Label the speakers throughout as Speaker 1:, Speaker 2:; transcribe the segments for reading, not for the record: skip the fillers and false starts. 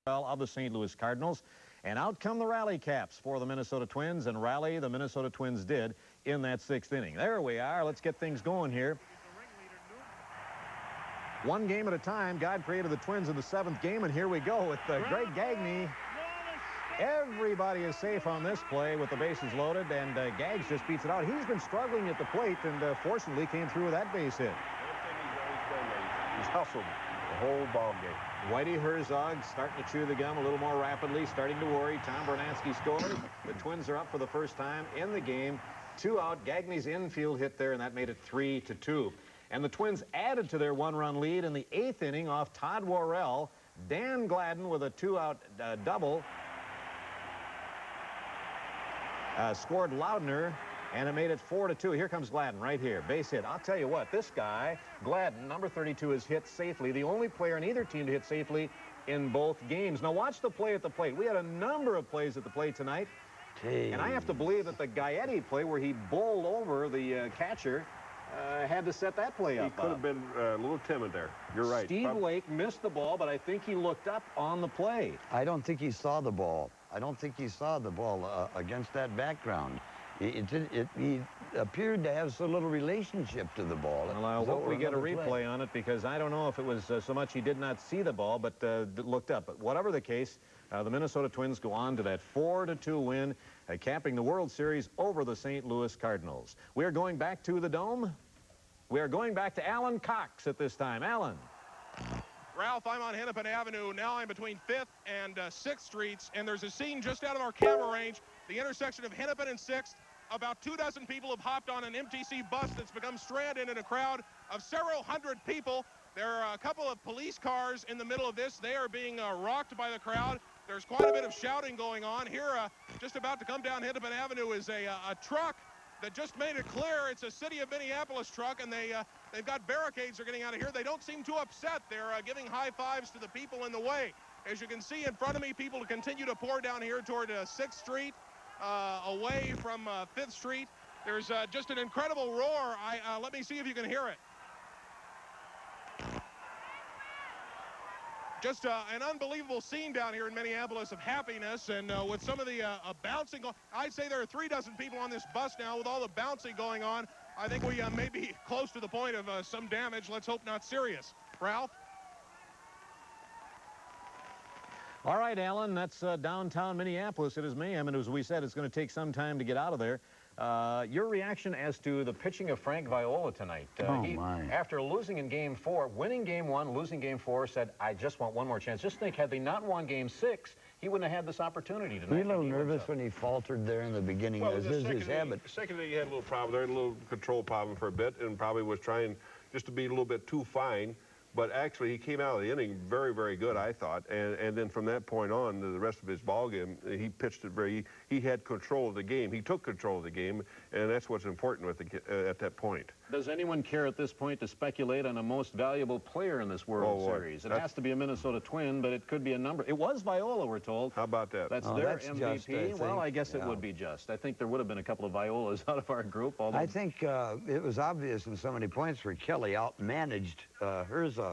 Speaker 1: of the St. Louis Cardinals. And out come the rally caps for the Minnesota Twins, and rally the Minnesota Twins did in that 6th inning. There we are. Let's get things going here. One game at a time. God created the Twins in the 7th game, and here we go with Greg Gagne. Everybody is safe on this play with the bases loaded, and Gags just beats it out. He's been struggling at the plate, and fortunately came through with that base hit.
Speaker 2: He's hustled the whole ball game.
Speaker 1: Whitey Herzog starting to chew the gum a little more rapidly, starting to worry. Tom Bernansky scores. The Twins are up for the first time in the game. 2 out. Gagne's infield hit there, and that made it 3-2. And the Twins added to their 1-run lead in the 8th inning off Todd Worrell. Dan Gladden with a 2-out double. Scored Loudner, and it made it 4-2. Here comes Gladden right here. Base hit. I'll tell you what, this guy, Gladden, number 32, has hit safely. The only player in either team to hit safely in both games. Now watch the play at the plate. We had a number of plays at the plate tonight. And I have to believe that the Gaetti play where he bowled over the catcher had to set that play up.
Speaker 2: He could have been a little timid there. You're right.
Speaker 1: Steve Wake missed the ball, but I think he looked up on the play.
Speaker 3: I don't think he saw the ball. I don't think he saw the ball against that background. He appeared to have so little relationship to the ball.
Speaker 1: Well, I hope we get a replay on it, because I don't know if it was so much he did not see the ball, but looked up. But whatever the case, the Minnesota Twins go on to that 4-2 win, capping the World Series over the St. Louis Cardinals. We are going back to the Dome. We are going back to Alan Cox at this time. Alan.
Speaker 4: Ralph, I'm on Hennepin Avenue. Now I'm between 5th and 6th Streets, and there's a scene just out of our camera range, the intersection of Hennepin and 6th. About 24 people have hopped on an MTC bus that's become stranded in a crowd of several hundred people. There are a couple of police cars in the middle of this. They are being rocked by the crowd. There's quite a bit of shouting going on. Here, just about to come down Hennepin Avenue is a truck that just made it clear it's a City of Minneapolis truck, and they've got barricades they're getting out of here. They don't seem too upset. They're giving high fives to the people in the way. As you can see in front of me, people continue to pour down here toward 6th Street, away from 5th Street. There's just an incredible roar. Let me see if you can hear it. Just an unbelievable scene down here in Minneapolis of happiness, and with some of the bouncing. I'd say there are 36 people on this bus now with all the bouncing going on. I think we may be close to the point of some damage. Let's hope not serious. Ralph?
Speaker 1: All right, Alan, that's downtown Minneapolis. It is mayhem, and as we said, it's going to take some time to get out of there. Your reaction as to the pitching of Frank Viola tonight. After losing in Game 4, winning Game 1, losing Game 4, said, I just want one more chance. Just think, had they not won Game 6, he wouldn't have had this opportunity tonight.
Speaker 3: Were you a little nervous when he faltered there in the beginning?
Speaker 2: Well,
Speaker 3: as is his habit.
Speaker 2: Second inning, he had a little problem there, a little control problem for a bit, and probably was trying just to be a little bit too fine. But actually, he came out of the inning very, very good, I thought. And then from that point on, the rest of his ball game, he pitched it he had control of the game. He took control of the game, and that's what's important with at that point.
Speaker 1: Does anyone care at this point to speculate on a most valuable player in this World Series? It has to be a Minnesota Twin, but it could be a number. It was Viola, we're told.
Speaker 2: How about that?
Speaker 1: That's their MVP. Just, well, I guess it would be just. I think there would have been a couple of Violas out of our group. Although
Speaker 3: I think it was obvious in so many points where Kelly outmanaged Herzog.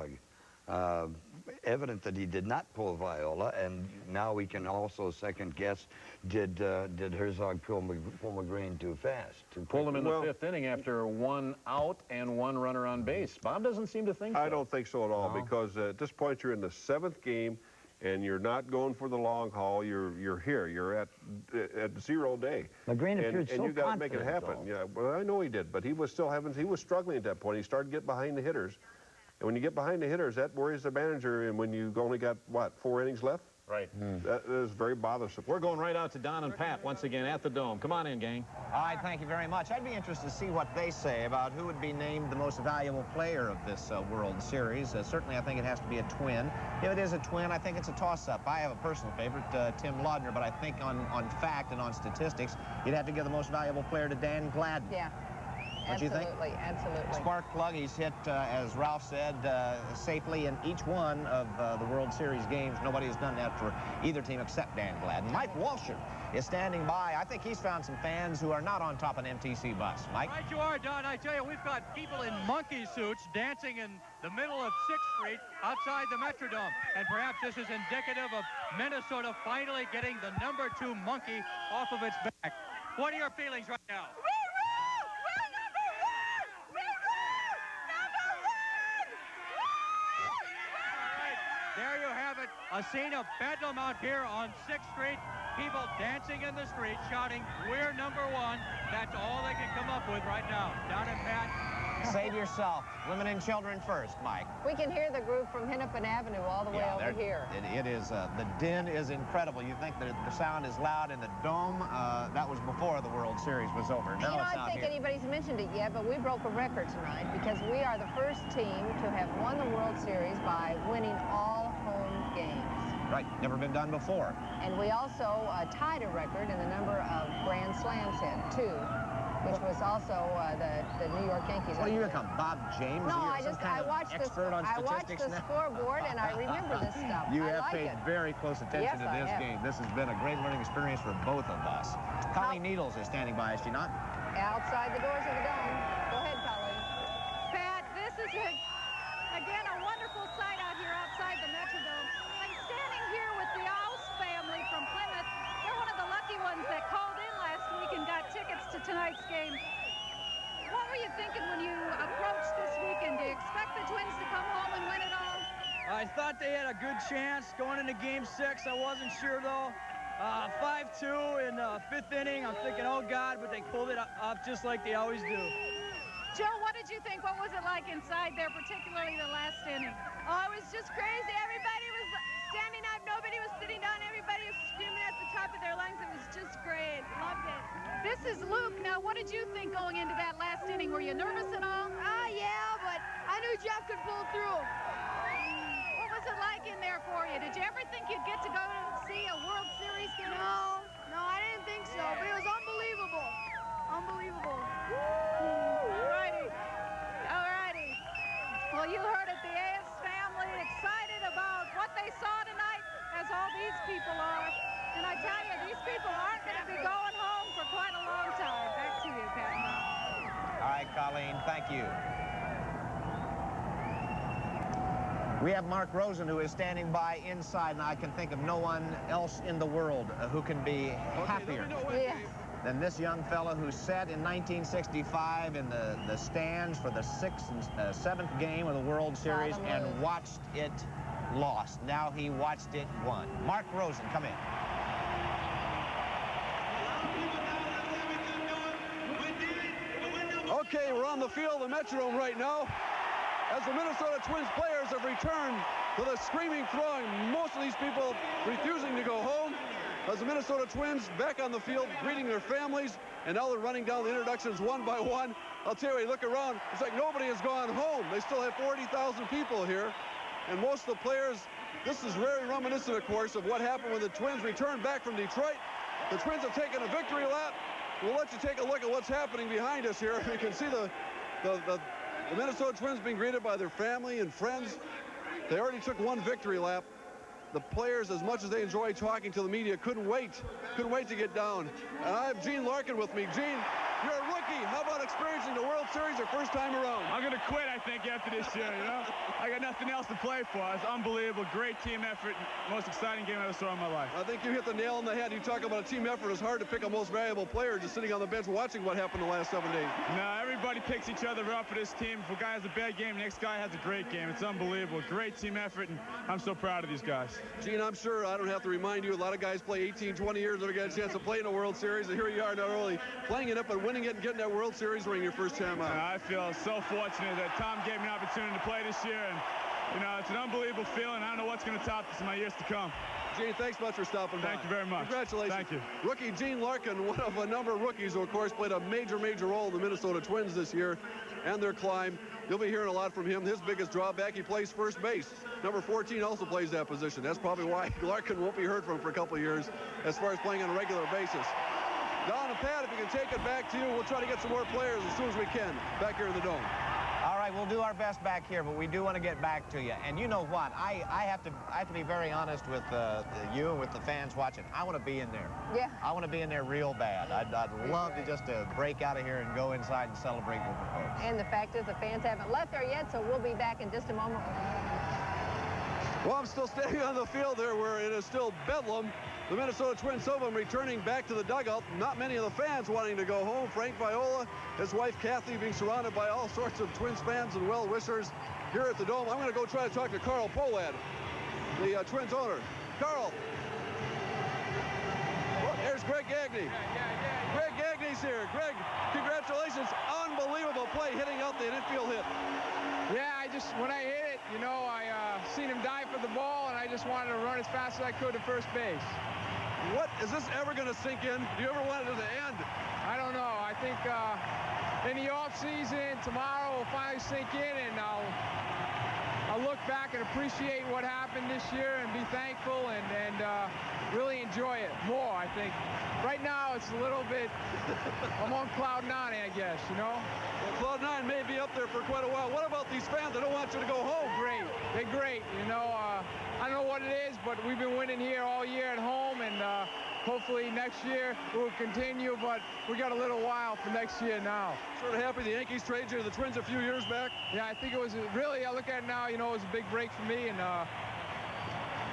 Speaker 3: Evident that he did not pull Viola, and now we can also second guess, did Herzog pull McGreen too fast?
Speaker 1: Pull him in the 5th inning after 1 out and 1 runner on base. Bob doesn't seem to think so.
Speaker 2: I don't think so at all, because at this point you're in the 7th game, and you're not going for the long haul. You're here. You're at 0 day.
Speaker 3: McGreen appeared so
Speaker 2: and you got to make it happen.
Speaker 3: Though.
Speaker 2: Yeah, well, I know he did, but he was still he was struggling at that point. He started to get behind the hitters. And when you get behind the hitters, that worries the manager. And when you've only got, what, 4 innings left?
Speaker 1: Right.
Speaker 2: That is very bothersome.
Speaker 1: We're going right out to Don and Pat once again at the Dome. Come on in, gang.
Speaker 5: All right, thank you very much. I'd be interested to see what they say about who would be named the most valuable player of this World Series. Certainly, I think it has to be a twin. If it is a twin, I think it's a toss-up. I have a personal favorite, Tim Laudner, but I think on fact and on statistics, you'd have to give the most valuable player to Dan Gladden.
Speaker 6: Yeah.
Speaker 5: Don't you think?
Speaker 6: Absolutely.
Speaker 5: Spark plug, he's hit, as Ralph said, safely in each one of the World Series games. Nobody has done that for either team except Dan Gladden. Mike Walsher is standing by. I think he's found some fans who are not on top of an MTC bus. Mike?
Speaker 7: Right you are, Don. I tell you, we've got people in monkey suits dancing in the middle of 6th Street outside the Metrodome. And perhaps this is indicative of Minnesota finally getting the #2 monkey off of its back. What are your feelings right now? There you have it, a scene of bedlam out here on 6th Street. People dancing in the street, shouting, "We're #1." That's all they can come up with right now. Down at Pat.
Speaker 5: Save yourself. Women and children first, Mike.
Speaker 6: We can hear the group from Hennepin Avenue all the way over here.
Speaker 5: It is, the din is incredible. You think that the sound is loud in the dome. That was before the World Series was over. Now
Speaker 6: I
Speaker 5: it's
Speaker 6: don't
Speaker 5: out
Speaker 6: think
Speaker 5: here.
Speaker 6: anybody's mentioned it yet, but we broke a record tonight because we are the first team to have won the World Series by winning all home games.
Speaker 5: Right, never been done before.
Speaker 6: And we also tied a record in the number of Grand Slams hit, 2, which was also the New York Yankees.
Speaker 5: What do you become, Bob James?
Speaker 6: No,
Speaker 5: You're
Speaker 6: I watched the scoreboard and I remember this stuff.
Speaker 5: You
Speaker 6: I
Speaker 5: have
Speaker 6: like
Speaker 5: paid
Speaker 6: it.
Speaker 5: very close attention to this game. This has been a great learning experience for both of us. Colleen Needles is standing by, is she not?
Speaker 6: Outside the doors of the dome. Go ahead, Colleen.
Speaker 8: Pat, this is again a wonderful sight out here outside the Metrodome. I'm standing here with the Ouse family from Plymouth. They're one of the lucky ones that called in last week and got tickets to tonight's game. What were you thinking when you approached this weekend? Do you expect the Twins to come home and win it all?
Speaker 9: I thought they had a good chance going into Game 6. I wasn't sure, though. 5-2 in the 5th inning. I'm thinking, oh, God, but they pulled it off just like they always do.
Speaker 8: Joe, what did you think? What was it like inside there, particularly the last inning?
Speaker 10: Oh, it was just crazy. Everybody was standing up. Nobody was sitting down. Everybody was screaming at the top of their lungs. It was just great. Loved it.
Speaker 8: This is Luke. Now, what did you think going into that last inning? Were you nervous at all?
Speaker 10: Yeah, but I knew Jeff could pull through.
Speaker 8: What was it like in there for you? Did you ever think you'd get to go see a World Series game?
Speaker 10: No, I didn't think so, but it was unbelievable. Unbelievable.
Speaker 8: All righty. Well, you heard it. The AS family excited about what they saw tonight, as all these people are. And I tell you, these people aren't going to be going home for quite a long time. Back to you, Pat.
Speaker 5: All right, Colleen, thank you. We have Mark Rosen, who is standing by inside, and I can think of no one else in the world who can be happier than this young fellow who sat in 1965 in the stands for the 6th and 7th game of the World Series and watched it lost. Now he watched it won. Mark Rosen, come in.
Speaker 11: Okay, we're on the field of the Metrodome right now as the Minnesota Twins players have returned to the screaming, throwing, most of these people refusing to go home. As the Minnesota Twins back on the field, greeting their families, and now they're running down the introductions one by one. I'll tell you, look around, it's like nobody has gone home. They still have 40,000 people here, and most of the players, this is very reminiscent, of course, of what happened when the Twins returned back from Detroit. The Twins have taken a victory lap. We'll let you take a look at what's happening behind us here. You can see the Minnesota Twins being greeted by their family and friends. They already took one victory lap. The players, as much as they enjoy talking to the media, couldn't wait to get down. And I have Gene Larkin with me. Gene, you're a rookie. How about experiencing the World Series your first time around?
Speaker 12: I'm going to quit, I think, after this year, you know? I got nothing else to play for. It's unbelievable. Great team effort. Most exciting game I ever saw in my life.
Speaker 11: I think you hit the nail on the head. You talk about a team effort. It's hard to pick a most valuable player just sitting on the bench watching what happened the last 7 days.
Speaker 12: No, everybody picks each other up for this team. If a guy has a bad game, the next guy has a great game. It's unbelievable. Great team effort, and I'm so proud of these guys.
Speaker 11: Gene, I'm sure I don't have to remind you, a lot of guys play 18, 20 years, never get a chance to play in a World Series, and here you are not only playing it up, but winning it and getting that World Series ring your first time out.
Speaker 12: I feel so fortunate that Tom gave me an opportunity to play this year, and you know, it's an unbelievable feeling. I don't know what's going to top this in my years to come.
Speaker 11: Gene, thanks much for stopping by.
Speaker 12: Thank you very much.
Speaker 11: Congratulations.
Speaker 12: Thank you.
Speaker 11: Rookie Gene Larkin, one of a number of rookies who, of course, played a major role in the Minnesota Twins this year and their climb. You'll be hearing a lot from him. His biggest drawback, he plays first base. Number 14 also plays that position. That's probably why Larkin won't be heard from for a couple of years as far as playing on a regular basis. Don and Pat, if you can take it back to you, we'll try to get some more players as soon as we can back here in the Dome.
Speaker 5: All right, we'll do our best back here, but we do want to get back to you. And you know what? I have to be very honest with you and with the fans watching. I want to be in there.
Speaker 6: Yeah.
Speaker 5: I want to be in there real bad. I'd love to just break out of here and go inside and celebrate with the folks.
Speaker 6: And the fact is the fans haven't left there yet, so we'll be back in just a moment.
Speaker 11: Well, I'm still standing on the field there where it is still bedlam. The Minnesota Twins, some of them returning back to the dugout. Not many of the fans wanting to go home. Frank Viola, his wife Kathy, being surrounded by all sorts of Twins fans and well-wishers here at the Dome. I'm going to go try to talk to Carl Polad, the Twins owner. Carl. Well, there's Greg Gagne. Greg Gagne's here. Greg, congratulations. Unbelievable play hitting out the infield hit.
Speaker 13: Yeah, when I hit it, you know, I seen him dive for the ball, and I just wanted to run as fast as I could to first base.
Speaker 11: What, is this ever going to sink in? Do you ever want it to end?
Speaker 13: I don't know. I think in the off-season, tomorrow will finally sink in, and I'll look back and appreciate what happened this year and be thankful and really enjoy it more, I think. Right now, it's a little bit, I'm on cloud 9, I guess, you know?
Speaker 11: Well, cloud 9 may be up there for quite a while. What about these fans that don't want you to go home?
Speaker 13: Great. They're great, you know. I don't know what it is, but we've been winning here all year at home, and hopefully next year it will continue, but we got a little while for next year now.
Speaker 11: Sort of happy the Yankees traded you to the Twins a few years back?
Speaker 13: Yeah, I think it was really, I look at it now, you know, it was a big break for me, and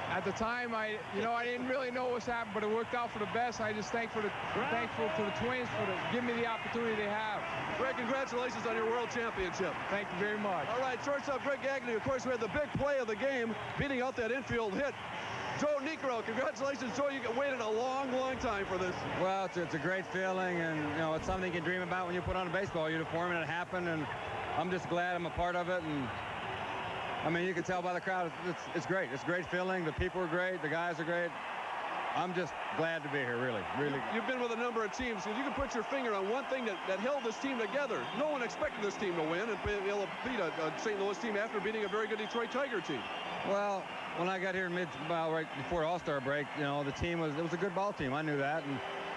Speaker 13: at the time, I didn't really know what was happening, but it worked out for the best. I just thankful to the Twins for giving me the opportunity they have.
Speaker 11: Greg, congratulations on your World Championship.
Speaker 13: Thank you very much.
Speaker 11: All right, shortstop Greg Gagne. Of course, we had the big play of the game, beating out that infield hit. Joe Niekro, congratulations, Joe. You waited a long, long time for this.
Speaker 14: Well, it's a great feeling, and you know, it's something you can dream about when you put on a baseball uniform, and it happened, and I'm just glad I'm a part of it. And I mean, you can tell by the crowd, it's great. It's a great feeling. The people are great. The guys are great. I'm just glad to be here, really, really.
Speaker 11: You've been with a number of teams. If you can put your finger on one thing that held this team together, no one expected this team to win and be able to beat a St. Louis team after beating a very good Detroit Tiger team.
Speaker 14: Well, when I got here right before All-Star break, you know, the team was a good ball team. I knew that, and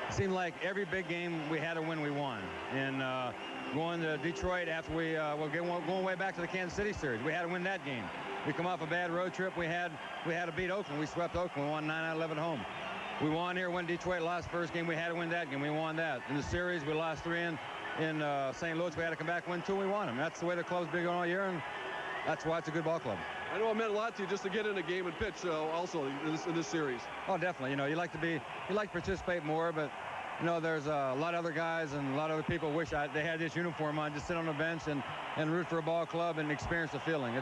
Speaker 14: it seemed like every big game we had to win, we won. And going to Detroit after going way back to the Kansas City series, we had to win that game. We come off a bad road trip. We had to beat Oakland. We swept Oakland. We won 9 out of 11 home. We won here when Detroit lost first game. We had to win that game. We won that. In the series, we lost 3 in St. Louis. We had to come back and win 2. We won them. That's the way the club's been going all year, and that's why it's a good ball club.
Speaker 11: I know it meant a lot to you just to get in a game and pitch also in this series.
Speaker 14: Oh, definitely. You know, you like to participate more, but you know, there's a lot of other guys and a lot of other people wish they had this uniform on, just sit on the bench and root for a ball club and experience the feeling.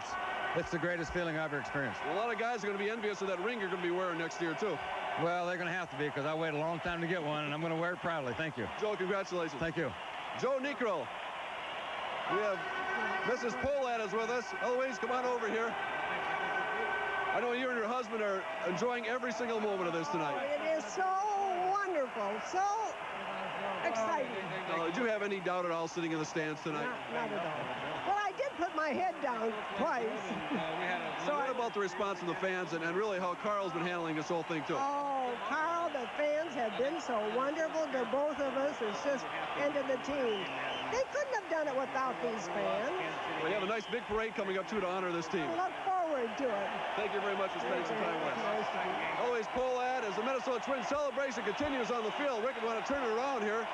Speaker 14: It's the greatest feeling I've ever experienced.
Speaker 11: Well, a lot of guys are going to be envious of that ring you're going to be wearing next year, too.
Speaker 14: Well, they're going to have to be, because I waited a long time to get one, and I'm going to wear it proudly. Thank you.
Speaker 11: Joe, congratulations.
Speaker 14: Thank you.
Speaker 11: Joe Niekro. We have Mrs. Polad is with us. Eloise, come on over here. I know you and your husband are enjoying every single moment of this tonight.
Speaker 15: It is so wonderful, so exciting.
Speaker 11: Did you have any doubt at all sitting in the stands tonight?
Speaker 15: Not at all. Well, I did put my head down twice.
Speaker 11: So what about the response from the fans and really how Carl's been handling this whole thing, too?
Speaker 15: Oh, Carl, the fans have been so wonderful to both of us. It's just into the team. They couldn't have done it without these fans.
Speaker 11: We have a nice big parade coming up, too, to honor this team.
Speaker 15: Look forward to it.
Speaker 11: Thank you very much for spending some time with us. Always Polad as the Minnesota Twins celebration continues on the field. Rick, we want to turn it around here.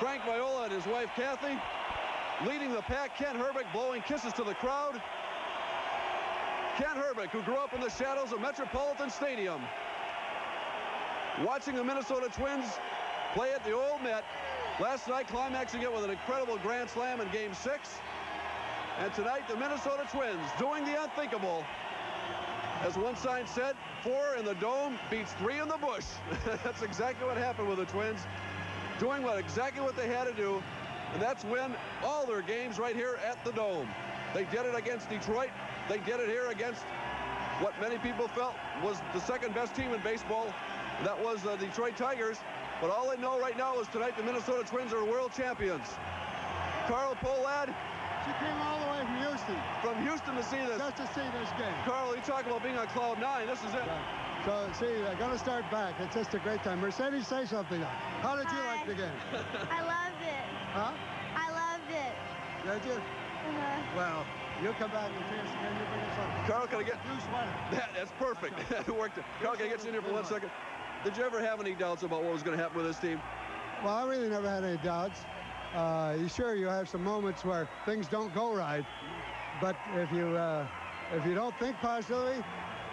Speaker 11: Frank Viola and his wife, Kathy, leading the pack. Ken Herbeck blowing kisses to the crowd. Ken Herbeck, who grew up in the shadows of Metropolitan Stadium, watching the Minnesota Twins play at the old Met. Last night, climaxing it with an incredible grand slam in Game 6. And tonight, the Minnesota Twins doing the unthinkable. As one sign said, 4 in the Dome beats 3 in the bush. That's exactly what happened with the Twins. Doing exactly what they had to do. And that's win all their games right here at the Dome. They did it against Detroit. They did it here against what many people felt was the second best team in baseball. That was the Detroit Tigers. But all they know right now is tonight the Minnesota Twins are world champions. Carl Polad.
Speaker 16: She came all the way from Houston.
Speaker 11: From Houston to see this.
Speaker 16: Just to see this game.
Speaker 11: Carl, you talk about being on cloud 9. This is it.
Speaker 16: Yeah. So, see, they're going to start back. It's just a great time. Mercedes, say something now. How did you like the game?
Speaker 10: I loved it.
Speaker 16: Huh?
Speaker 10: I loved it.
Speaker 16: Did you? Well, you'll come back and chance again. You bring us something.
Speaker 11: Carl, can I get...
Speaker 16: Blue sweater.
Speaker 11: That's perfect. That worked. Carl, can I get you in here for 1 second? Did you ever have any doubts about what was going to happen with this team?
Speaker 16: Well, I really never had any doubts. Sure, you have some moments where things don't go right, but if you don't think positively,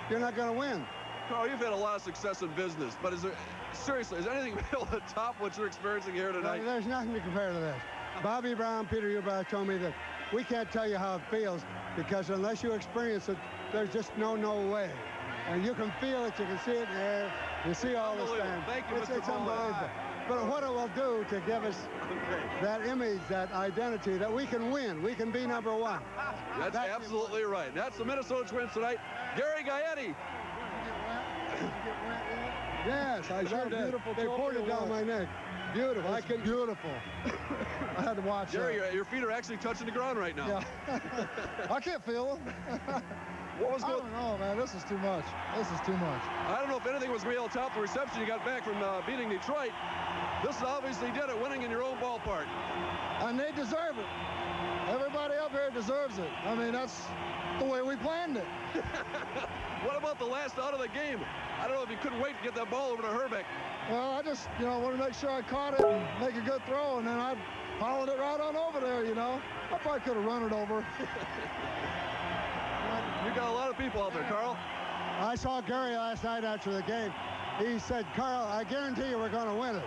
Speaker 16: you're not going to win.
Speaker 11: Carl, you've had a lot of success in business, but seriously, is anything able to top what you're experiencing here tonight?
Speaker 16: No, there's nothing to compare to this. Bobby Brown, Peter Eubank told me that we can't tell you how it feels because unless you experience it, there's just no way. And you can feel it, you can see it in the air, you see all the stands.
Speaker 11: Thank you, Mr.
Speaker 16: It's unbelievable. But what it will do to give us that image, that identity, that we can win, we can be #1.
Speaker 11: That's absolutely right. That's the Minnesota Twins tonight. Gary Gaetti.
Speaker 16: Yes, I sure did. They poured it down my neck. Beautiful. Beautiful. I had to watch
Speaker 11: Gary, your feet are actually touching the ground right now.
Speaker 16: Yeah. I can't feel them.
Speaker 11: What was
Speaker 16: I don't know, man. This is too much. This is too much.
Speaker 11: I don't know if anything was real top the reception you got back from beating Detroit. This obviously did it, winning in your own ballpark.
Speaker 16: And they deserve it. Everybody up here deserves it. I mean, that's the way we planned it.
Speaker 11: What about the last out of the game? I don't know if you couldn't wait to get that ball over to Herbeck.
Speaker 16: Well, I just, wanted to make sure I caught it and make a good throw, and then I followed it right on over there, I probably could have run it over.
Speaker 11: You got a lot of people out there, Carl.
Speaker 16: I saw Gary last night after the game. He said, Carl, I guarantee you we're going to win it.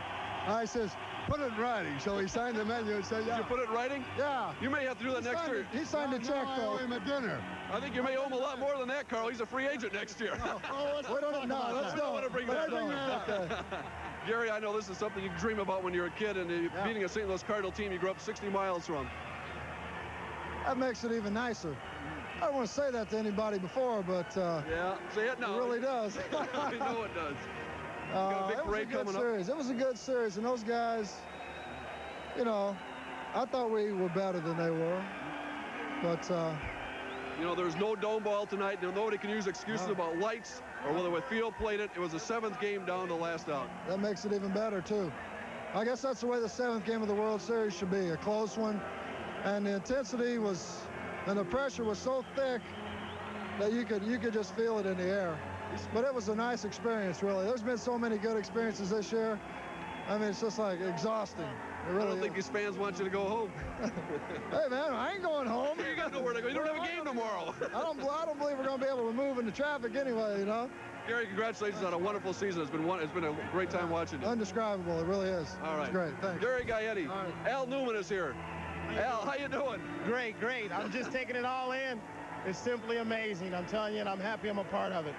Speaker 16: I says, put it in writing. So he signed the menu and said, yeah.
Speaker 11: Did you put it in writing?
Speaker 16: Yeah.
Speaker 11: You may have to do that next year.
Speaker 16: He signed a check, though.
Speaker 11: I owe him a dinner. I think you may owe him a lot more than that, Carl. He's a free agent next year.
Speaker 16: We don't
Speaker 11: want to bring that up. Gary, I know this is something you dream about when you're a kid, and beating a St. Louis Cardinal team you grew up 60 miles from.
Speaker 16: That makes it even nicer. I don't want to say that to anybody before, but
Speaker 11: yeah, say it now.
Speaker 16: It really does.
Speaker 11: I know it does. You got a big parade coming up.
Speaker 16: It was a good series, and those guys, I thought we were better than they were, but
Speaker 11: there's no dome ball tonight. Nobody can use excuses about lights or whether the field played it. It was the 7th game down to last out.
Speaker 16: That makes it even better too. I guess that's the way the 7th game of the World Series should be, a close one, and the intensity was. And the pressure was so thick that you could just feel it in the air. But it was a nice experience, really. There's been so many good experiences this year. I mean, it's just like exhausting. It really
Speaker 11: I don't think these fans want you to go home.
Speaker 16: Hey, man, I ain't going home.
Speaker 11: You got nowhere to go. You don't have a game tomorrow.
Speaker 16: I don't believe we're going to be able to move into traffic anyway,
Speaker 11: Gary, congratulations on a wonderful season. It's been a great time watching you.
Speaker 16: Undescribable. It really is.
Speaker 11: All right.
Speaker 16: It's great. Thanks.
Speaker 11: Gary Gaetti. Right. Al Newman is here. Al, how you doing?
Speaker 17: Great. I'm just taking it all in. It's simply amazing. I'm telling you, and I'm happy I'm a part of it.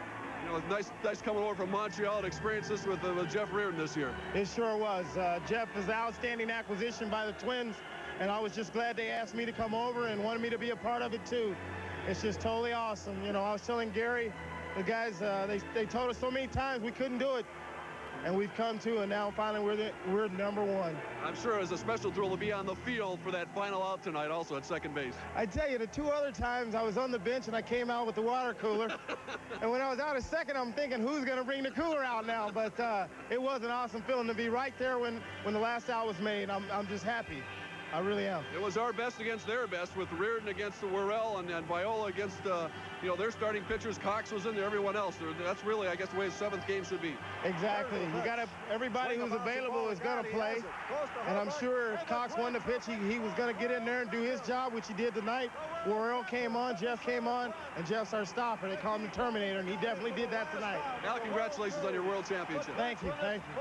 Speaker 11: It's nice coming over from Montreal to experience this with Jeff Reardon this year.
Speaker 17: It sure was. Jeff is an outstanding acquisition by the Twins, and I was just glad they asked me to come over and wanted me to be a part of it too. It's just totally awesome. I was telling Gary, the guys, they told us so many times we couldn't do it. And we've come to, and now finally we're #1.
Speaker 11: I'm sure it was a special thrill to be on the field for that final out tonight, also at second base.
Speaker 17: I tell you, the 2 other times I was on the bench and I came out with the water cooler. And when I was out at second, I'm thinking, who's going to bring the cooler out now? But it was an awesome feeling to be right there when the last out was made. I'm just happy. I really am.
Speaker 11: It was our best against their best, with Reardon against the Worrell and Viola against, their starting pitchers. Cox was in there, everyone else. That's really, I guess, the way the 7th game should be.
Speaker 17: Exactly. You got everybody who's available is going to play. And I'm sure if Cox wanted to pitch, he was going to get in there and do his job, which he did tonight. Worrell came on, Jeff came on, and Jeff's our stopper. They call him the Terminator, and he definitely did that tonight.
Speaker 11: Al, congratulations on your World Championship.
Speaker 17: Thank you.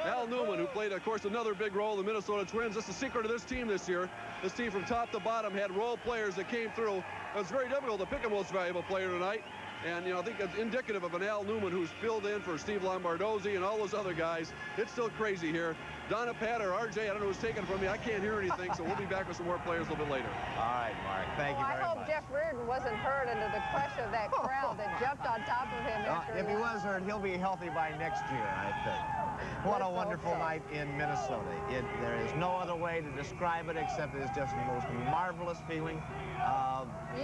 Speaker 11: Al Newman, who played, of course, another big role in the Minnesota Twins. That's the secret of this team this year. This team from top to bottom had role players that came through. It was very difficult to pick a most valuable player tonight. And, I think it's indicative of an Al Newman who's filled in for Steve Lombardozzi and all those other guys. It's still crazy here. Donna, Pat, or RJ, I don't know who's taking it from me. I can't hear anything, so we'll be back with some more players a little bit later.
Speaker 5: All right, Mark. Thank you very much.
Speaker 6: I hope Jeff Reardon wasn't hurt under the crush of that crowd that jumped on top of him.
Speaker 5: If he was hurt, he'll be healthy by next year, I think. What a wonderful night in Minnesota. There is no other way to describe it except it's just the most marvelous feeling.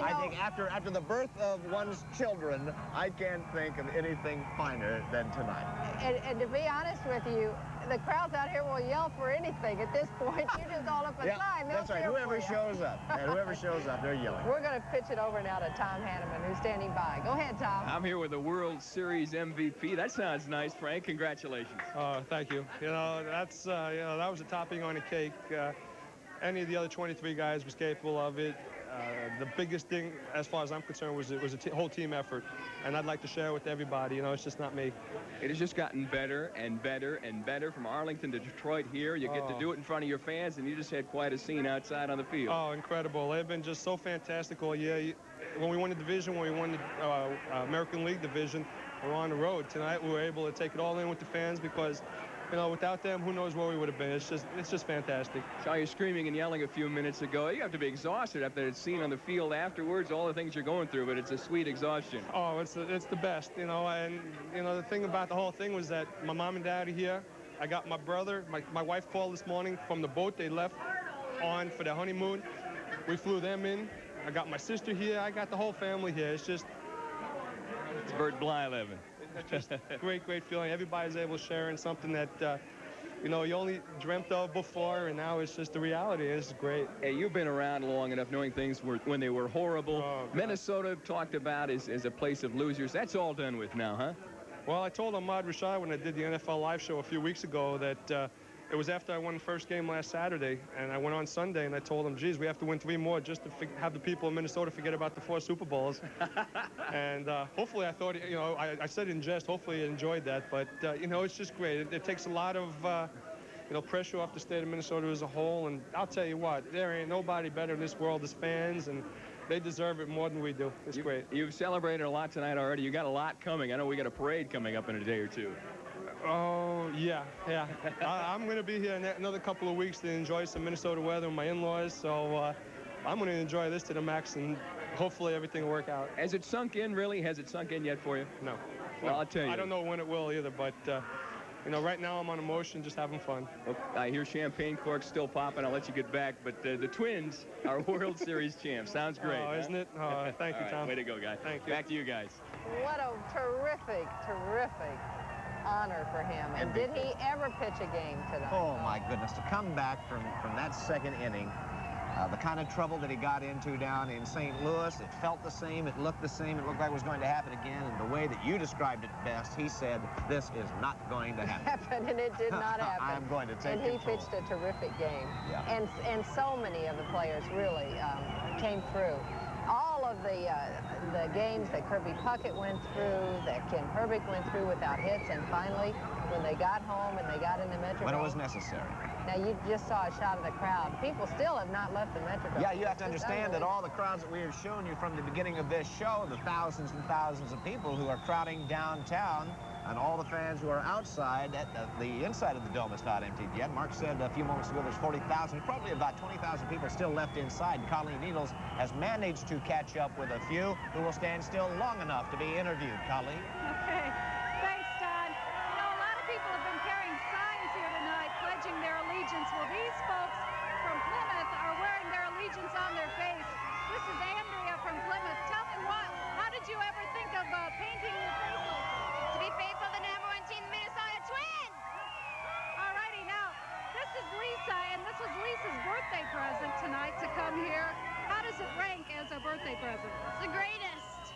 Speaker 5: I think after the birth of one's children, I can't think of anything finer than tonight.
Speaker 6: And to be honest with you, the crowds out here will yell for anything at this point. You just hold up a sign, they'll
Speaker 5: that's right.
Speaker 6: cheer
Speaker 5: Whoever
Speaker 6: for you.
Speaker 5: shows up, and whoever shows up, they're yelling.
Speaker 6: We're going to pitch it over now to Tom Hanneman, who's standing by. Go ahead, Tom.
Speaker 18: I'm here with the World Series MVP. That sounds nice, Frank. Congratulations.
Speaker 19: Thank you. You know, that's that was a topping on a cake. Any of the other 23 guys was capable of it. The biggest thing, as far as I'm concerned, was a whole team effort, and I'd like to share it with everybody. You know, it's just not me.
Speaker 18: It has just gotten better and better and better from Arlington to Detroit here. You get to do it in front of your fans, and you just had quite a scene outside on the field.
Speaker 19: Oh, incredible. They've been just so fantastic all year. When we won the division, when we won the American League division, we were on the road. Tonight, we were able to take it all in with the fans because, you know, without them, who knows where we would have been. It's just fantastic.
Speaker 18: Saw you screaming and yelling a few minutes ago. You have to be exhausted after that scene on the field afterwards, all the things you're going through, but it's a sweet exhaustion.
Speaker 19: Oh, it's the best, you know. And, you know, the thing about the whole thing was that my mom and dad are here. I got my brother. My wife called this morning from the boat they left on for their honeymoon. We flew them in. I got my sister here. I got the whole family here. It's just...
Speaker 18: It's Bert Blyleven.
Speaker 19: It's just a great, great feeling. Everybody's able to share in something that, you know, you only dreamt of before, and now it's just the reality. It's great.
Speaker 18: Hey, you've been around long enough knowing things when they were horrible.
Speaker 19: Oh,
Speaker 18: Minnesota talked about as a place of losers. That's all done with now, huh?
Speaker 19: Well, I told Ahmad Rashad when I did the NFL Live show a few weeks ago that it was after I won the first game last Saturday, and I went on Sunday, and I told him, geez, we have to win 3 more just to have the people in Minnesota forget about the 4 Super Bowls. And hopefully, I thought, you know, I said in jest, hopefully he enjoyed that. But, you know, it's just great. It takes a lot of, you know, pressure off the state of Minnesota as a whole. And I'll tell you what, there ain't nobody better in this world as fans, and they deserve it more than we do. It's great.
Speaker 18: You've celebrated a lot tonight already. You got a lot coming. I know we got a parade coming up in a day or two.
Speaker 19: Oh, yeah. I'm going to be here another couple of weeks to enjoy some Minnesota weather with my in-laws, so I'm going to enjoy this to the max, and hopefully everything will work out.
Speaker 18: Has it sunk in, really? Has it sunk in yet for you?
Speaker 19: No.
Speaker 18: Well, I'll tell you.
Speaker 19: I don't know when it will either, but, you know, right now I'm on emotion, just having fun.
Speaker 18: Well, I hear champagne corks still popping. I'll let you get back, but the Twins are World Series champs. Sounds great.
Speaker 19: Oh, isn't it? Oh, thank you, Tom.
Speaker 18: Way to go, guys.
Speaker 19: Thank you.
Speaker 18: Back to you guys.
Speaker 6: What a terrific, terrific honor for him. And did he ever pitch a game tonight?
Speaker 5: Oh, my goodness. To come back from that second inning, the kind of trouble that he got into down in St. Louis, it felt the same, it looked the same, it looked like it was going to happen again, and the way that you described it best, he said, this is not going to happen.
Speaker 6: And it did not happen.
Speaker 5: I'm going to take
Speaker 6: And he
Speaker 5: control.
Speaker 6: pitched a terrific game.
Speaker 5: Yeah.
Speaker 6: And so many of the players really came through. All of the games that Kirby Puckett went through, that Ken Herbig went through without hits, and finally, when they got home and they got in the Metrodome.
Speaker 5: When it was necessary.
Speaker 6: Now, you just saw a shot of the crowd. People still have not left the Metrodome.
Speaker 5: Yeah, you have to understand that all the crowds that we have shown you from the beginning of this show, the thousands and thousands of people who are crowding downtown, and all the fans who are outside, the inside of the dome is not emptied yet. Mark said a few moments ago there's 40,000, probably about 20,000 people still left inside. And Colleen Needles has managed to catch up with a few who will stand still long enough to be interviewed. Colleen?
Speaker 8: Okay. Thanks, Todd. You know, a lot of people have been carrying signs here tonight pledging their allegiance. Well, these folks from Plymouth are wearing their allegiance on their face. This is Andrea from Plymouth. Tell me what, how did you ever think of painting your face like that?
Speaker 10: To be faithful to the #1 team, the Minnesota Twins.
Speaker 8: All righty, now, this is Lisa, and this was Lisa's birthday present tonight to come here. How does it rank as a birthday present?
Speaker 10: It's the greatest.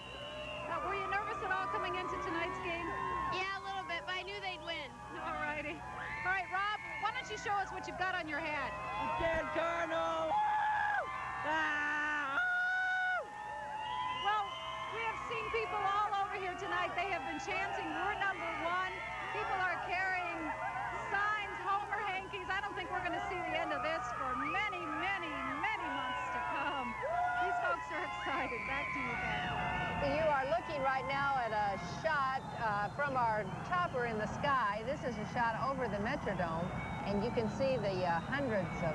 Speaker 8: Were you nervous at all coming into tonight's game?
Speaker 10: Yeah, a little bit, but I knew they'd win.
Speaker 8: All righty. All right, Rob, why don't you show us what you've got on your hat?
Speaker 9: Dead Cardinal!
Speaker 8: Well, we have seen people all over here tonight. They have been chanting, we're #1. People are carrying signs, Homer hankies. I don't think we're going to see the end of this for many, many, many months to come. These folks are excited. Back to you guys.
Speaker 6: You are looking right now at a shot from our chopper in the sky. This is a shot over the Metrodome, and you can see the hundreds of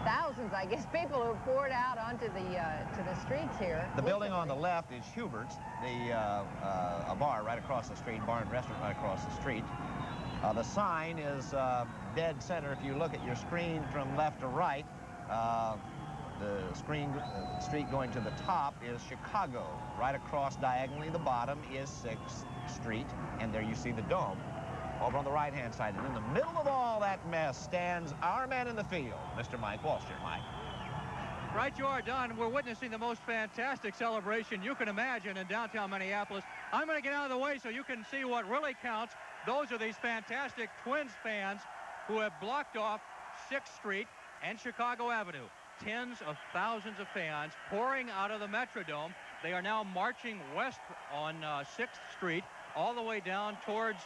Speaker 6: thousands, I guess, people who poured out onto the to the streets here.
Speaker 5: The building on the left is Hubert's, a bar right across the street, bar and restaurant right across the street. The sign is dead center if you look at your screen from left to right. The street going to the top is Chicago. Right across diagonally the bottom is 6th Street, and there you see the dome over on the right-hand side. And in the middle of all that mess stands our man in the field, Mr. Mike Walsh. Here, Mike.
Speaker 7: Right you are, Don. We're witnessing the most fantastic celebration you can imagine in downtown Minneapolis. I'm going to get out of the way so you can see what really counts. Those are these fantastic Twins fans who have blocked off 6th Street and Chicago Avenue. Tens of thousands of fans pouring out of the Metrodome. They are now marching west on 6th Street all the way down towards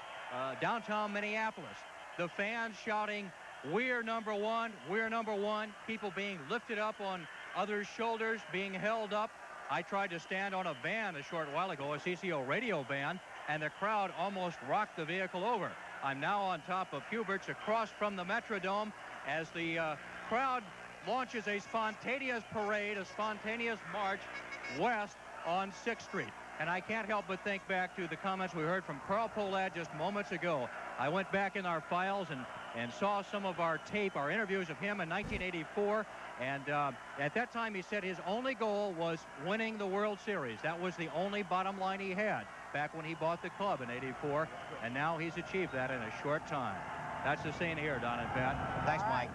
Speaker 7: downtown Minneapolis. The fans shouting, "We're number one, we're number one." People being lifted up on others' shoulders, being held up. I tried to stand on a van a short while ago, a CCO radio van, and the crowd almost rocked the vehicle over. I'm now on top of Hubert's across from the Metrodome as the crowd launches a spontaneous parade, a spontaneous march west on 6th Street. And I can't help but think back to the comments we heard from Carl Pohlad just moments ago. I went back in our files and saw some of our tape, our interviews of him in 1984. And at that time, he said his only goal was winning the World Series. That was the only bottom line he had back when he bought the club in '84. And now he's achieved that in a short time. That's the scene here, Don and Pat.
Speaker 5: Thanks, Mike.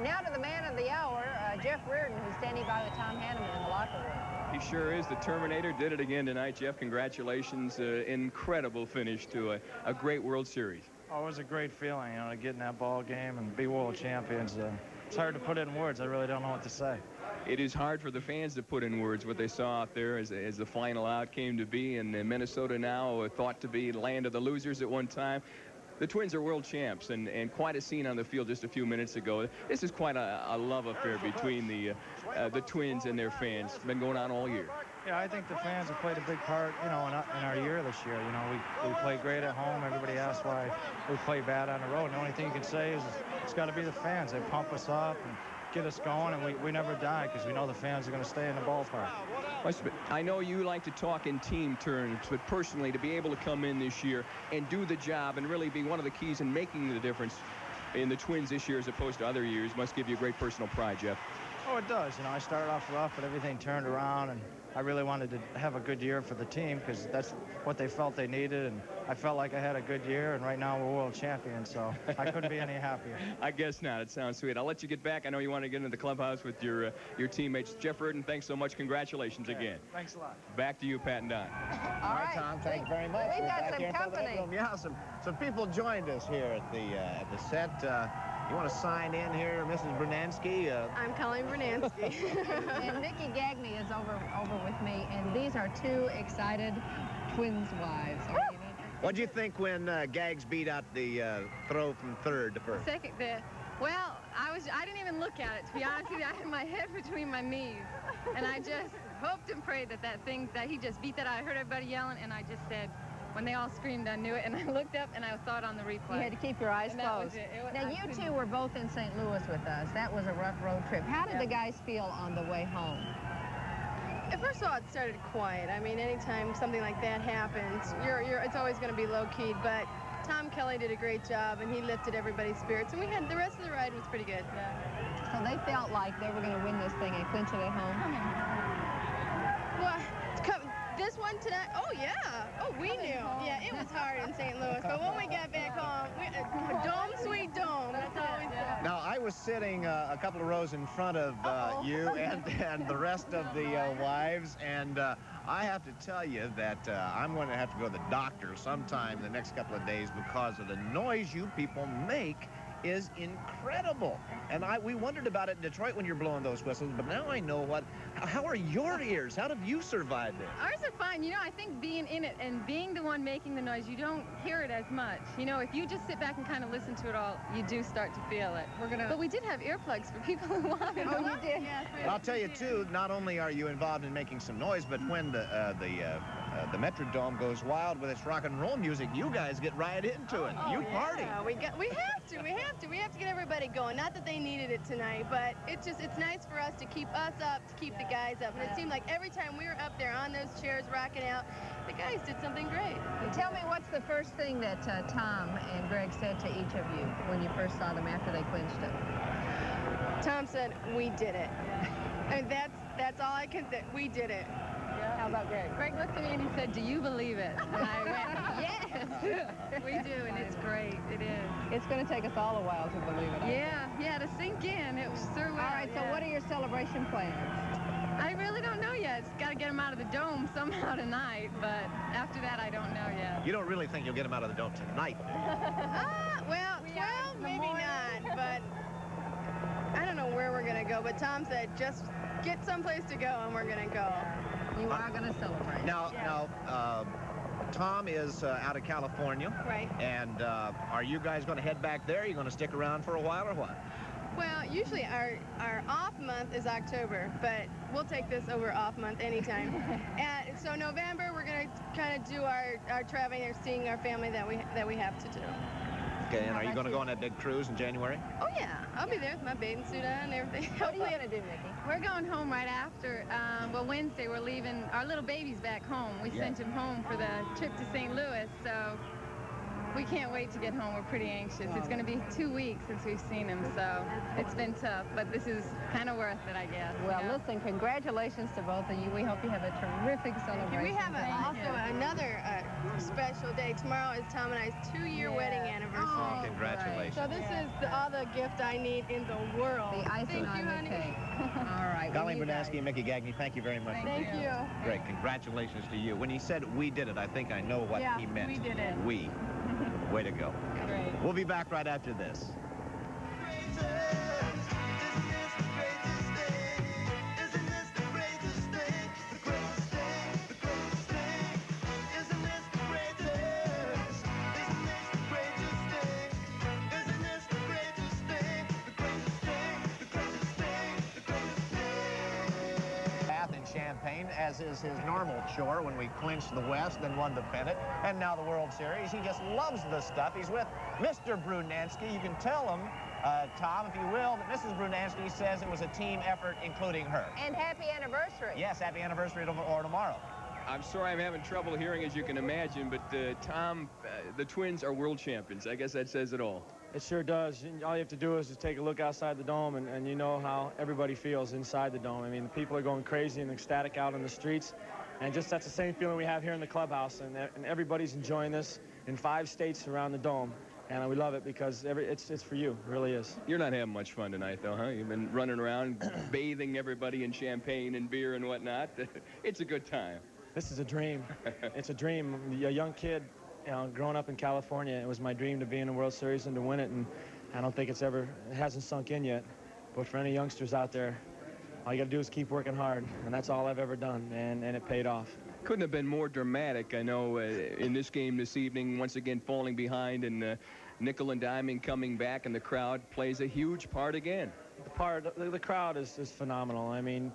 Speaker 6: Now to the man of the hour, Jeff Reardon, who's standing by with Tom Hanneman in the locker room.
Speaker 18: He sure is. The Terminator did it again tonight. Jeff, congratulations. Incredible finish to a great World Series.
Speaker 9: Oh, it was a great feeling, you know, to get in that ball game and be world champions. It's hard to put it in words. I really don't know what to say.
Speaker 18: It is hard for the fans to put in words what they saw out there as the final out came to be. And Minnesota now thought to be the land of the losers at one time. The Twins are world champs, and quite a scene on the field just a few minutes ago. This is quite a love affair between the Twins and their fans. It's been going on all year.
Speaker 9: Yeah, I think the fans have played a big part, you know, in our year this year. You know, we play great at home. Everybody asks why we play bad on the road. And the only thing you can say is it's got to be the fans. They pump us up and get us going, and we never die because we know the fans are going to stay in the ballpark.
Speaker 18: I know you like to talk in team terms, but personally, to be able to come in this year and do the job and really be one of the keys in making the difference in the Twins this year as opposed to other years must give you great personal pride, Jeff.
Speaker 9: Oh, it does. You know, I started off rough, but everything turned around, and I really wanted to have a good year for the team because that's what they felt they needed, and I felt like I had a good year, and right now we're world champions, so I couldn't be any happier.
Speaker 18: I guess not. It sounds sweet. I'll let you get back. I know you want to get into the clubhouse with your teammates. Jeff Reardon, thanks so much. Congratulations again.
Speaker 9: Thanks a lot.
Speaker 18: Back to you, Pat and Don.
Speaker 5: All right, Tom, thank you very much.
Speaker 6: We've got
Speaker 5: back
Speaker 6: some
Speaker 5: here in front of the
Speaker 6: company.
Speaker 5: Metrodome. Yeah, some people joined us here at the set. You want to sign in here, Mrs. Bernansky?
Speaker 10: I'm Colleen Bernansky.
Speaker 6: And Nikki Gagney is over with me, and these are two excited Twins wives.
Speaker 5: What'd you think when Gags beat out the throw from third to first?
Speaker 10: Well, I didn't even look at it, to be honest with you. I had my head between my knees, and I just hoped and prayed that he just beat that out. I heard everybody yelling, and I just said, when they all screamed, I knew it, and I looked up, and I saw it on the replay.
Speaker 6: You had to keep your eyes closed. Now, you two were both in St. Louis with us. That was a rough road trip. How did the guys feel on the way home?
Speaker 10: First of all, it started quiet. I mean, anytime something like that happens, it's always going to be low-keyed, but Tom Kelly did a great job, and he lifted everybody's spirits, and the rest of the ride was pretty good.
Speaker 6: So they felt like they were going to win this thing and clinch it at home?
Speaker 10: Well, this one tonight, oh yeah, we knew. Yeah, it was hard in St. Louis, but when we got back home, dome, sweet dome, that's all we said.
Speaker 5: Now, I was sitting a couple of rows in front of you and the rest of the wives, and I have to tell you that I'm going to have to go to the doctor sometime in the next couple of days because of the noise you people make is incredible. And we wondered about it in Detroit when you're blowing those whistles, but now I know how are your ears? How have you survived it?
Speaker 10: Ours are fine. You know, I think being in it and being the one making the noise, you don't hear it as much. You know, if you just sit back and kind of listen to it all, you do start to feel it. But we did have earplugs for people who wanted.
Speaker 6: Oh, you did?
Speaker 10: Yes,
Speaker 5: But I'll tell you, too, not only are you involved in making some noise, but when the Metrodome goes wild with its rock and roll music, you guys get right into it. You party.
Speaker 10: We have to get everybody going. Not that they needed it tonight, but it's nice for us to keep us up, to keep the guys up. And it seemed like every time we were up there on those chairs rocking out, the guys did something great.
Speaker 6: Tell me, what's the first thing that Tom and Greg said to each of you when you first saw them after they clinched it?
Speaker 10: Tom said, "We did it." And that's all I can think. We did it.
Speaker 6: Yeah. How about Greg?
Speaker 10: Greg looked at me and he said, "Do you believe it?" And I went, "Yes, we do," and it's great. It is.
Speaker 6: It's going to take us all a while to believe it.
Speaker 10: Yeah, to sink in. It was so well.
Speaker 6: All right, so what are your celebration plans?
Speaker 10: I really don't know yet. It's got to get them out of the dome somehow tonight, but after that, I don't know yet.
Speaker 5: You don't really think you'll get them out of the dome tonight?
Speaker 10: Well, 12, maybe not, but I don't know where we're going to go. But Tom said, just get someplace to go, and we're going to go.
Speaker 6: You are going to celebrate.
Speaker 5: Now, Tom is out of California.
Speaker 10: Right.
Speaker 5: And are you guys going to head back there? Are you going to stick around for a while or what?
Speaker 10: Well, usually our off month is October, but we'll take this over off month anytime. And so November, we're going to kind of do our traveling or seeing our family that we have to do.
Speaker 5: Okay, and are you going to go on that big cruise in January?
Speaker 10: Oh, yeah. I'll be there with my bathing suit on and everything.
Speaker 6: What are you going to do, Mickey?
Speaker 10: We're going home right after. Well, Wednesday, we're leaving. Our little baby's back home. We sent him home for the trip to St. Louis, so we can't wait to get home. We're pretty anxious. It's going to be 2 weeks since we've seen him, so it's been tough, but this is kind of worth it, I guess.
Speaker 6: Well, listen, congratulations to both of you. We hope you have a terrific celebration.
Speaker 10: We have also another special day. Tomorrow is Tom and I's 2-year wedding anniversary.
Speaker 5: Oh, congratulations.
Speaker 10: So this is all the gift I need in the world.
Speaker 6: The icing on the cake. All right.
Speaker 5: Colleen Bernansky and Mickey Gagne, thank you very much.
Speaker 10: Thank you.
Speaker 5: Great, congratulations to you. When he said we did it, I think I know what he meant.
Speaker 10: We did it.
Speaker 5: We. Way to go.
Speaker 10: Great.
Speaker 5: We'll be back right after this. Champaign, as is his normal chore when we clinched the West and won the pennant, and now the World Series. He just loves this stuff. He's with Mr. Brunansky. You can tell him, Tom, if you will, that Mrs. Brunansky says it was a team effort, including her.
Speaker 6: And happy anniversary.
Speaker 5: Yes, happy anniversary or tomorrow.
Speaker 18: I'm sorry I'm having trouble hearing, as you can imagine, but Tom, the Twins are world champions. I guess that says it all.
Speaker 9: It sure does. All you have to do is just take a look outside the dome, and you know how everybody feels inside the dome. I mean, the people are going crazy and ecstatic out in the streets, and just that's the same feeling we have here in the clubhouse, and everybody's enjoying this in 5 states around the dome. And we love it because it's for you. It really is.
Speaker 18: You're not having much fun tonight, though, huh? You've been running around bathing everybody in champagne and beer and whatnot. It's a good time.
Speaker 9: This is a dream. It's a dream. A young kid, you know, growing up in California, it was my dream to be in the World Series and to win it, and I don't think it hasn't sunk in yet. But for any youngsters out there, all you got to do is keep working hard, and that's all I've ever done, and it paid off.
Speaker 18: Couldn't have been more dramatic, I know, in this game this evening, once again falling behind and nickel and diming coming back, and the crowd plays a huge part again.
Speaker 9: The crowd is phenomenal. I mean,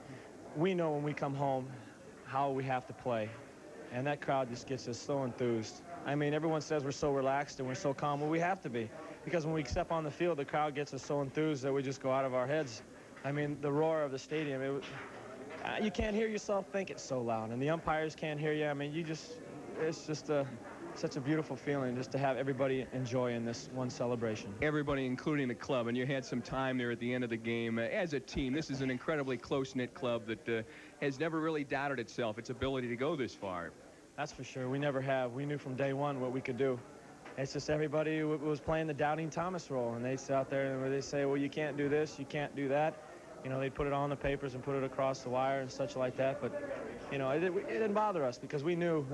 Speaker 9: we know when we come home how we have to play, and that crowd just gets us so enthused. I mean, everyone says we're so relaxed and we're so calm. Well, we have to be, because when we step on the field, the crowd gets us so enthused that we just go out of our heads. I mean, the roar of the stadium, you can't hear yourself think, it's so loud, and the umpires can't hear you. I mean, it's just such a beautiful feeling just to have everybody enjoy in this one celebration.
Speaker 18: Everybody, including the club, and you had some time there at the end of the game. As a team, this is an incredibly close-knit club that has never really doubted itself, its ability to go this far.
Speaker 9: That's for sure. We never have. We knew from day one what we could do. It's just everybody was playing the doubting Thomas role, and they sit out there and they say, well, you can't do this, you can't do that. You know, they'd put it on the papers and put it across the wire and such like that. But, you know, it didn't bother us because we knew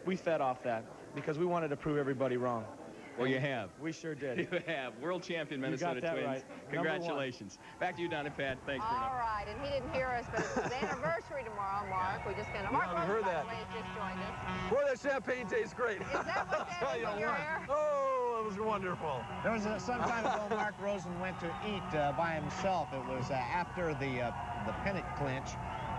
Speaker 9: we fed off that because we wanted to prove everybody wrong.
Speaker 18: Well, you have.
Speaker 9: We sure did.
Speaker 18: You have. World champion Minnesota Twins.
Speaker 9: Right.
Speaker 18: Congratulations. Back to you, Don and Pat. Thanks very much.
Speaker 6: All right, and he didn't hear us, but it's his anniversary tomorrow, Mark. We just kind of... Mark Rosen, by the way, has just joined us.
Speaker 11: Boy, that champagne tastes great.
Speaker 6: Is that what's happening in your hair?
Speaker 11: Oh, it was wonderful.
Speaker 5: There was some time ago, Mark Rosen went to eat by himself. It was after the pennant clinch.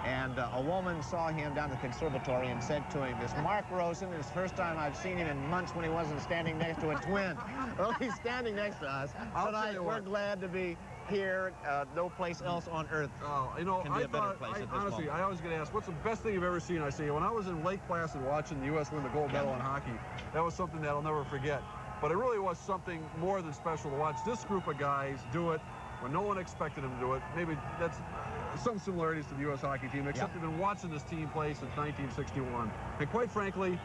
Speaker 5: And a woman saw him down the conservatory and said to him, "This Mark Rosen is the first time I've seen him in months when he wasn't standing next to a twin." Well, he's standing next to us. Tonight, we're glad to be here. No place else on earth can be a better place at this
Speaker 11: honestly,
Speaker 5: moment.
Speaker 11: I always get asked, what's the best thing you've ever seen? I say, when I was in Lake Placid watching the U.S. win the gold medal in hockey, that was something that I'll never forget. But it really was something more than special to watch this group of guys do it when no one expected them to do it. Maybe that's some similarities to the U.S. hockey team, except they've been watching this team play since 1961. And quite frankly,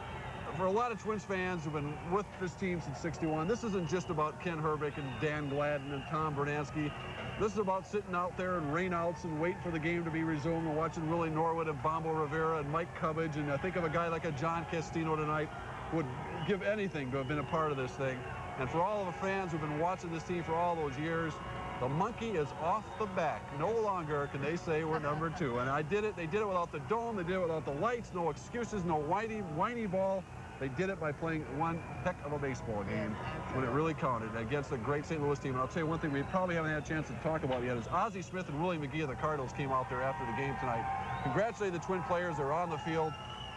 Speaker 11: for a lot of Twins fans who've been with this team since '61, this isn't just about Ken Herbeck and Dan Gladden and Tom Bernansky. This is about sitting out there in rainouts and waiting for the game to be resumed and watching Willie Norwood and Bombo Rivera and Mike Cubbage. And I think of a guy like a John Castino tonight who would give anything to have been a part of this thing. And for all of the fans who've been watching this team for all those years, the monkey is off the back. No longer can they say we're number 2. And I did it. They did it without the dome. They did it without the lights. No excuses. No whiny ball. They did it by playing one heck of a baseball game when it really counted against a great St. Louis team. And I'll tell you one thing we probably haven't had a chance to talk about yet is Ozzie Smith and Willie McGee of the Cardinals came out there after the game tonight. Congratulated the Twin players. They're on the field.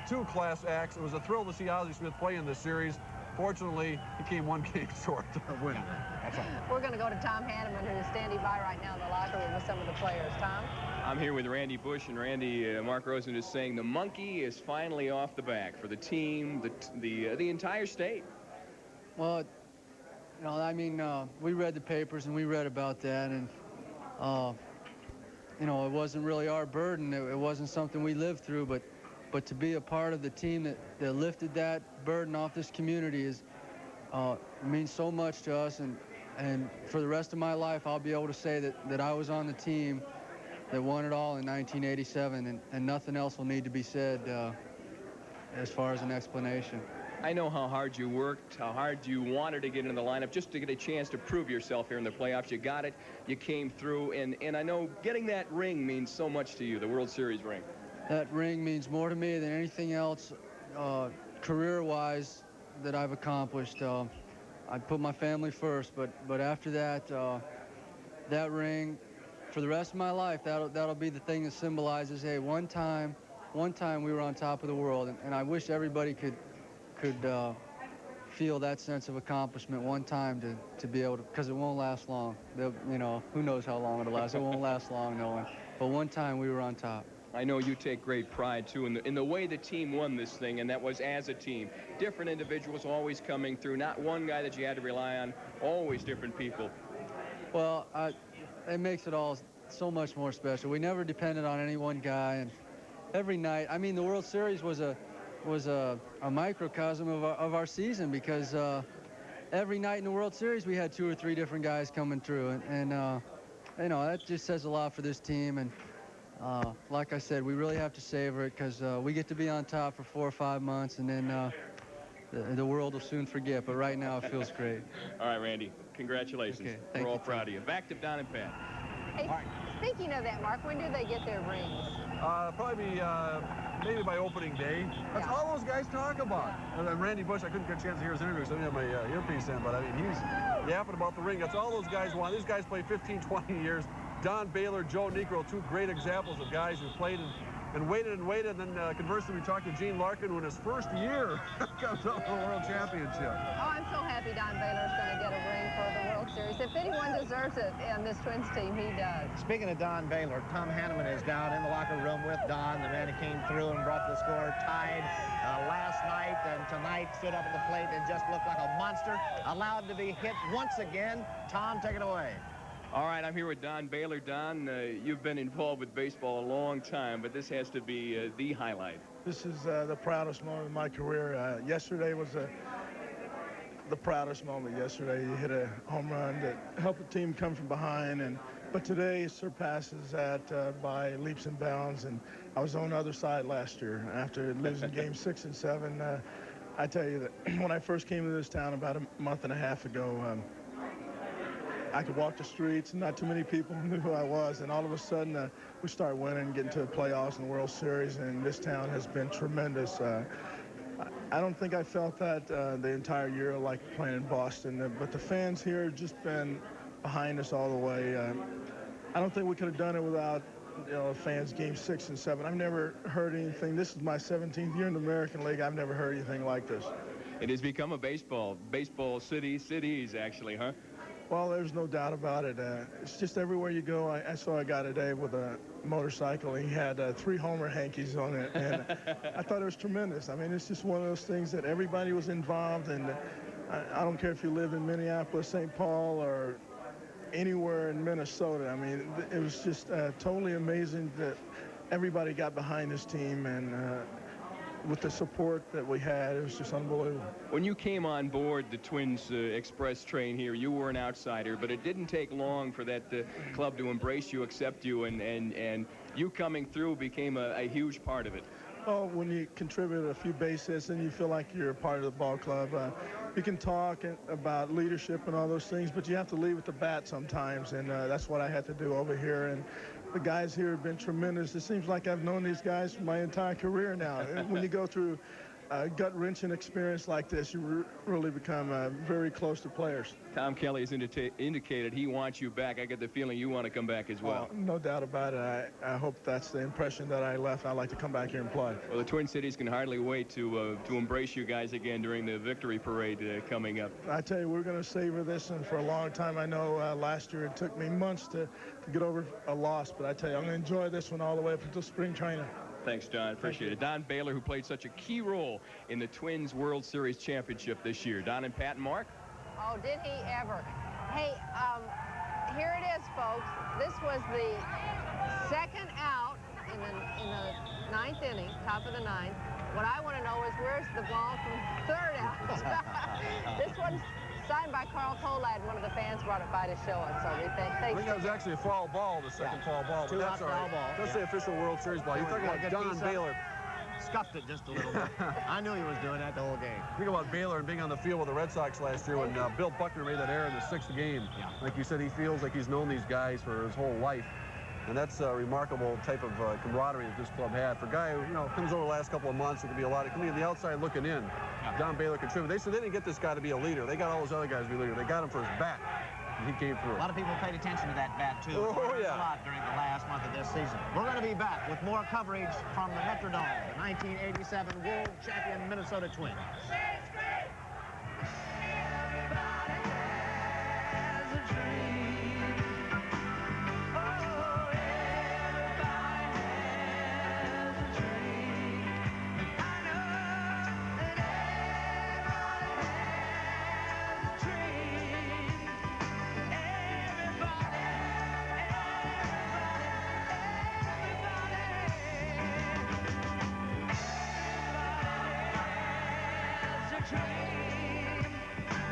Speaker 11: 2 class acts. It was a thrill to see Ozzie Smith play in this series. Fortunately, he came 1 game short of winning.
Speaker 5: That's right.
Speaker 6: We're going to go to Tom Hanneman, who is standing by right now in the locker room with some of the players. Tom?
Speaker 18: I'm here with Randy Bush, and Randy, Mark Rosen is saying the monkey is finally off the back for the team, the entire state.
Speaker 7: Well, you know, I mean, we read the papers and we read about that, and you know, it wasn't really our burden. It wasn't something we lived through, but to be a part of the team that lifted that burden off this community is means so much to us, and for the rest of my life I'll be able to say that I was on the team that won it all in 1987, and nothing else will need to be said as far as an explanation.
Speaker 18: I know how hard you worked, how hard you wanted to get into the lineup just to get a chance to prove yourself here in the playoffs. You got it, you came through, and I know getting that ring means so much to you, the World Series ring.
Speaker 7: That ring means more to me than anything else career-wise that I've accomplished. I put my family first, but after that, that ring, for the rest of my life, that'll be the thing that symbolizes, hey, one time we were on top of the world, and I wish everybody could feel that sense of accomplishment one time to be able to, because it won't last long. You know, who knows how long it'll last. It won't last long, no one. But one time we were on top.
Speaker 18: I know you take great pride, too, in the way the team won this thing, and that was as a team. Different individuals always coming through, not one guy that you had to rely on, always different people.
Speaker 7: Well, it makes it all so much more special. We never depended on any one guy, and every night, I mean, the World Series was a microcosm of our season, because every night in the World Series we had 2 or 3 different guys coming through, and you know, that just says a lot for this team. And like I said, we really have to savor it, because we get to be on top for 4 or 5 months, and then the world will soon forget. But right now, it feels great.
Speaker 18: All right, Randy, congratulations.
Speaker 7: Okay,
Speaker 18: We're all proud of you. Back to Don and Pat.
Speaker 6: Hey, speaking of that, Mark, when do they get their rings?
Speaker 11: Probably maybe by opening day. That's all those guys talk about. And then Randy Bush, I couldn't get a chance to hear his interview, so I didn't have my earpiece in, but I mean, he's yapping about the ring. That's all those guys want. These guys play 15, 20 years. Don Baylor, Joe Niekro, 2 great examples of guys who played and waited. And then conversely, we talked to Gene Larkin, who in his first year comes up with a world championship.
Speaker 6: Oh, I'm so happy Don Baylor's going to get a ring for the World Series. If anyone deserves it in this Twins team, he does.
Speaker 5: Speaking of Don Baylor, Tom Hanneman is down in the locker room with Don, the man who came through and brought the score tied last night, and tonight stood up at the plate and just looked like a monster, allowed to be hit once again. Tom, take it away.
Speaker 18: All right, I'm here with Don Baylor. Don, you've been involved with baseball a long time, but this has to be the highlight.
Speaker 20: This is the proudest moment of my career. Yesterday was the proudest moment. Yesterday, you hit a home run that helped the team come from behind, but today surpasses that by leaps and bounds. And I was on the other side last year after losing Game 6 and 7. I tell you that when I first came to this town about a month and a half ago, I could walk the streets, and not too many people knew who I was. And all of a sudden, we start winning, getting to the playoffs and the World Series, and this town has been tremendous. I don't think I felt that the entire year like playing in Boston, but the fans here have just been behind us all the way. I don't think we could have done it without fans. Game 6 and 7. I've never heard anything. This is my 17th year in the American League. I've never heard anything like this.
Speaker 18: It has become a baseball city, cities actually, huh?
Speaker 20: Well, there's no doubt about it. It's just everywhere you go. I saw a guy today with a motorcycle. He had 3 Homer hankies on it, and I thought it was tremendous. I mean, it's just one of those things that everybody was involved in. I don't care if you live in Minneapolis, St. Paul, or anywhere in Minnesota. I mean, it was just totally amazing that everybody got behind this team, and with the support that we had, it was just unbelievable.
Speaker 18: When you came on board the Twins Express train here, you were an outsider, but it didn't take long for that club to embrace you, accept you, and you coming through became a huge part of it.
Speaker 20: Well, when you contribute a few base hits and you feel like you're a part of the ball club, you can talk about leadership and all those things, but you have to lead with the bat sometimes, and that's what I had to do over here. And the guys here have been tremendous. It seems like I've known these guys for my entire career now. When you go through a gut-wrenching experience like this, you really become very close to players.
Speaker 18: Tom Kelly has indicated he wants you back. I get the feeling you want to come back as well.
Speaker 20: No doubt about it. I hope that's the impression that I left. I'd like to come back here and play.
Speaker 18: Well, the Twin Cities can hardly wait to embrace you guys again during the victory parade coming up.
Speaker 20: I tell you, we're going to savor this one for a long time. I know last year it took me months to get over a loss, but I tell you, I'm going to enjoy this one all the way up until spring training.
Speaker 18: Thanks, Don. Appreciate it. Don Baylor, who played such a key role in the Twins World Series championship this year. Don and Pat and Mark.
Speaker 6: Oh, did he ever. Hey, here it is, folks. This was the second out in the ninth inning, top of the ninth. What I want to know is where's the ball from third out? This one's signed by Carl Colad. One of the fans brought it by to show us, so we think.
Speaker 11: I think that was actually a foul ball, the second foul ball, but that's all right. That's the official World Series ball. You're talking about Don Baylor.
Speaker 5: Scuffed it just a little bit. I knew he was doing that the whole game.
Speaker 11: Think about Baylor and being on the field with the Red Sox last year when Bill Buckner made that error in the 6th game.
Speaker 5: Yeah.
Speaker 11: Like you said, he feels like he's known these guys for his whole life. And that's a remarkable type of camaraderie that this club had. For a guy who, comes over the last couple of months, it could be a lot. It can be on the outside looking in. Don Baylor contributed. They said they didn't get this guy to be a leader. They got all those other guys to be leaders. They got him for his bat. And he came through.
Speaker 5: A lot of people paid attention to that bat, too.
Speaker 11: Oh, yeah.
Speaker 5: A lot during the last month of this season. We're going to be back with more coverage from the Metrodome, the 1987 World Champion Minnesota Twins.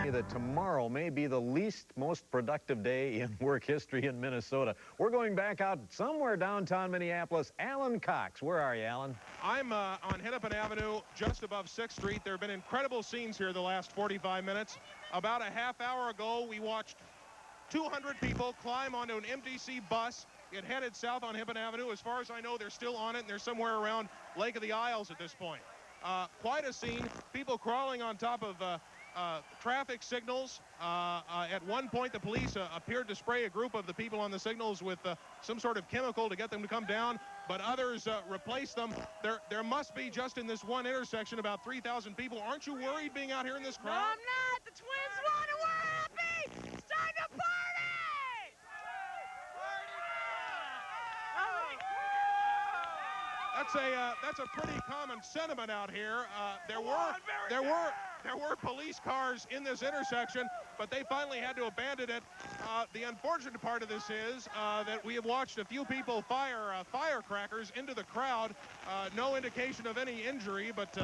Speaker 5: That tomorrow may be the most productive day in work history in Minnesota. We're going back out somewhere downtown Minneapolis. Alan Cox, where are you, Alan?
Speaker 4: I'm on Hennepin Avenue, just above 6th Street. There have been incredible scenes here the last 45 minutes. About a half hour ago, we watched 200 people climb onto an MTC bus. It headed south on Hennepin Avenue. As far as I know, they're still on it, and they're somewhere around Lake of the Isles at this point. Quite a scene. People crawling on top of traffic signals. At one point, the police appeared to spray a group of the people on the signals with some sort of chemical to get them to come down, but others replaced them. There must be, just in this one intersection, about 3,000 people. Aren't you worried being out here in this crowd?
Speaker 8: No, I'm not. The Twins won and we're happy. It's time to party!
Speaker 4: That's a pretty common sentiment out here. There were police cars in this intersection, but they finally had to abandon it. The unfortunate part of this is that we have watched a few people fire firecrackers into the crowd. No indication of any injury, but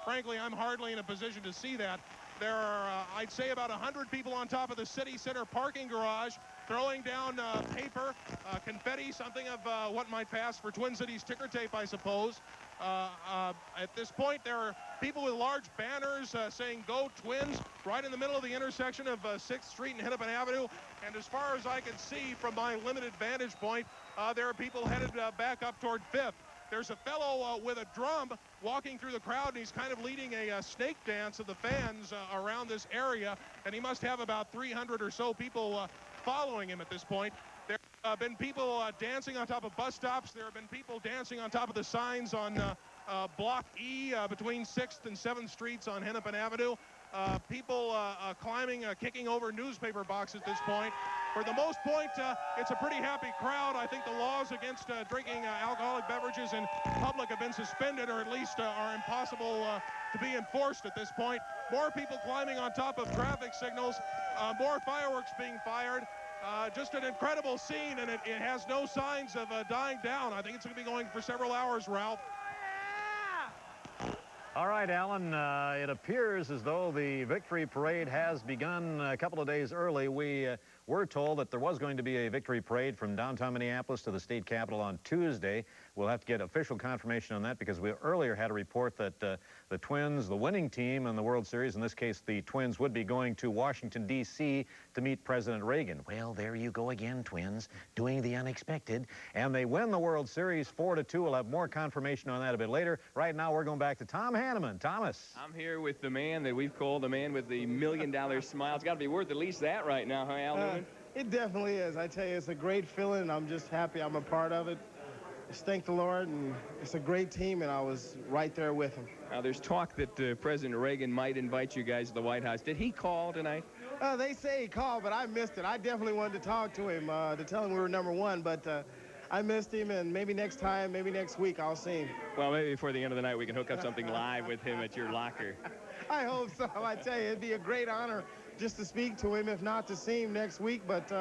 Speaker 4: frankly, I'm hardly in a position to see that. There are, I'd say, about 100 people on top of the city center parking garage throwing down paper, confetti, something of what might pass for Twin Cities ticker tape, I suppose. At this point, there are people with large banners saying "Go Twins" right in the middle of the intersection of 6th Street and Hennepin Avenue. And as far as I can see from my limited vantage point, there are people headed back up toward 5th. There's a fellow with a drum walking through the crowd, and he's kind of leading a snake dance of the fans around this area, and he must have about 300 or so people following him at this point. There have been people dancing on top of bus stops. There have been people dancing on top of the signs on Block E between 6th and 7th Streets on Hennepin Avenue. People climbing, kicking over newspaper boxes at this point. For the most part, it's a pretty happy crowd. I think the laws against drinking alcoholic beverages in public have been suspended, or at least are impossible to be enforced at this point. More people climbing on top of traffic signals, more fireworks being fired. Just an incredible scene, and it has no signs of dying down. I think it's going to be going for several hours, Ralph.
Speaker 1: All right, Alan, it appears as though the victory parade has begun a couple of days early. We were told that there was going to be a victory parade from downtown Minneapolis to the state capitol on Tuesday. We'll have to get official confirmation on that because we earlier had a report that the Twins, the winning team in the World Series, in this case the Twins, would be going to Washington, D.C. to meet President Reagan. Well, there you go again, Twins, doing the unexpected. And they win the World Series 4-2. We'll have more confirmation on that a bit later. Right now, we're going back to Tom Hanneman. Thomas.
Speaker 18: I'm here with the man that we've called the man with the $1 million smile. It's got to be worth at least that right now, huh, Al Newman?
Speaker 17: It definitely is. I tell you, it's a great feeling. I'm just happy I'm a part of it. Just thank the Lord, and it's a great team, and I was right there with him.
Speaker 18: Now, there's talk that President Reagan might invite you guys to the White House. Did he call tonight?
Speaker 17: They say he called, but I missed it. I definitely wanted to talk to him, to tell him we were #1, but I missed him, and maybe next time, maybe next week, I'll see him.
Speaker 18: Well, maybe before the end of the night, we can hook up something live with him at your locker.
Speaker 17: I hope so. I tell you, it'd be a great honor just to speak to him, if not to see him next week, but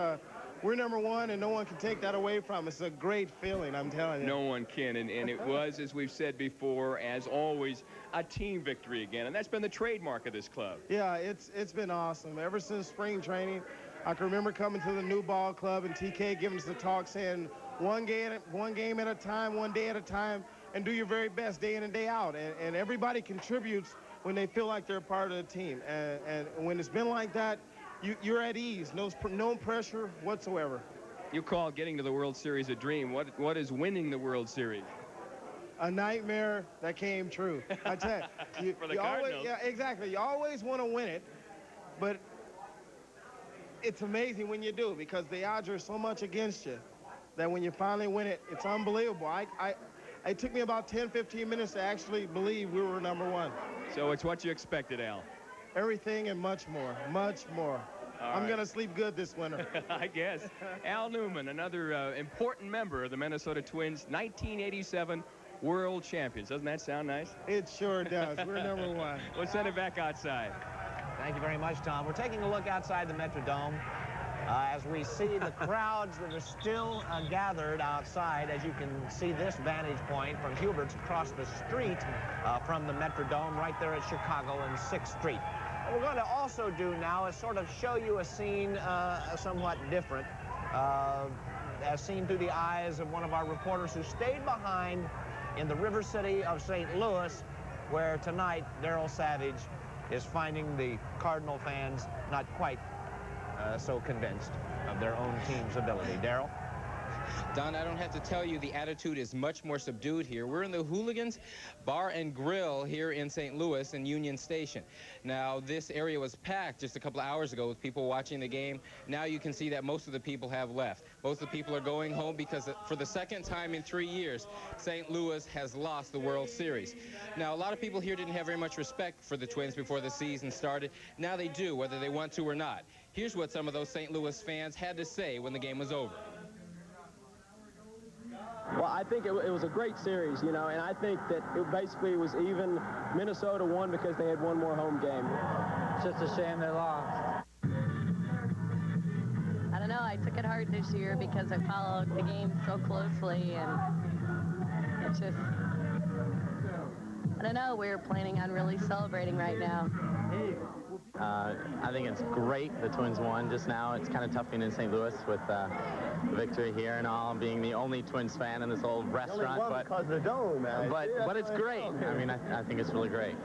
Speaker 17: we're #1, and no one can take that away from us. It's a great feeling, I'm telling you.
Speaker 18: No one can, and it was, as we've said before, as always, a team victory again, and that's been the trademark of this club.
Speaker 17: Yeah, it's been awesome. Ever since spring training, I can remember coming to the new ball club and TK giving us the talk saying, one game at a time, one day at a time, and do your very best day in and day out. And everybody contributes when they feel like they're a part of the team. And when it's been like that, you're at ease, no pressure whatsoever.
Speaker 18: You call getting to the World Series a dream. What is winning the World Series?
Speaker 17: A nightmare that came true. I tell you.
Speaker 18: For the Cardinals.
Speaker 17: Yeah, exactly. You always want to win it, but it's amazing when you do because the odds are so much against you that when you finally win it, it's unbelievable. It took me about 10, 15 minutes to actually believe we were #1.
Speaker 18: So it's what you expected, Al.
Speaker 17: Everything and much more, much more. I'm going to sleep good this winter.
Speaker 18: I guess. Al Newman, another important member of the Minnesota Twins, 1987 World Champions. Doesn't that sound nice?
Speaker 17: It sure does. We're #1.
Speaker 18: We'll send it back outside.
Speaker 5: Thank you very much, Tom. We're taking a look outside the Metrodome as we see the crowds that are still gathered outside. As you can see this vantage point from Hubert's across the street from the Metrodome right there at Chicago and 6th Street. What we're going to also do now is sort of show you a scene somewhat different, as seen through the eyes of one of our reporters who stayed behind in the river city of St. Louis, where tonight Darryl Savage is finding the Cardinal fans not quite so convinced of their own team's ability. Darryl?
Speaker 21: Don, I don't have to tell you the attitude is much more subdued here. We're in the Hooligans Bar and Grill here in St. Louis in Union Station. Now, this area was packed just a couple of hours ago with people watching the game. Now you can see that most of the people have left. Most of the people are going home because for the second time in 3 years, St. Louis has lost the World Series. Now, a lot of people here didn't have very much respect for the Twins before the season started. Now they do, whether they want to or not. Here's what some of those St. Louis fans had to say when the game was over.
Speaker 22: Well, I think it was a great series, you know, and I think that it basically was even. Minnesota won because they had one more home game.
Speaker 23: It's just a shame they lost.
Speaker 24: I don't know. I took it hard this year because I followed the game so closely, and it's just, I don't know. We're planning on really celebrating right now.
Speaker 23: I think it's great the Twins won just now. It's kind of tough being in St. Louis with the victory here and all, being the only Twins fan in this old restaurant. But
Speaker 22: because of the dome, man.
Speaker 23: But it's great. I mean, I think it's really great.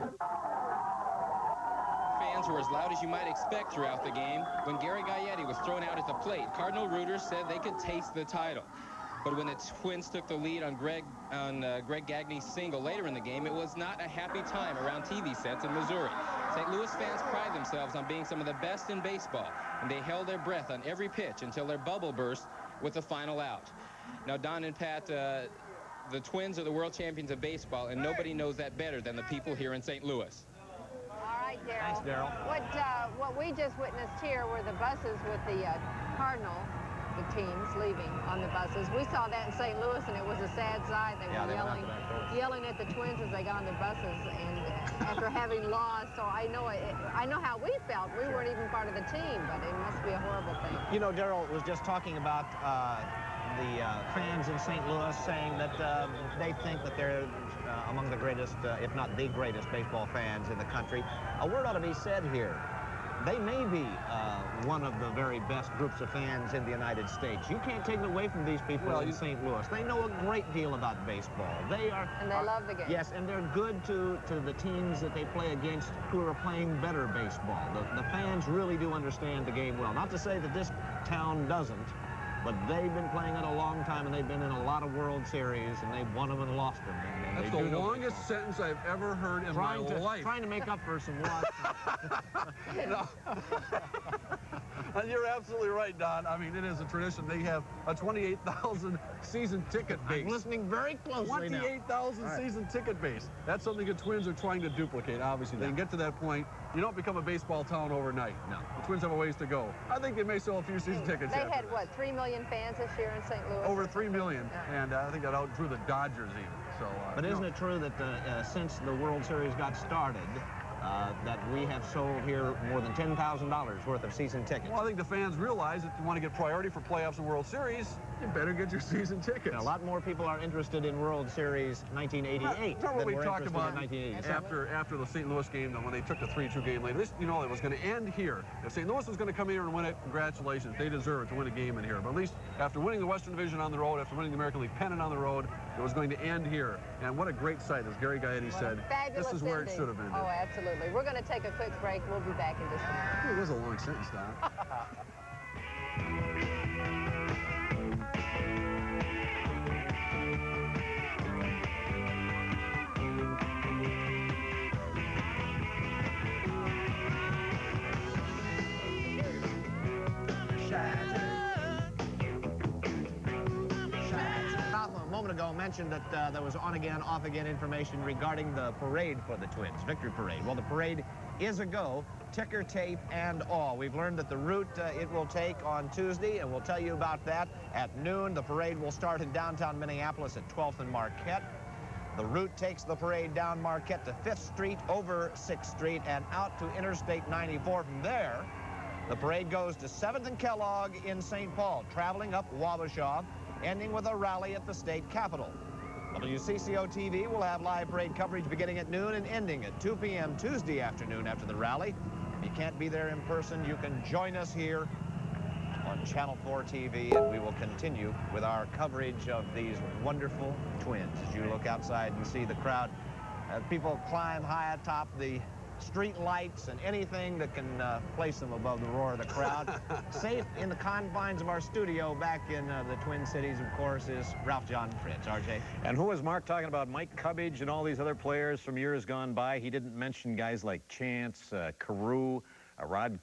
Speaker 21: Fans were as loud as you might expect throughout the game. When Gary Gaetti was thrown out at the plate, Cardinal rooters said they could taste the title. But when the Twins took the lead on Greg Gagney's single later in the game, it was not a happy time around TV sets in Missouri. St. Louis fans pride themselves on being some of the best in baseball, and they held their breath on every pitch until their bubble burst with the final out. Now, Don and Pat, the Twins are the world champions of baseball, and nobody knows that better than the people here in St. Louis.
Speaker 6: All right, Darryl.
Speaker 5: Thanks, Darryl.
Speaker 6: What we just witnessed here were the buses with the Cardinal the teams leaving on the buses. We saw that in St. Louis, and it was a sad sight. They were yelling at the Twins as they got on their buses, and after having lost. So I know how we felt. We weren't even part of the team, but it must be a horrible thing.
Speaker 5: You know, Darryl was just talking about the fans in St. Louis saying that they think that they're among the greatest, if not the greatest, baseball fans in the country. A word ought to be said here. They may be one of the very best groups of fans in the United States. You can't take it away from these people in St. Louis. They know a great deal about baseball. They
Speaker 6: love the game.
Speaker 5: Yes, and they're good to the teams that they play against who are playing better baseball. The fans really do understand the game well. Not to say that this town doesn't, but they've been playing it a long time, and they've been in a lot of World Series, and they've won them and lost them. And
Speaker 11: that's the longest sentence I've ever heard in my life.
Speaker 5: Trying to make up for some lost
Speaker 11: No. You're absolutely right, Don. I mean, it is a tradition. They have a 28,000 season ticket base.
Speaker 5: I'm listening very closely now.
Speaker 11: 28,000 season ticket base. That's something the Twins are trying to duplicate, obviously. They can get to that point. You don't become a baseball town overnight. No. The Twins have a ways to go. I think they may sell a few season tickets.
Speaker 6: They had, what, 3 million fans this year in St. Louis?
Speaker 11: Over 3 million, and I think that outdrew the Dodgers even. So,
Speaker 5: but isn't it true that since the World Series got started, that we have sold here more than $10,000 worth of season tickets?
Speaker 11: Well, I think the fans realize that if you want to get priority for playoffs and World Series, you better get your season tickets.
Speaker 5: And a lot more people are interested in World Series 1988
Speaker 11: than
Speaker 5: what
Speaker 11: we talked about
Speaker 5: in 1987.
Speaker 11: after the St. Louis game, when they took the 3-2 game later. This, you know, it was going to end here. If St. Louis was going to come here and win it, congratulations. They deserve it to win a game in here. But at least after winning the Western Division on the road, after winning the American League pennant on the road, it was going to end here. And what a great sight, as Gary Gaetti said. This is where it should have ended.
Speaker 6: Oh, absolutely. We're going to take a quick break. We'll be back in just a minute.
Speaker 11: It was a long sentence, Don.
Speaker 5: Ago mentioned that there was on-again, off-again information regarding the parade for the Twins, Victory Parade. Well, the parade is a go, ticker tape and all. We've learned that the route it will take on Tuesday, and we'll tell you about that at noon. The parade will start in downtown Minneapolis at 12th and Marquette. The route takes the parade down Marquette to 5th Street, over 6th Street, and out to Interstate 94. From there, the parade goes to 7th and Kellogg in St. Paul, traveling up Wabasha, ending with a rally at the state capitol. WCCO TV will have live parade coverage beginning at noon and ending at 2 p.m. Tuesday afternoon after the rally. If you can't be there in person, you can join us here on Channel 4 TV, and we will continue with our coverage of these wonderful Twins. As you look outside and see the crowd, people climb high atop the street lights and anything that can place them above the roar of the crowd. Safe in the confines of our studio back in the Twin Cities, of course, is Ralph John Fritz. RJ.
Speaker 1: And who was Mark talking about? Mike Cubbage and all these other players from years gone by. He didn't mention guys like Chance, Carew, Rod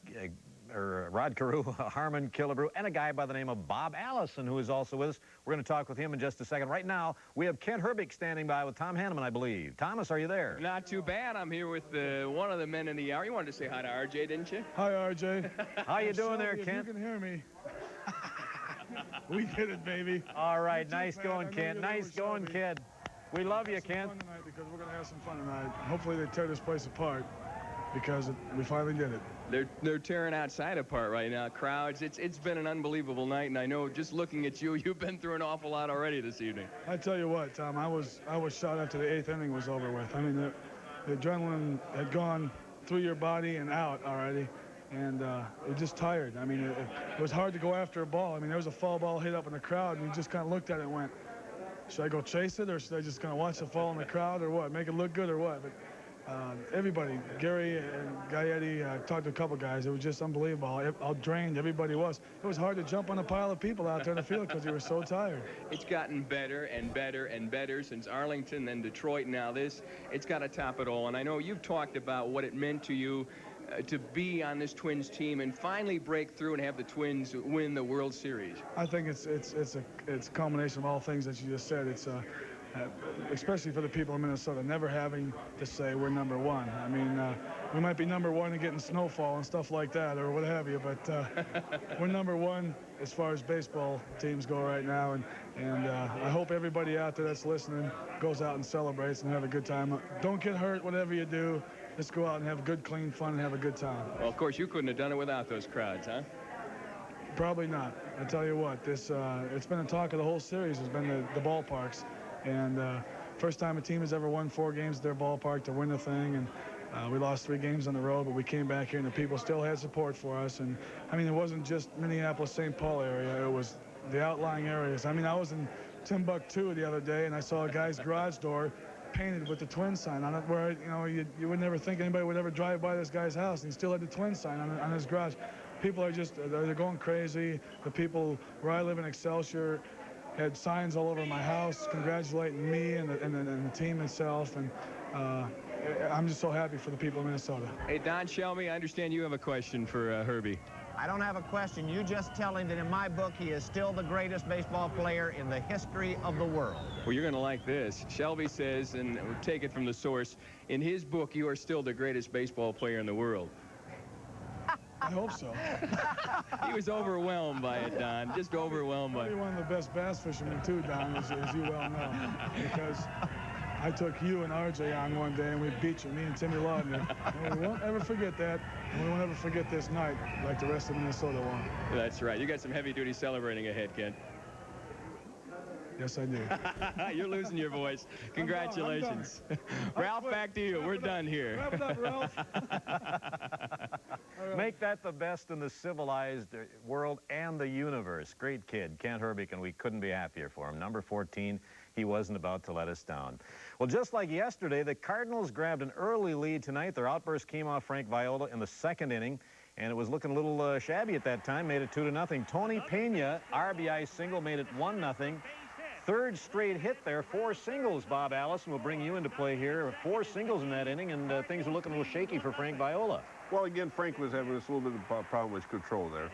Speaker 1: Carew, Harmon Killebrew, and a guy by the name of Bob Allison, who is also with us. We're going to talk with him in just a second. Right now, we have Kent Herbig standing by with Tom Hanneman, I believe. Thomas, are you there?
Speaker 18: Not too bad. I'm here with one of the men in the hour. You wanted to say hi to RJ, didn't you?
Speaker 20: Hi, RJ.
Speaker 1: How you doing there, Kent?
Speaker 20: You can hear me. We did it, baby.
Speaker 1: All right, nice going, Kent. Nice going, kid. We love you, Kent.
Speaker 20: Fun tonight because we're going to have some fun tonight. Hopefully they tear this place apart because we finally did it.
Speaker 18: They're tearing outside apart right now. Crowds, it's been an unbelievable night, and I know just looking at you, you've been through an awful lot already this evening.
Speaker 20: I tell you what, Tom, I was shot after the 8th inning was over with. I mean, the adrenaline had gone through your body and out already, and it just tired. I mean, it was hard to go after a ball. I mean, there was a foul ball hit up in the crowd, and you just kind of looked at it and went, should I go chase it, or should I just kind of watch the fall in the crowd, or what, make it look good, or what? But everybody, Gary and Gaetti, talked to a couple guys. It was just unbelievable how drained everybody was. It was hard to jump on a pile of people out there in the field because they were so tired.
Speaker 18: It's gotten better and better and better since Arlington, then Detroit, now this. It's got to top it all. And I know you've talked about what it meant to you to be on this Twins team and finally break through and have the Twins win the World Series.
Speaker 20: I think it's a culmination of all things that you just said. It's especially for the people in Minnesota, never having to say we're number one. I mean, we might be number one in getting snowfall and stuff like that or what have you, but we're number one as far as baseball teams go right now, and I hope everybody out there that's listening goes out and celebrates and have a good time. Don't get hurt, whatever you do. Let's go out and have good, clean fun and have a good time.
Speaker 18: Well, of course, you couldn't have done it without those crowds, huh?
Speaker 20: Probably not. I tell you what, this it's been a talk of the whole series has been the ballparks, and first time a team has ever won 4 games at their ballpark to win the thing, and we lost 3 games on the road, but we came back here and the people still had support for us. And I mean, it wasn't just Minneapolis, St. Paul area, it was the outlying areas. I mean, I was in Timbuktu the other day and I saw a guy's garage door painted with the Twins sign on it, where you would never think anybody would ever drive by this guy's house, and he still had the Twins sign on his garage. People are just, they're going crazy. The people where I live in Excelsior had signs all over my house congratulating me and the team itself, and I'm just so happy for the people of Minnesota.
Speaker 18: Hey, Don Shelby, I understand you have a question for Herbie.
Speaker 5: I don't have a question. You just tell him that in my book, he is still the greatest baseball player in the history of the world.
Speaker 18: Well, you're going to like this. Shelby says, and we'll take it from the source, in his book, you are still the greatest baseball player in the world.
Speaker 20: I hope so.
Speaker 18: He was overwhelmed by it, Don. Just overwhelmed by it.
Speaker 20: You're one of the best bass fishermen, too, Don, as you well know. Because I took you and RJ on one day, and we beat you, me and Timmy Laudner. And we won't ever forget that, and we won't ever forget this night like the rest of Minnesota won.
Speaker 18: That's right. You got some heavy-duty celebrating ahead, Ken.
Speaker 20: Yes, I do.
Speaker 18: You're losing your voice. Congratulations.
Speaker 20: I'm
Speaker 18: Ralph, back to you. We're done here.
Speaker 20: Wrap it up, Ralph.
Speaker 1: Make that the best in the civilized world and the universe. Great kid, Kent Herbig, and we couldn't be happier for him. Number 14, he wasn't about to let us down. Well, just like yesterday, the Cardinals grabbed an early lead tonight. Their outburst came off Frank Viola in the 2nd inning, and it was looking a little shabby at that time. Made it 2-0. Tony Pena, RBI single, made it 1-0. 3rd straight hit there, 4 singles. Bob Allison will bring you into play here. 4 singles in that inning, and things are looking a little shaky for Frank Viola.
Speaker 11: Well, again, Frank was having this little bit of problem with control there.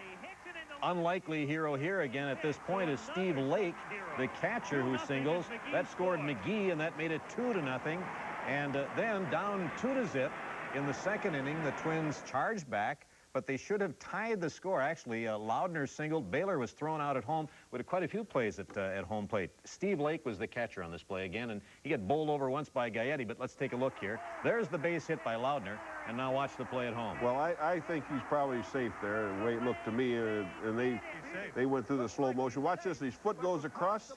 Speaker 1: Unlikely hero here again at this point is Steve Lake, the catcher, who singles. That scored McGee, and that made it 2-0. And then down 2-0 in the 2nd inning, the Twins charged back, but they should have tied the score. Actually, Laudner singled. Baylor was thrown out at home. We had quite a few plays at home plate. Steve Lake was the catcher on this play again, and he got bowled over once by Gaetti, but let's take a look here. There's the base hit by Laudner, and now watch the play at home.
Speaker 11: Well, I think he's probably safe there, the way it looked to me, and they went through the slow motion. Watch this. His foot goes across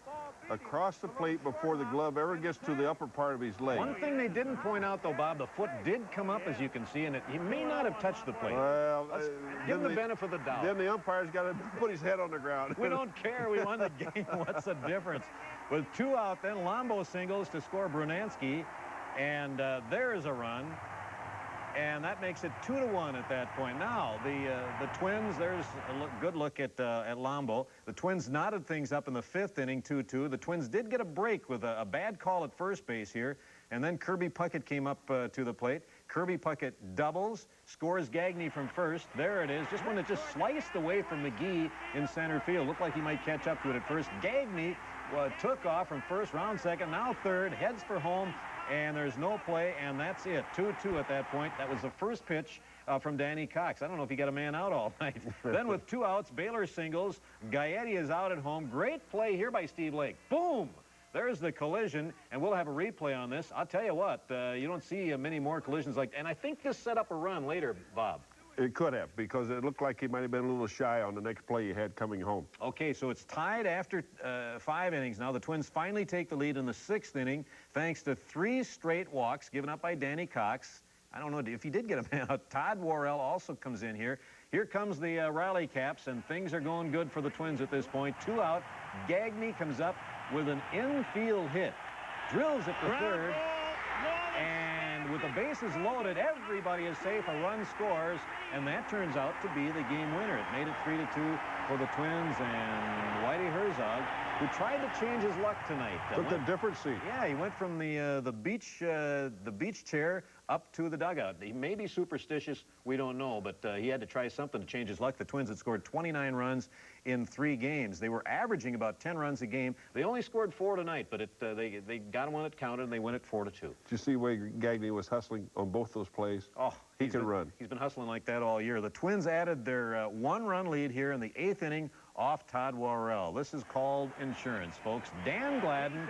Speaker 11: the plate before the glove ever gets to the upper part of his leg.
Speaker 1: One thing they didn't point out, though, Bob, the foot did come up, as you can see, and he may not have touched the plate.
Speaker 11: Well,
Speaker 1: give him the benefit of the doubt.
Speaker 11: Then the umpire's got to put his head on the ground.
Speaker 1: We don't care. We won the game. What's the difference? With 2 out, then Lombo singles to score Brunansky, and there is a run. And that makes it 2-1 at that point. Now, the Twins, there's a good look at Lombo. The Twins knotted things up in the 5th inning, 2-2. The Twins did get a break with a bad call at first base here. And then Kirby Puckett came up to the plate. Kirby Puckett doubles, scores Gagne from first. There it is. Just one that just sliced away from McGee in center field. Looked like he might catch up to it at first. Gagne took off from first, round second, now 3rd, heads for home. And there's no play, and that's it. 2-2 at that point. That was the first pitch from Danny Cox. I don't know if he got a man out all night. Then with 2 outs, Baylor singles. Gaetti is out at home. Great play here by Steve Lake. Boom! There's the collision, and we'll have a replay on this. I'll tell you what, you don't see many more collisions like that. And I think this set up a run later, Bob.
Speaker 11: It could have, because it looked like he might have been a little shy on the next play he had coming home.
Speaker 1: Okay, so it's tied after 5 innings now. The Twins finally take the lead in the 6th inning, thanks to 3 straight walks given up by Danny Cox. I don't know if he did get a man out. Todd Worrell also comes in here. Here comes the rally caps, and things are going good for the Twins at this point. 2 out. Gagne comes up with an infield hit. Drills it to 3rd. And with the bases loaded, everybody is safe. A run scores, and that turns out to be the game winner. It made it 3-2 for the Twins, and Whitey Herzog who tried to change his luck tonight.
Speaker 2: Took a different seat.
Speaker 1: Yeah, he went from the beach chair up to the dugout. He may be superstitious, we don't know, but he had to try something to change his luck. The Twins had scored 29 runs in 3 games. They were averaging about 10 runs a game. They only scored 4 tonight, but they got one that counted, and they win it 4-2.
Speaker 2: Did you see the way Gagne was hustling on both those plays?
Speaker 1: Oh,
Speaker 2: he can run.
Speaker 1: He's been hustling like that all year. The Twins added their 1-run lead here in the 8th inning off Todd Worrell. This is called insurance, folks. Dan Gladden.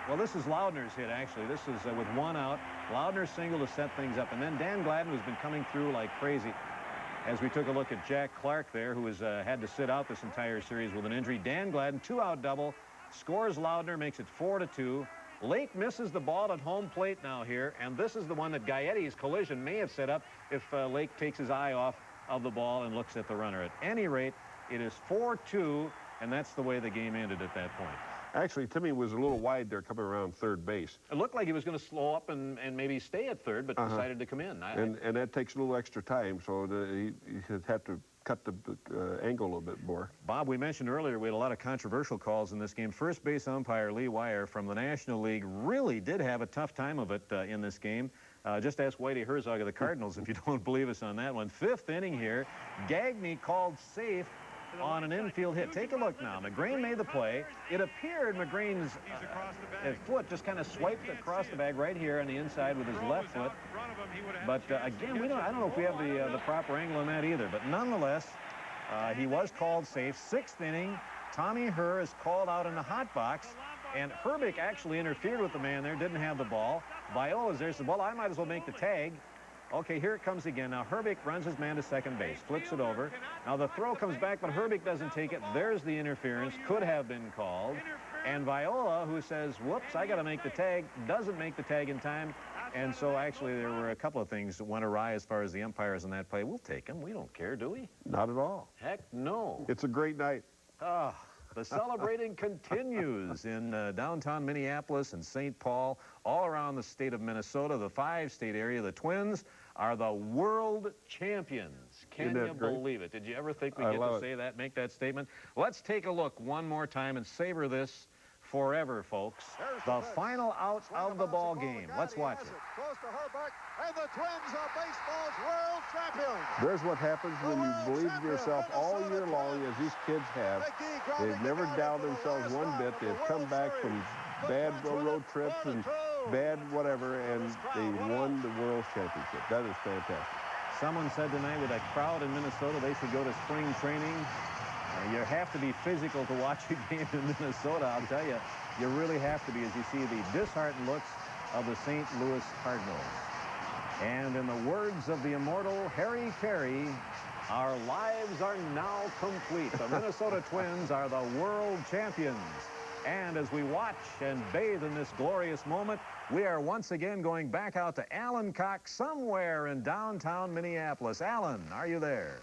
Speaker 1: Well, this is Loudner's hit, actually. This is with 1 out. Loudner's single to set things up. And then Dan Gladden, who's been coming through like crazy. As we took a look at Jack Clark there, who has had to sit out this entire series with an injury. Dan Gladden, 2-out double, scores Loudner, makes it 4-2. Lake misses the ball at home plate now here, and this is the one that Gaetti's collision may have set up if Lake takes his eye off of the ball and looks at the runner. At any rate, it is 4-2, and that's the way the game ended at that point.
Speaker 2: Actually, Timmy was a little wide there coming around third base.
Speaker 1: It looked like he was going to slow up and maybe stay at third, but decided to come in.
Speaker 2: And that takes a little extra time, so he had to cut the angle a little bit more.
Speaker 1: Bob, we mentioned earlier we had a lot of controversial calls in this game. First base umpire Lee Wire from the National League really did have a tough time of it in this game. Just ask Whitey Herzog of the Cardinals if you don't believe us on that one. 5th inning here. Gagne called safe on an infield hit. Take a look now. McGrain made the play. It appeared McGrain's foot just kind of swiped across the bag right here on the inside with his left foot. But again, I don't know if we have the proper angle on that either. But nonetheless, he was called safe. 6th inning. Tommy Herr is called out in the hot box. And Herbig actually interfered with the man there, didn't have the ball. Viola's there, said, well, I might as well make the tag. Okay, here it comes again. Now, Herbig runs his man to second base, flips it over. Now, the throw comes back, but Herbig doesn't take it. There's the interference. Could have been called. And Viola, who says, whoops, I got to make the tag, doesn't make the tag in time. And so, actually, there were a couple of things that went awry as far as the umpires in that play. We'll take them. We don't care, do we?
Speaker 2: Not at all.
Speaker 1: Heck, no.
Speaker 2: It's a great night.
Speaker 1: Ah. The celebrating continues in downtown Minneapolis and St. Paul, all around the state of Minnesota, the 5-state area. The Twins are the world champions. Can you believe it? Did you ever think we'd get to say that, make that statement? Let's take a look one more time and savor this forever, folks. The final out of the ball game. Let's watch it.
Speaker 3: Close to Herbig, and the Twins are baseball's world champions.
Speaker 2: There's what happens when you believe in yourself all year long, as these kids have. They've never doubted themselves one bit. They've come back from bad road trips and bad whatever, and they won the world championship. That is fantastic.
Speaker 1: Someone said tonight with a crowd in Minnesota, they should go to spring training. You have to be physical to watch a game in Minnesota, I'll tell you. You really have to be, as you see the disheartened looks of the St. Louis Cardinals. And in the words of the immortal Harry Carey, our lives are now complete. The Minnesota Twins are the world champions. And as we watch and bathe in this glorious moment, we are once again going back out to Alan Cox somewhere in downtown Minneapolis. Alan, are you there?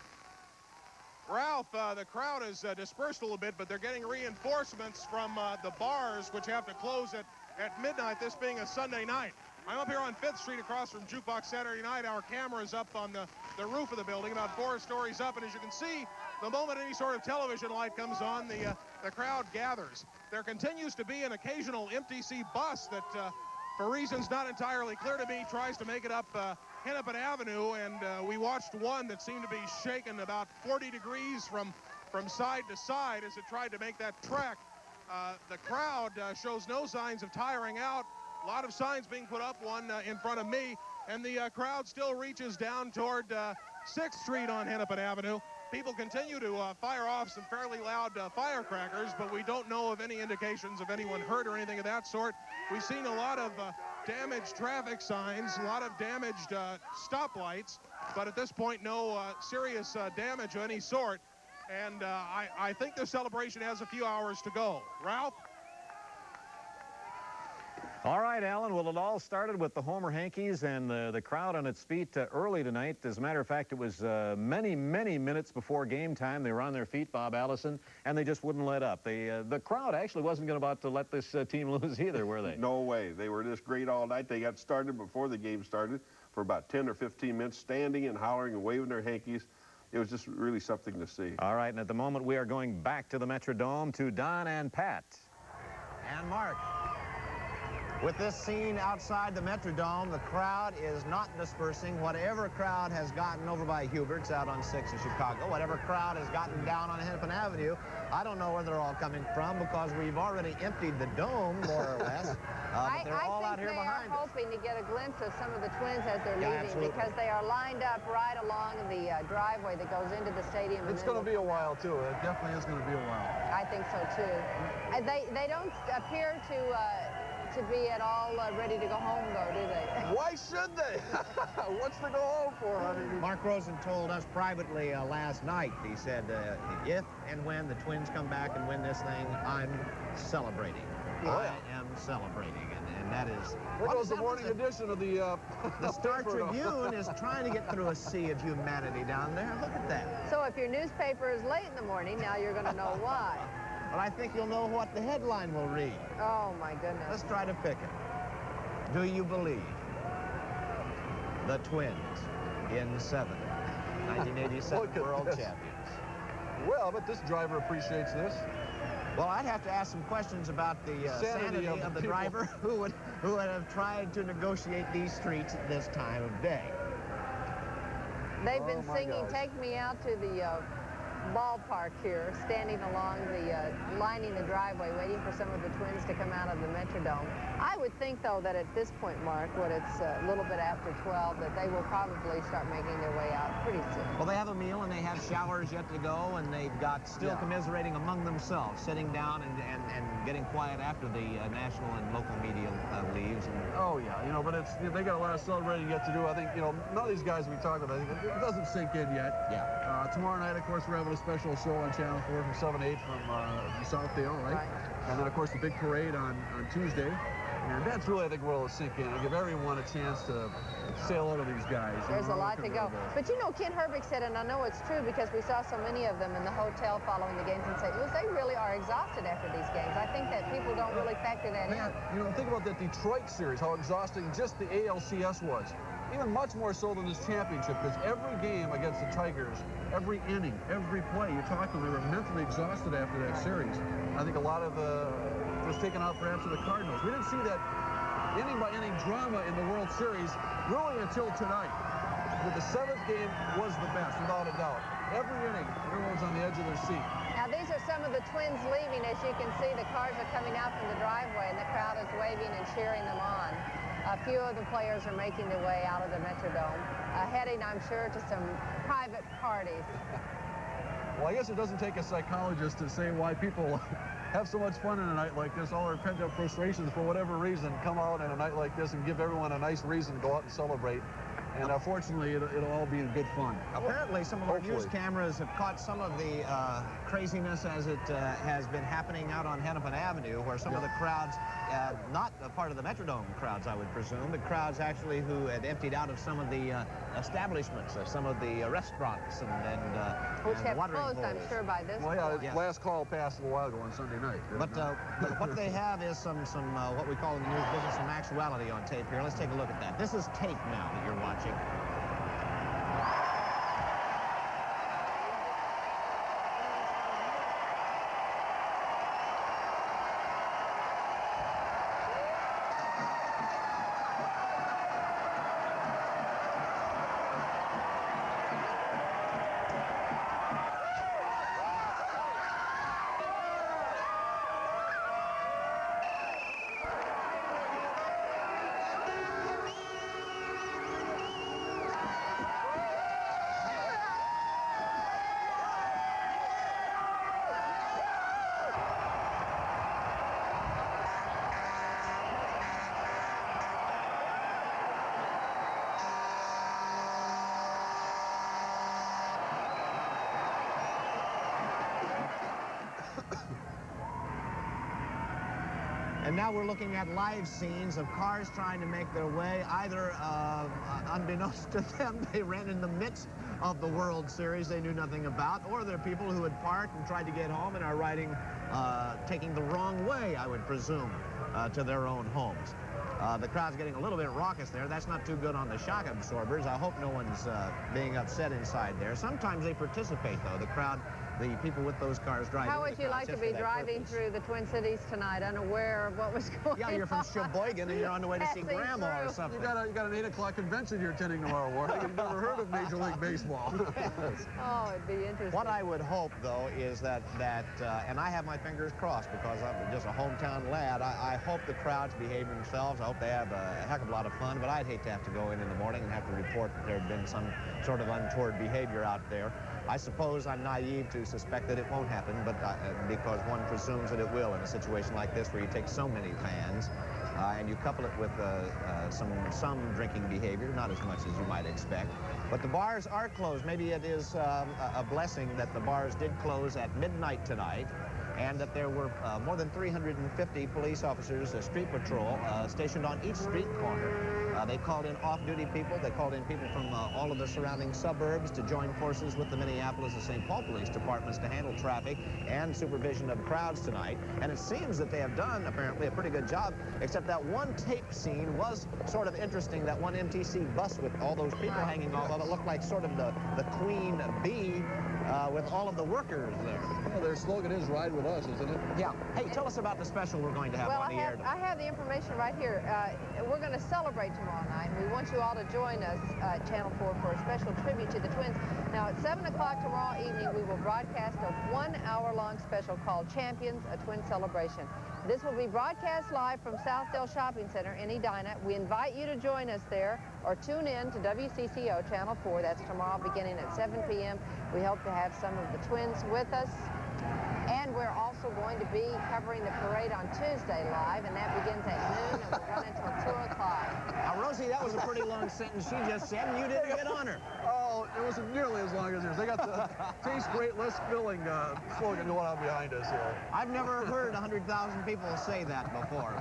Speaker 4: Ralph, the crowd is dispersed a little bit, but they're getting reinforcements from the bars, which have to close at midnight, this being a Sunday night. I'm up here on 5th Street across from Jukebox Saturday Night. Our camera is up on the roof of the building, about 4 stories up, and as you can see, the moment any sort of television light comes on, the crowd gathers. There continues to be an occasional MTC bus that, for reasons not entirely clear to me, tries to make it up Hennepin Avenue, and we watched one that seemed to be shaken about 40 degrees from side to side as it tried to make that trek. The crowd shows no signs of tiring out. A lot of signs being put up, one in front of me, and the crowd still reaches down toward 6th Street on Hennepin Avenue. People continue to fire off some fairly loud firecrackers, but we don't know of any indications of anyone hurt or anything of that sort. We've seen a lot of damaged traffic signs, a lot of damaged stoplights, but at this point, no serious damage of any sort. And I think the celebration has a few hours to go. Ralph?
Speaker 1: All right, Alan. Well, it all started with the Homer Hankies and the crowd on its feet early tonight. As a matter of fact, it was many, many minutes before game time. They were on their feet, Bob Allison, and they just wouldn't let up. The crowd actually wasn't about to let this team lose either, were they?
Speaker 2: No way. They were just great all night. They got started before the game started for about 10 or 15 minutes, standing and hollering and waving their hankies. it was just really something to see.
Speaker 1: All right, and at the moment we are going back to the Metrodome to Don and Pat.
Speaker 5: And Mark. With this scene outside the Metrodome, the crowd is not dispersing. Whatever crowd has gotten over by Hubert's out on 6 in Chicago, whatever crowd has gotten down on Hennepin Avenue, I don't know where they're all coming from because we've already emptied the dome, more or less. But they're all out here behind us.
Speaker 6: I think they are hoping to get a glimpse of some of the Twins as they're leaving,
Speaker 5: absolutely.
Speaker 6: because they are lined up right along the driveway that goes into the stadium.
Speaker 11: It's going to be a while, too. It definitely is going to be a while.
Speaker 6: I think so, too. They don't appear to be at all ready to go home, though, do they?
Speaker 11: Why should they? What's to go home for? I mean,
Speaker 5: Mark Rosen told us privately last night, he said, if and when the Twins come back and win this thing, I'm celebrating. I am celebrating, and that is...
Speaker 11: There goes the morning edition of the...
Speaker 5: the Star Tribune is trying to get through a sea of humanity down there. Look at that.
Speaker 6: So if your newspaper is late in the morning, now you're going to know why.
Speaker 5: But I think you'll know what the headline will read.
Speaker 6: Oh, my goodness.
Speaker 5: Let's try to pick it. Do you believe the Twins in 7, 1987 World Champions?
Speaker 11: Well, but this driver appreciates this.
Speaker 5: Well, I'd have to ask some questions about the sanity of the driver who would have tried to negotiate these streets at this time of day.
Speaker 6: They've been singing "Take Me Out to the Ballpark" here, standing along the lining the driveway, waiting for some of the Twins to come out of the Metrodome. I would think, though, that at this point, Mark, when it's a little bit after 12, that they will probably start making their way out pretty soon.
Speaker 5: Well, they have a meal and they have showers yet to go, and they've got still commiserating among themselves, sitting down and getting quiet after the national and local media leaves. And
Speaker 11: oh yeah, you know, but they got a lot of celebrating yet to do. I think, you know, none of these guys we talked about, it doesn't sink in yet.
Speaker 5: Yeah.
Speaker 11: Tomorrow night, of course, we're having a special show on Channel 4 from 7 to 8 from Southdale, right? And then, of course, the big parade on Tuesday. And that's really, I think, where it'll sink in. It'll give everyone a chance to sail out of these guys.
Speaker 6: There's a lot to go. But, you know, Ken Herbig said, and I know it's true because we saw so many of them in the hotel following the games in St. Louis, they really are exhausted after these games. I think that people don't really factor that in.
Speaker 11: You know, think about that Detroit series, how exhausting just the ALCS was. Even much more so than this championship, because every game against the Tigers, every inning, every play, you talk to them, they were mentally exhausted after that series. I think a lot of was taken out perhaps of the Cardinals. We didn't see that inning-by-inning drama in the World Series really until tonight. But the 7th game was the best, without a doubt. Every inning, everyone's on the edge of their seat.
Speaker 6: Now, these are some of the Twins leaving. As you can see, the cars are coming out from the driveway, and the crowd is waving and cheering them on. A few of the players are making their way out of the Metrodome, heading, I'm sure, to some private parties.
Speaker 11: Well, I guess it doesn't take a psychologist to say why people have so much fun in a night like this. All their pent-up frustrations, for whatever reason, come out in a night like this and give everyone a nice reason to go out and celebrate. And fortunately, it'll all be in good fun.
Speaker 5: Apparently, some of our news cameras have caught some of the craziness as it has been happening out on Hennepin Avenue, where some of the crowds, not a part of the Metrodome crowds, I would presume, but crowds actually who had emptied out of some of the establishments, some of the restaurants
Speaker 6: which have closed, I'm sure, by this point.
Speaker 11: Well, yeah, last call passed a little while ago on Sunday night.
Speaker 5: But what they have is some what we call in the news business some actuality on tape here. Let's take a look at that. This is tape now that you're watching. And now we're looking at live scenes of cars trying to make their way. Either, unbeknownst to them, they ran in the midst of the World Series they knew nothing about, or they're people who had parked and tried to get home and are taking the wrong way, I would presume, to their own homes. The crowd's getting a little bit raucous there. That's not too good on the shock absorbers. I hope no one's being upset inside there. Sometimes they participate, though. The crowd, the people with those cars driving.
Speaker 6: How would you like to be driving through the Twin Cities tonight, unaware of what was going on?
Speaker 5: Yeah, you're from Sheboygan and you're on the way to see Grandma or something.
Speaker 11: You got an 8 o'clock convention you're attending tomorrow, Ward. You've never heard of Major League Baseball.
Speaker 5: Yes.
Speaker 6: Oh, it'd be interesting.
Speaker 5: What I would hope, though, is that and I have my fingers crossed because I'm just a hometown lad, I hope the crowds behave themselves. I hope they have a heck of a lot of fun, but I'd hate to have to go in the morning and have to report that there had been some sort of untoward behavior out there. I suppose I'm naive to suspect that it won't happen, but because one presumes that it will in a situation like this where you take so many fans and you couple it with some drinking behavior, not as much as you might expect. But the bars are closed. Maybe it is a blessing that the bars did close at midnight tonight, and that there were more than 350 police officers, street patrol, stationed on each street corner. They called in off-duty people. They called in people from all of the surrounding suburbs to join forces with the Minneapolis and St. Paul police departments to handle traffic and supervision of crowds tonight. And it seems that they have done, apparently, a pretty good job, except that one tape scene was sort of interesting. That one MTC bus with all those people hanging off of it looked like sort of the queen bee with all of the workers there.
Speaker 11: Well, their slogan is "Ride with us," isn't it?
Speaker 5: Yeah. Hey, tell us about the special we're going to have on the air.
Speaker 6: I have the information right here. We're going to celebrate tomorrow night. We want you all to join us at Channel 4 for a special tribute to the Twins. Now, at 7 o'clock tomorrow evening, we will broadcast a 1-hour-long special called Champions, a Twin Celebration. This will be broadcast live from Southdale Shopping Center in Edina. We invite you to join us there or tune in to WCCO Channel 4. That's tomorrow beginning at 7 p.m. We hope to have some of the Twins with us. And we're also going to be covering the parade on Tuesday live, and that begins at noon and will run until 2 o'clock.
Speaker 5: Now, Rosie, that was a pretty long sentence she just said, and you didn't get on her.
Speaker 11: Oh, it wasn't nearly as long as yours. They got the taste great, less filling slogan going on behind us here.
Speaker 5: I've never heard 100,000 people say that before.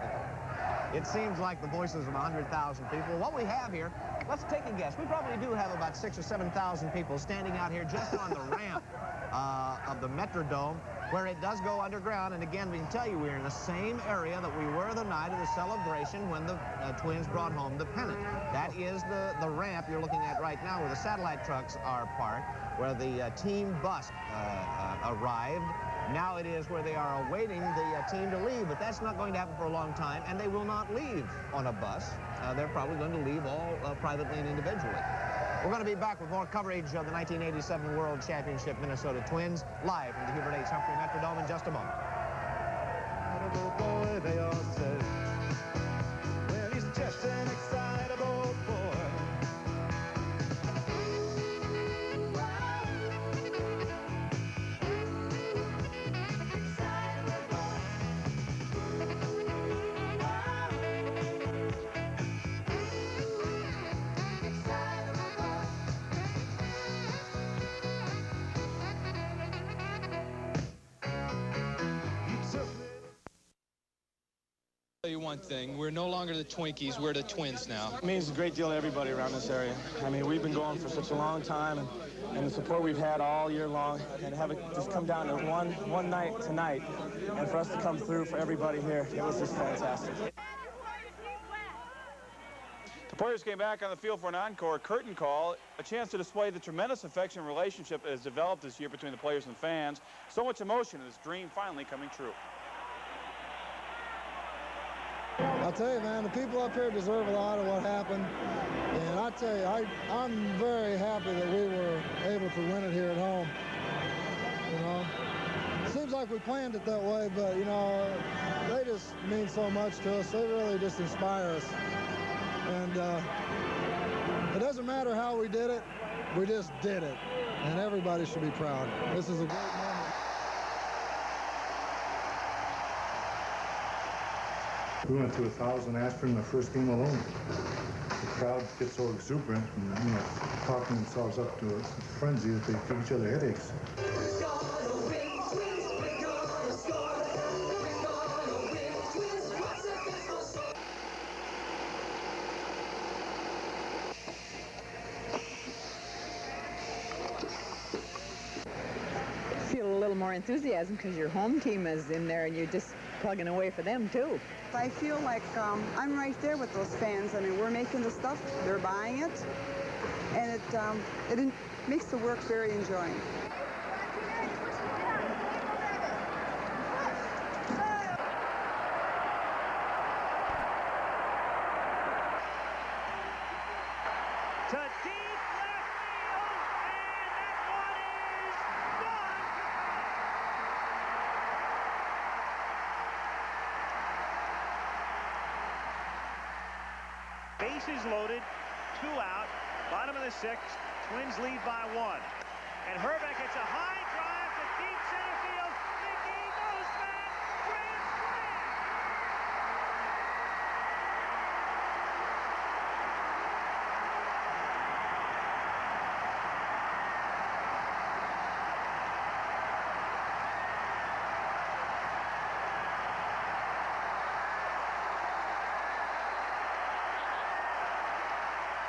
Speaker 5: It seems like the voices of 100,000 people. What we have here, let's take a guess. We probably do have about 6,000 or 7,000 people standing out here just on the ramp of the Metrodome, where it does go underground. And again, we can tell you we're in the same area that we were the night of the celebration when the Twins brought home the pennant. That is the ramp you're looking at right now, where the satellite trucks are parked, where the team bus arrived. Now it is where they are awaiting the team to leave, but that's not going to happen for a long time, and they will not leave on a bus. They're probably going to leave all privately and individually. We're going to be back with more coverage of the 1987 World Championship Minnesota Twins live from the Hubert H. Humphrey Metrodome in just a moment.
Speaker 3: Little boy, they all said, well, he's just an excitable boy.
Speaker 12: Tell you one thing, we're no longer the Twinkies, we're the Twins now.
Speaker 20: It means a great deal to everybody around this area. I mean, we've been going for such a long time, and the support we've had all year long, and have it just come down to one night tonight, and for us to come through for everybody here, it was just fantastic.
Speaker 13: The players came back on the field for an encore curtain call, a chance to display the tremendous affection and relationship that has developed this year between the players and fans. So much emotion in this dream finally coming true.
Speaker 16: I'll tell you, man, the people up here deserve a lot of what happened. And I tell you, I'm very happy that we were able to win it here at home. You know, it seems like we planned it that way, but, you know, they just mean so much to us. They really just inspire us. And it doesn't matter how we did it, we just did it. And everybody should be proud. This is a great moment.
Speaker 14: We went to 1,000 aspirin the first game alone. The crowd gets so exuberant and, you know, talking themselves up to a frenzy that they give each other headaches.
Speaker 15: Feel a little more enthusiasm because your home team is in there and you're just plugging away for them too.
Speaker 9: I feel like I'm right there with those fans. I mean, we're making the stuff, they're buying it, and it makes the work very enjoying.
Speaker 3: To deep left field, and that one is gone. Bases loaded, 2 out, bottom of the 6th. Twins lead by 1. And Herbeck hits a high drive to deep center field. Mickey goes back, grand slam.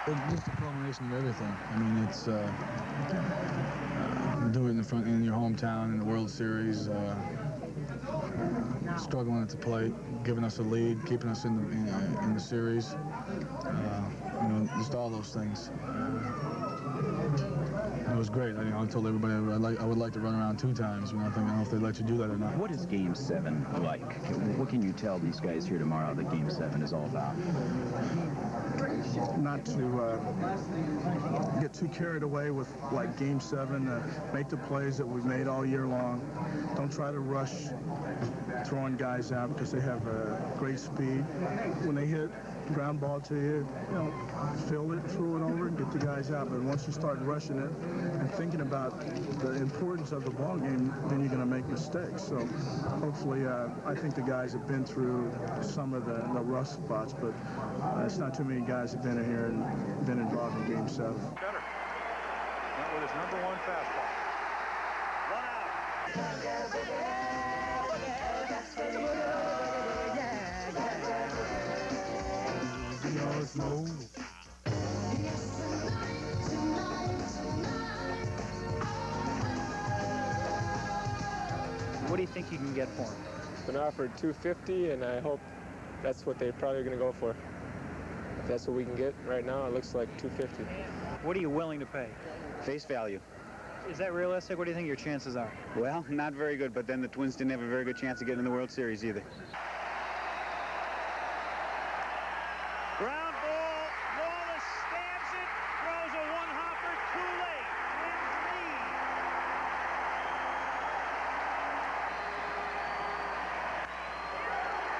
Speaker 10: It's just a culmination of everything. I mean, it's doing it in your hometown in the World Series, struggling at the plate, giving us a lead, keeping us in the series. You know, just all those things. It was great. I told everybody I would like to run around 2 times. You know, I don't know if they let you do that or not.
Speaker 15: What is Game 7 like? What can you tell these guys here tomorrow that Game 7 is all about?
Speaker 20: Not to get too carried away with like Game 7. Make the plays that we've made all year long. Don't try to rush throwing guys out because they have great speed. When they hit ground ball to you, you know, field it, throw it over, and get the guys out. But once you start rushing it and thinking about the importance of the ball game, then you're going to make mistakes. So hopefully, I think the guys have been through some of the rough spots, but it's not too many guys have been in here and been involved in Game 7.
Speaker 3: Better. That was his #1 fastball. 1 out.
Speaker 19: What do you think you can get for him?
Speaker 25: Been offered $250, and I hope that's what they're probably going to go for. If that's what we can get right now, it looks like $250.
Speaker 19: What are you willing to pay?
Speaker 26: Face value.
Speaker 19: Is that realistic? What do you think your chances are?
Speaker 26: Well, not very good, but then the Twins didn't have a very good chance of getting in the World Series either.
Speaker 3: Ground ball, Wallace stabs it, throws a one-hopper too late. Twins lead.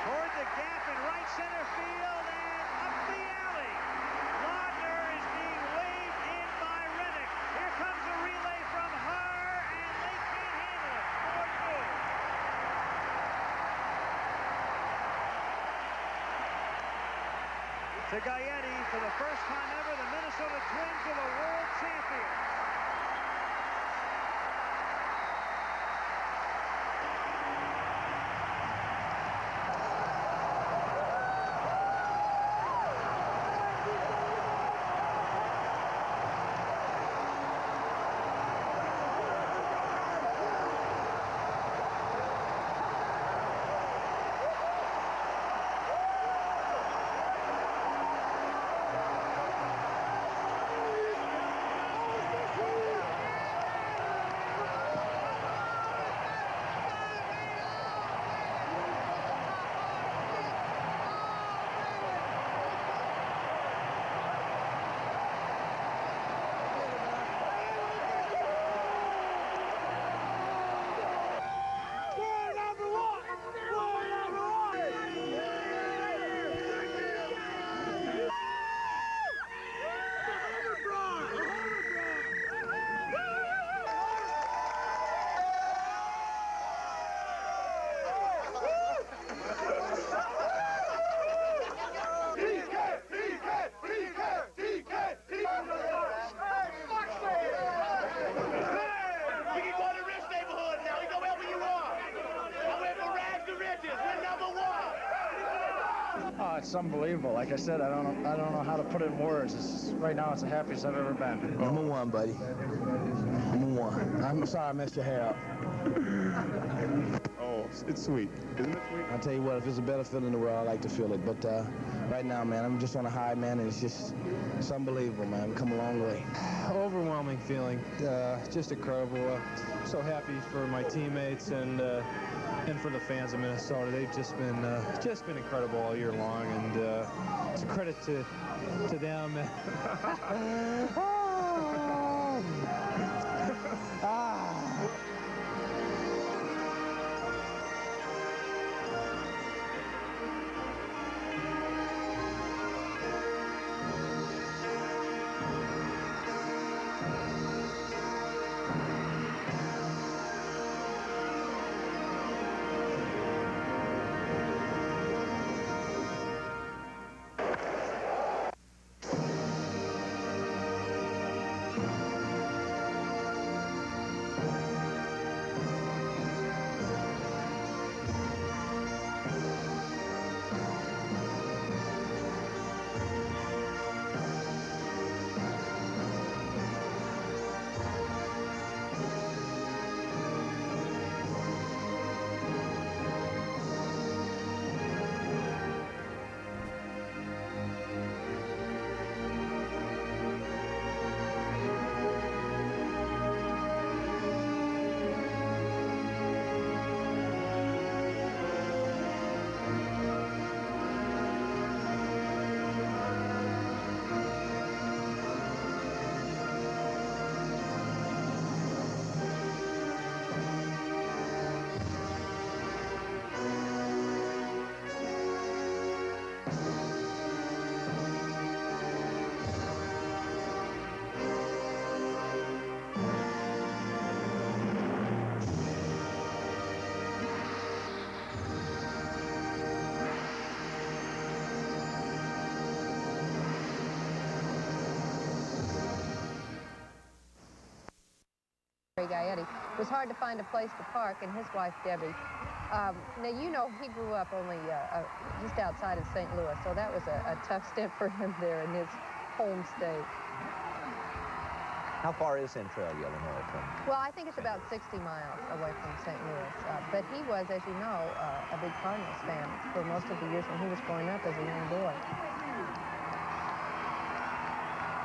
Speaker 3: Toward the gap in right center field and up the alley. Laudner is being waved in by Reddick. Here comes a relay from her, and they can't handle it. 4-2. To Gaetti, for the first time ever, the Minnesota Twins are the world champions.
Speaker 19: Oh, it's unbelievable. Like I said, I don't know how to put it in words. Right now, it's the happiest I've ever been.
Speaker 27: #1, buddy. #1. I'm sorry I messed your hair up.
Speaker 25: Oh.
Speaker 26: beautiful. It's sweet. Isn't it sweet?
Speaker 19: I'll tell you what, if it's a better feeling in the world, I like to feel it. But right now, man, I'm just on a high, man, and it's unbelievable, man. We've come a long way.
Speaker 7: Overwhelming feeling. Just incredible. So happy for my teammates and for the fans of Minnesota. They've just been incredible all year long, and it's a credit to them.
Speaker 6: It was hard to find a place to park, and his wife, Debbie. Now, you know, he grew up only just outside of St. Louis, so that was a tough stint for him there in his home state.
Speaker 5: How far is Centralia, Illinois from?
Speaker 6: Well, I think it's about 60 miles away from St. Louis. But he was, as you know, a big Cardinals fan for most of the years when he was growing up as a young boy.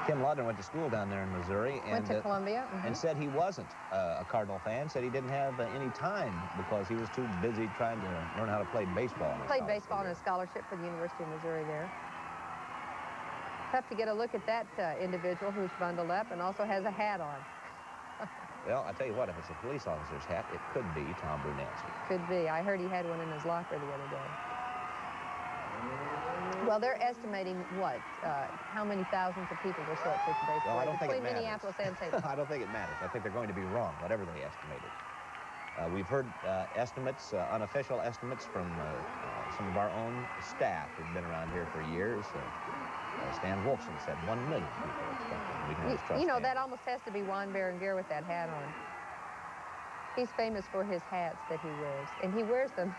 Speaker 5: Kim Laudner went to school down there in Missouri and
Speaker 6: went to Columbia
Speaker 5: and said he wasn't a Cardinal fan. Said he didn't have any time because he was too busy trying to learn how to play baseball.
Speaker 6: Played baseball on a scholarship for the University of Missouri there. Tough to get a look at that individual who's bundled up and also has a hat on.
Speaker 5: Well, I tell you what, if it's a police officer's hat, it could be Tom Brunansky.
Speaker 6: Could be. I heard he had one in his locker the other day. Well, they're estimating what? How many thousands of people will show up for today's
Speaker 5: Well, I don't think it matters.
Speaker 6: Minneapolis and St. Louis.
Speaker 5: I don't think it matters. I think they're going to be wrong, whatever they estimated. We've heard estimates, unofficial estimates from some of our own staff who've been around here for years. Stan Wolfson said 1 million people expecting. We can always trust
Speaker 6: You know,
Speaker 5: Stan.
Speaker 6: that almost has to be Juan Berenguer with that hat on. He's famous for his hats that he wears, and he wears them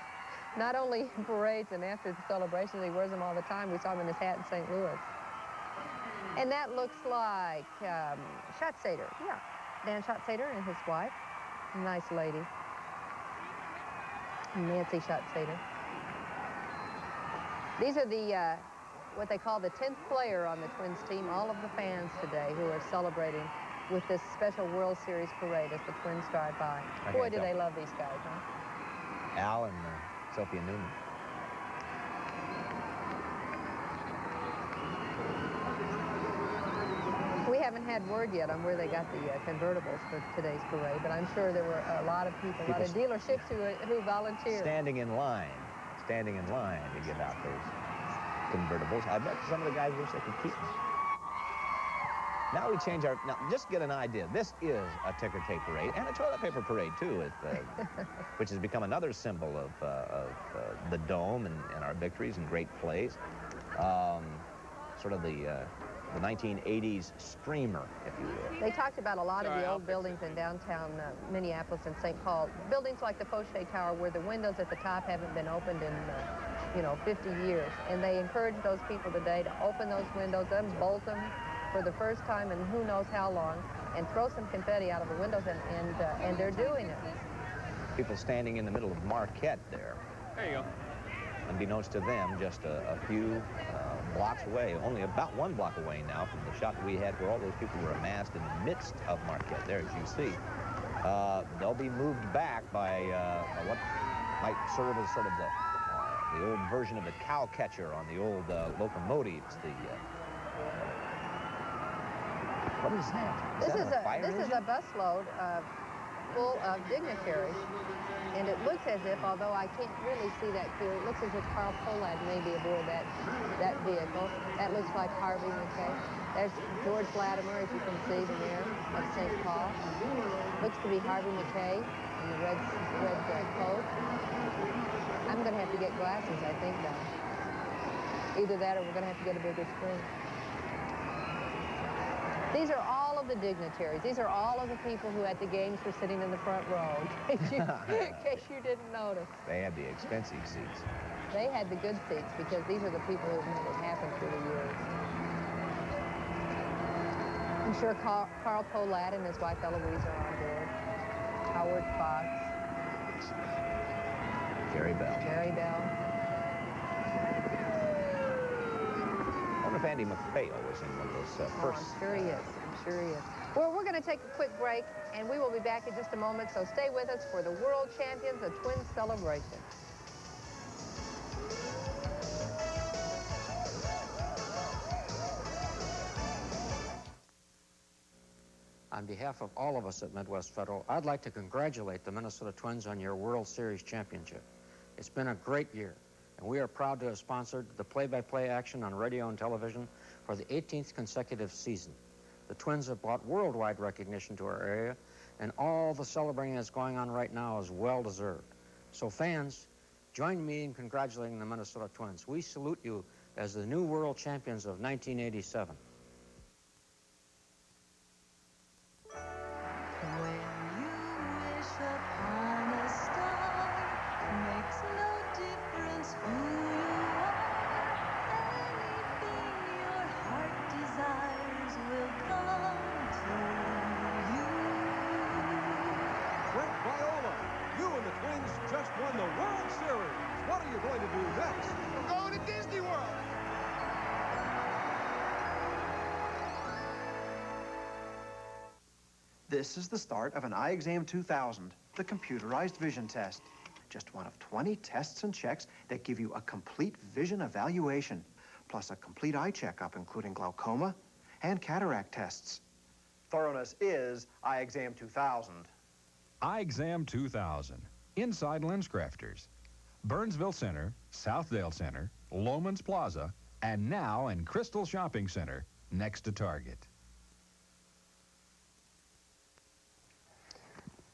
Speaker 6: not only in parades and after the celebrations, he wears them all the time. We saw him in his hat in St. Louis. And that looks like Schatzeder. Yeah, Dan Schatzeder and his wife. Nice lady. Nancy Schatzeder. These are the, what they call the 10th player on the Twins team. All of the fans today who are celebrating with this special World Series parade as the Twins drive by. Boy, do they love these guys, huh?
Speaker 5: Al and Sophia Newman.
Speaker 6: We haven't had word yet on where they got the convertibles for today's parade, but I'm sure there were a lot of people, a lot of dealerships who volunteered.
Speaker 5: Standing in line to get out those convertibles. I bet some of the guys wish they could keep them. Now we change our, now just get an idea. This is a ticker tape parade and a toilet paper parade too, which has become another symbol of the Dome and our victories and great plays. Sort of the 1980s streamer, if you will.
Speaker 6: They talked about a lot of the old buildings in downtown Minneapolis and St. Paul. Buildings like the Fauché Tower where the windows at the top haven't been opened in, 50 years. And they encourage those people today to open those windows, unbolt them for the first time in who knows how long, and throw some confetti out of the windows, and they're doing it.
Speaker 5: People standing in the middle of Marquette there.
Speaker 18: There you go.
Speaker 5: Unbeknownst to them, just a few blocks away, only about 1 block away now from the shot that we had where all those people were amassed in the midst of Marquette. There, as you see. They'll be moved back by what might serve as sort of the old version of a cow catcher on the old locomotives. What is that?
Speaker 6: This is a busload full of dignitaries, and it looks as if, although I can't really see that clearly, it looks as if Carl Pohlad may be aboard that vehicle. That looks like Harvey McKay. There's George Latimer, as you can see, the mayor of St. Paul. Looks to be Harvey McKay in the red coat. I'm going to have to get glasses, I think, though. Either that or we're going to have to get a bigger screen. These are all of the dignitaries. These are all of the people who at the games were sitting in the front row, in case you didn't notice.
Speaker 5: They had the expensive seats.
Speaker 6: They had the good seats because these are the people who made it happen through the years. I'm sure Carl Pohlad and his wife Eloise are on board. Howard Fox.
Speaker 5: Jerry Bell.
Speaker 6: Jerry Bell.
Speaker 5: I wonder if Andy McPhail was in one of those first.
Speaker 6: I'm sure he is. I'm sure he is. Well, we're going to take a quick break, and we will be back in just a moment, so stay with us for the World Champions, the Twins celebration.
Speaker 8: On behalf of all of us at Midwest Federal, I'd like to congratulate the Minnesota Twins on your World Series championship. It's been a great year, and we are proud to have sponsored the play-by-play action on radio and television for the 18th consecutive season. The Twins have brought worldwide recognition to our area, and all the celebrating that's going on right now is well-deserved. So fans, join me in congratulating the Minnesota Twins. We salute you as the new world champions of 1987.
Speaker 17: This is the start of an eye exam 2000, the computerized vision test. Just one of 20 tests and checks that give you a complete vision evaluation, plus a complete eye checkup, including glaucoma and cataract tests. Thoroughness is eye exam 2000.
Speaker 21: Eye exam 2000, inside Lens Crafters, Burnsville Center, Southdale Center, Lomans Plaza, and now in Crystal Shopping Center, next to Target.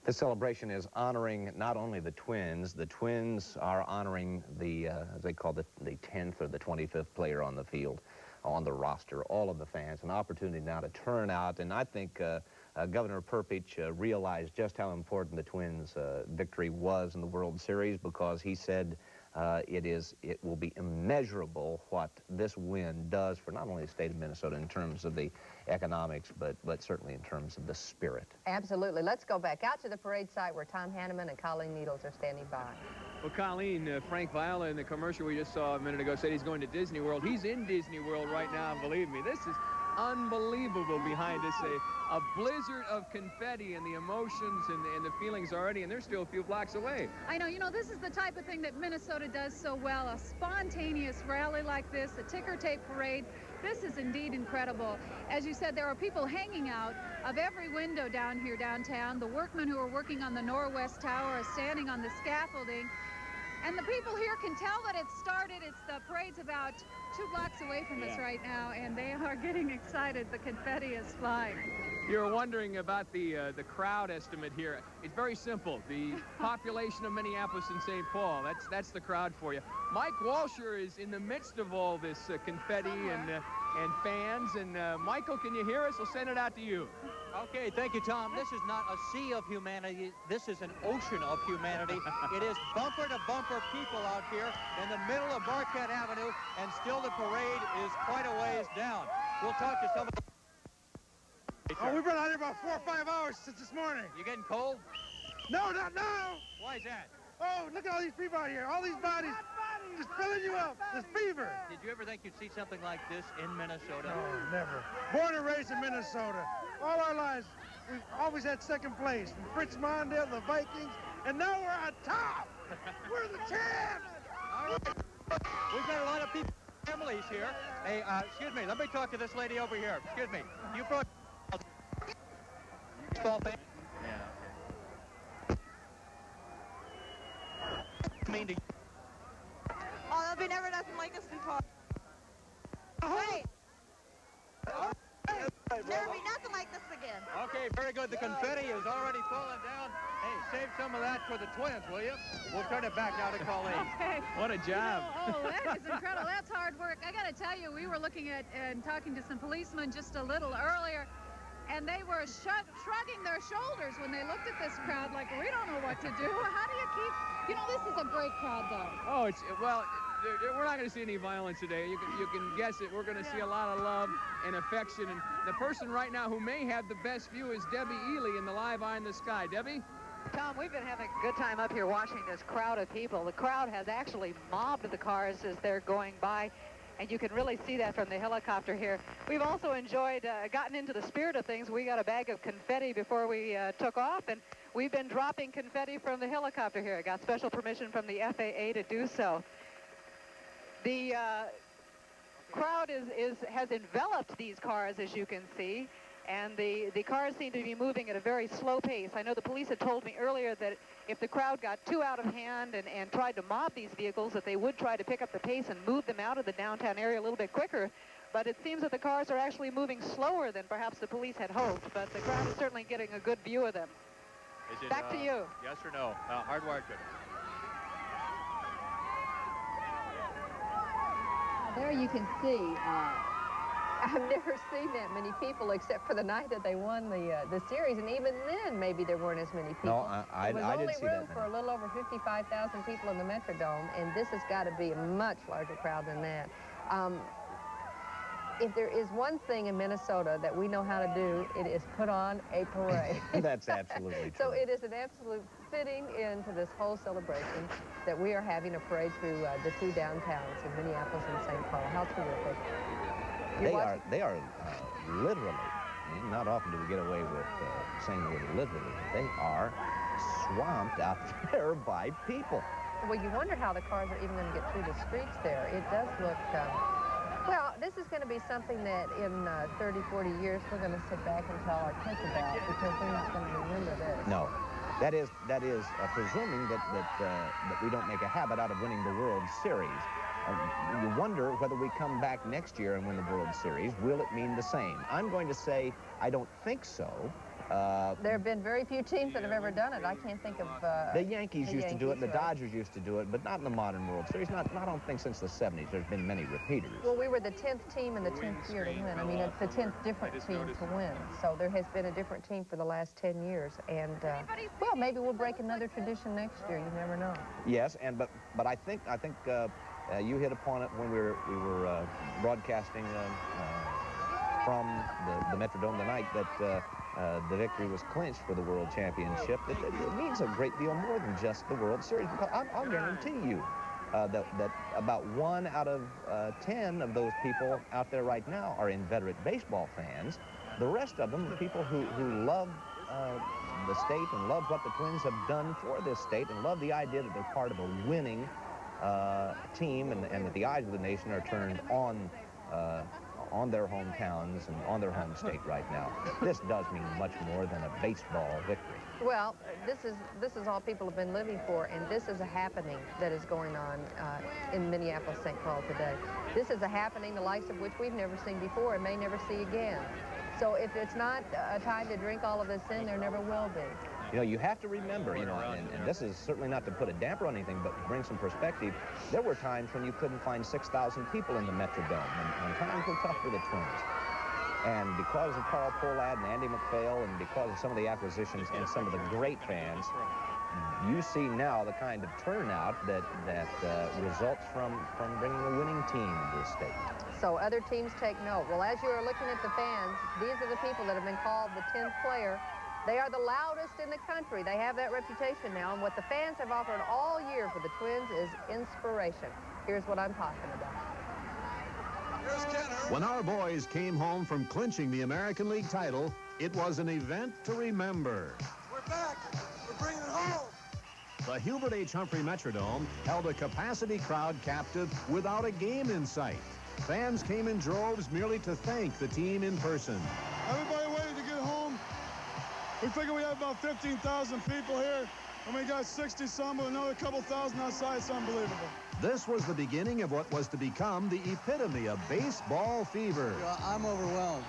Speaker 5: This celebration is honoring not only the Twins are honoring the, as they call the 10th or the 25th player on the field, on the roster, all of the fans, an opportunity now to turn out. And I think Governor Perpich realized just how important the Twins' victory was in the World Series, because he said it will be immeasurable what this win does for not only the state of Minnesota in terms of the economics, but certainly in terms of the spirit.
Speaker 6: Absolutely. Let's go back out to the parade site where Tom Hanneman and Colleen Needles are standing by.
Speaker 18: Well, Colleen, Frank Viola in the commercial we just saw a minute ago said he's going to Disney World. He's in Disney World right now, and believe me, this is unbelievable behind us. A blizzard of confetti and the emotions and the feelings already, and they're still a few blocks away.
Speaker 22: I know, this is the type of thing that Minnesota does so well, a spontaneous rally like this, a ticker tape parade. This is indeed incredible. As you said, there are people hanging out of every window down here downtown. The workmen who are working on the Norwest Tower are standing on the scaffolding. And the people here can tell that it's started. The parade's about 2 blocks away from us right now, and they are getting excited. The confetti is flying.
Speaker 18: You're wondering about the crowd estimate here. It's very simple. The population of Minneapolis and St. Paul, that's the crowd for you. Mike Walsher is in the midst of all this confetti and fans. And Michael, can you hear us? We'll send it out to you.
Speaker 23: Okay, thank you, Tom. This is not a sea of humanity. This is an ocean of humanity. It is bumper-to-bumper people out here in the middle of Marquette Avenue, and still the parade is quite a ways down. We'll talk to some of the...
Speaker 24: Oh, we've been out here about 4 or 5 hours since this morning.
Speaker 23: You getting cold?
Speaker 1: No, not now.
Speaker 23: Why is that?
Speaker 1: Oh, look at all these people out here. All these bodies just filling you up. This fever.
Speaker 23: Did you ever think you'd see something like this in Minnesota?
Speaker 1: No, never. Born and raised in Minnesota. All our lives, we've always had second place. From Fritz Mondale, the Vikings, and now we're on top. We're the champs.
Speaker 23: All right. We've got a lot of people, families here. Hey, excuse me, let me talk to this lady over here. Excuse me. You brought baseball fan? Yeah. Mean to you?
Speaker 2: Oh, there'll be never nothing like us in Park. Wait. There'll be nothing like this again.
Speaker 23: Okay, very good. The confetti is already falling down. Hey, save some of that for the Twins, will you? We'll turn it back now to Colleen.
Speaker 22: Okay.
Speaker 18: What a job.
Speaker 22: You know, that is incredible. That's hard work. I got to tell you, we were looking at and talking to some policemen just a little earlier, and they were shrugging their shoulders when they looked at this crowd like, we don't know what to do. How do you keep... You know, this is a great crowd, though.
Speaker 18: Oh, it's, well, we're not going to see any violence today. You can guess it. We're going to see a lot of love and affection. And the person right now who may have the best view is Debbie Ely in the Live Eye in the Sky. Debbie?
Speaker 6: Tom, we've been having a good time up here watching this crowd of people. The crowd has actually mobbed the cars as they're going by, and you can really see that from the helicopter here. We've also enjoyed, gotten into the spirit of things. We got a bag of confetti before we took off, and we've been dropping confetti from the helicopter here. Got special permission from the FAA to do so. The crowd has enveloped these cars, as you can see, and the cars seem to be moving at a very slow pace. I know the police had told me earlier that if the crowd got too out of hand and tried to mob these vehicles, that they would try to pick up the pace and move them out of the downtown area a little bit quicker. But it seems that the cars are actually moving slower than perhaps the police had hoped. But the crowd is certainly getting a good view of them.
Speaker 23: Is it,
Speaker 6: Back to you.
Speaker 23: Yes or no? Hardwired good.
Speaker 6: There you can see, I've never seen that many people except for the night that they won the series, and even then maybe there weren't as many people.
Speaker 5: No, I didn't see that many.
Speaker 6: There was only room for a little over 55,000 people in the Metrodome, and this has got to be a much larger crowd than that. If there is one thing in Minnesota that we know how to do, it is put on a parade.
Speaker 5: That's absolutely true.
Speaker 6: So it is an absolute fitting into this whole celebration that we are having a parade through the two downtowns of Minneapolis and St. Paul. How terrific.
Speaker 5: They are literally, not often do we get away with saying the word literally, they are swamped out there by people.
Speaker 6: Well, you wonder how the cars are even going to get through the streets there. It does look... well, this is going to be something that in 30, 40 years we're going to sit back and tell our kids about because they're not going to remember this.
Speaker 5: No, that is presuming that we don't make a habit out of winning the World Series. You wonder whether we come back next year and win the World Series, will it mean the same? I'm going to say I don't think so.
Speaker 6: There have been very few teams that have ever done it. I can't think of...
Speaker 5: the Yankees used to do it, the
Speaker 6: right?
Speaker 5: Dodgers used to do it, but not in the modern World Series. Not I don't think since the 70s there's been many repeaters.
Speaker 6: Well, we were the 10th team in the 10th year to win. I mean, it's the 10th different team to win. So there has been a different team for the last 10 years. And, well, maybe we'll break another tradition next year. You never know.
Speaker 5: Yes, and but I think you hit upon it when we were broadcasting from the Metrodome tonight that the victory was clinched for the World Championship. It means a great deal more than just the World Series, because I'll guarantee you that about 1 out of 10 of those people out there right now are inveterate baseball fans. The rest of them are people who love the state and love what the Twins have done for this state and love the idea that they're part of a winning team and that the eyes of the nation are turned on their hometowns and on their home state right now. This does mean much more than a baseball victory.
Speaker 6: Well, this is all people have been living for, and this is a happening that is going on in Minneapolis, St. Paul today. This is a happening the likes of which we've never seen before and may never see again. So if it's not a time to drink all of this in, there never will be.
Speaker 5: You know, you have to remember, and this is certainly not to put a damper on anything, but to bring some perspective, there were times when you couldn't find 6,000 people in the Metrodome, and times were tough for the Twins. And because of Carl Pohlad and Andy MacPhail, and because of some of the acquisitions and some of the great fans, you see now the kind of turnout that results from bringing a winning team to the state.
Speaker 6: So other teams take note. Well, as you are looking at the fans, these are the people that have been called the 10th player They are the loudest in the country. They have that reputation now, and what the fans have offered all year for the Twins is inspiration. Here's what I'm talking about.
Speaker 4: When our boys came home from clinching the American League title, it was an event to remember.
Speaker 11: We're back. We're bringing it home.
Speaker 4: The Hubert H. Humphrey Metrodome held a capacity crowd captive without a game in sight. Fans came in droves merely to thank the team in person.
Speaker 20: Everybody waited to get home. We figure we have about 15,000 people here, and we got 60-some with another couple thousand outside. It's unbelievable.
Speaker 4: This was the beginning of what was to become the epitome of baseball fever.
Speaker 11: I'm overwhelmed.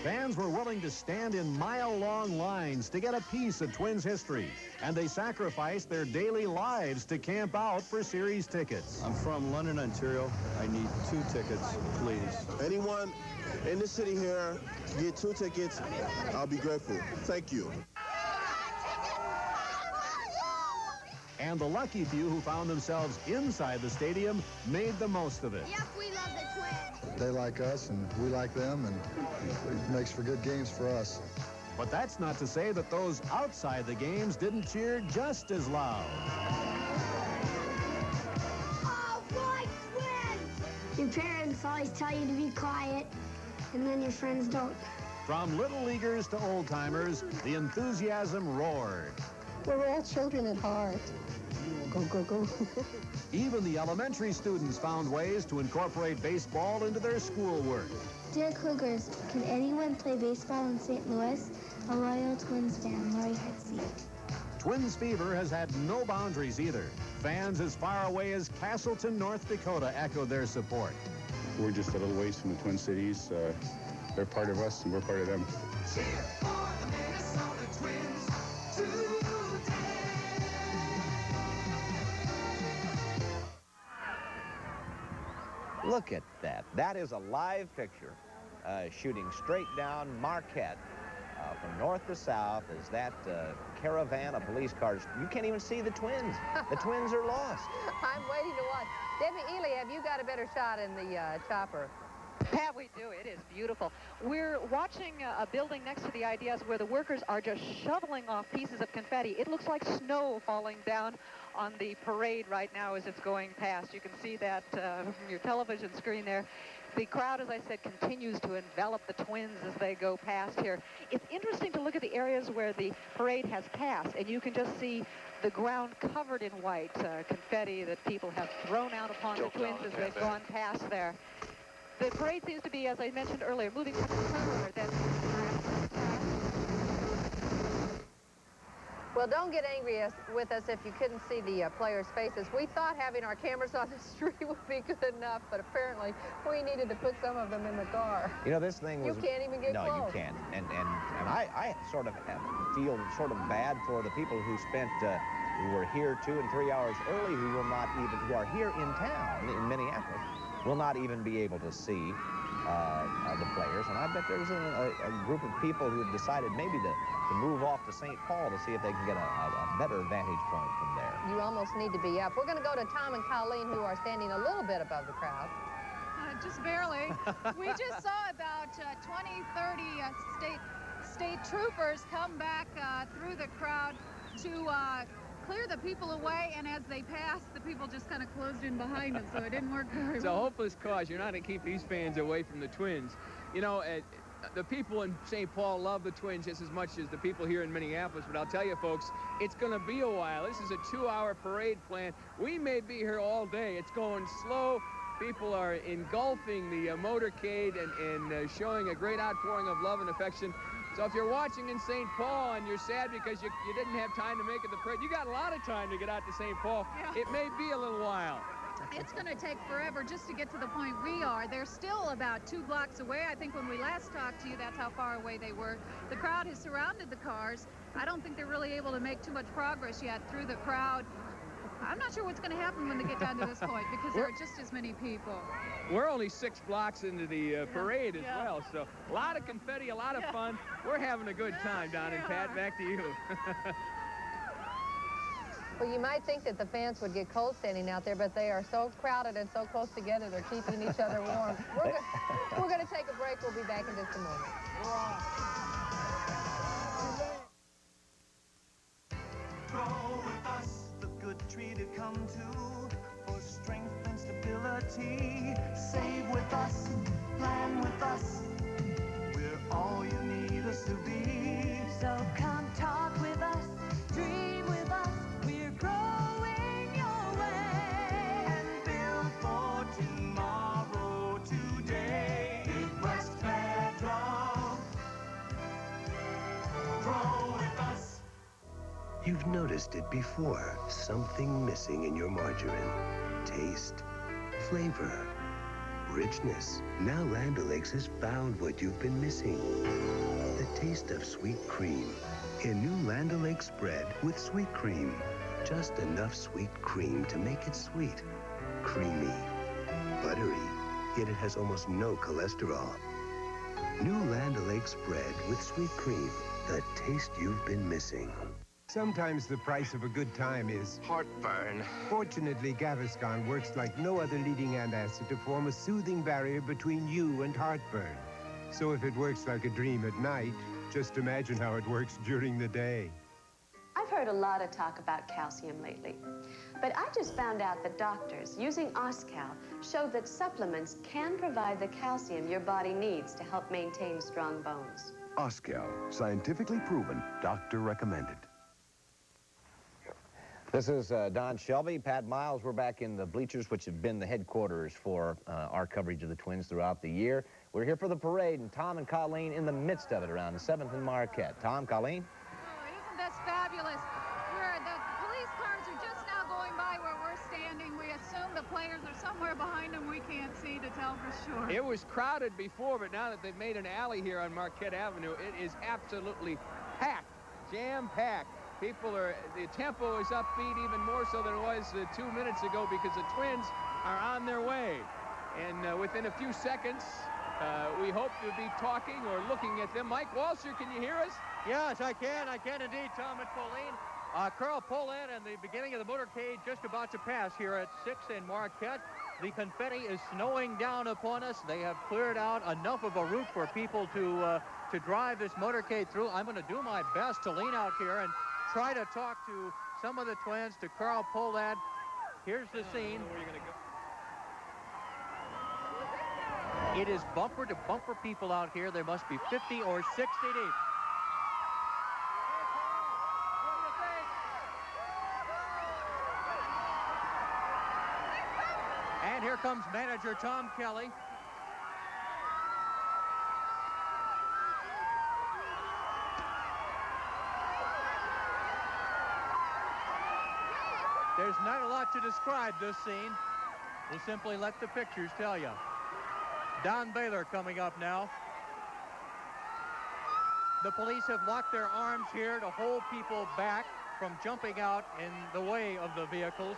Speaker 4: Fans were willing to stand in mile-long lines to get a piece of Twins history, and they sacrificed their daily lives to camp out for series tickets.
Speaker 7: I'm from London, Ontario. I need 2 tickets, please.
Speaker 12: Anyone in the city here get 2 tickets, I'll be grateful. Thank you.
Speaker 4: And the lucky few who found themselves inside the stadium made the most of it.
Speaker 11: Yes, we love the Twins.
Speaker 10: They like us, and we like them, and it makes for good games for us.
Speaker 4: But that's not to say that those outside the games didn't cheer just as loud.
Speaker 11: All right, Twins! Your parents always tell you to be quiet, and then your friends don't.
Speaker 4: From little leaguers to old-timers, the enthusiasm roared.
Speaker 13: We're all children at heart. Go, go, go.
Speaker 4: Even the elementary students found ways to incorporate baseball into their schoolwork.
Speaker 16: Dear Cougars, can anyone play baseball in St. Louis? A loyal Twins fan, Lori Hertzey.
Speaker 4: Twins fever has had no boundaries either. Fans as far away as Castleton, North Dakota echoed their support.
Speaker 26: We're just a little ways from the Twin Cities. They're part of us, and we're part of them.
Speaker 11: Cheer for the Minnesota Twins today.
Speaker 5: Look at that. That is a live picture shooting straight down Marquette from north to south as that caravan of police cars. You can't even see the Twins. The Twins are lost.
Speaker 6: I'm waiting to watch. Debbie Ely, have you got a better shot in the chopper?
Speaker 2: Pat, we do. It is beautiful. We're watching a building next to the IDS where the workers are just shoveling off pieces of confetti. It looks like snow falling down on the parade right now as it's going past. You can see that from your television screen there. The crowd, as I said, continues to envelop the Twins as they go past here. It's interesting to look at the areas where the parade has passed, and you can just see the ground covered in white confetti that people have thrown out upon the Twins as they've gone past there. The parade seems to be, as I mentioned earlier, moving from the perimeter.
Speaker 6: Well, don't get angry with us if you couldn't see the players' faces. We thought having our cameras on the street would be good enough, but apparently we needed to put some of them in the car.
Speaker 5: You know, this thing was...
Speaker 6: You can't even get close.
Speaker 5: No, you can't. And I sort of feel sort of bad for the people who spent, who were here 2 and 3 hours early, who are here in town, in Minneapolis, will not even be able to see the players. And I bet there's a group of people who have decided maybe to move off to St. Paul to see if they can get a better vantage point from there.
Speaker 6: You almost need to be up. We're going to go to Tom and Colleen, who are standing a little bit above the crowd.
Speaker 22: Just barely. We just saw about 20, 30 state troopers come back through the crowd to clear the people away, and as they passed, the people just kind of closed in behind them, so it didn't work very well.
Speaker 18: It's a hopeless cause. You're not going to keep these fans away from the Twins. You know, the people in St. Paul love the Twins just as much as the people here in Minneapolis, but I'll tell you, folks, it's going to be a while. This is a 2-hour parade plan. We may be here all day. It's going slow. People are engulfing the motorcade and showing a great outpouring of love and affection. So if you're watching in St. Paul and you're sad because you didn't have time to make it the parade, you got a lot of time to get out to St. Paul. Yeah. It may be a little while.
Speaker 22: It's going to take forever just to get to the point we are. They're still about 2 blocks away. I think when we last talked to you, that's how far away they were. The crowd has surrounded the cars. I don't think they're really able to make too much progress yet through the crowd. I'm not sure what's going to happen when they get down to this point because there are just as many people.
Speaker 18: We're only 6 blocks into the parade as well, so a lot of confetti, a lot of fun. We're having a good time down in Pat. Back to you.
Speaker 6: Well, you might think that the fans would get cold standing out there, but they are so crowded and so close together, they're keeping each other warm. We're going to take break. We'll be back in just a moment.
Speaker 3: Grow with us, the good tree to come to, for strength and stability. Save with us, plan with us, we're all you need us to be.
Speaker 9: So come talk with us, dream with us, we're growing your way.
Speaker 3: And build for tomorrow, today. Midwest Federal. Grow with us.
Speaker 14: You've noticed it before. Something missing in your margarine. Taste, flavor, richness. Now Land O'Lakes has found what you've been missing. The taste of sweet cream. A new Land O'Lakes bread with sweet cream. Just enough sweet cream to make it sweet. Creamy, buttery, yet it has almost no cholesterol. New Land O'Lakes bread with sweet cream. The taste you've been missing.
Speaker 15: Sometimes the price of a good time is
Speaker 14: heartburn.
Speaker 15: Fortunately, Gaviscon works like no other leading antacid to form a soothing barrier between you and heartburn. So if it works like a dream at night, just imagine how it works during the day.
Speaker 24: I've heard a lot of talk about calcium lately, but I just found out that doctors using Oscal showed that supplements can provide the calcium your body needs to help maintain strong bones.
Speaker 25: Oscal, scientifically proven, doctor recommended.
Speaker 5: This is Don Shelby, Pat Miles. We're back in the bleachers, which have been the headquarters for our coverage of the Twins throughout the year. We're here for the parade, and Tom and Colleen in the midst of it around the 7th and Marquette. Tom, Colleen?
Speaker 22: Oh, isn't this fabulous? The police cars are just now going by where we're standing. We assume the players are somewhere behind them. We can't see to tell for sure.
Speaker 18: It was crowded before, but now that they've made an alley here on Marquette Avenue, it is absolutely packed, jam-packed. The tempo is upbeat even more so than it was 2 minutes ago because the Twins are on their way. And within a few seconds, we hope to be talking or looking at them. Mike Walsher, can you hear us?
Speaker 23: Yes, I can indeed, Tom and Colleen. Carl Poland and the beginning of the motorcade just about to pass here at 6th and Marquette. The confetti is snowing down upon us. They have cleared out enough of a route for people to drive this motorcade through. I'm going to do my best to lean out here and try to talk to some of the Twins, to Carl Poland. Here's the scene.
Speaker 18: Where are you going to go?
Speaker 23: It is bumper to bumper people out here. There must be 50 or 60 deep. And here comes manager Tom Kelly. There's not a lot to describe this scene. We'll simply let the pictures tell you. Don Baylor coming up now. The police have locked their arms here to hold people back from jumping out in the way of the vehicles.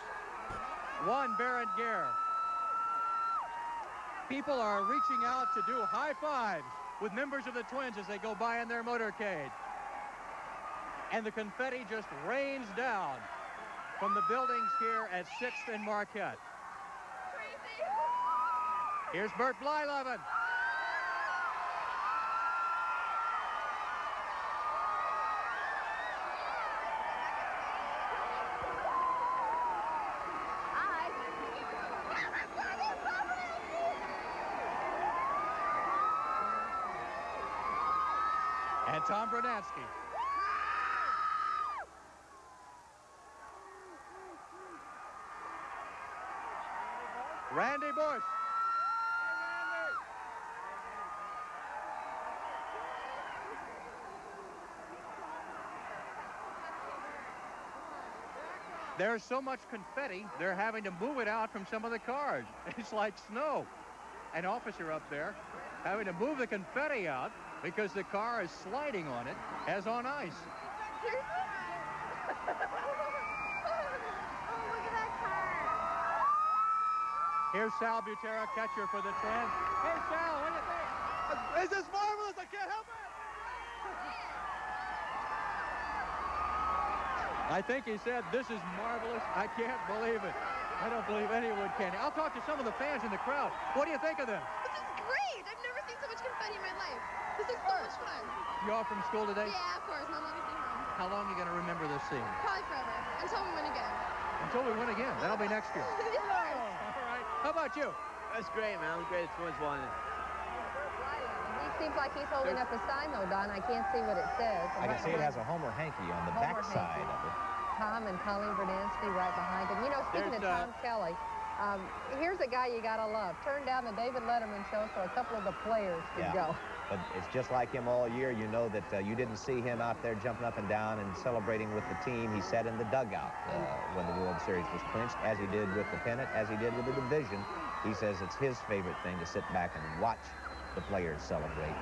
Speaker 23: Juan Berenguer. People are reaching out to do high fives with members of the Twins as they go by in their motorcade. And the confetti just rains down from the buildings here at 6th and Marquette. Here's Bert Blyleven. And Tom Brunansky. Randy Bush. There's so much confetti, they're having to move it out from some of the cars. It's like snow. An officer up there having to move the confetti out because the car is sliding on it as on ice. Here's Sal Butera, catcher for the Twins. Hey, Sal, what do you think?
Speaker 1: This is marvelous. I can't help it.
Speaker 23: I think he said, this is marvelous. I can't believe it. I don't believe anyone can. I'll talk to some of the fans in the crowd. What do you think of this?
Speaker 27: This is great. I've never seen so much confetti in
Speaker 7: fun.
Speaker 23: You all from school today?
Speaker 7: Yeah, of course. Mom let me stay home.
Speaker 23: How long are you going to remember this scene?
Speaker 7: Probably forever. Until we win again.
Speaker 23: Until we win again. That'll be next year. All right. How about you?
Speaker 8: That's great, man. It was great. The Twins won it.
Speaker 6: He seems like he's holding up a sign, though, Don. I can't see what it says.
Speaker 5: I can see it has a Homer hanky on the back side of it.
Speaker 6: Tom and Colleen Verdansky right behind him. You know, speaking of Tom Kelly, here's a guy you got to love. Turned down the David Letterman show so a couple of the players could go.
Speaker 5: But it's just like him all year. You know that you didn't see him out there jumping up and down and celebrating with the team. He sat in the dugout when the World Series was clinched, as he did with the pennant, as he did with the division. He says it's his favorite thing to sit back and watch the players celebrate.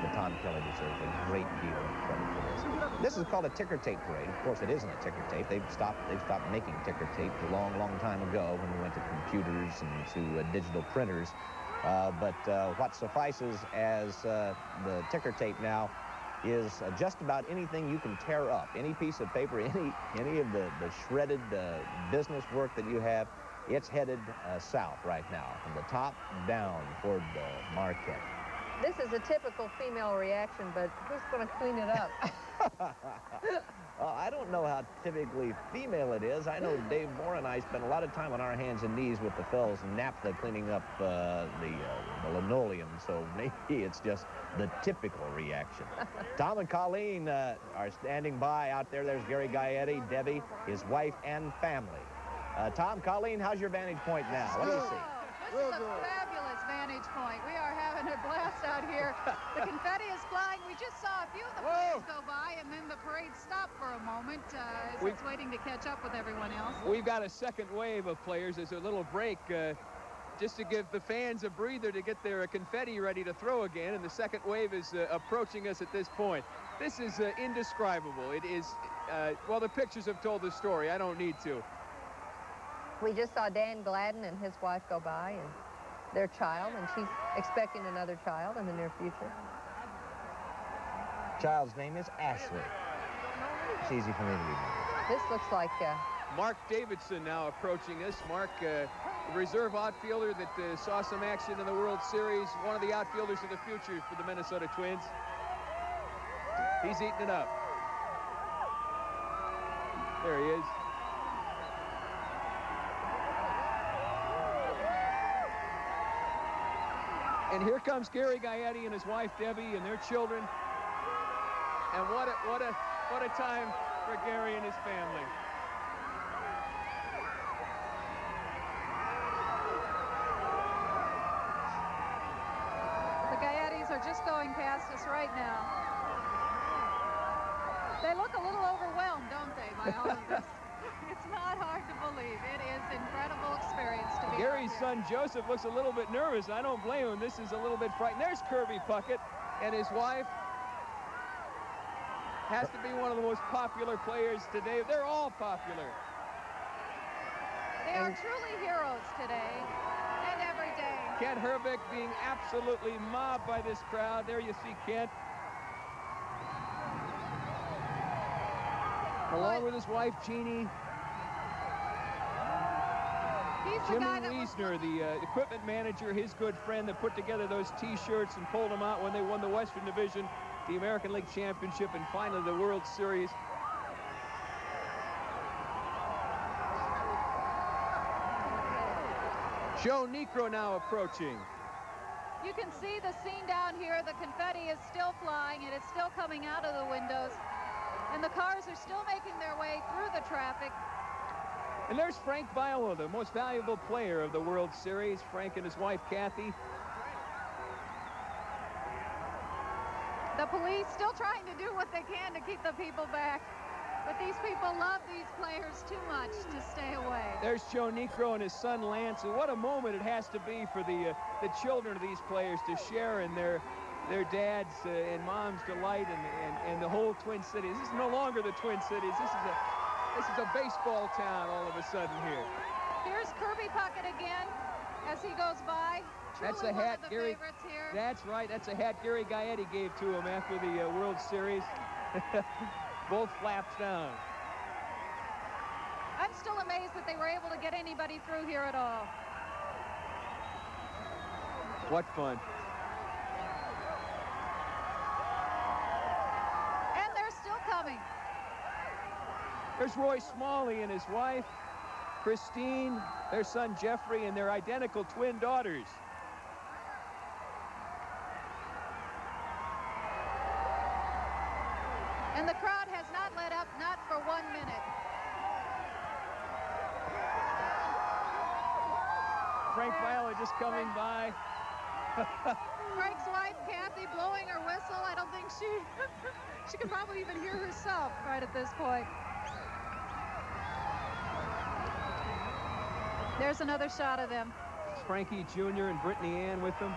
Speaker 5: But Tom Kelly deserves a great deal of credit for this. This is called a ticker tape parade. Of course, it isn't a ticker tape. They've stopped making ticker tape a long, long time ago when we went to computers and to digital printers. But what suffices as the ticker tape now is just about anything you can tear up. Any piece of paper, any of the shredded business work that you have, it's headed south right now, from the top down toward Marquette.
Speaker 6: This is a typical female reaction, but who's going to clean it up?
Speaker 5: I don't know how typically female it is. I know Dave Moore and I spend a lot of time on our hands and knees with the fellows in NAPTA cleaning up the linoleum, so maybe it's just the typical reaction. Tom and Colleen are standing by out there. There's Gary Gaetti, Debbie, his wife, and family. Tom, Colleen, how's your vantage point now? What do you see?
Speaker 22: This is a fabulous vantage point. We are having a blast out here. The confetti is flying. We just saw a few of the players go by, and then the parade stopped for a moment as it's waiting to catch up with everyone else.
Speaker 18: We've got a second wave of players. There's a little break just to give the fans a breather to get their confetti ready to throw again, and the second wave is approaching us at this point. This is indescribable. It is, well, the pictures have told the story. I don't need to.
Speaker 6: We just saw Dan Gladden and his wife go by, and their child, and she's expecting another child in the near future.
Speaker 5: Child's name is Ashley. It's easy for me to remember.
Speaker 6: This looks like...
Speaker 18: Mark Davidson now approaching us. Mark, the reserve outfielder that saw some action in the World Series, one of the outfielders of the future for the Minnesota Twins. He's eating it up. There he is. And here comes Gary Gaetti and his wife Debbie and their children. And what a time for Gary and his family.
Speaker 22: The Gaettis are just going past us right now. They look a little overwhelmed, don't they, by all of this? It's not hard to believe. It is an incredible experience to be
Speaker 18: Gary's son Joseph looks a little bit nervous. I don't blame him. This is a little bit frightened. There's Kirby Puckett and his wife. Has to be one of the most popular players today. They're all popular.
Speaker 22: They are truly heroes today and every day.
Speaker 18: Kent Herbeck being absolutely mobbed by this crowd. There you see Kent. Along with his wife, Jeannie. Jimmy Wiesner, the equipment manager, his good friend that put together those T-shirts and pulled them out when they won the Western Division, the American League Championship, and finally the World Series. Joe Niekro now approaching.
Speaker 22: You can see the scene down here. The confetti is still flying, and it's still coming out of the windows. And the cars are still making their way through the traffic.
Speaker 18: And there's Frank Viola, the most valuable player of the World Series. Frank and his wife, Kathy.
Speaker 22: The police still trying to do what they can to keep the people back. But these people love these players too much to stay away.
Speaker 18: There's Joe Niekro and his son, Lance. And what a moment it has to be for the children of these players to share in their dad's and mom's delight and the whole Twin Cities. This is no longer the Twin Cities. This is a baseball town all of a sudden here.
Speaker 22: Here's Kirby Puckett again as he goes by.
Speaker 18: That's a hat Gary. That's right. That's a hat Gary Gaetti gave to him after the World Series. Both flaps down.
Speaker 22: I'm still amazed that they were able to get anybody through here at all.
Speaker 18: What fun. There's Roy Smalley and his wife, Christine, their son Jeffrey, and their identical twin daughters.
Speaker 22: And the crowd has not let up, not for 1 minute.
Speaker 18: Frank Viola just coming by.
Speaker 22: Frank's wife, Kathy, blowing her whistle. I don't think she can probably even hear herself right at this point. There's another shot of them.
Speaker 18: Frankie Jr. and Brittany Ann with them.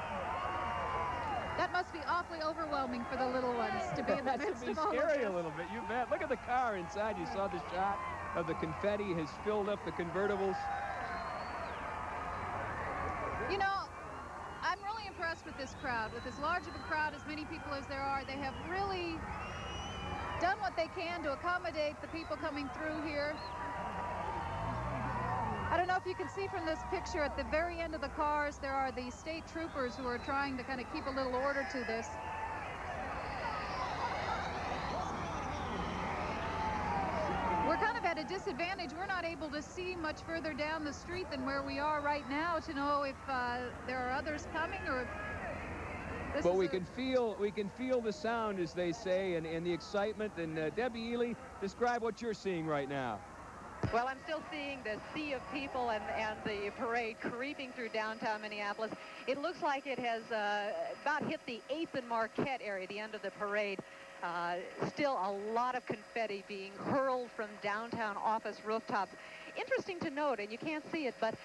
Speaker 22: That must be awfully overwhelming for the little ones to be in the midst of all of
Speaker 18: scary
Speaker 22: this.
Speaker 18: a little bit, you bet. Look at the car inside. You saw the shot of the confetti has filled up the convertibles.
Speaker 22: You know, I'm really impressed with this crowd. With as large of a crowd, as many people as there are, they have really done what they can to accommodate the people coming through here. I don't know if you can see from this picture, at the very end of the cars, there are the state troopers who are trying to kind of keep a little order to this. We're kind of at a disadvantage. We're not able to see much further down the street than where we are right now to know if there are others coming or if this
Speaker 18: But we can feel the sound, as they say, and the excitement. And Debbie Ely, describe what you're seeing right now.
Speaker 2: Well, I'm still seeing the sea of people and the parade creeping through downtown Minneapolis. It looks like it has about hit the 8th and Marquette area, the end of the parade. Still a lot of confetti being hurled from downtown office rooftops. Interesting to note, and you can't see it, but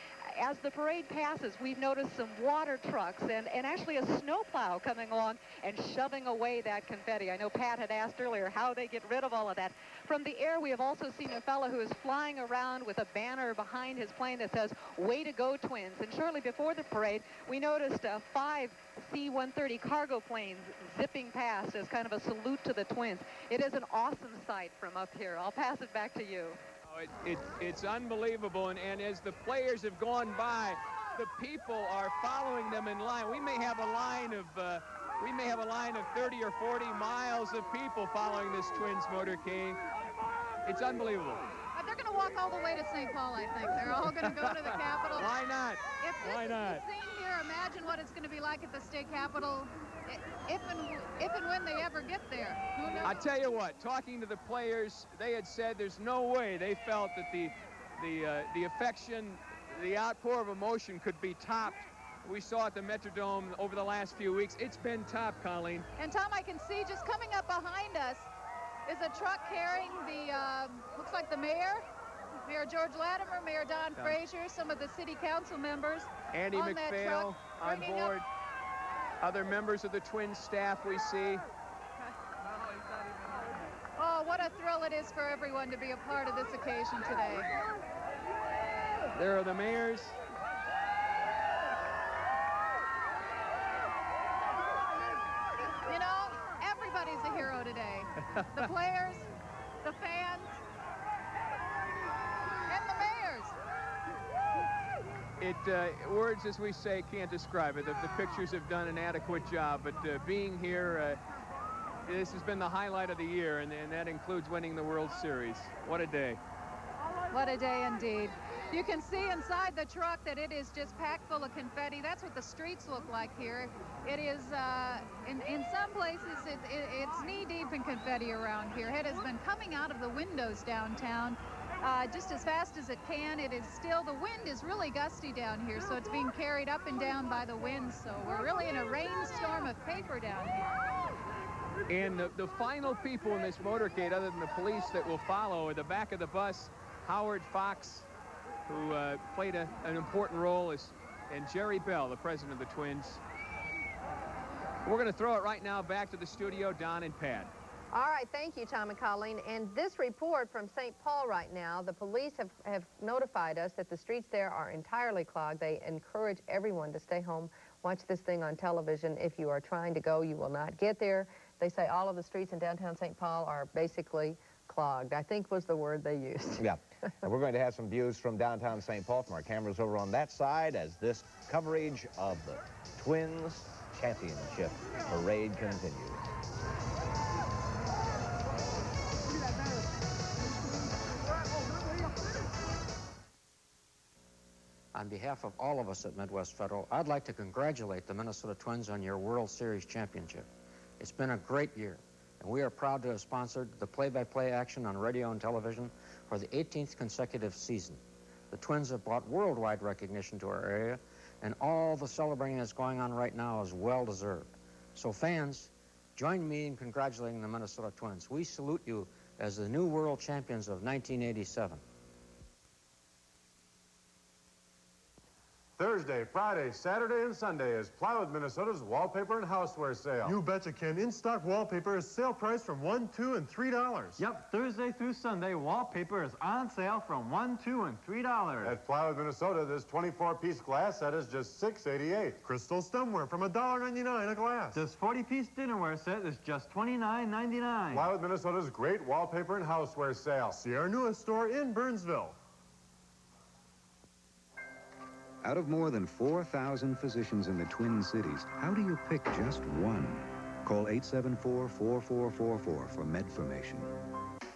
Speaker 2: as the parade passes, we've noticed some water trucks and actually a snowplow coming along and shoving away that confetti. I know Pat had asked earlier how they get rid of all of that. From the air, we have also seen a fellow who is flying around with a banner behind his plane that says, "Way to go, Twins." And shortly before the parade, we noticed 5 C-130 cargo planes zipping past as kind of a salute to the Twins. It is an awesome sight from up here. I'll pass it back to you.
Speaker 18: It's unbelievable, and as the players have gone by, the people are following them in line. We may have a line of 30 or 40 miles of people following this Twins motorcade. It's unbelievable.
Speaker 22: They're going to walk all the way to St. Paul, I think. They're all going to go to the Capitol.
Speaker 18: Why not?
Speaker 22: If this
Speaker 18: Why not?
Speaker 22: is the scene here, imagine what it's going to be like at the state Capitol if and when they ever get there. Who knows?
Speaker 18: I tell you what, talking to the players, they had said there's no way they felt that the affection, the outpour of emotion could be topped. We saw at the Metrodome over the last few weeks. It's been topped, Colleen.
Speaker 22: And Tom, I can see just coming up behind us is a truck carrying the, looks like the mayor, Mayor George Latimer, Mayor Don Frazier, some of the city council members.
Speaker 18: Andy
Speaker 22: on that
Speaker 18: McPhail
Speaker 22: truck,
Speaker 18: on board. Other members of the Twins staff we see.
Speaker 22: Oh, what a thrill it is for everyone to be a part of this occasion today.
Speaker 18: There are the mayors.
Speaker 22: You know, everybody's a hero today. The players, the fans, and the mayors.
Speaker 18: Words, as we say, can't describe it. The pictures have done an adequate job, but being here, this has been the highlight of the year, and that includes winning the World Series. What a day.
Speaker 22: What a day indeed. You can see inside the truck that it is just packed full of confetti. That's what the streets look like here. It is, in some places, it's knee-deep in confetti around here. It has been coming out of the windows downtown just as fast as it can. It is still, the wind is really gusty down here, so it's being carried up and down by the wind. So we're really in a rainstorm of paper down here.
Speaker 18: And the final people in this motorcade, other than the police that will follow, at the back of the bus, Howard Fox, who played an important role, and Jerry Bell, the president of the Twins. We're going to throw it right now back to the studio, Don and Pat.
Speaker 6: All right, thank you, Tom and Colleen. And this report from St. Paul right now, the police have notified us that the streets there are entirely clogged. They encourage everyone to stay home, watch this thing on television. If you are trying to go, you will not get there. They say all of the streets in downtown St. Paul are basically clogged, I think was the word they used.
Speaker 5: Yeah, and we're going to have some views from downtown St. Paul from our cameras over on that side as this coverage of the Twins Championship parade continues.
Speaker 10: On behalf of all of us at Midwest Federal, I'd like to congratulate the Minnesota Twins on your World Series championship. It's been a great year, and we are proud to have sponsored the play-by-play action on radio and television for the 18th consecutive season. The Twins have brought worldwide recognition to our area, and all the celebrating that's going on right now is well-deserved. So fans, join me in congratulating the Minnesota Twins. We salute you as the new world champions of 1987.
Speaker 12: Thursday, Friday, Saturday, and Sunday is Plywood, Minnesota's wallpaper and houseware sale.
Speaker 17: You betcha, Ken. In-stock wallpaper is sale price from $1, $2, and $3.
Speaker 19: Yep, Thursday through Sunday, wallpaper is on sale from $1, $2, and $3.
Speaker 12: At Plywood, Minnesota, this 24-piece glass set is just $6.88.
Speaker 17: Crystal stemware from $1.99 a glass.
Speaker 19: This 40-piece dinnerware set is just $29.99.
Speaker 12: Plywood, Minnesota's great wallpaper and houseware sale.
Speaker 17: See our newest store in Burnsville.
Speaker 20: Out of more than 4,000 physicians in the Twin Cities, how do you pick just one? Call 874-4444 for Medformation.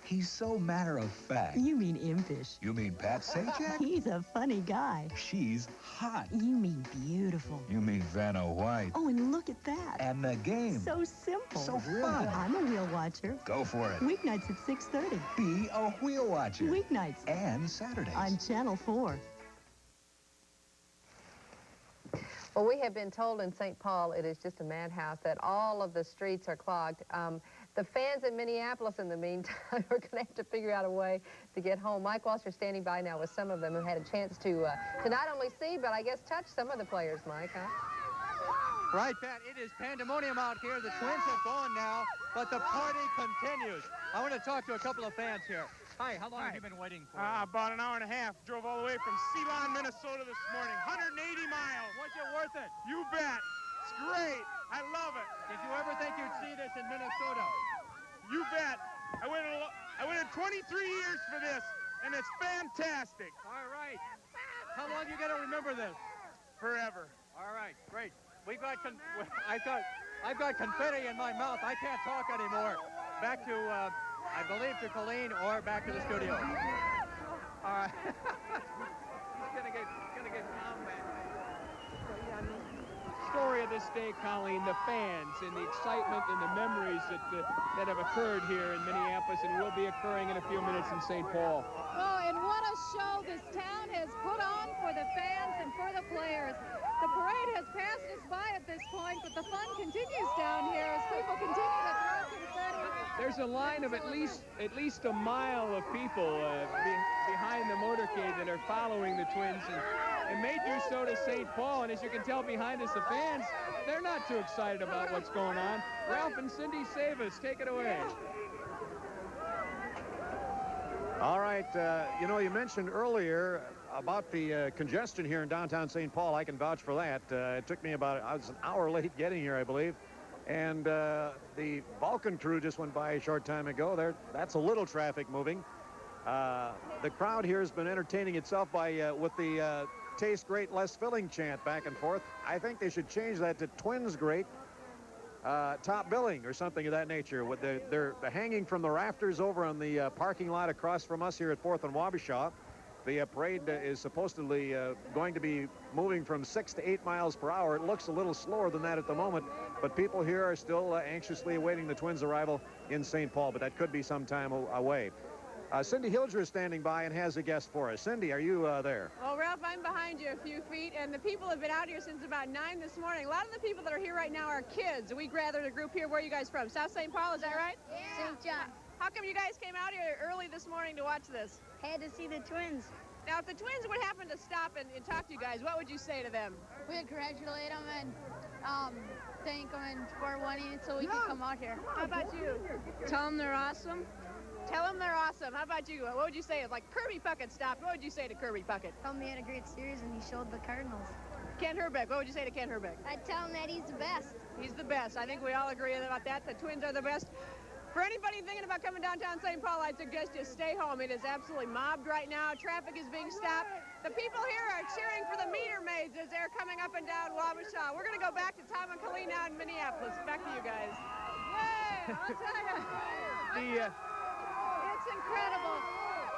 Speaker 21: He's so matter-of-fact.
Speaker 27: You mean impish.
Speaker 21: You mean Pat Sajak?
Speaker 27: He's a funny guy.
Speaker 21: She's hot.
Speaker 27: You mean beautiful.
Speaker 21: You mean Vanna White.
Speaker 27: Oh, and look at that.
Speaker 21: And the game.
Speaker 27: So simple.
Speaker 21: So fun.
Speaker 27: I'm a wheel watcher.
Speaker 21: Go for it.
Speaker 27: Weeknights at 6:30.
Speaker 21: Be a wheel watcher.
Speaker 27: Weeknights.
Speaker 21: And Saturdays.
Speaker 27: On Channel 4.
Speaker 6: Well, we have been told in St. Paul it is just a madhouse, that all of the streets are clogged. The fans in Minneapolis, in the meantime, are going to have to figure out a way to get home. Mike Walsh is standing by now with some of them who had a chance to not only see, but I guess touch some of the players, Mike, huh?
Speaker 23: Right, Pat, it is pandemonium out here. The Twins have gone now, but the party continues. I want to talk to a couple of fans here. Hi, how long have you been waiting for?
Speaker 1: About an hour and a half. Drove all the way from Ceylon, Minnesota this morning. 180 miles.
Speaker 23: Was it worth it?
Speaker 1: You bet. It's great. I love it.
Speaker 23: Did you ever think you'd see this in Minnesota?
Speaker 1: You bet. I waited 23 years for this, and it's fantastic.
Speaker 23: All right. How long you got to remember this?
Speaker 1: Forever.
Speaker 23: All right, great. I've got confetti in my mouth. I can't talk anymore. Back to, I believe, to Colleen or back to the studio. All right. He's gonna get calm back.
Speaker 18: Story of this day, Colleen, the fans and the excitement and the memories that have occurred here in Minneapolis and will be occurring in a few minutes in St. Paul.
Speaker 22: Oh, and what a show this town has put on for the fans and for the players. The parade has passed us by at this point, but the fun continues down here as people continue to throw confetti.
Speaker 18: There's a line of at least a mile of people behind the motorcade that are following the Twins and may do so to St. Paul. And as you can tell behind us, the fans, they're not too excited about what's going on. Ralph and Cindy Savas, take it away.
Speaker 5: All right, you know, you mentioned earlier about the congestion here in downtown St. Paul. I can vouch for that. It took me I was an hour late getting here, I believe. And the Vulcan crew just went by a short time ago. That's a little traffic moving. The crowd here has been entertaining itself with the taste great, less filling chant back and forth. I think they should change that to Twins great, top billing or something of that nature. With they're hanging from the rafters over on the parking lot across from us here at 4th and Wabasha. The parade is supposedly going to be moving from 6 to 8 miles per hour. It looks a little slower than that at the moment, but people here are still anxiously awaiting the Twins' arrival in St. Paul, but that could be some time away. Cindy Hilger is standing by and has a guest for us. Cindy, are you there?
Speaker 28: Well, Ralph, I'm behind you a few feet, and the people have been out here since about 9 this morning. A lot of the people that are here right now are kids. We gathered a group here. Where are you guys from? South St. Paul, is that right?
Speaker 11: Yeah. St. John.
Speaker 28: How come you guys came out here early this morning to watch this?
Speaker 11: Had to see the Twins.
Speaker 28: Now, if the Twins would happen to stop and talk to you guys, what would you say to them?
Speaker 11: We'd congratulate them and thank them for winning so we can come out here.
Speaker 28: How about you?
Speaker 11: Tell them they're awesome.
Speaker 28: Tell them they're awesome. How about you? What would you say? If like Kirby Puckett stopped, what would you say to Kirby Puckett?
Speaker 11: Tell him he had a great series and he showed the Cardinals.
Speaker 28: Ken Herbeck, what would you say to Ken Herbeck?
Speaker 11: I'd tell him that he's the best.
Speaker 28: He's the best. I think we all agree about that. The Twins are the best. For anybody thinking about coming downtown St. Paul, I'd suggest you stay home. It is absolutely mobbed right now. Traffic is being stopped. The people here are cheering for the meter maids as they're coming up and down Wabasha. We're going to go back to Tom and Colleen now in Minneapolis. Back to you guys. Yay! I'll tell you. It's incredible.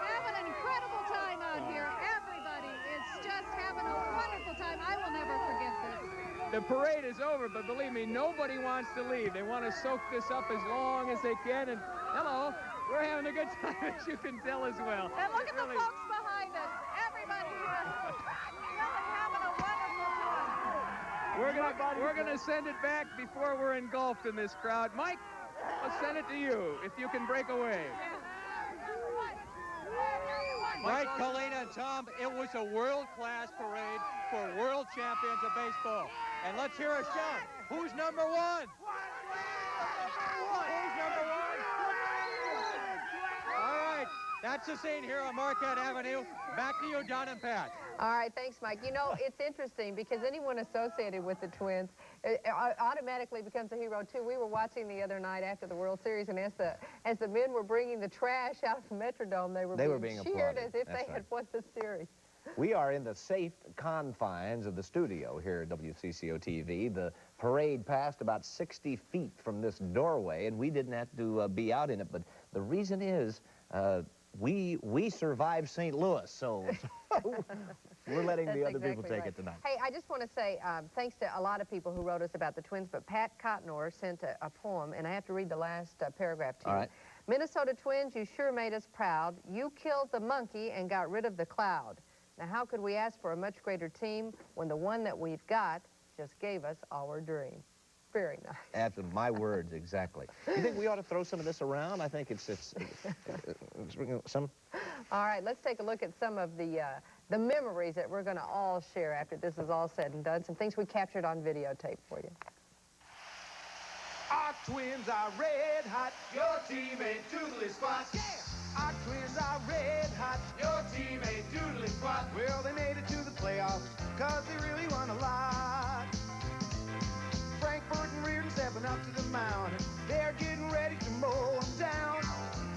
Speaker 28: Have an incredible time out here. Everybody is
Speaker 22: just having a wonderful time. I will never forget this.
Speaker 18: The parade is over, but believe me, nobody wants to leave. They want to soak this up as long as they can. And hello, we're having a good time, as you can tell as well.
Speaker 22: And look at the folks behind us. Everybody here really having a wonderful time.
Speaker 18: We're gonna send it back before we're engulfed in this crowd. Mike, I'll send it to you if you can break away.
Speaker 23: Right, Colleen and Tom, it was a world-class parade for world champions of baseball. And let's hear a shout. Who's number one? Who's number one? All right, that's the scene here on Marquette Avenue. Back to you, Don and Pat.
Speaker 6: All right, thanks, Mike. You know, it's interesting because anyone associated with the Twins automatically becomes a hero, too. We were watching the other night after the World Series, and as the men were bringing the trash out of the Metrodome, they were being cheered
Speaker 5: applauded.
Speaker 6: as if
Speaker 5: That's
Speaker 6: they had won the series.
Speaker 5: We are in the safe confines of the studio here at WCCO TV. The parade passed about 60 feet from this doorway, and we didn't have to be out in it. But the reason is we survived St. Louis, so we're letting the other people take it tonight.
Speaker 6: Hey, I just want to say thanks to a lot of people who wrote us about the Twins, but Pat Cotnor sent a poem, and I have to read the last paragraph to you.
Speaker 5: All right.
Speaker 6: Minnesota Twins, you sure made us proud. You killed the monkey and got rid of the cloud. Now, how could we ask for a much greater team when the one that we've got just gave us our dream? Very nice.
Speaker 5: After my words, exactly. You think we ought to throw some of this around? I think it's some.
Speaker 6: All right, let's take a look at some of the memories that we're going to all share after this is all said and done. Some things we captured on videotape for you.
Speaker 3: Our Twins are red hot. Your team ain't doodly squat. Yeah. Our Twins are red hot. Your team ain't doodly squat. Well, they made it to the playoffs because they really won a lot. Frankfurt and Reardon stepping up to the mound. They're getting ready to mow them down.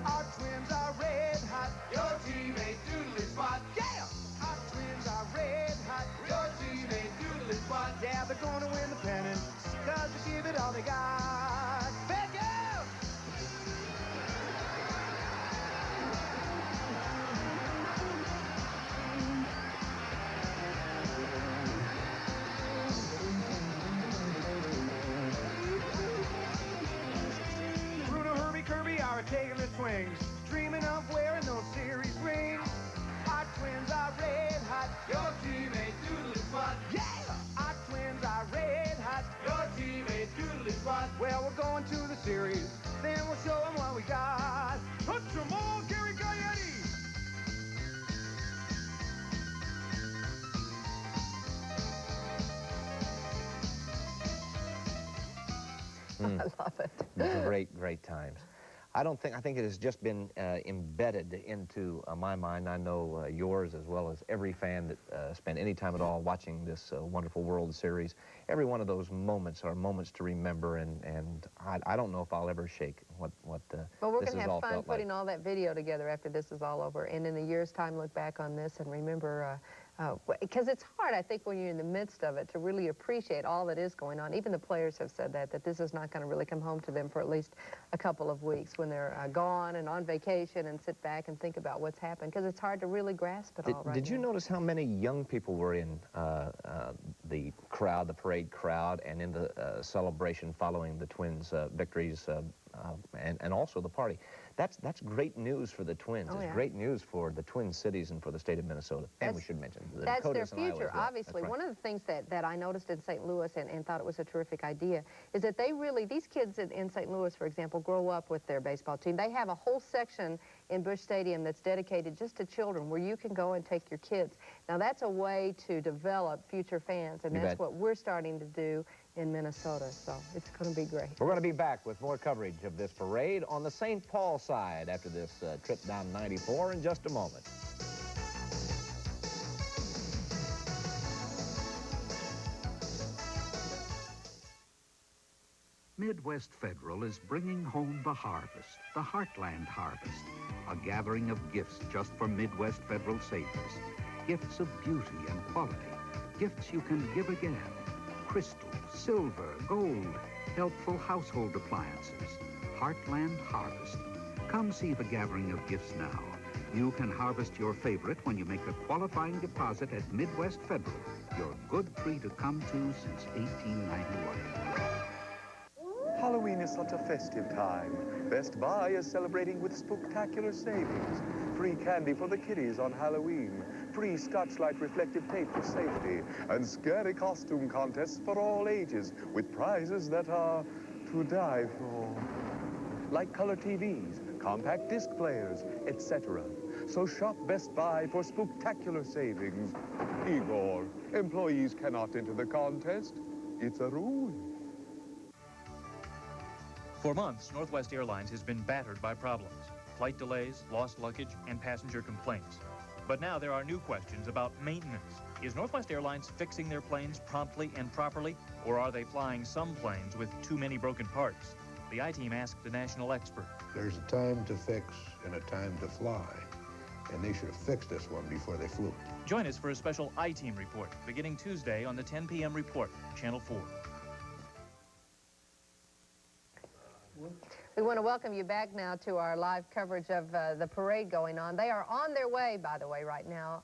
Speaker 3: Our Twins are red hot. Your team ain't doodly squat. Yeah! Our Twins are red hot. Your team ain't doodly squat. Yeah, they're going to win the pennant because they give it all they got. Back up! Kirby are taking the swings, dreaming of wearing those series rings. Our Twins are red hot. Your team ain't doodly squat. Yeah! Our Twins are red hot. Your team ain't doodly squat. Well, we're going to the series, then we'll show them what we got. Touch them all, Gary Gaetti!
Speaker 6: I love it.
Speaker 5: Great times. I think it has just been embedded into my mind. I know yours as well as every fan that spent any time at all watching this wonderful World Series. Every one of those moments are moments to remember, and I don't know if I'll ever shake what
Speaker 6: well, we're
Speaker 5: this
Speaker 6: going to
Speaker 5: has
Speaker 6: have
Speaker 5: all
Speaker 6: fun
Speaker 5: felt
Speaker 6: putting
Speaker 5: like.
Speaker 6: all that video together after this is all over, and in a year's time look back on this and remember, because it's hard, I think, when you're in the midst of it to really appreciate all that is going on. Even the players have said that this is not going to really come home to them for at least a couple of weeks when they're gone and on vacation and sit back and think about what's happened, because it's hard to really grasp it all right
Speaker 5: Did you
Speaker 6: now.
Speaker 5: notice how many young people were in the crowd, the parade crowd, and in the celebration following the Twins' victories and also the party? That's great news for the Twins.
Speaker 6: Oh,
Speaker 5: It's
Speaker 6: yeah.
Speaker 5: great news for the Twin Cities and for the state of Minnesota. And we should mention the
Speaker 6: That's their
Speaker 5: Dakotas and Iowa
Speaker 6: future,
Speaker 5: as well.
Speaker 6: obviously.
Speaker 5: That's right.
Speaker 6: One of the things that I noticed in St. Louis and thought it was a terrific idea is that these kids in St. Louis, for example, grow up with their baseball team. They have a whole section in Busch Stadium that's dedicated just to children where you can go and take your kids. Now, that's a way to develop future fans, and
Speaker 5: You
Speaker 6: that's
Speaker 5: bet.
Speaker 6: what we're starting to do in Minnesota, so it's going to be great.
Speaker 5: We're going to be back with more coverage of this parade on the St. Paul side after this trip down 94 in just a moment.
Speaker 20: Midwest Federal is bringing home the harvest, the Heartland Harvest, a gathering of gifts just for Midwest Federal savers. Gifts of beauty and quality, gifts you can give again. Crystal, silver, gold, helpful household appliances. Heartland Harvest. Come see the gathering of gifts now. You can harvest your favorite when you make a qualifying deposit at Midwest Federal, your good tree to come to since 1891.
Speaker 4: Halloween is such a festive time. Best Buy is celebrating with spectacular savings. Free candy for the kiddies on Halloween. Free Scotch-Light reflective tape for safety. And scary costume contests for all ages with prizes that are to die for. Like color TVs, compact disc players, etc. So shop Best Buy for spectacular savings. Igor, employees cannot enter the contest. It's a rule.
Speaker 9: For months, Northwest Airlines has been battered by problems. Flight delays, lost luggage, and passenger complaints. But now there are new questions about maintenance. Is Northwest Airlines fixing their planes promptly and properly, or are they flying some planes with too many broken parts? The I-Team asked the national expert.
Speaker 13: There's a time to fix and a time to fly, and they should have fixed this one before they flew.
Speaker 9: Join us for a special I-Team report, beginning Tuesday on the 10 p.m. report, Channel 4.
Speaker 6: We want to welcome you back now to our live coverage of the parade going on. They are on their way, by the way, right now.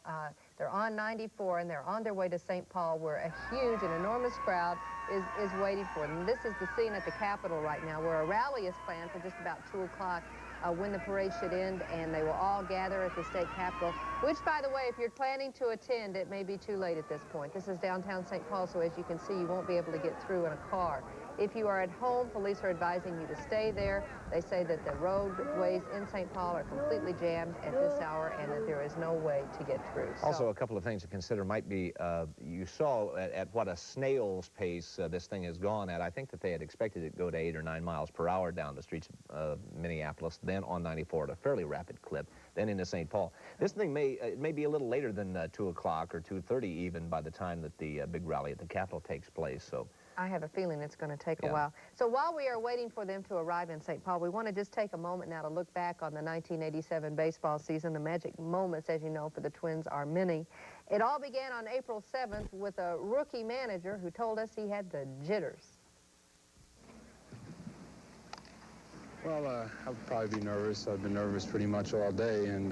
Speaker 6: They're on 94, and they're on their way to St. Paul, where a huge and enormous crowd is waiting for them. This is the scene at the Capitol right now, where a rally is planned for just about 2 o'clock when the parade should end, and they will all gather at the state capitol, which, by the way, if you're planning to attend, it may be too late at this point. This is downtown St. Paul, so as you can see, you won't be able to get through in a car. If you are at home, police are advising you to stay there. They say that the roadways in St. Paul are completely jammed at this hour and that there is no way to get through.
Speaker 5: Also, a couple of things to consider might be, you saw at what a snail's pace this thing has gone at. I think that they had expected it to go to 8 or 9 miles per hour down the streets of Minneapolis, then on 94 at a fairly rapid clip, then into St. Paul. This thing may be a little later than 2 o'clock or 2:30 even by the time that the big rally at the Capitol takes place. So
Speaker 6: I have a feeling it's going to take a while. So while we are waiting for them to arrive in St. Paul, we want to just take a moment now to look back on the 1987 baseball season. The magic moments, as you know, for the Twins are many. It all began on April 7th with a rookie manager who told us he had the jitters.
Speaker 14: Well, I'll probably be nervous. I've been nervous pretty much all day, and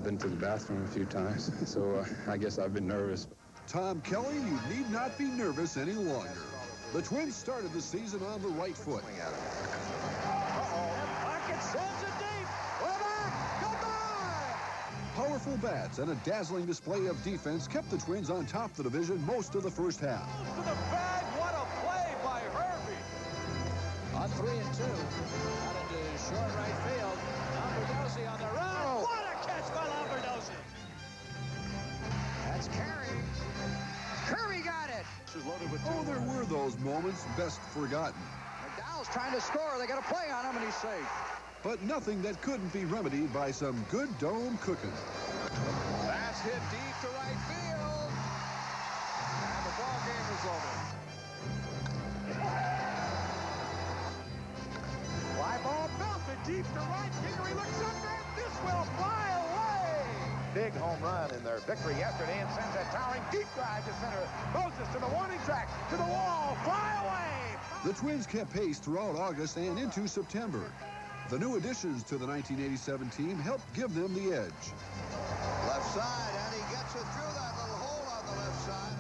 Speaker 14: been to the bathroom a few times, so I guess I've been nervous.
Speaker 15: Tom Kelly, you need not be nervous any longer. The Twins started the season on the right foot.
Speaker 3: Pocket sends it deep. We're back. Goodbye.
Speaker 15: Powerful bats and a dazzling display of defense kept the Twins on top of the division most of the first half.
Speaker 3: To the bag. What a play by Hervey.
Speaker 16: On 3-2. Out into short right field. Lombardozzi on the run.
Speaker 3: Oh. What a catch by Lombardozzi.
Speaker 16: That's Carey. Curry got it.
Speaker 15: Oh, there were those moments best forgotten.
Speaker 16: McDowell's trying to score. They got a play on him, and he's safe.
Speaker 15: But nothing that couldn't be remedied by some good dome cooking.
Speaker 16: That's hit deep to right field. And the ball game is over.
Speaker 3: Fly ball belted deep to right. Kingery looks up there. This will fly away.
Speaker 24: Big home run in their victory yesterday and sends a towering deep drive to center. Moses to the warning track, to the wall, fly away!
Speaker 15: The Twins kept pace throughout August and into September. The new additions to the 1987 team helped give them the edge.
Speaker 16: Left side, and he gets it through that little hole on the left side.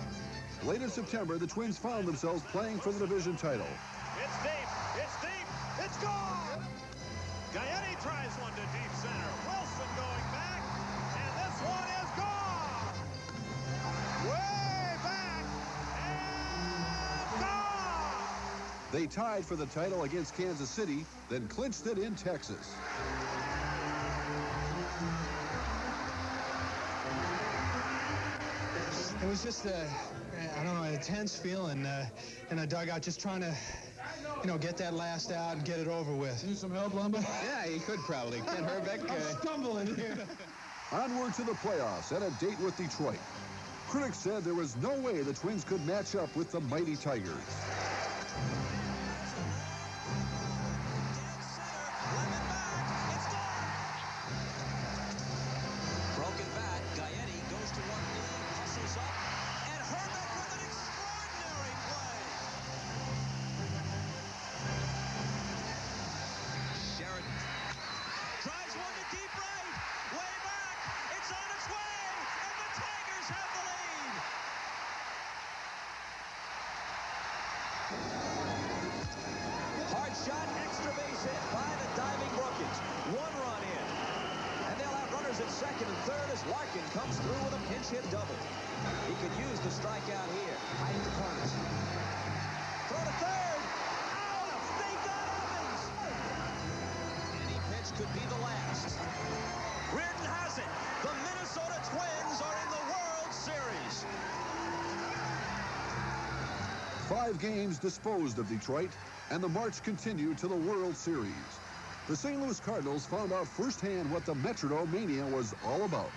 Speaker 15: Late in September, the Twins found themselves playing for the division title.
Speaker 3: It's deep, it's deep, it's gone! Gaetti tries one to deep center. Wilson going back, and this one is gone! Way back, and gone!
Speaker 15: They tied for the title against Kansas City, then clinched it in Texas.
Speaker 26: It was just I don't know, an intense feeling in the dugout, just trying to, get that last out and get it over with.
Speaker 15: Need some help, Lumba?
Speaker 26: Yeah, he could probably. Ken Herbeck.
Speaker 15: I'm stumbling here. Onward to the playoffs and a date with Detroit. Critics said there was no way the Twins could match up with the mighty Tigers.
Speaker 16: Broken bat. Gaetti goes to one knee, hustles up, and Herbeck with an extraordinary play. Sheridan tries one to deep right. as Larkin comes through with a pinch hit double. He could use the strikeout here. Hiding the corners. Throw to third. Out! They got Evans! Any pitch could be the last. Reardon has it. The Minnesota Twins are in the World Series.
Speaker 15: 5 games disposed of Detroit, and the march continued to the World Series. The St. Louis Cardinals found out firsthand what the Metrodome mania was all about.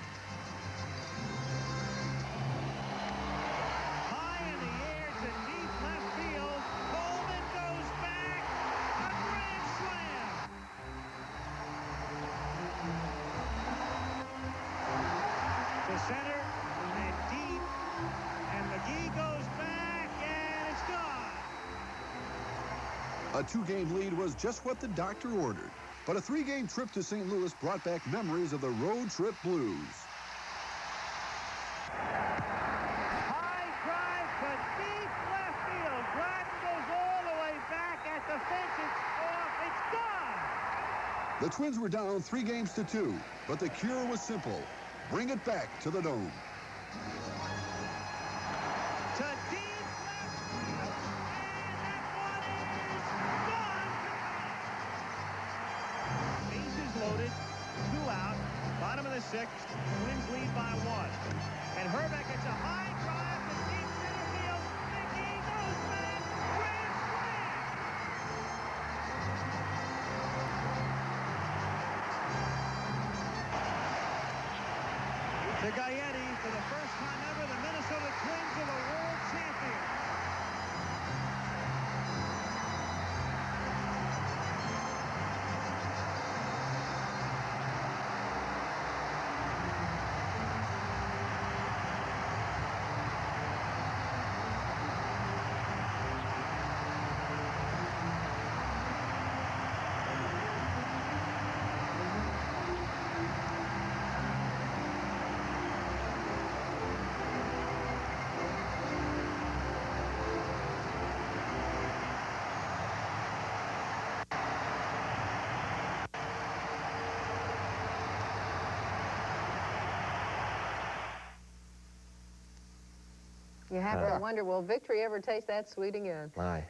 Speaker 3: High in the air to deep left field. Coleman goes back. A grand slam. To center and deep. And McGee goes back, and it's gone.
Speaker 15: A 2-game lead was just what the doctor ordered. But a 3-game trip to St. Louis brought back memories of the road trip blues.
Speaker 3: High drive to deep left field. Gladden goes all the way back at the fence. It's off. It's gone.
Speaker 15: The Twins were down 3 games to 2, but the cure was simple. Bring it back to the Dome.
Speaker 3: To deep left field. And that one is gone. Bases loaded. 2 out. Bottom of the 6th. Twins lead by 1. And Herbeck gets a high drive to deep center field. McGee goes back. Grand slam. To Gaetti, for the first time ever, the Minnesota Twins are the world champions.
Speaker 6: You have to wonder, will victory ever taste that sweet again?
Speaker 2: My.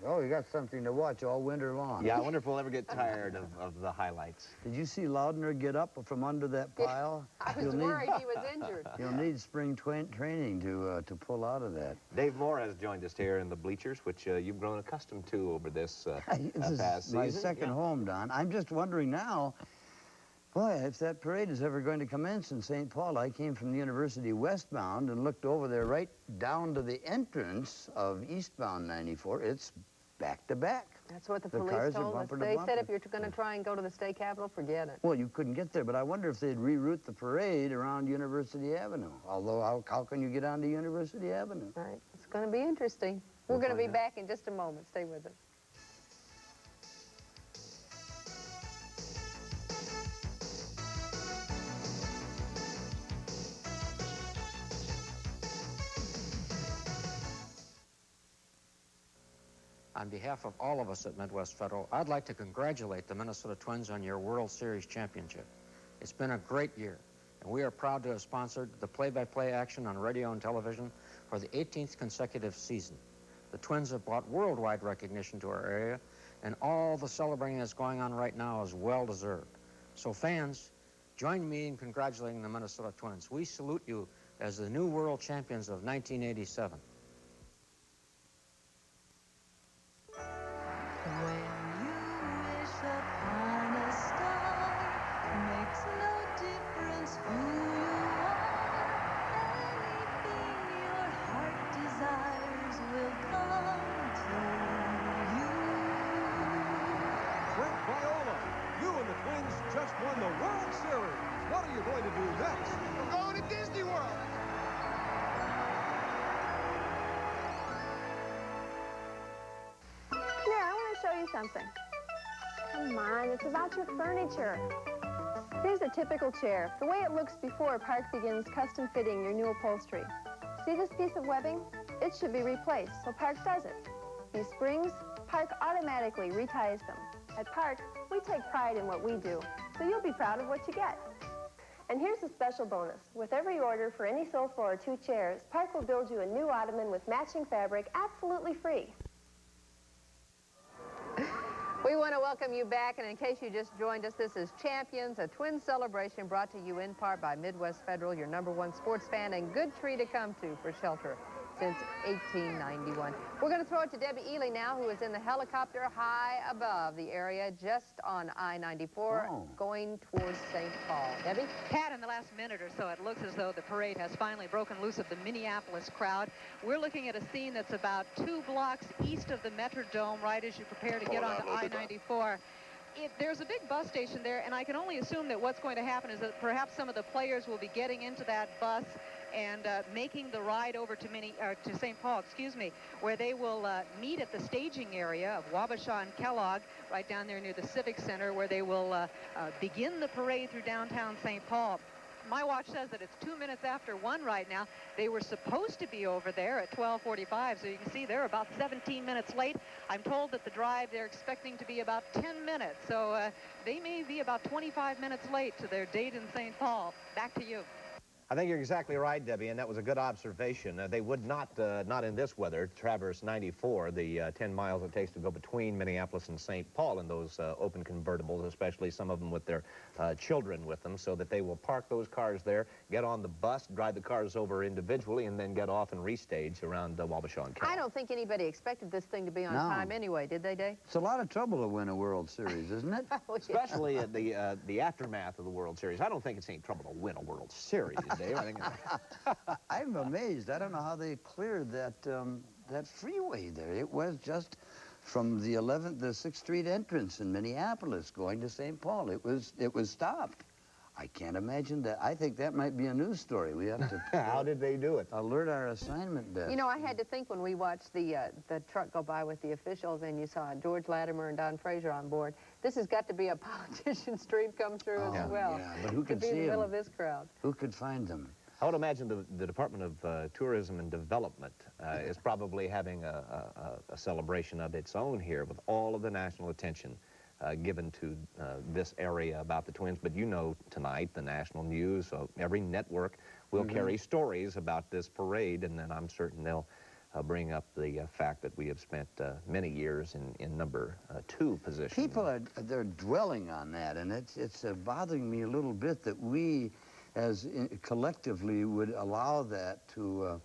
Speaker 7: Oh, you got something to watch all winter long.
Speaker 2: Yeah, I wonder if we'll ever get tired of the highlights.
Speaker 7: Did you see Laudner get up from under that pile?
Speaker 6: I was worried he was injured.
Speaker 7: You'll need spring training to pull out of that.
Speaker 2: Dave Moore has joined us here in the bleachers, which you've grown accustomed to over this,
Speaker 7: This
Speaker 2: past
Speaker 7: is
Speaker 2: season.
Speaker 7: my second home, Don. I'm just wondering now, boy, if that parade is ever going to commence in St. Paul. I came from the university westbound and looked over there right down to the entrance of eastbound 94. It's back to back.
Speaker 6: That's what the
Speaker 7: cars
Speaker 6: police
Speaker 7: are
Speaker 6: told us.
Speaker 7: bumper to
Speaker 6: They
Speaker 7: bumper.
Speaker 6: said if you're going to try and go to the state capitol, forget it.
Speaker 7: Well, you couldn't get there, but I wonder if they'd reroute the parade around University Avenue. Although, how can you get onto University Avenue?
Speaker 6: Right. It's going to be interesting. We're going to be back in just a moment. Stay with us.
Speaker 8: On behalf of all of us at Midwest Federal, I'd like to congratulate the Minnesota Twins on your World Series championship. It's been a great year, and we are proud to have sponsored the play-by-play action on radio and television for the 18th consecutive season. The Twins have brought worldwide recognition to our area, and all the celebrating that's going on right now is well-deserved. So fans, join me in congratulating the Minnesota Twins. We salute you as the new world champions of 1987.
Speaker 10: Just won the World Series. What are you going to do next?
Speaker 3: We're going to Disney World.
Speaker 12: Here, I want to show you something. Come on, it's about your furniture. Here's a typical chair. The way it looks before Park begins custom fitting your new upholstery. See this piece of webbing? It should be replaced, so Park does it. These springs, Park automatically reties them. At Park, we take pride in what we do, so you'll be proud of what you get. And here's a special bonus. With every order for any sofa or 2 chairs, Park will build you a new ottoman with matching fabric absolutely free.
Speaker 6: We want to welcome you back, and in case you just joined us, this is Champions, a twin celebration brought to you in part by Midwest Federal, your #1 sports fan and good tree to come to for shelter since 1891. We're going to throw it to Debbie Ely now, who is in the helicopter high above the area just on I-94 going towards St. Paul. Debbie?
Speaker 1: Pat, in the last minute or so, it looks as though the parade has finally broken loose of the Minneapolis crowd. We're looking at a scene that's about 2 blocks east of the Metrodome, right as you prepare to get onto I-94. There's a big bus station there, and I can only assume that what's going to happen is that perhaps some of the players will be getting into that bus and making the ride over to St. Paul, excuse me, where they will meet at the staging area of Wabasha and Kellogg, right down there near the Civic Center, where they will begin the parade through downtown St. Paul. My watch says that it's 2 minutes after 1 right now. They were supposed to be over there at 12:45, so you can see they're about 17 minutes late. I'm told that the drive they're expecting to be about 10 minutes, so they may be about 25 minutes late to their date in St. Paul. Back to you.
Speaker 5: I think you're exactly right, Debbie, and that was a good observation. They would not in this weather, traverse 94, the 10 miles it takes to go between Minneapolis and St. Paul in those open convertibles, especially some of them with their children with them, so that they will park those cars there, get on the bus, drive the cars over individually, and then get off and restage around Wabasha and Kellogg.
Speaker 6: I don't think anybody expected this thing to be on time anyway, did they, Dave?
Speaker 7: It's a lot of trouble to win a World Series, isn't it?
Speaker 5: Especially at the aftermath of the World Series. I don't think it's any trouble to win a World Series, Dave. I think
Speaker 7: I'm amazed. I don't know how they cleared that that freeway there. It was just from the 6th Street entrance in Minneapolis going to St. Paul. It was stopped. I can't imagine that. I think that might be a news story. We have to.
Speaker 5: How did they do it?
Speaker 7: Alert our assignment desk.
Speaker 6: You know, I had to think when we watched the truck go by with the officials, and you saw George Latimer and Don Fraser on board. This has got to be a politician's dream come true as well.
Speaker 7: Yeah, but who could
Speaker 6: to be
Speaker 7: see
Speaker 6: in the middle
Speaker 7: them?
Speaker 6: of this crowd.
Speaker 7: Who could find them?
Speaker 5: I would imagine the Department of Tourism and Development is probably having a celebration of its own here with all of the national attention given to this area about the Twins. But you know, tonight, the national news, so every network will carry stories about this parade, and then I'm certain they'll bring up the fact that we have spent many years in number 2 position.
Speaker 7: People they're dwelling on that, and it's bothering me a little bit that we, collectively, would allow that to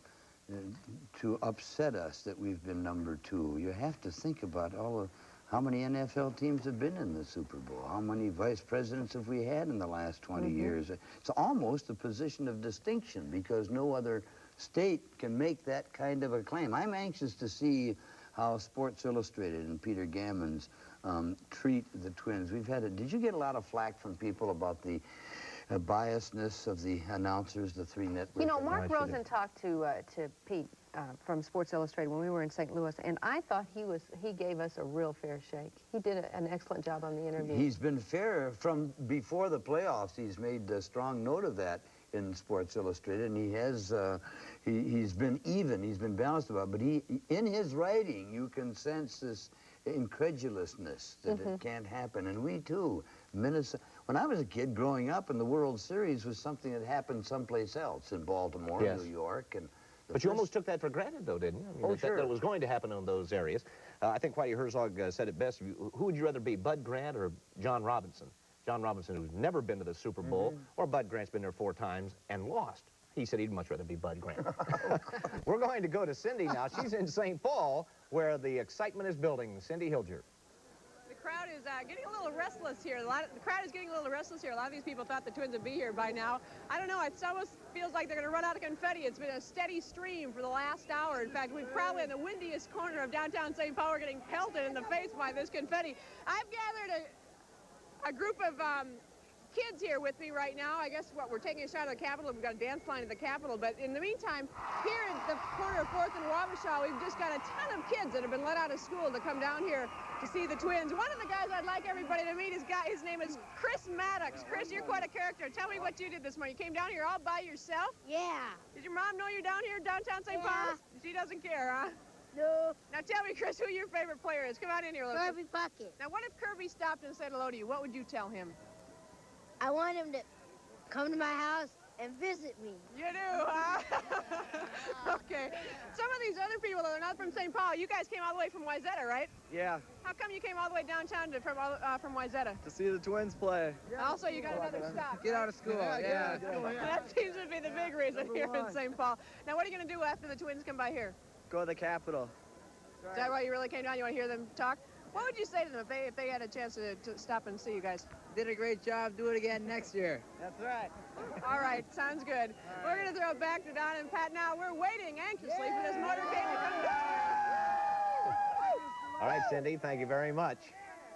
Speaker 7: upset us, that we've been number 2. You have to think about how many NFL teams have been in the Super Bowl? How many vice presidents have we had in the last 20 years? It's almost a position of distinction because no other state can make that kind of a claim. I'm anxious to see how Sports Illustrated and Peter Gammons treat the Twins. Did you get a lot of flack from people about the biasness of the announcers, the 3 networks?
Speaker 6: You know, Mark Rosen talked to Pete from Sports Illustrated when we were in St. Louis, and I thought he gave us a real fair shake. He did an excellent job on the interview.
Speaker 7: He's been fair from before the playoffs. He's made a strong note of that in Sports Illustrated, and he has he's been even. He's been balanced about it. But in his writing, you can sense this incredulousness that it can't happen. And we too, Minnesota. When I was a kid growing up, and the World Series was something that happened someplace else, in Baltimore, New York, and.
Speaker 5: But you almost took that for granted, though, didn't you? I mean, that it was going to happen in those areas. I think Whitey Herzog said it best. Who would you rather be, Bud Grant or John Robinson? John Robinson, who's never been to the Super Bowl, or Bud Grant's been there 4 times and lost. He said he'd much rather be Bud Grant. We're going to go to Cindy now. She's in St. Paul, where the excitement is building. Cindy Hilger.
Speaker 11: The crowd is getting a little restless here. The crowd is getting a little restless here. A lot of these people thought the Twins would be here by now. I don't know. It almost feels like they're going to run out of confetti. It's been a steady stream for the last hour. In fact, we're probably in the windiest corner of downtown St. Paul. We're getting pelted in the face by this confetti. I've gathered a group of kids here with me right now. I guess we're taking a shot at the Capitol. We've got a dance line at the Capitol. But in the meantime, here at the corner of 4th and Wabasha, we've just got a ton of kids that have been let out of school to come down here to see the Twins. One of the guys I'd like everybody to meet, his name is Chris Maddox. Chris, you're quite a character. Tell me what you did this morning. You came down here all by yourself?
Speaker 17: Yeah.
Speaker 11: Did your mom know you're down here in downtown St. Paul? She doesn't care, huh?
Speaker 17: No.
Speaker 11: Now tell me, Chris, who your favorite player is. Come on in here.
Speaker 17: Kirby Puckett.
Speaker 11: Now, what if Kirby stopped and said hello to you? What would you tell him?
Speaker 17: I want him to Come to my house and visit me.
Speaker 11: You do, huh? Okay. Some of these other people that are not from St. Paul, you guys came all the way from Wayzata, right?
Speaker 18: Yeah,
Speaker 11: How come you came all the way downtown from Wayzata?
Speaker 18: to see the Twins play.
Speaker 11: Also, you got another stop.
Speaker 18: Get
Speaker 11: right?
Speaker 18: out of school, yeah.
Speaker 11: That seems to be the big reason here in St. Paul. Now, what are you going to do after the Twins come by here?
Speaker 18: Go to the Capitol.
Speaker 11: Is that why you really came down? You want to hear them talk? What would you say to them if they had a chance to stop and see you guys?
Speaker 18: Did a great job. Do it again next year. That's right.
Speaker 11: All right, sounds good. We're going to throw it back to Don and Pat now. We're waiting anxiously for this motorcade to come down.
Speaker 5: All right, Cindy, thank you very much.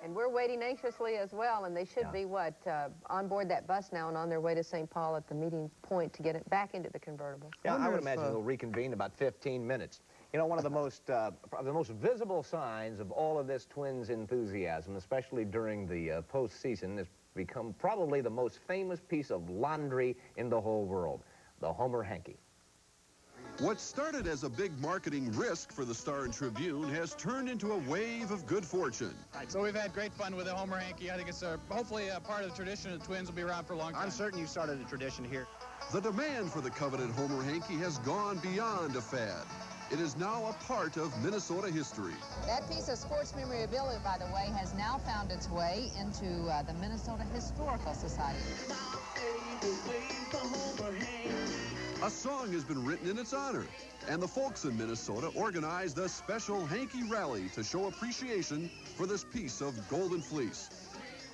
Speaker 6: And we're waiting anxiously as well, and they should be, on board that bus now and on their way to St. Paul at the meeting point to get it back into the convertible.
Speaker 5: Yeah, I would imagine they'll reconvene in about 15 minutes. You know, one of the most visible signs of all of this Twins enthusiasm, especially during the postseason, has become probably the most famous piece of laundry in the whole world, the Homer hanky.
Speaker 15: What started as a big marketing risk for the Star and Tribune has turned into a wave of good fortune.
Speaker 19: So we've had great fun with the Homer hanky. I think it's hopefully a part of the tradition. The Twins will be around for a long time.
Speaker 5: I'm certain you started a tradition here.
Speaker 15: The demand for the coveted Homer hanky has gone beyond a fad. It is now a part of Minnesota history.
Speaker 6: That piece of sports memorabilia, by the way, has now found its way into the Minnesota Historical Society.
Speaker 15: A song has been written in its honor, and the folks in Minnesota organized a special hanky rally to show appreciation for this piece of golden fleece.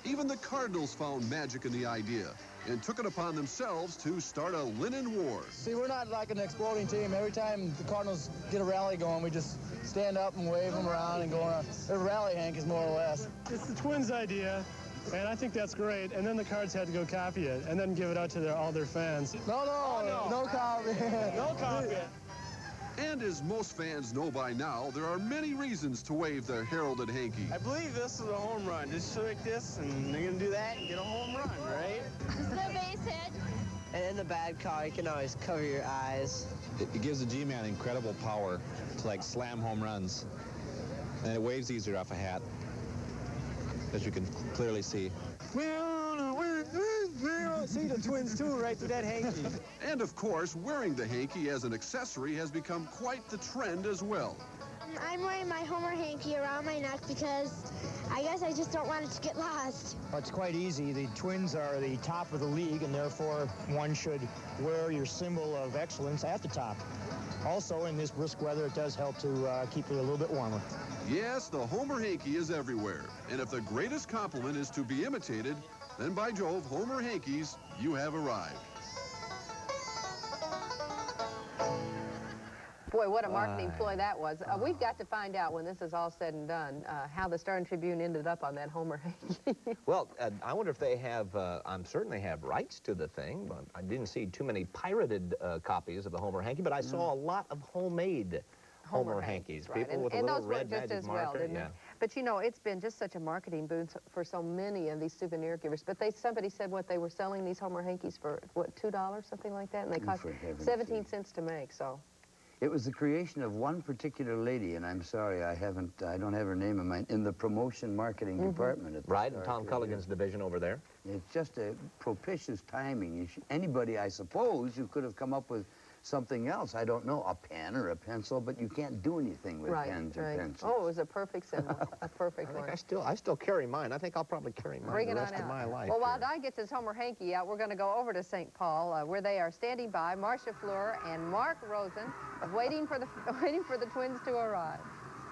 Speaker 15: Even the Cardinals found magic in the idea and took it upon themselves to start a linen war.
Speaker 26: See, we're not like an exploding team. Every time the Cardinals get a rally going, we just stand up and wave them around and go around. Their rally hank is more or less.
Speaker 21: It's the Twins' idea, and I think that's great. And then the Cards had to go copy it and then give it out to all their fans.
Speaker 26: No copy.
Speaker 21: No copy.
Speaker 15: And as most fans know by now, there are many reasons to wave the heralded hanky.
Speaker 18: I believe this is a home run. Just like this, and they're going to do that and get a home run, right?
Speaker 17: This is the base hit.
Speaker 18: And in the bad call, you can always cover your eyes.
Speaker 22: It gives the G-Man incredible power to, like, slam home runs. And it waves easier off a hat, as you can clearly see.
Speaker 26: See the Twins, too, right through that hanky.
Speaker 15: And, of course, wearing the hanky as an accessory has become quite the trend as well.
Speaker 17: I'm wearing my Homer hanky around my neck because I guess I just don't want it to get lost.
Speaker 26: It's quite easy. The Twins are the top of the league, and therefore one should wear your symbol of excellence at the top. Also, in this brisk weather, it does help to keep it a little bit warmer.
Speaker 15: Yes, the Homer hanky is everywhere. And if the greatest compliment is to be imitated, then by Jove, Homer hankies, you have arrived.
Speaker 6: Boy, what a marketing ploy that was. We've got to find out when this is all said and done how the Star and Tribune ended up on that Homer hanky.
Speaker 5: Well, I wonder if they have, I'm certain they have rights to the thing. But I didn't see too many pirated copies of the Homer hanky, but I saw a lot of homemade Homer hankies.
Speaker 6: Right.
Speaker 5: People with
Speaker 6: and
Speaker 5: a little
Speaker 6: those
Speaker 5: red
Speaker 6: work just
Speaker 5: magic
Speaker 6: as well,
Speaker 5: marker.
Speaker 6: didn't they? But you know, it's been just such a marketing boon for so many of these souvenir givers. But somebody said what they were selling these Homer hankies for, what, $2, something like that, and they cost 17 cents to make. So.
Speaker 7: It was the creation of one particular lady, and I'm sorry, I don't have her name in mind, in the promotion marketing department at the
Speaker 5: Right, and Tom Culligan's division over there.
Speaker 7: It's just a propitious timing. Anybody, I suppose, you could have come up with something else. I don't know, a pen or a pencil, but you can't do anything with pens or pencils.
Speaker 6: Oh, it was a perfect symbol, a perfect one.
Speaker 5: I still carry mine. I think I'll probably carry mine the rest of my life.
Speaker 6: Well, while Don gets his Homer hanky out, we're going to go over to St. Paul, where they are standing by, Marcia Fleur and Mark Rosen, waiting for the Twins to arrive.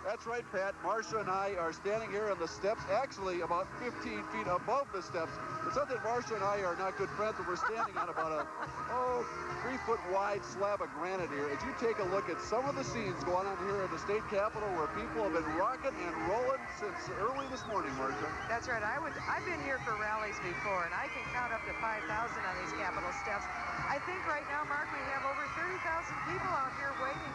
Speaker 25: That's right, Pat. Marcia and I are standing here on the steps, actually about 15 feet above the steps. It's not that Marcia and I are not good friends, but we're standing on about a 3-foot wide slab of granite here. As you take a look at some of the scenes going on here at the state capitol, where people have been rocking and rolling since early this morning, Marcia.
Speaker 27: That's right. I've been here for rallies before, and I can count up to 5,000 on these Capitol steps. I think right now, Mark, we have over 30,000 people out here waiting.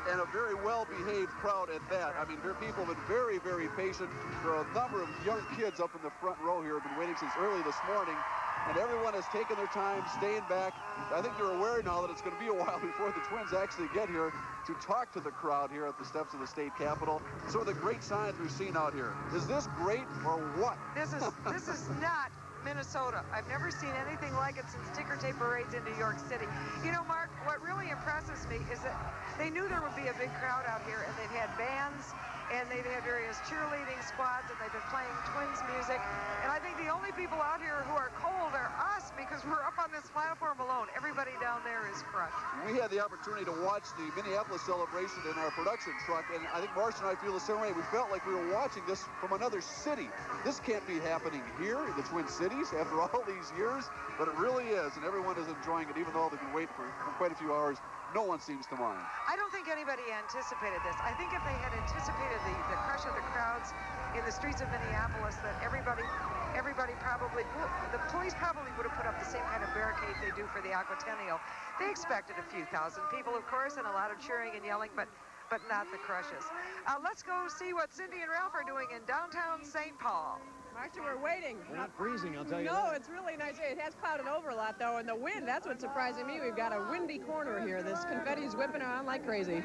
Speaker 25: And a very well-behaved crowd at that. I mean, people have been very, very patient. There are a number of young kids up in the front row here who have been waiting since early this morning, and everyone has taken their time, staying back. I think they're aware now that it's going to be a while before the Twins actually get here to talk to the crowd here at the steps of the state capitol. Some of the great signs we've seen out here. Is this great or what?
Speaker 27: This is not Minnesota. I've never seen anything like it since ticker tape parades in New York City. You know, Mark, what really impresses me is that they knew there would be a big crowd out here, and they've had bands, and they've had various cheerleading squads, and they've been playing Twins music. And I think the only people out here who are cold are us, because we're up on this platform alone. Everybody down there is fresh.
Speaker 25: We had the opportunity to watch the Minneapolis celebration in our production truck, and I think Marcia and I feel the same way. We felt like we were watching this from another city. This can't be happening here in the Twin Cities after all these years, but it really is, and everyone is enjoying it, even though they've been waiting for quite a few hours. No one seems to mind.
Speaker 27: I don't think anybody anticipated this. I think if they had anticipated the crush of the crowds in the streets of Minneapolis, that everybody probably, the police probably would have put up the same kind of barricade they do for the Aquatennial. They expected a few thousand people, of course, and a lot of cheering and yelling, but not the crushes. Let's go see what Cindy and Ralph are doing in downtown St. Paul.
Speaker 11: Marcia, we're waiting.
Speaker 10: We're not freezing, I'll tell you
Speaker 11: No,
Speaker 10: that.
Speaker 11: it's really nice. It has clouded over a lot, though, and the wind, that's what's surprising me. We've got a windy corner here. This confetti's whipping around like crazy.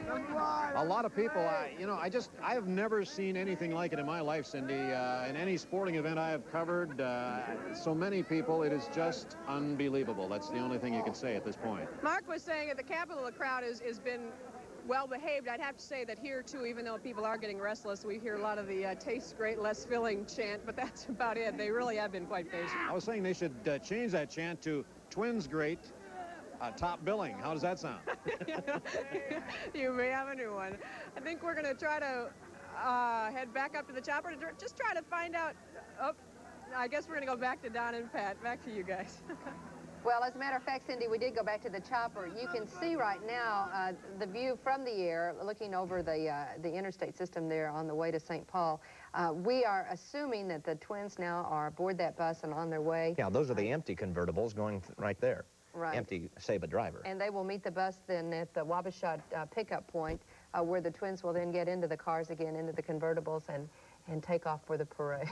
Speaker 10: A lot of people, I have never seen anything like it in my life, Cindy. In any sporting event I have covered, so many people, it is just unbelievable. That's the only thing you can say at this point.
Speaker 11: Mark was saying at the Capitol, the crowd has been well behaved. I'd have to say that here too, even though people are getting restless, we hear a lot of the tastes great, less filling chant, but that's about it. They really have been quite patient.
Speaker 10: I was saying they should change that chant to Twins great, top billing. How does that sound?
Speaker 11: You may have a new one. I think we're going to try to head back up to the chopper to just try to find out. Oh, I guess we're going to go back to Don and Pat. Back to you guys.
Speaker 6: Well, as a matter of fact, Cindy, we did go back to the chopper. You can see right now the view from the air, looking over the interstate system there on the way to St. Paul. We are assuming that the Twins now are aboard that bus and on their way.
Speaker 5: Yeah, those are the empty convertibles going right there.
Speaker 6: Right.
Speaker 5: Empty, save a driver.
Speaker 6: And they will meet the bus then at the Wabasha pickup point, where the Twins will then get into the cars again, into the convertibles, and take off for the parade.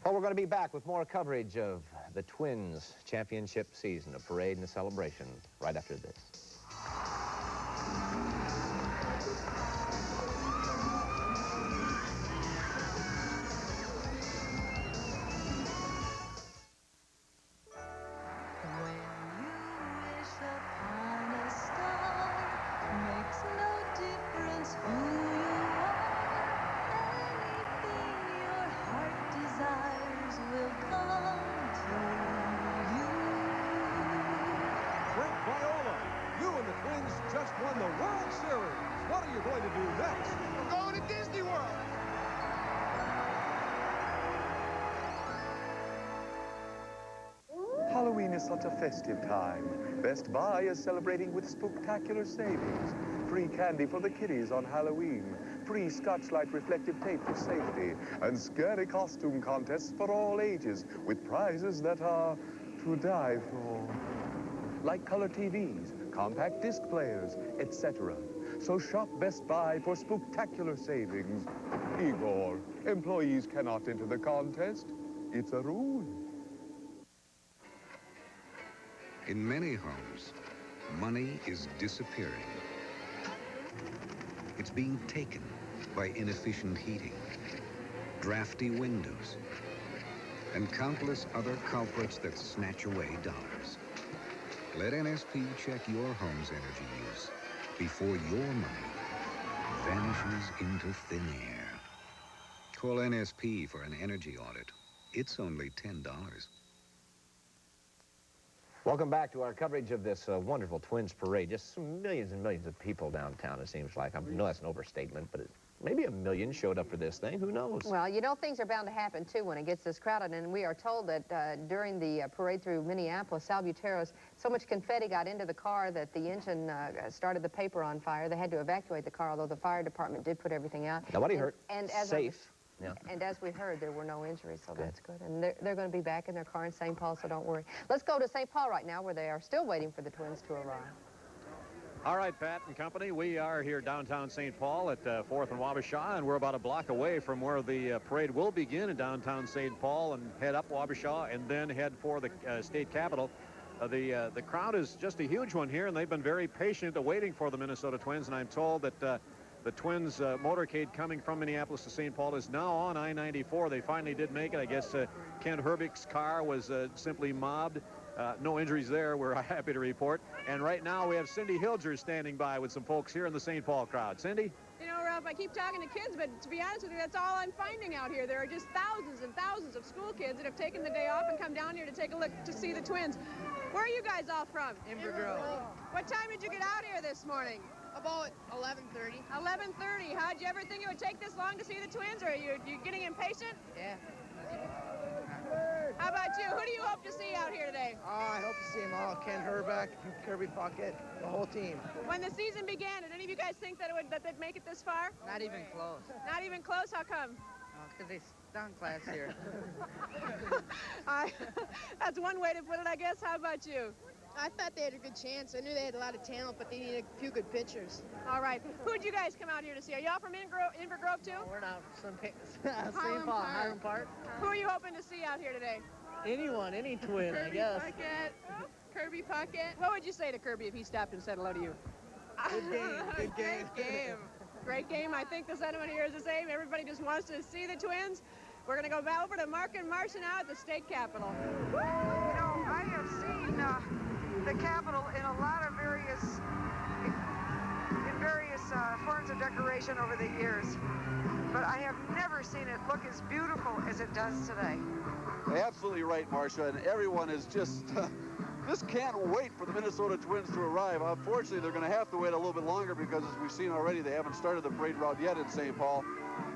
Speaker 2: Well, we're going to be back with more coverage of the Twins championship season, a parade and a celebration, right after this.
Speaker 10: Just won the World Series. What are you going to do next?
Speaker 3: I'm going to Disney World.
Speaker 4: Halloween is such a festive time. Best Buy is celebrating with spectacular savings. Free candy for the kiddies on Halloween. Free Scotch-Light reflective tape for safety. And scary costume contests for all ages with prizes that are to die for. Like color TVs, compact disc players, etc. So shop Best Buy for spectacular savings. Igor, employees cannot enter the contest. It's a rule.
Speaker 9: In many homes, money is disappearing. It's being taken by inefficient heating, drafty windows, and countless other culprits that snatch away dollars. Let NSP check your home's energy use before your money vanishes into thin air. Call NSP for an energy audit. It's only $10.
Speaker 2: Welcome back to our coverage of this wonderful Twins parade. Just millions and millions of people downtown, it seems like. I know that's an overstatement, but maybe 1 million showed up for this thing. Who knows?
Speaker 6: Well, you know, things are bound to happen, too, when it gets this crowded. And we are told that during the parade through Minneapolis, Salbuteros, so much confetti got into the car that the engine started the paper on fire. They had to evacuate the car, although the fire department did put everything out.
Speaker 2: Nobody hurt.
Speaker 6: And as
Speaker 2: safe. Yeah.
Speaker 6: And as we heard, there were no injuries, so that's good. And they're going to be back in their car in St. Paul, so don't worry. Let's go to St. Paul right now, where they are still waiting for the Twins to arrive.
Speaker 10: All right, Pat and company, we are here downtown St. Paul at 4th and Wabasha, and we're about a block away from where the parade will begin in downtown St. Paul and head up Wabasha and then head for the state capitol. The crowd is just a huge one here, and they've been very patient waiting for the Minnesota Twins, and I'm told that The Twins motorcade coming from Minneapolis to St. Paul is now on I-94. They finally did make it. I guess Kent Herbick's car was simply mobbed. No injuries there, we're happy to report. And right now we have Cindy Hilger standing by with some folks here in the St. Paul crowd. Cindy?
Speaker 11: You know, Ralph, I keep talking to kids, but to be honest with you, that's all I'm finding out here. There are just thousands and thousands of school kids that have taken the day off and come down here to take a look to see the Twins. Where are you guys all from?
Speaker 8: Inver Grove.
Speaker 11: What time did you get out here this morning?
Speaker 8: About 11:30.
Speaker 11: 11:30. How'd you ever think it would take this long to see the Twins, or are you getting impatient?
Speaker 8: Yeah.
Speaker 11: How about you? Who do you hope to see out here today?
Speaker 8: I hope to see them all. Ken Herbeck, Kirby Puckett, the whole team.
Speaker 11: When the season began, did any of you guys think that they'd make it this far?
Speaker 8: Not even close.
Speaker 11: Not even close? How come?
Speaker 8: Because they stunk last year.
Speaker 11: That's one way to put it, I guess. How about you?
Speaker 8: I thought they had a good chance. I knew they had a lot of talent, but they needed a few good pitchers.
Speaker 11: All right. Who'd you guys come out here to see? Are y'all from Inver Grove, too?
Speaker 8: No, we're not from St. Paul, Hiram Park.
Speaker 11: Who are you hoping to see out here today?
Speaker 8: Anyone, any twin,
Speaker 11: Kirby
Speaker 8: I guess.
Speaker 11: Puckett, Kirby Puckett. What would you say to Kirby if he stopped and said hello to you?
Speaker 8: Good game, good game.
Speaker 11: Great game. Great game. I think the sentiment here is the same. Everybody just wants to see the Twins. We're going to go back over to Mark and Marcia now at the state capitol.
Speaker 27: You know, I have seen the Capitol in a lot of various forms of decoration over the years, but I have never seen it look as beautiful as it does today.
Speaker 25: Absolutely right, Marcia, and everyone is just can't wait for the Minnesota Twins to arrive. Unfortunately, they're going to have to wait a little bit longer because, as we've seen already, they haven't started the parade route yet in St. Paul.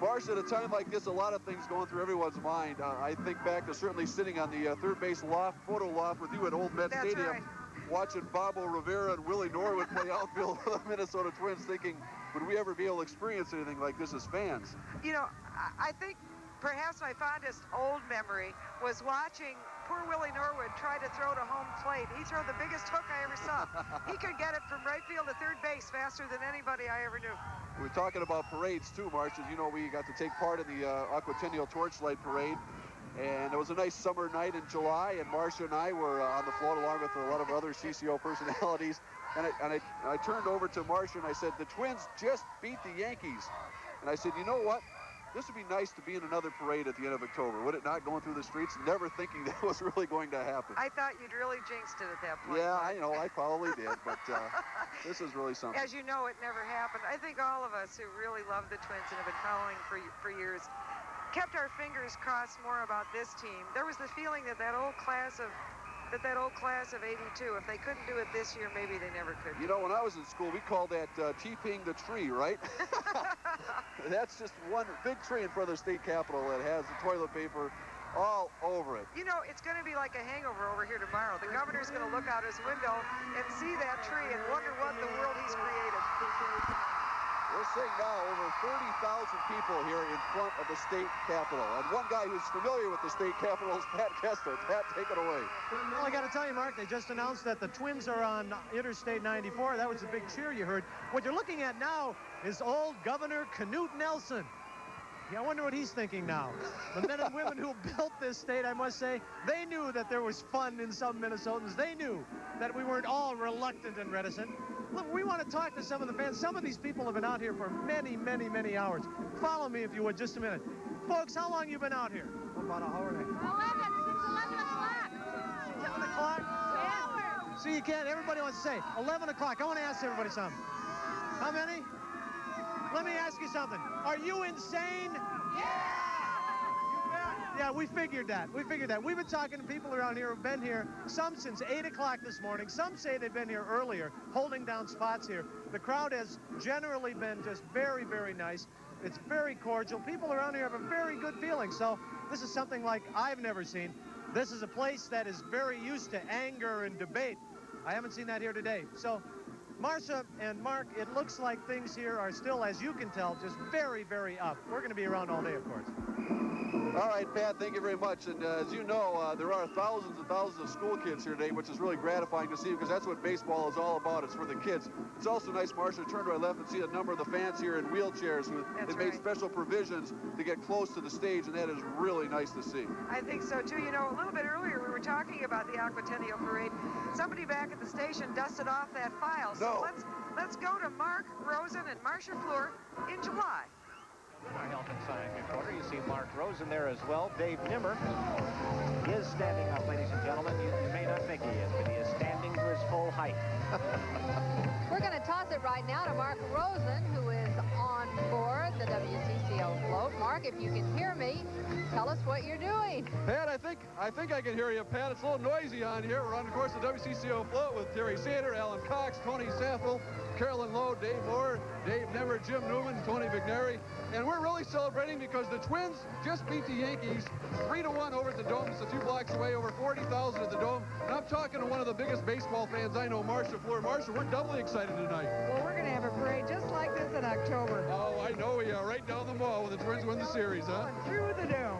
Speaker 25: Marcia, at a time like this, a lot of things going through everyone's mind. I think back to certainly sitting on the third base photo loft with you at Old Met Stadium,
Speaker 27: right.
Speaker 25: Watching Bobo Rivera and Willie Norwood play outfield for the Minnesota Twins, thinking, would we ever be able to experience anything like this as fans?
Speaker 27: You know, I think perhaps my fondest old memory was watching poor Willie Norwood try to throw to home plate. He threw the biggest hook I ever saw. He could get it from right field to third base faster than anybody I ever knew.
Speaker 25: We're talking about parades too, Marcia. As you know, we got to take part in the Aquatennial Torchlight Parade. And it was a nice summer night in July, and Marcia and I were on the float along with a lot of other CCO personalities. And I turned over to Marcia and I said, the Twins just beat the Yankees. And I said, you know what? This would be nice to be in another parade at the end of October. Would it not? Going through the streets, never thinking that was really going to happen.
Speaker 27: I thought you'd really jinxed it at that point.
Speaker 25: Yeah, I know. I probably did. But this is really something.
Speaker 27: As you know, it never happened. I think all of us who really love the Twins and have been following for years kept our fingers crossed more about this team. There was the feeling that that old class of 82, if they couldn't do it this year, maybe they never could.
Speaker 25: You know, when I was in school, we called that TPing the tree, right? That's just one big tree in front of the state capitol that has the toilet paper all over it.
Speaker 27: You know, it's going to be like a hangover over here tomorrow. The governor's going to look out his window and see that tree and wonder what in the world he's created.
Speaker 25: We're seeing now over 30,000 people here in front of the state capitol. And one guy who's familiar with the state capitol is Pat Kessler. Pat, take it away.
Speaker 13: Well, I got to tell you, Mark, they just announced that the Twins are on Interstate 94. That was a big cheer you heard. What you're looking at now is old Governor Knute Nelson. Yeah, I wonder what he's thinking now. The men and women who built this state, I must say, they knew that there was fun in some Minnesotans. They knew that we weren't all reluctant and reticent. Look, we want to talk to some of the fans. Some of these people have been out here for many, many, many hours. Follow me, if you would, just a minute. Folks, how long you been out here?
Speaker 8: About an hour and a half.
Speaker 11: 11 o'clock.
Speaker 13: 11 o'clock? Yeah. See, you can't. Everybody wants to say 11 o'clock. I want to ask everybody something. How many? Let me ask you something. Are you insane? Yeah, we figured that. We've been talking to people around here who've been here, some since 8 o'clock this morning. Some say they've been here earlier, holding down spots here. The crowd has generally been just very, very nice. It's very cordial. People around here have a very good feeling. So this is something like I've never seen. This is a place that is very used to anger and debate. I haven't seen that here today. So, Marcia and Mark, it looks like things here are still, as you can tell, just very, very up. We're going to be around all day, of course.
Speaker 25: All right, Pat, thank you very much. And as you know, there are thousands and thousands of school kids here today, which is really gratifying to see because that's what baseball is all about. It's for the kids. It's also nice, Marcia, to turn to our left and see a number of the fans here in wheelchairs who they made special provisions to get close to the stage, and that is really nice to see.
Speaker 27: I think so, too. You know, a little bit earlier we were talking about the Aquatennial Parade. Somebody back at the station dusted off that file. So let's go to Mark Rosen and Marcia Fleur in July.
Speaker 5: Our health and science reporter. You see Mark Rosen there as well. Dave Nimmer is standing up, ladies and gentlemen. You may not think he is, but he is standing to his full height.
Speaker 6: We're going to toss it right now to Mark Rosen, who is on board the WCCO float. Mark, if you can hear me, tell us what you're doing.
Speaker 25: Pat, I think I can hear you, Pat. It's a little noisy on here. We're on, of course, the WCCO float with Terry Sander, Alan Cox, Tony Saffel, Carolyn Lowe, Dave Moore, Dave Nimmer, Jim Newman, Tony McNary. And we're really celebrating because the Twins just beat the Yankees 3-1 over at the Dome. It's a few blocks away, over 40,000 at the Dome. And I'm talking to one of the biggest baseball fans I know, Marcia Fleur. Marcia, we're doubly excited tonight.
Speaker 27: Well, we're going to have a parade just like this in October.
Speaker 25: Oh, I know we are. Right down the mall when the Twins win the series, huh?
Speaker 27: Through the Dome.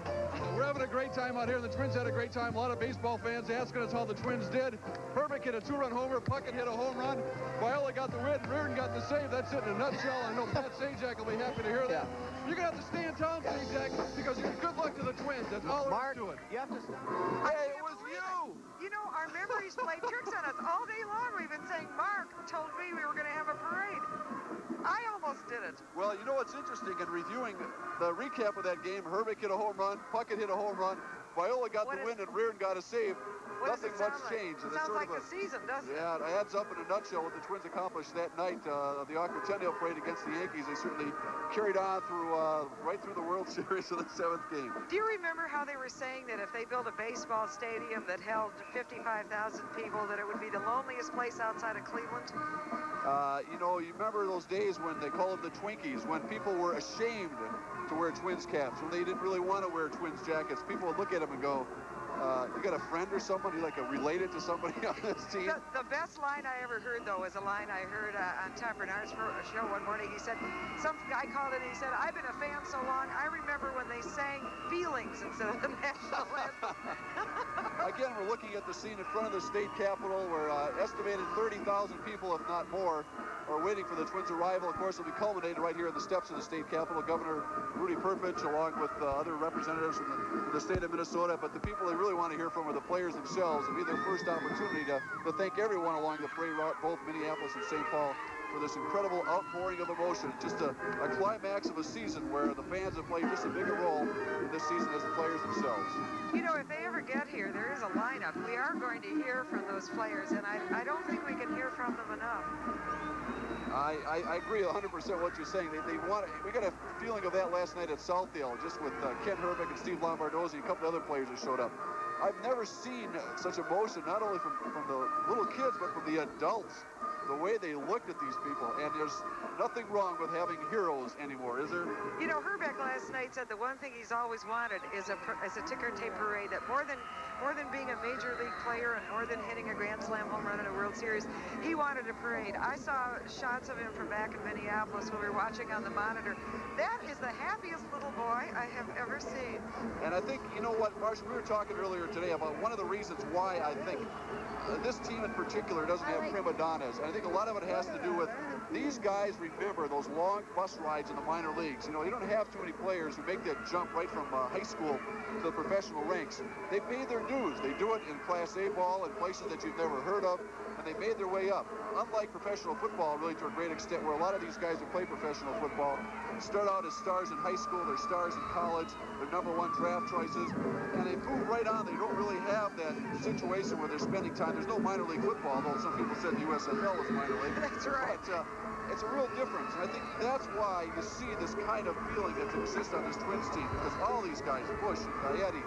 Speaker 25: We're having a great time out here, and the Twins had a great time. A lot of baseball fans asking us how the Twins did. Herbeck hit a 2-run homer. Puckett hit a home run. Viola got the win. Reardon got the save. That's it in a nutshell. I know Pat Sajak will be happy to hear that. You're going to have to stay in town, Sajak, because good luck to the Twins. That's all there is to it.
Speaker 5: You have to stop.
Speaker 25: Hey, it was you!
Speaker 27: You know, our memories play tricks on us all day long. We've been saying, Mark told me we were going to have a parade. I almost did it.
Speaker 25: Well, you know what's interesting in reviewing the recap of that game, Herbeck hit a home run, Puckett hit a home run, Viola got the win, and Reardon got a save. Nothing much changed.
Speaker 27: It sounds like the season, doesn't it?
Speaker 25: Yeah, it adds up in a nutshell what the Twins accomplished that night of the Aquatennial Parade against the Yankees. They certainly carried on through right through the World Series of the 7th game.
Speaker 27: Do you remember how they were saying that if they built a baseball stadium that held 55,000 people, that it would be the loneliest place outside of Cleveland?
Speaker 25: You know, you remember those days when they called them the Twinkies, when people were ashamed to wear Twins caps, when they didn't really want to wear Twins jackets. People would look at them and go, you got a friend or somebody, like related to somebody on this team?
Speaker 27: The best line I ever heard, though, was a line I heard on Tom Bernard's show one morning. He said, some guy called it, and he said, I've been a fan so long, I remember when they sang Feelings instead of the national anthem.
Speaker 25: Again, we're looking at the scene in front of the state capitol where estimated 30,000 people, if not more, are waiting for the Twins' arrival. Of course, it'll be culminated right here in the steps of the state capitol. Governor Rudy Perpich, along with other representatives from the state of Minnesota. But the people they really want to hear from are the players themselves. It'll be their first opportunity to thank everyone along the parade route, both Minneapolis and St. Paul, for this incredible outpouring of emotion. Just a climax of a season where the fans have played just as big a role in this season as the players themselves.
Speaker 27: You know, if they ever get here, there is a lineup. We are going to hear from those players, and I don't think we can hear from them enough.
Speaker 25: I agree 100% what you're saying. We got a feeling of that last night at Southdale, just with Ken Herbeck and Steve Lombardozzi and a couple of other players that showed up. I've never seen such emotion, not only from the little kids, but from the adults. The way they looked at these people, and there's nothing wrong with having heroes anymore, is there?
Speaker 27: You know, Herbeck last night said the one thing he's always wanted is a ticker tape parade, that more than being a major league player and more than hitting a Grand Slam home run in a World Series, he wanted a parade. I saw shots of him from back in Minneapolis when we were watching on the monitor. That is the happiest little boy I have ever seen.
Speaker 25: And I think, you know what, Marcia, we were talking earlier today about one of the reasons why I think this team in particular doesn't have prima donnas. And I think a lot of it has to do with these guys remember those long bus rides in the minor leagues. You know, you don't have too many players who make that jump right from high school to the professional ranks. They pay their dues. They do it in Class A ball in places that you've never heard of, and they made their way up. Unlike professional football, really, to a great extent, where a lot of these guys who play professional football start out as stars in high school, they're stars in college, they're #1 draft choices, and they move right on. They don't really have that situation where they're spending time. There's no minor league football, although some people said the USFL was minor league.
Speaker 27: That's right.
Speaker 25: But, it's a real difference, and I think that's why you see this kind of feeling that exists on this Twins team, because all these guys, Bush, Gaetti,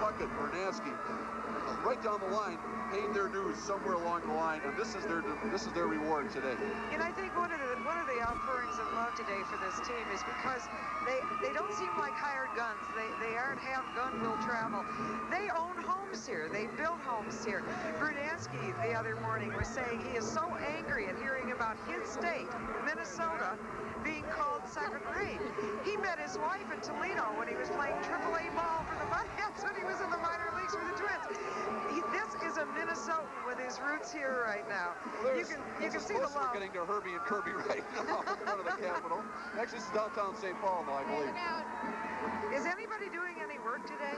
Speaker 25: Puckett, Bernansky, right down the line, paid their dues somewhere along the line, and this is their reward today.
Speaker 27: And I think one of the outpourings of love today for this team is because they don't seem like hired guns. They aren't have gun will travel. They own homes here. They built homes here. Bernansky the other morning was saying he is so angry at hearing about his state, Minnesota, being called second rate. He met his wife in Toledo when he was playing AAA ball.
Speaker 25: marketing to Herbie and Kirby right now in front of the Capitol. Actually, this is downtown St. Paul now, I believe.
Speaker 27: Is anybody doing any work today?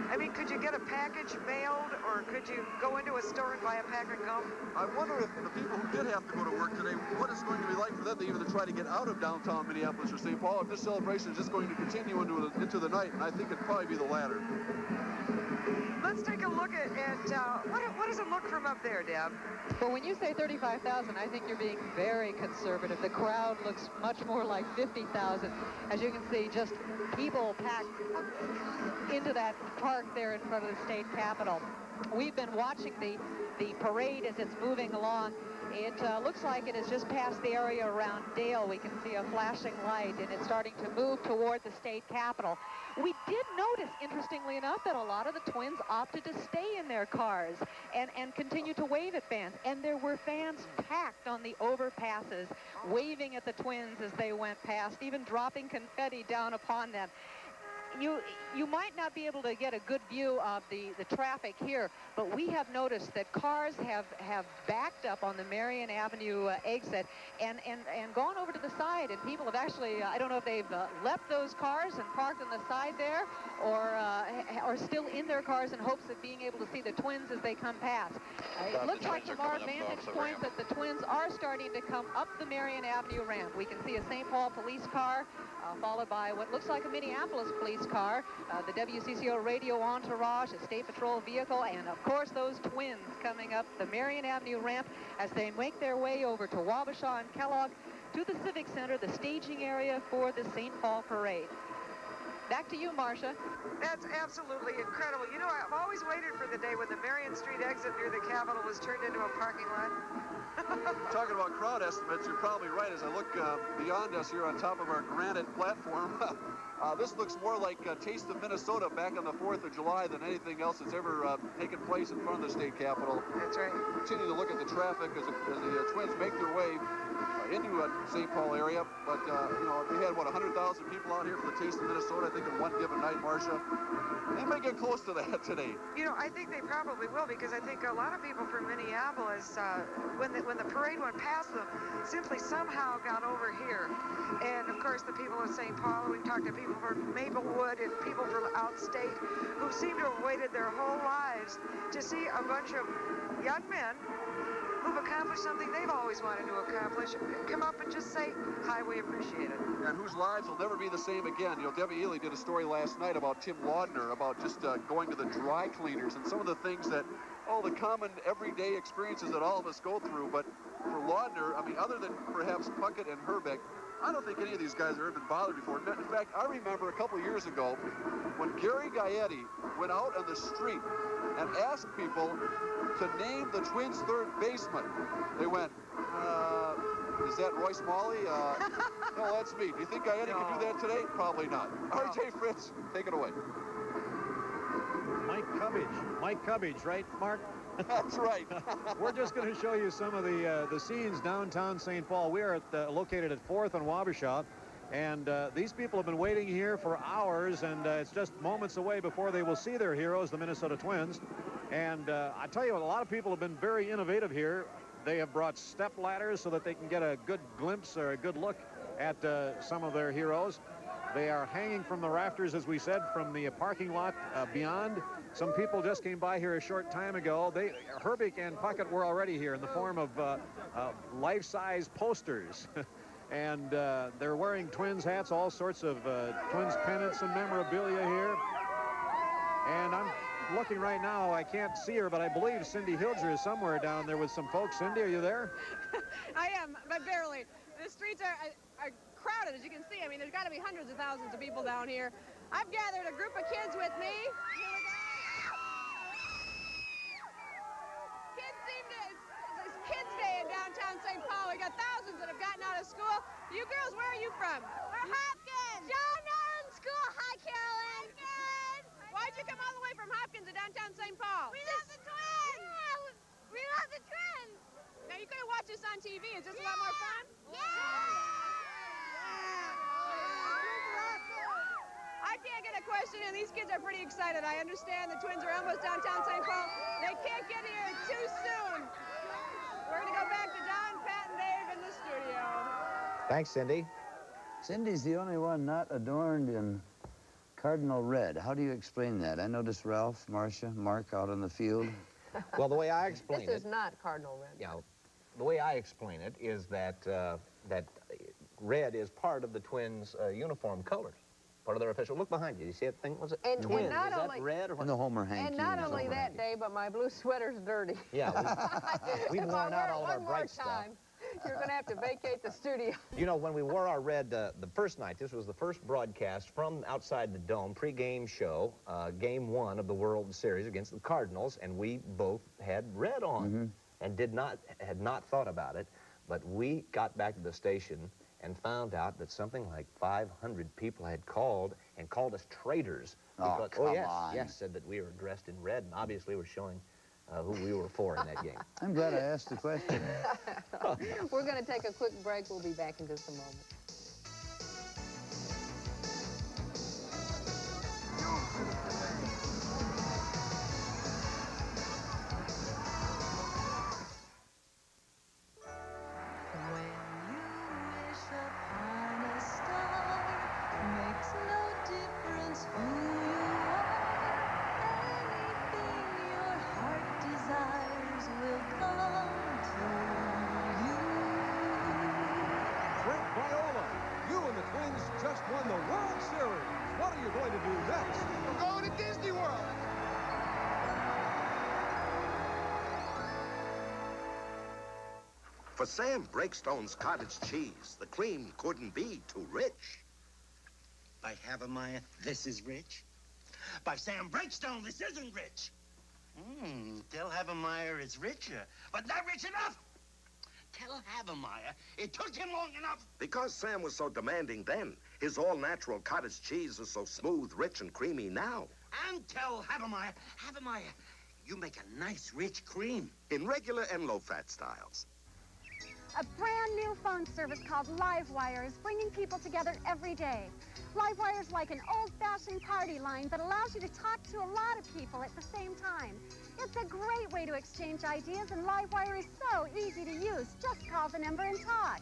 Speaker 27: I mean, could you get a package mailed, or could you go into a store and buy a pack of gum?
Speaker 25: I wonder if the people who did have to go to work today, what it's going to be like for them to even try to get out of downtown Minneapolis or St. Paul, if this celebration is just going to continue into the night, and I think it'd probably be the latter.
Speaker 27: Let's take a look at what does it look from up there, Deb?
Speaker 1: Well, when you say 35,000, I think you're being very conservative. The crowd looks much more like 50,000. As you can see, just people packed into that park there in front of the state capitol. We've been watching the parade as it's moving along. It looks like it has just passed the area around Dale. We can see a flashing light, and it's starting to move toward the state capitol. We did notice, interestingly enough, that a lot of the Twins opted to stay in their cars and continue to wave at fans. And there were fans packed on the overpasses, waving at the Twins as they went past, even dropping confetti down upon them. You might not be able to get a good view of the traffic here, but we have noticed that cars have backed up on the Marion Avenue exit and gone over to the side, and people have actually, I don't know if they've left those cars and parked on the side there, or are still in their cars in hopes of being able to see the Twins as they come past. It looks like from our vantage point that the Twins are starting to come up the Marion Avenue ramp. We can see a St. Paul police car, followed by what looks like a Minneapolis police car, the WCCO radio entourage, a state patrol vehicle, and of course those Twins coming up the Marion Avenue ramp as they make their way over to Wabasha and Kellogg to the Civic Center, the staging area for the St. Paul Parade. Back to you, Marcia.
Speaker 27: That's absolutely incredible. You know, I've always waited for the day when the Marion Street exit near the Capitol was turned into a parking lot.
Speaker 25: Talking about crowd estimates, you're probably right. As I look beyond us here on top of our granite platform, this looks more like Taste of Minnesota back on the 4th of July than anything else that's ever taken place in front of the state capitol.
Speaker 27: That's right.
Speaker 25: Continue to look at the traffic as the Twins make their way into St. Paul area. But, you know, we had, what, 100,000 people out here for the Taste of Minnesota, I think, in one given night, Marcia. They may get close to that today.
Speaker 27: You know, I think they probably will, because I think a lot of people from Minneapolis, when the parade went past them, simply somehow got over here. And, of course, the people of St. Paul, we've talked to people from Maplewood and people from outstate who seem to have waited their whole lives to see a bunch of young men who've accomplished something they've always wanted to accomplish, come up and just say, hi, we appreciate it.
Speaker 25: And whose lives will never be the same again. You know, Debbie Ely did a story last night about Tim Laudner, about just going to the dry cleaners and some of the things that, the common everyday experiences that all of us go through. But for Laudner, I mean, other than perhaps Puckett and Herbeck, I don't think any of these guys have ever been bothered before. In fact, I remember a couple years ago when Gary Gaetti went out on the street and asked people to name the Twins' third baseman. They went, is that Roy Smalley? No, that's me. Do you think Gaetti can do that today? Probably not. All right, Jay Fritz, take it away.
Speaker 10: Mike Cubbage, right, Mark?
Speaker 25: That's right.
Speaker 10: We're just going to show you some of the scenes downtown St. Paul. We are located at 4th and Wabasha, and these people have been waiting here for hours, and it's just moments away before they will see their heroes, the Minnesota Twins. And I tell you what, a lot of people have been very innovative here. They have brought step ladders so that they can get a good glimpse or a good look at some of their heroes. They are hanging from the rafters, as we said, from the parking lot beyond. Some people just came by here a short time ago. Herbeck and Puckett were already here in the form of life-size posters. And they're wearing Twins hats, all sorts of Twins pennants and memorabilia here. And I'm looking right now. I can't see her, but I believe Cindy Hilger is somewhere down there with some folks. Cindy, are you there?
Speaker 11: I am, but barely. The streets are crowded, as you can see. I mean, there's got to be hundreds of thousands of people down here. I've gathered a group of kids with me. It's Kids Day in downtown St. Paul. We got thousands that have gotten out of school. You girls, where are you from? We're Hopkins. John Norton School. Hi, Carolyn. Why'd you come all the way from Hopkins to downtown St. Paul? We love the Twins. Yeah, we love the Twins. Now, you could have watched this on TV. Is this a lot more fun? Yeah. I can't get a question, and these kids are pretty excited. I understand the Twins are almost downtown St. Paul. They can't get here too soon. We're going to go back to Don, Pat, and
Speaker 2: Thanks, Cindy.
Speaker 7: Cindy's the only one not adorned in cardinal red. How do you explain that? I noticed Ralph, Marcia, Mark out on the field.
Speaker 2: Well, the way I explain it...
Speaker 6: This is not cardinal red.
Speaker 2: Yeah, the way I explain it is that, that red is part of the Twins' uniform colors. Part of their official. Look behind you. You see that thing? Was it
Speaker 6: And
Speaker 2: Twins?
Speaker 6: not
Speaker 2: Is that
Speaker 6: only,
Speaker 2: red or what?
Speaker 7: And the Homer hanky.
Speaker 6: And not only that, Dave, but my blue sweater's dirty.
Speaker 2: Yeah, we've worn out all of our bright stuff.
Speaker 6: You're going to have to vacate the studio.
Speaker 2: You know, when we wore our red the first night, this was the first broadcast from outside the dome, pre-game show, game 1 of the World Series against the Cardinals, and we both had red on and had not thought about it, but we got back to the station and found out that something like 500 people had called and called us traitors.
Speaker 7: Oh,
Speaker 2: Because,
Speaker 7: come on.
Speaker 2: yes, said that we were dressed in red, and obviously were showing who we were for in that game.
Speaker 7: I'm glad I asked the question.
Speaker 6: We're going to take a quick break. We'll be back in just a moment.
Speaker 3: Just won the World Series. What are you going to do next? We're going to Disney World.
Speaker 12: For Sam Breakstone's cottage cheese, the cream couldn't be too rich.
Speaker 14: By Havemeyer, this is rich. By Sam Breakstone, this isn't rich. Tell Havemeyer it's richer, but not rich enough. Tell Havemeyer it took him long enough.
Speaker 12: Because Sam was so demanding then, his all-natural cottage cheese is so smooth, rich, and creamy now.
Speaker 14: And tell Havemeyer, you make a nice, rich cream.
Speaker 12: In regular and low-fat styles.
Speaker 16: A brand new phone service called Livewire is bringing people together every day. Livewire is like an old-fashioned party line that allows you to talk to a lot of people at the same time. It's a great way to exchange ideas, and Livewire is so easy to use. Just call the number and talk.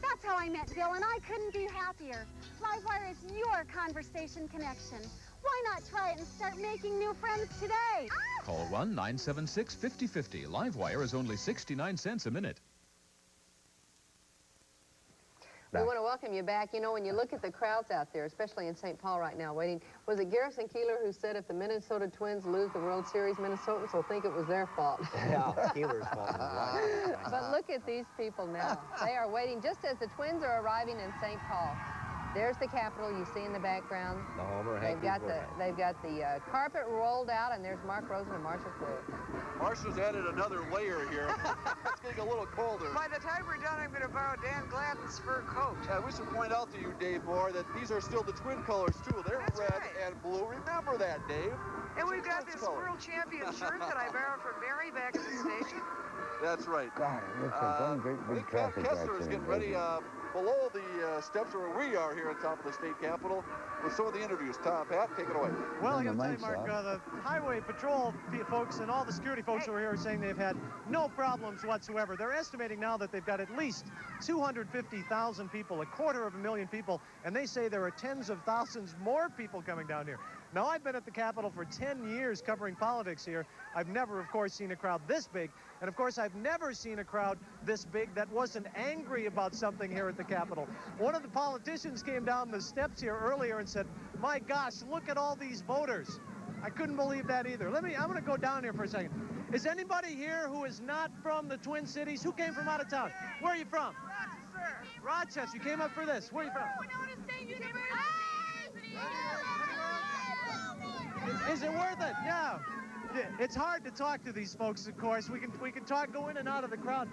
Speaker 16: That's how I met Bill, and I couldn't be happier. Livewire is your conversation connection. Why not try it and start making new friends today?
Speaker 19: Call 1-976-5050. Livewire is only 69 cents a minute.
Speaker 6: We want to welcome you back. You know, when you look at the crowds out there, especially in St. Paul right now waiting, was it Garrison Keillor who said if the Minnesota Twins lose the World Series, Minnesotans will think it was their fault?
Speaker 2: Yeah, Keillor's fault. Right.
Speaker 6: But look at these people now. They are waiting just as the Twins are arriving in St. Paul. There's the Capitol you see in the background.
Speaker 2: The Homer
Speaker 6: They've got the carpet rolled out, and there's Mark Rosen and Marshall Fluid.
Speaker 25: Marshall's added another layer here. It's getting a little colder.
Speaker 27: By the time we're done, I'm going to borrow Dan Gladden's fur coat.
Speaker 25: We should point out to you, Dave Moore, that these are still the Twin colors, too. They're red and blue. Remember that, Dave.
Speaker 27: And we've got this world champion shirt that I borrowed from Mary back at the station.
Speaker 25: That's right.
Speaker 7: God, it looks like one great big traffic
Speaker 25: Kessler is
Speaker 7: accident,
Speaker 25: getting ready
Speaker 7: doesn't it?
Speaker 25: below the steps where we are here on top of the state capitol with some of the interviews. Tom, Pat, take it away.
Speaker 13: Well, I got to tell you, Mark, the highway patrol folks and all the security folks who are here are saying they've had no problems whatsoever. They're estimating now that they've got at least 250,000 people, 250,000 people, and they say there are tens of thousands more people coming down here. Now, I've been at the Capitol for 10 years covering politics here. I've never, of course, seen a crowd this big. And, of course, I've never seen a crowd this big that wasn't angry about something here at the Capitol. One of the politicians came down the steps here earlier and said, my gosh, look at all these voters. I couldn't believe that either. I'm going to go down here for a second. Is anybody here who is not from the Twin Cities? Who came from out of town? Where are you from?
Speaker 3: Rochester.
Speaker 13: Rochester. You came up for this. Where are you from? Is it worth it? Yeah. It's hard to talk to these folks, of course. We can talk, go in and out of the crowd.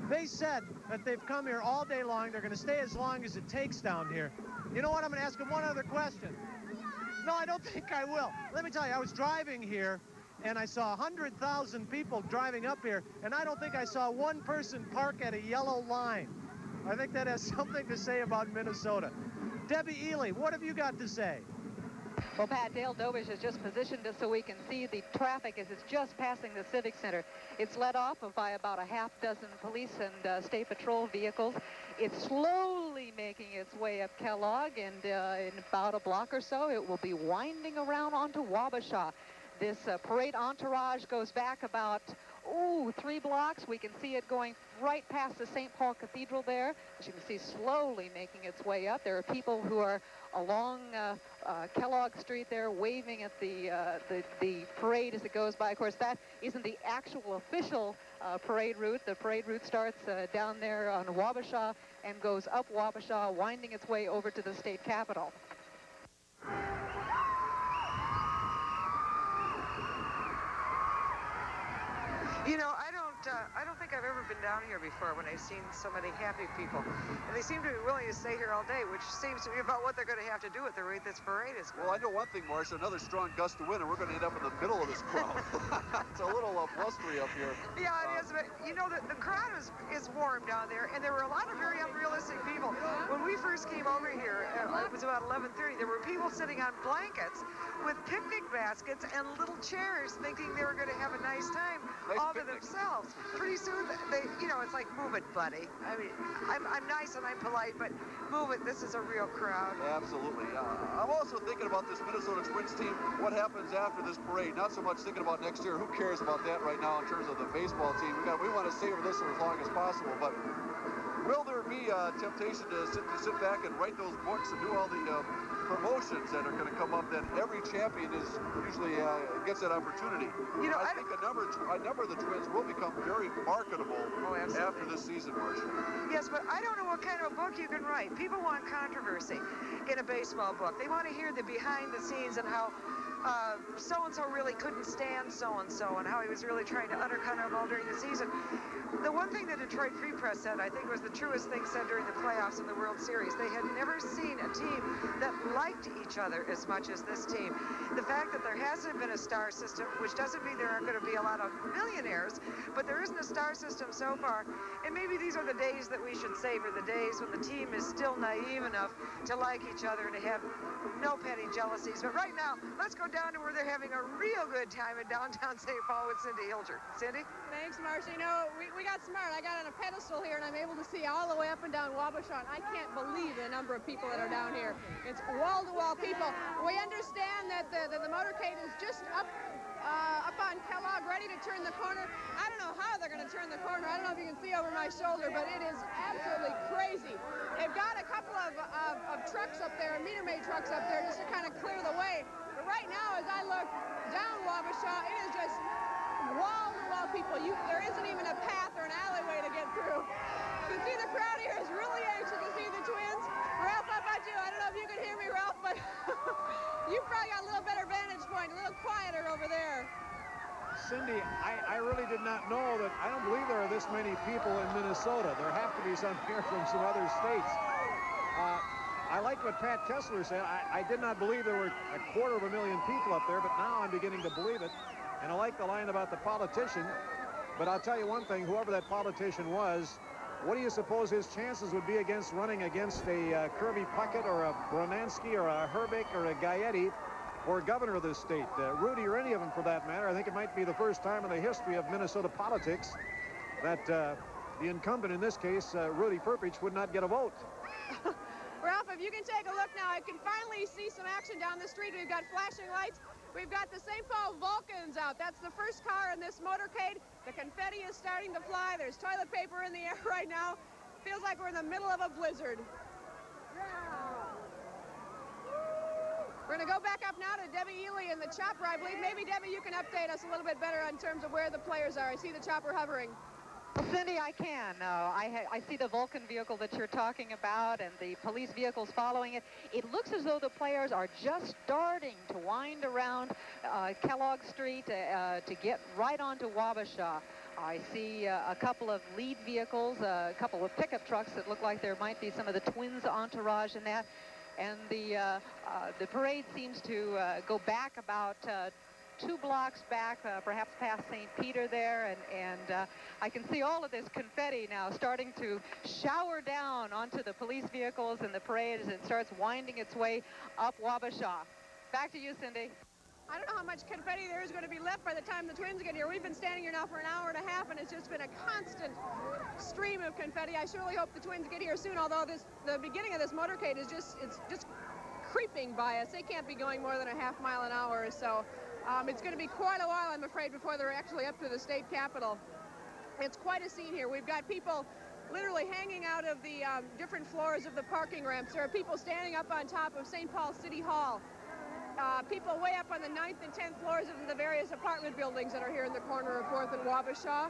Speaker 13: They said that they've come here all day long. They're going to stay as long as it takes down here. You know what? I'm going to ask them one other question. No, I don't think I will. Let me tell you, I was driving here, and I saw 100,000 people driving up here, and I don't think I saw one person park at a yellow line. I think that has something to say about Minnesota. Debbie Ely, what have you got to say?
Speaker 1: Well, Pat, Dale Dobish has just positioned us so we can see the traffic as it's just passing the Civic Center. It's led off by about a half dozen police and state patrol vehicles. It's slowly making its way up Kellogg, and in about a block or so, it will be winding around onto Wabasha. This parade entourage goes back about 3 blocks. We can see it going right past the St. Paul Cathedral there. As you can see, slowly making its way up. There are people who are along Kellogg Street there waving at the parade as it goes by. Of course, that isn't the actual official parade route. The parade route starts down there on Wabasha and goes up Wabasha, winding its way over to the state capitol.
Speaker 27: You know, I don't think I've ever been down here before when I've seen so many happy people. And they seem to be willing to stay here all day, which seems to be about what they're going to have to do at the rate this parade is going.
Speaker 25: Well, I know one thing, Marcia, another strong gust of wind, and we're going to end up in the middle of this crowd. It's a little blustery up here.
Speaker 27: Yeah, it is, but you know, the crowd is warm down there, and there were a lot of very unrealistic people. When we first came over here, it was about 11:30, there were people sitting on blankets with picnic baskets and little chairs thinking they were going to have a nice time all to themselves. Pretty soon, you know, it's like, move it, buddy. I mean, I'm nice and I'm polite, but move it. This is a real crowd.
Speaker 25: Absolutely. I'm also thinking about this Minnesota Twins team, what happens after this parade. Not so much thinking about next year. Who cares about that right now in terms of the baseball team? We want to savor this for as long as possible, but will there be a temptation to sit back and write those books and do all the promotions that are going to come up that every champion is usually gets that opportunity? You know, I think a number of the Twins will become very marketable after this season, Marcia.
Speaker 27: Yes, but I don't know what kind of a book you can write. People want controversy in a baseball book. They want to hear the behind the scenes and how so-and-so really couldn't stand so-and-so and how he was really trying to undercut him all during the season. The one thing the Detroit Free Press said, I think, was the truest thing said during the playoffs in the World Series. They had never seen a team that liked each other as much as this team. The fact that there hasn't been a star system, which doesn't mean there aren't going to be a lot of millionaires, but there isn't a star system so far. And maybe these are the days that we should savor, the days when the team is still naive enough to like each other and to have no petty jealousies. But right now, let's go down to where they're having a real good time in downtown St. Paul with Cindy Hilger. Cindy?
Speaker 11: Thanks, Marcia. You know, we got smart. I got on a pedestal here, and I'm able to see all the way up and down Wabasha. I can't believe the number of people that are down here. It's wall-to-wall people. We understand that the motorcade is just up on Kellogg, ready to turn the corner. I don't know how they're going to turn the corner. I don't know if you can see over my shoulder, but it is absolutely crazy. They've got a couple of trucks up there, meter maid trucks up there, just to kind of clear the way. But right now, as I look down Wabasha, it is just wall-to-wall people. There isn't even a path or an alleyway to get through. You can see the crowd here is really anxious to see the Twins. Ralph, how about you? I don't know if you can hear me, Ralph, but you probably got a little better vantage point, a little quieter over there.
Speaker 10: Cindy, I really did not know that. I don't believe there are this many people in Minnesota. There have to be some here from some other states. I like what Pat Kessler said. I did not believe there were 250,000 people up there, but now I'm beginning to believe it. And I like the line about the politician. But I'll tell you one thing, whoever that politician was, what do you suppose his chances would be running against a Kirby Puckett or a Bronansky or a Herbeck or a Gaetti or governor of this state, Rudy or any of them for that matter? I think it might be the first time in the history of Minnesota politics that the incumbent, in this case, Rudy Perpich, would not get a vote.
Speaker 11: Ralph, if you can take a look now, I can finally see some action down the street. We've got flashing lights. We've got the St. Paul Vulcans out. That's the first car in this motorcade. The confetti is starting to fly. There's toilet paper in the air right now. Feels like we're in the middle of a blizzard. We're going to go back up now to Debbie Ely in the chopper, I believe. Maybe, Debbie, you can update us a little bit better in terms of where the players are. I see the chopper hovering.
Speaker 1: Well, Cindy, I can. I see the Vulcan vehicle that you're talking about and the police vehicles following it. It looks as though the players are just starting to wind around Kellogg Street to get right onto Wabasha. I see a couple of lead vehicles, a couple of pickup trucks that look like there might be some of the Twins entourage in that. And the parade seems to go back about 2 blocks back, perhaps past St. Peter there, and I can see all of this confetti now starting to shower down onto the police vehicles and the parade as it starts winding its way up Wabasha. Back to you, Cindy.
Speaker 11: I don't know how much confetti there is going to be left by the time the Twins get here. We've been standing here now for an hour and a half, and it's just been a constant stream of confetti. I surely hope the Twins get here soon, although the beginning of this motorcade is just creeping by us. They can't be going more than a half mile an hour or so. It's going to be quite a while, I'm afraid, before they're actually up to the state capitol. It's quite a scene here. We've got people literally hanging out of the different floors of the parking ramps. There are people standing up on top of St. Paul City Hall. People way up on the 9th and 10th floors of the various apartment buildings that are here in the corner of 4th and Wabasha.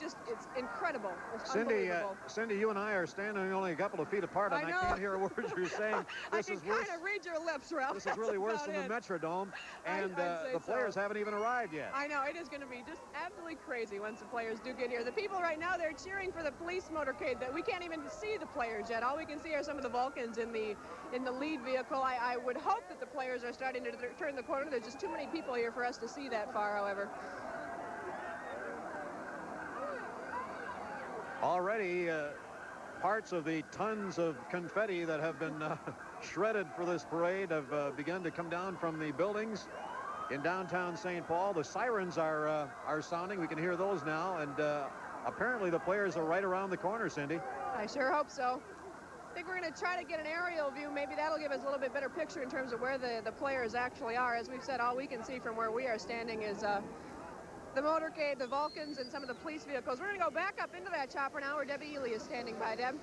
Speaker 11: It's incredible. It's unbelievable.
Speaker 10: Cindy, you and I are standing only a couple of feet apart, and I can't hear a word you're saying. This is worse.
Speaker 11: I can kind of read your lips, Ralph.
Speaker 10: This is really worse than the Metrodome, and the players haven't even arrived yet.
Speaker 11: I know. It is going to be just absolutely crazy once the players do get here. The people right now, they're cheering for the police motorcade. That we can't even see the players yet. All we can see are some of the Vulcans in the lead vehicle. I would hope that the players are starting to turn the corner. There's just too many people here for us to see that far, however.
Speaker 10: Already, parts of the tons of confetti that have been shredded for this parade have begun to come down from the buildings in downtown St. Paul. The sirens are sounding. We can hear those now, and apparently the players are right around the corner, Cindy.
Speaker 11: I sure hope so. I think we're going to try to get an aerial view. Maybe that'll give us a little bit better picture in terms of where the players actually are. As we've said, all we can see from where we are standing is the motorcade, the Vulcans, and some of the police vehicles. We're going to go back up into that chopper now where Debbie Ely is standing by. Deb?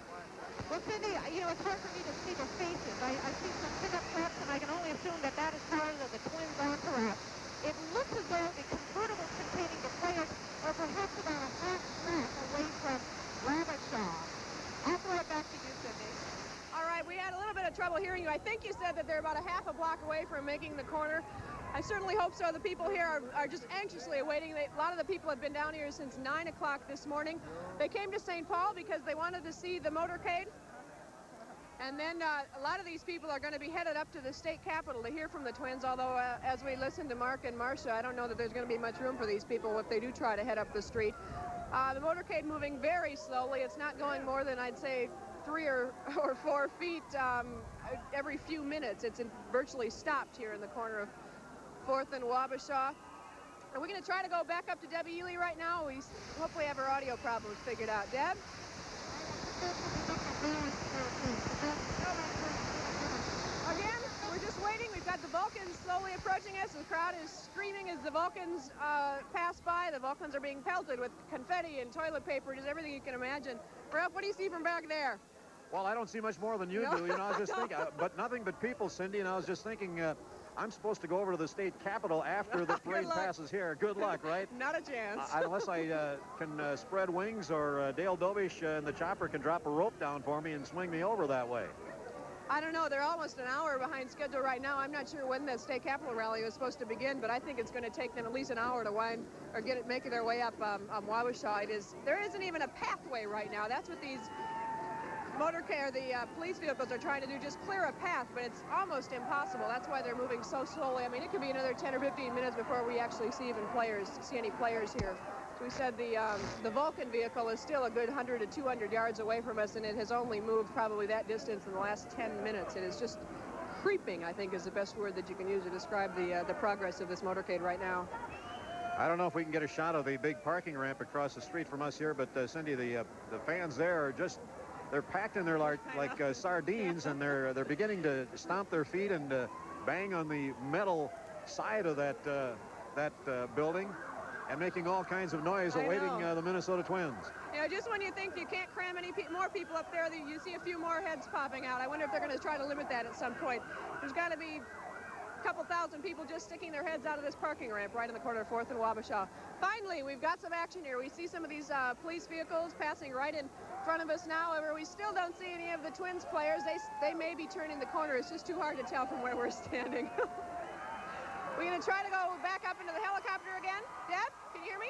Speaker 1: Well, Cindy, you know, it's hard for me to see their faces. I see some pickup trucks, and I can only assume that that is part of the Twins entourage. It looks as though the convertibles containing the players are perhaps about a half track away from Wabasha. I'll throw it back to you, Cindy.
Speaker 11: All right, we had a little bit of trouble hearing you. I think you said that they're about a half a block away from making the corner. I certainly hope so. The people here are just anxiously awaiting. A lot of the people have been down here since 9 o'clock this morning. They came to St. Paul because they wanted to see the motorcade. And then a lot of these people are going to be headed up to the state capitol to hear from the Twins, although as we listen to Mark and Marcia, I don't know that there's going to be much room for these people if they do try to head up the street. The motorcade moving very slowly. It's not going more than, I'd say, 3 or 4 feet every few minutes. It's virtually stopped here in the corner of 4th and Wabasha. And we're going to try to go back up to Debbie Ely right now. We hopefully have our audio problems figured out. Deb? Again, we're just waiting. We've got the Vulcans slowly approaching us. The crowd is screaming as the Vulcans pass by. The Vulcans are being pelted with confetti and toilet paper, just everything you can imagine. Ralph, what do you see from back there?
Speaker 10: Well, I don't see much more than you do. You know, I was just thinking, but nothing but people, Cindy, and I was just thinking, I'm supposed to go over to the state capitol after the parade passes here. Good luck, right?
Speaker 11: Not a chance.
Speaker 10: Unless I can spread wings, or Dale Dobish and the chopper can drop a rope down for me and swing me over that way.
Speaker 11: I don't know. They're almost an hour behind schedule right now. I'm not sure when the state capitol rally was supposed to begin, but I think it's going to take them at least an hour to wind or make their way up Wabasha. There isn't even a pathway right now. That's what these motorcade, the police vehicles are trying to do, just clear a path, but it's almost impossible. That's why they're moving so slowly. I mean, it could be another 10 or 15 minutes before we actually see any players here. So we said the Vulcan vehicle is still a good 100 to 200 yards away from us, and it has only moved probably that distance in the last 10 minutes. It is just creeping, I think, is the best word that you can use to describe the progress of this motorcade right now.
Speaker 10: I don't know if we can get a shot of the big parking ramp across the street from us here, but Cindy, the fans there are just, they're packed in there like sardines, and they're beginning to stomp their feet and bang on the metal side of that building and making all kinds of noise awaiting the Minnesota Twins.
Speaker 11: You know, just when you think you can't cram any more people up there, you see a few more heads popping out. I wonder if they're going to try to limit that at some point. There's got to be a couple thousand people just sticking their heads out of this parking ramp right in the corner of 4th and Wabasha. Finally, we've got some action here. We see some of these police vehicles passing right in front of us now. However, we still don't see any of the Twins players. They may be turning the corner. It's just too hard to tell from where we're standing. We're going to try to go back up into the helicopter again. Deb, can you hear me?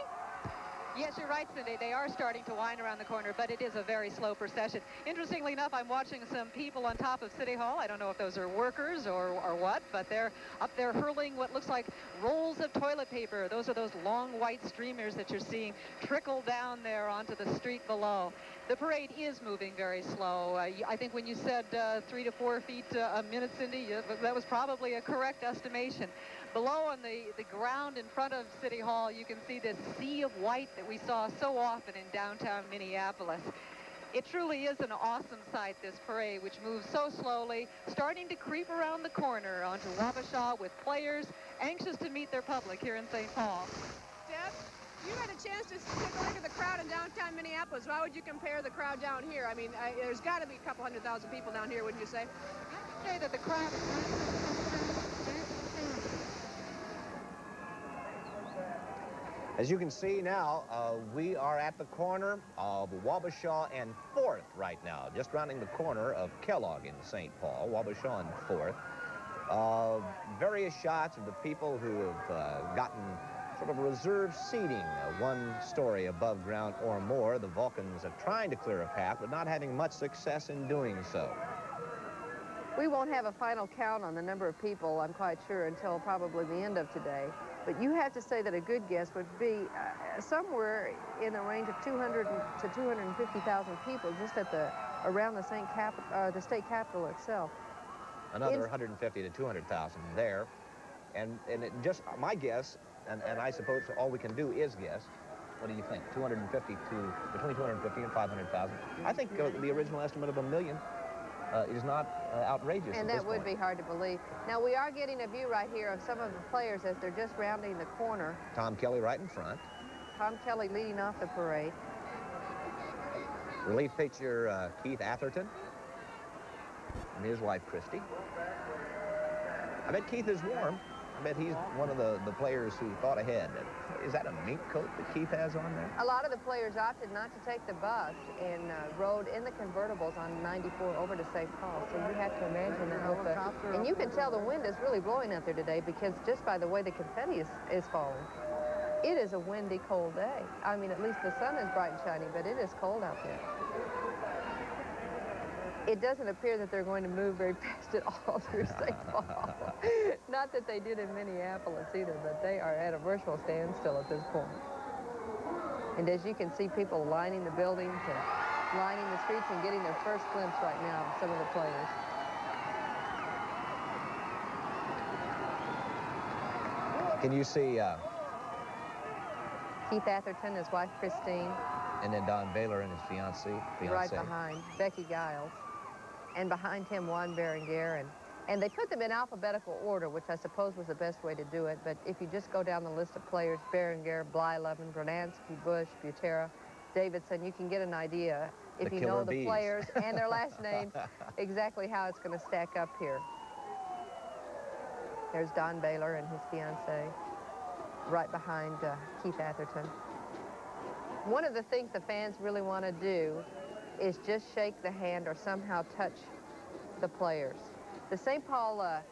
Speaker 1: Yes, you're right, Cindy. They are starting to wind around the corner, but it is a very slow procession. Interestingly enough, I'm watching some people on top of City Hall. I don't know if those are workers or what, but they're up there hurling what looks like rolls of toilet paper. Those are those long white streamers that you're seeing trickle down there onto the street below. The parade is moving very slow. I think when you said 3 to 4 feet a minute, Cindy, that was probably a correct estimation. Below on the ground in front of City Hall, you can see this sea of white that we saw so often in downtown Minneapolis. It truly is an awesome sight, this parade, which moves so slowly, starting to creep around the corner onto Wabasha with players anxious to meet their public here in St. Paul.
Speaker 11: Deb, you had a chance to take a look at the crowd in downtown Minneapolis. How would you compare the crowd down here? I mean, there's got to be a couple 100,000 people down here, wouldn't you say?
Speaker 1: I'd say that the crowd...
Speaker 2: As you can see now, we are at the corner of Wabasha and 4th right now, just rounding the corner of Kellogg in St. Paul, Wabasha and 4th. Various shots of the people who have gotten sort of reserved seating, one story above ground or more. The Vulcans are trying to clear a path, but not having much success in doing so.
Speaker 6: We won't have a final count on the number of people, I'm quite sure, until probably the end of today. But you have to say that a good guess would be somewhere in the range of 200 to 250,000 people just at around the state capitol itself.
Speaker 2: Another 150 to 200,000 there. And it just my guess, and I suppose all we can do is guess. What do you think? Between 250 and 500,000. I think the original estimate of 1 million is not outrageous.
Speaker 6: And that would be hard to believe. Now, we are getting a view right here of some of the players as they're just rounding the corner.
Speaker 2: Tom Kelly right in front.
Speaker 6: Tom Kelly leading off the parade.
Speaker 2: Relief pitcher Keith Atherton and his wife Christy. I bet Keith is warm. I bet he's one of the players who thought ahead. Is that a mink coat that Keith has on there?
Speaker 6: A lot of the players opted not to take the bus and rode in the convertibles on 94 over to St. Paul. So you have to imagine that. And you can tell the wind is really blowing out there today because just by the way the confetti is falling. It is a windy, cold day. I mean, at least the sun is bright and shiny, but it is cold out there. It doesn't appear that they're going to move very fast at all through St. Paul. Not that they did in Minneapolis either, but they are at a virtual standstill at this point. And as you can see, people lining the buildings and lining the streets and getting their first glimpse right now of some of the players.
Speaker 2: Can you see
Speaker 6: Keith Atherton, his wife Christine.
Speaker 2: And then Don Baylor and his fiancée.
Speaker 6: Right behind Becky Giles. And behind him, Juan Berenguer. And they put them in alphabetical order, which I suppose was the best way to do it. But if you just go down the list of players, Berenguer, Blyleven, Bernansky, Bush, Butera, Davidson, you can get an idea, if you know the players and their last names, exactly how it's going to stack up here. There's Don Baylor and his fiancée, right behind Keith Atherton. One of the things the fans really want to do is just shake the hand or somehow touch the players. The St. Paul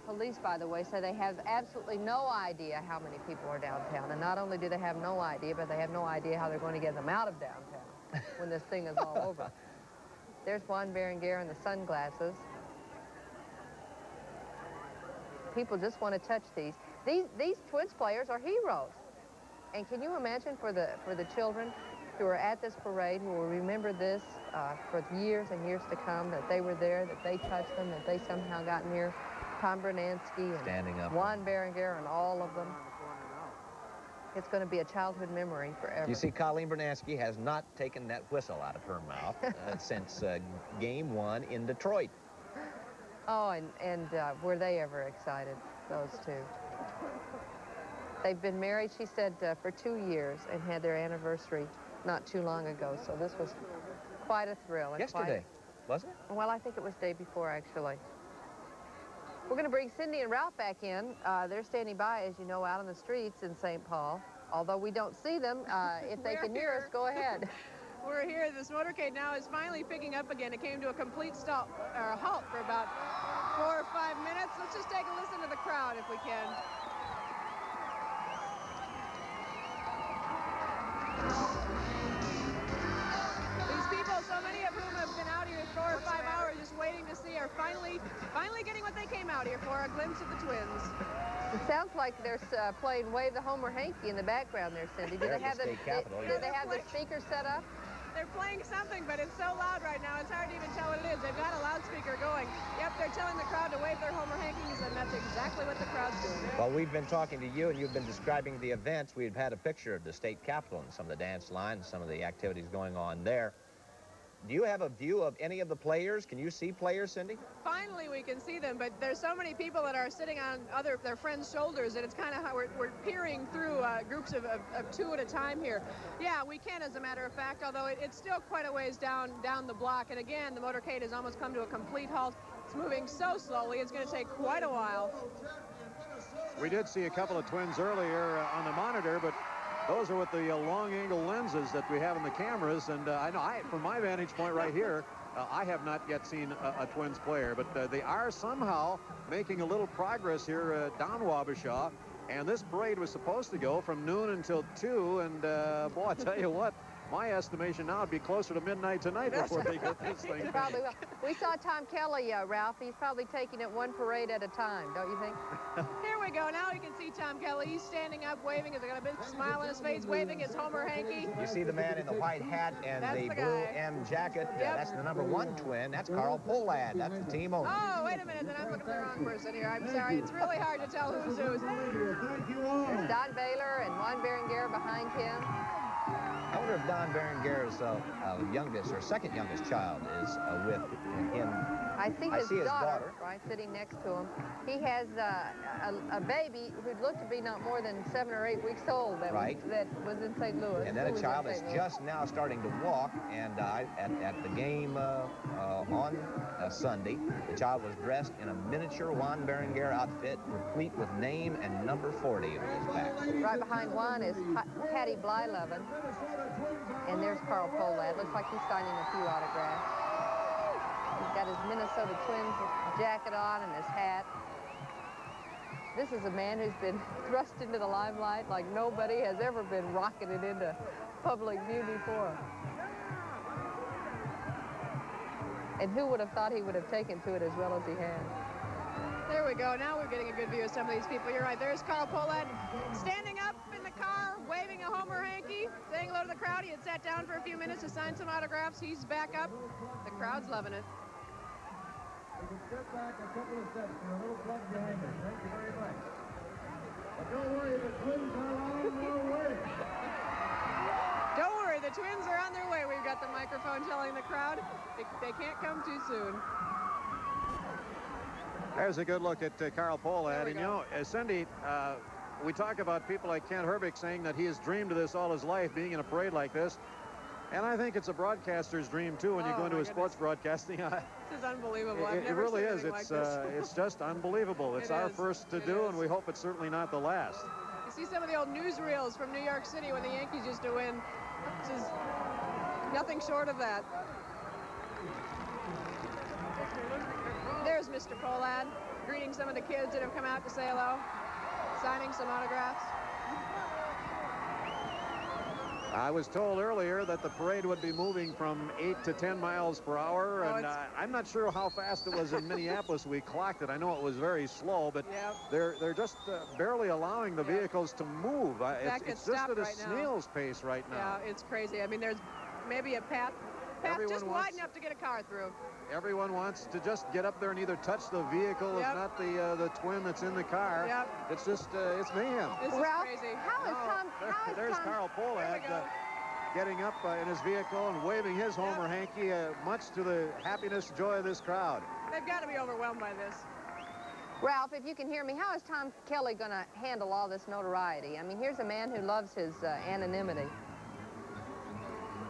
Speaker 6: police, by the way, say they have absolutely no idea how many people are downtown. And not only do they have no idea, but they have no idea how they're going to get them out of downtown when this thing is all over. There's Juan Berenguer in the sunglasses. People just want to touch these. These Twins players are heroes. And can you imagine for the children who are at this parade, who will remember this for years and years to come, that they were there, that they touched them, that they somehow got near Tom Bernansky and Juan Berenguer and all of them. It's going to be a childhood memory forever.
Speaker 2: You see, Colleen Bernansky has not taken that whistle out of her mouth since Game 1 in Detroit.
Speaker 6: Oh, and were they ever excited, those two? They've been married, she said, for 2 years and had their anniversary not too long ago. So this was quite a thrill. And
Speaker 2: yesterday, was it?
Speaker 6: Well, I think it was day before, actually. We're going to bring Cindy and Ralph back in. They're standing by, as you know, out on the streets in St. Paul. Although we don't see them, if they can hear us, go ahead.
Speaker 11: We're here. This motorcade now is finally picking up again. It came to a complete stop, or halt for about 4 or 5 minutes. Let's just take a listen to the crowd if we can. what they came out here for, a glimpse of the Twins.
Speaker 6: It sounds like they're playing Wave the Homer Hanky in the background there, Cindy. Do they have the speaker set up?
Speaker 11: They're playing something, but it's so loud right now, it's hard to even tell what it is. They've got a loudspeaker going. Yep, they're telling the crowd to wave their Homer Hankies, and that's exactly what the crowd's doing.
Speaker 2: Well, we've been talking to you, and you've been describing the events. We've had a picture of the state capitol and some of the dance lines, some of the activities going on there. Do you have a view of any of the players? Can you see players, Cindy?
Speaker 11: Finally, we can see them, but there's so many people that are sitting on their friends' shoulders that it's kind of how we're peering through groups of two at a time here. Yeah, we can, as a matter of fact, although it's still quite a ways down the block. And again, the motorcade has almost come to a complete halt. It's moving so slowly, it's going to take quite a while.
Speaker 10: We did see a couple of Twins earlier on the monitor, but those are with the long-angle lenses that we have in the cameras, and I know from my vantage point right here, I have not yet seen a Twins player, but they are somehow making a little progress here down Wabasha, and this parade was supposed to go from noon until 2, and boy, I tell you what, my estimation now would be closer to midnight tonight before they get this thing.
Speaker 6: Probably will. We saw Tom Kelly, Ralph. He's probably taking it one parade at a time, don't you think?
Speaker 11: Here we go. Now you can see Tom Kelly. He's standing up, waving. He's got a big smile on his face, waving his Homer Hanky.
Speaker 2: You see the man in the white hat and the blue M jacket.
Speaker 11: Yep.
Speaker 2: That's the #1 twin. That's Carl Pohlad. That's the team owner.
Speaker 11: Oh, wait a minute. Then I'm looking at the wrong person here. I'm sorry. It's really hard to tell who's who.
Speaker 6: There's Don Baylor and Juan Berenguer behind him.
Speaker 2: I wonder if Don Berenguer's youngest or second youngest child is with him.
Speaker 6: I think
Speaker 2: I see his daughter.
Speaker 6: Right, sitting next to him. He has a baby who looked to be not more than 7 or 8 weeks old that was in St. Louis.
Speaker 2: And then a child is just now starting to walk, and at the game on Sunday, the child was dressed in a miniature Juan Berenguer outfit, complete with name and number 40 on his back.
Speaker 6: Right behind Juan is Patty Blyleven. And there's Carl Pohlad. Looks like he's signing a few autographs. He's got his Minnesota Twins jacket on and his hat. This is a man who's been thrust into the limelight like nobody has ever been rocketed into public view before. And who would have thought he would have taken to it as well as he has?
Speaker 11: There we go. Now we're getting a good view of some of these people. You're right. There's Carl Pohlad standing up in the car, waving a Homer Hanky, saying hello to the crowd. He had sat down for a few minutes to sign some autographs. He's back up. The crowd's loving it.
Speaker 3: We can step back a couple of steps for a little plug behind us. Thank you very much. But don't worry, the Twins are on their way.
Speaker 11: Don't worry, the Twins are on their way. We've got the microphone telling the crowd they can't come too soon.
Speaker 10: There's a good look at Carl Pohlad. And, you know, Cindy, we talk about people like Kent Herbeck saying that he has dreamed of this all his life, being in a parade like this. And I think it's a broadcaster's dream, too, when you go into a sports broadcasting.
Speaker 11: This is unbelievable.
Speaker 10: It really is. It's just unbelievable. It's our first to do, and we hope it's certainly not the last.
Speaker 11: You see some of the old newsreels from New York City when the Yankees used to win. This is nothing short of that. There's Mr. Pohlad greeting some of the kids that have come out to say hello, signing some autographs.
Speaker 10: I was told earlier that the parade would be moving from 8 to 10 miles per hour, and I'm not sure how fast it was in Minneapolis. We clocked it. I know it was very slow, but they're just barely allowing the vehicles to move. It's just at a snail's pace right now.
Speaker 11: Yeah, it's crazy. I mean, there's maybe a path just wide enough to get a car through.
Speaker 10: Everyone wants to just get up there and either touch the vehicle, if not the twin that's in the car. It's just, it's mayhem.
Speaker 11: This is crazy.
Speaker 10: There's Carl Pohlad getting up in his vehicle and waving his Homer Hanky, much to the happiness, joy of this crowd.
Speaker 11: They've got to be overwhelmed by this.
Speaker 6: Ralph, if you can hear me, how is Tom Kelly going to handle all this notoriety? I mean, here's a man who loves his anonymity.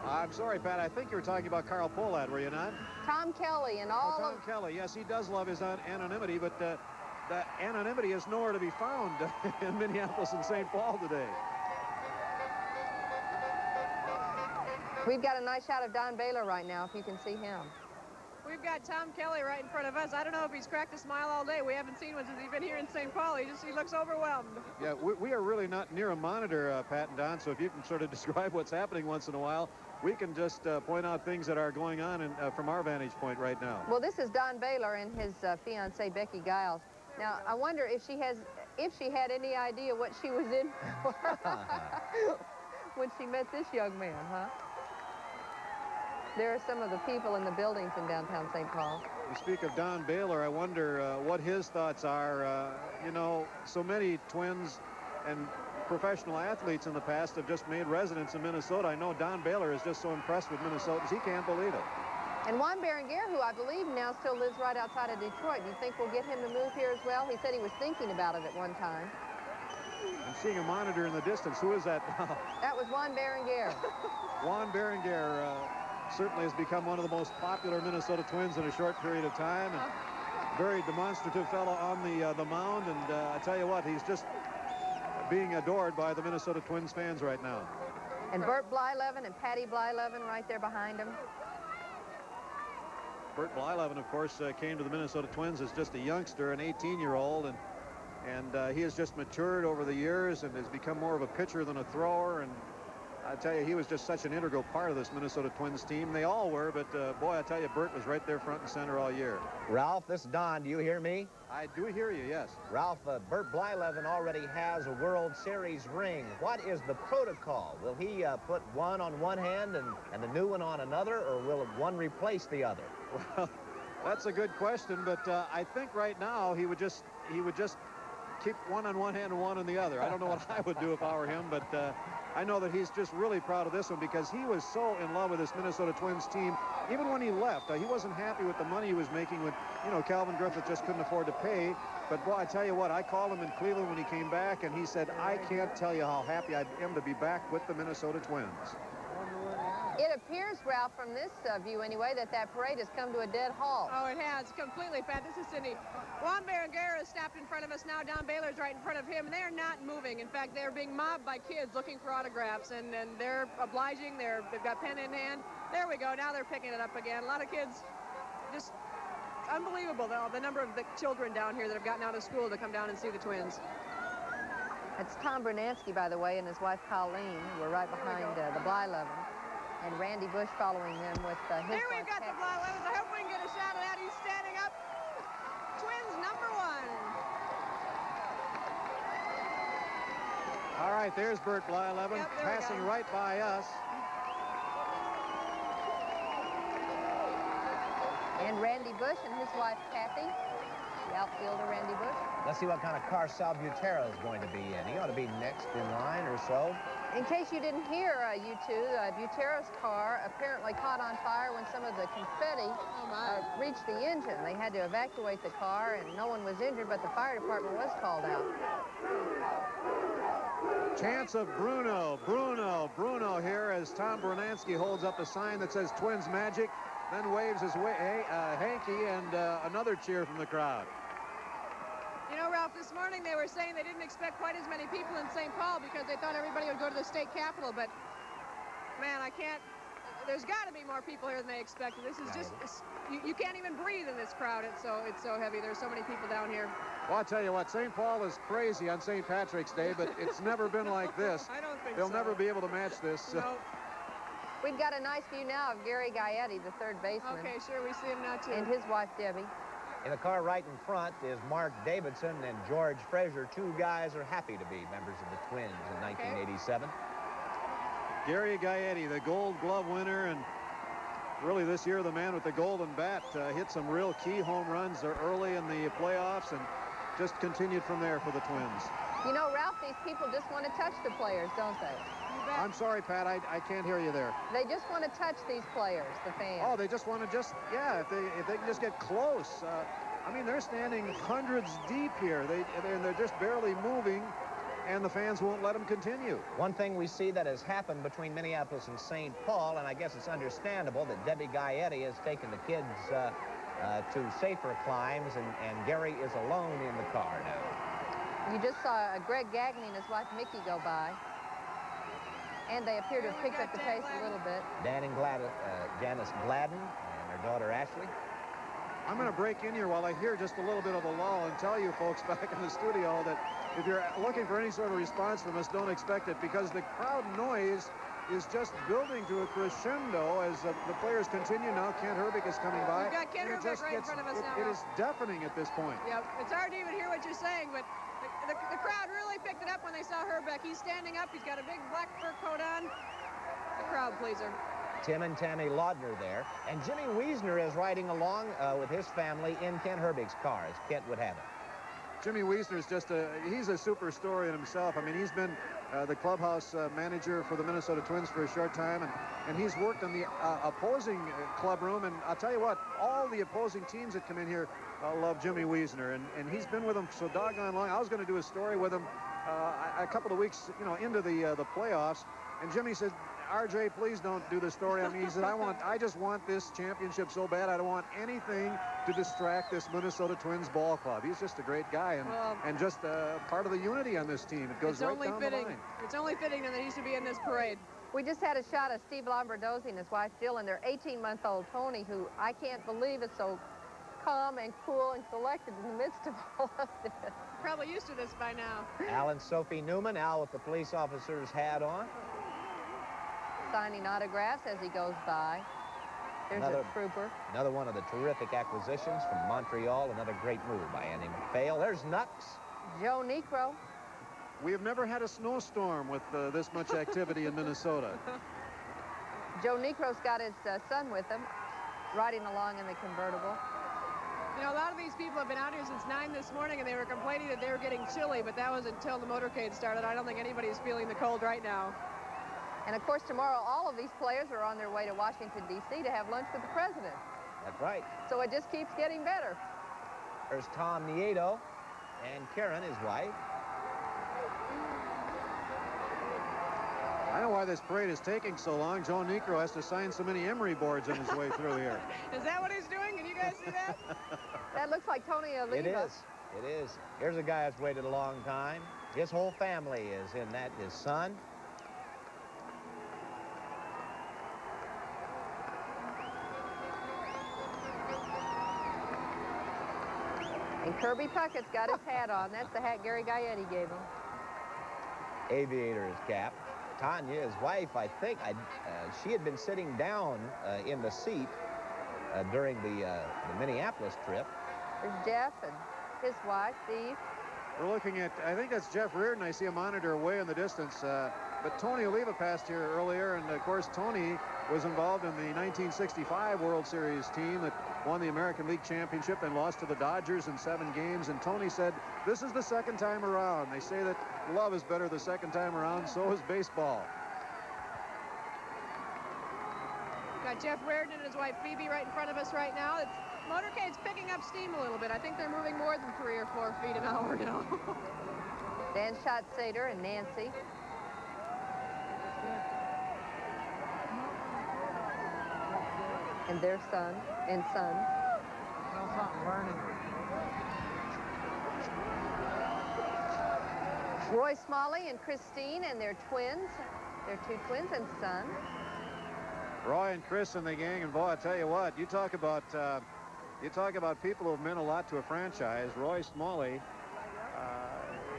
Speaker 10: I'm sorry, Pat. I think you were talking about Carl Pohlad, were you not?
Speaker 6: Tom Kelly and all
Speaker 10: Tom Kelly, yes, he does love his anonymity, but the anonymity is nowhere to be found in Minneapolis and St. Paul today.
Speaker 6: We've got a nice shot of Don Baylor right now, if you can see him.
Speaker 11: We've got Tom Kelly right in front of us. I don't know if he's cracked a smile all day. We haven't seen one since he's been here in St. Paul. He looks overwhelmed.
Speaker 10: Yeah, we are really not near a monitor, Pat and Don, so if you can sort of describe what's happening once in a while, we can just point out things that are going on from our vantage point right now.
Speaker 6: Well, this is Don Baylor and his fiancée, Becky Giles. Now, I wonder if she had any idea what she was in for when she met this young man, huh? There are some of the people in the buildings in downtown St. Paul.
Speaker 10: You speak of Don Baylor, I wonder what his thoughts are. You know, so many Twins and professional athletes in the past have just made residence in Minnesota. I know Don Baylor is just so impressed with Minnesotans, he can't believe it.
Speaker 6: And Juan Berenguer, who I believe now still lives right outside of Detroit, do you think we'll get him to move here as well? He said he was thinking about it at one time.
Speaker 10: I'm seeing a monitor in the distance. Who is that now?
Speaker 6: That was Juan Berenguer.
Speaker 10: Juan Berenguer certainly has become one of the most popular Minnesota Twins in a short period of time. And very demonstrative fellow on the mound. And I tell you what, he's just being adored by the Minnesota Twins fans right now.
Speaker 6: And Bert Blyleven and Patty Blyleven right there behind him.
Speaker 10: Bert Blyleven, of course, came to the Minnesota Twins as just a youngster, an 18-year-old, and he has just matured over the years and has become more of a pitcher than a thrower. And I tell you, he was just such an integral part of this Minnesota Twins team. They all were, but boy, I tell you, Bert was right there front and center all year.
Speaker 2: Ralph, this is Don. Do you hear me?
Speaker 10: I do hear you, yes.
Speaker 2: Ralph, Bert Blyleven already has a World Series ring. What is the protocol? Will he put one on one hand and the new one on another, or will one replace the other?
Speaker 10: Well, that's a good question, but I think right now he would just keep one on one hand and one on the other. I don't know what I would do if I were him, but I know that he's just really proud of this one because he was so in love with this Minnesota Twins team. Even when he left, he wasn't happy with the money he was making when, you know, Calvin Griffith just couldn't afford to pay. But, boy, I tell you what, I called him in Cleveland when he came back, and he said, I can't tell you how happy I am to be back with the Minnesota Twins.
Speaker 6: It appears, Ralph, from this view anyway, that parade has come to a dead halt.
Speaker 11: Oh, it has completely, Pat. This is Cindy. Juan Berenguer is snapped in front of us now. Don Baylor's right in front of him. They're not moving. In fact, they're being mobbed by kids looking for autographs, and they're obliging. They've got pen in hand. There we go. Now they're picking it up again. A lot of kids, just unbelievable, though, the number of the children down here that have gotten out of school to come down and see the Twins.
Speaker 6: That's Tom Bernansky, by the way, and his wife Colleen, who are right behind the Blyleven. And Randy Bush following them with his
Speaker 11: There we've got the Blylevens. I hope we can get a shot of that. He's standing up. Twins number one.
Speaker 10: All right, there's Bert Blyleven passing right by us.
Speaker 6: And Randy Bush and his wife Kathy, the outfielder Randy Bush.
Speaker 2: Let's see what kind of car Sal Butera is going to be in. He ought to be next in line or so.
Speaker 6: In case you didn't hear, you two, Butera's car apparently caught on fire when some of the confetti reached the engine. They had to evacuate the car, and no one was injured, but the fire department was called out.
Speaker 10: Chance of Bruno here as Tom Bernansky holds up a sign that says Twins Magic, then waves his way, hanky, and another cheer from the crowd.
Speaker 11: You know, Ralph, this morning they were saying they didn't expect quite as many people in St. Paul because they thought everybody would go to the state capitol, but man, there's got to be more people here than they expected. This is just, you can't even breathe in this crowd. It's so heavy. There's so many people down here.
Speaker 10: Well, I'll tell you what, St. Paul is crazy on St. Patrick's Day, but it's never been like this.
Speaker 11: I don't think
Speaker 10: They'll
Speaker 11: so.
Speaker 10: never be able to match this.
Speaker 11: No.
Speaker 6: We've got a nice view now of Gary Gaetti, the third baseman.
Speaker 11: Okay, sure, we see him now, too.
Speaker 6: And his wife, Debbie.
Speaker 2: In the car right in front is Mark Davidson and George Frazier. Two guys are happy to be members of the Twins in 1987.
Speaker 10: Gary Gaetti, the Gold Glove winner, and really this year the man with the golden bat, hit some real key home runs early in the playoffs and just continued from there for the Twins.
Speaker 6: You know, Ralph, these people just want to touch the players, don't they?
Speaker 10: I'm sorry, Pat, I can't hear you there.
Speaker 6: They just want to touch these players, the fans.
Speaker 10: Oh, they just want to if they can just get close. I mean, they're standing hundreds deep here. They're just barely moving, and the fans won't let them continue.
Speaker 2: One thing we see that has happened between Minneapolis and St. Paul, and I guess it's understandable that Debbie Gaetti has taken the kids to safer climbs, and Gary is alone in the car now.
Speaker 6: You just saw Greg Gagne and his wife Mickey go by. And they appear to have picked up the pace a little bit.
Speaker 2: Dan and Janice Gladden and their daughter Ashley.
Speaker 13: I'm going to break in here while I hear just a little bit of a lull and tell you folks back in the studio that if you're looking for any sort of response from us, don't expect it, because the crowd noise is just building to a crescendo as the players continue. Now Kent Herbig is coming by.
Speaker 11: We've got Kent Herbig right in front of us now.
Speaker 13: It is deafening at this point.
Speaker 11: Yep, it's hard to even hear what you're saying, but the crowd really picked it up when they saw Herbig. He's standing up. He's got a big black fur coat on. A crowd pleaser.
Speaker 2: Tim and Tammy Laudner there. And Jimmy Wiesner is riding along with his family in Kent Herbig's car, as Kent would have it.
Speaker 13: Jimmy Wiesner is just he's a super story in himself. I mean, he's been the clubhouse manager for the Minnesota Twins for a short time, and he's worked in the opposing club room. And I'll tell you what, all the opposing teams that come in here love Jimmy Wiesner, and he's been with them so doggone long. I was going to do a story with him a couple of weeks, into the playoffs, and Jimmy said, RJ, please don't do the story. I mean, he said, I just want this championship so bad. I don't want anything to distract this Minnesota Twins ball club. He's just a great guy and just part of the unity on this team. It goes right down the line.
Speaker 11: It's only fitting that he should be in this parade.
Speaker 6: We just had a shot of Steve Lombardozzi and his wife Jill and their 18-month-old Tony, who I can't believe is so calm and cool and collected in the midst of all of this.
Speaker 11: Probably used to this by now.
Speaker 2: Al and Sophie Newman, Al with the police officer's hat on.
Speaker 6: Signing autographs as he goes by. There's a trooper.
Speaker 2: Another one of the terrific acquisitions from Montreal. Another great move by Andy MacPhail. There's Nux.
Speaker 6: Joe Niekro.
Speaker 13: We have never had a snowstorm with this much activity in Minnesota.
Speaker 6: Joe Niekro's got his son with him, riding along in the convertible.
Speaker 11: You know, a lot of these people have been out here since 9 this morning, and they were complaining that they were getting chilly, but that was until the motorcade started. I don't think anybody's feeling the cold right now.
Speaker 6: And, of course, tomorrow all of these players are on their way to Washington, D.C. to have lunch with the president.
Speaker 2: That's right.
Speaker 6: So it just keeps getting better.
Speaker 2: There's Tom Nieto and Karen, his wife.
Speaker 13: I know why this parade is taking so long. Joe Niekro has to sign so many emery boards on his way through here.
Speaker 11: Is that what he's doing? Can you guys see that?
Speaker 6: That looks like Tony Oliva.
Speaker 2: It is. It is. Here's a guy that's waited a long time. His whole family is in that. His son.
Speaker 6: And Kirby Puckett's got his hat on. That's the hat Gary Gaetti gave him.
Speaker 2: Aviator's cap. Tanya, his wife, I think, she had been sitting down in the seat during the Minneapolis trip.
Speaker 6: There's Jeff and his wife, Steve.
Speaker 13: We're looking at, I think that's Jeff Reardon. I see a monitor way in the distance. But Tony Oliva passed here earlier, and of course Tony was involved in the 1965 World Series team that won the American League Championship and lost to the Dodgers in 7 games. And Tony said, this is the second time around. They say that love is better the second time around, so is baseball.
Speaker 11: Got Jeff Reardon and his wife Phoebe right in front of us right now. The motorcade's picking up steam a little bit. I think they're moving more than 3 or 4 feet an hour now.
Speaker 6: Dan Schatz-Sater and Nancy. And their son and son. Roy Smalley and Christine and their twins. Their 2 twins and son.
Speaker 13: Roy and Chris and the gang, and boy, I tell you what, you talk about people who have meant a lot to a franchise. Roy Smalley,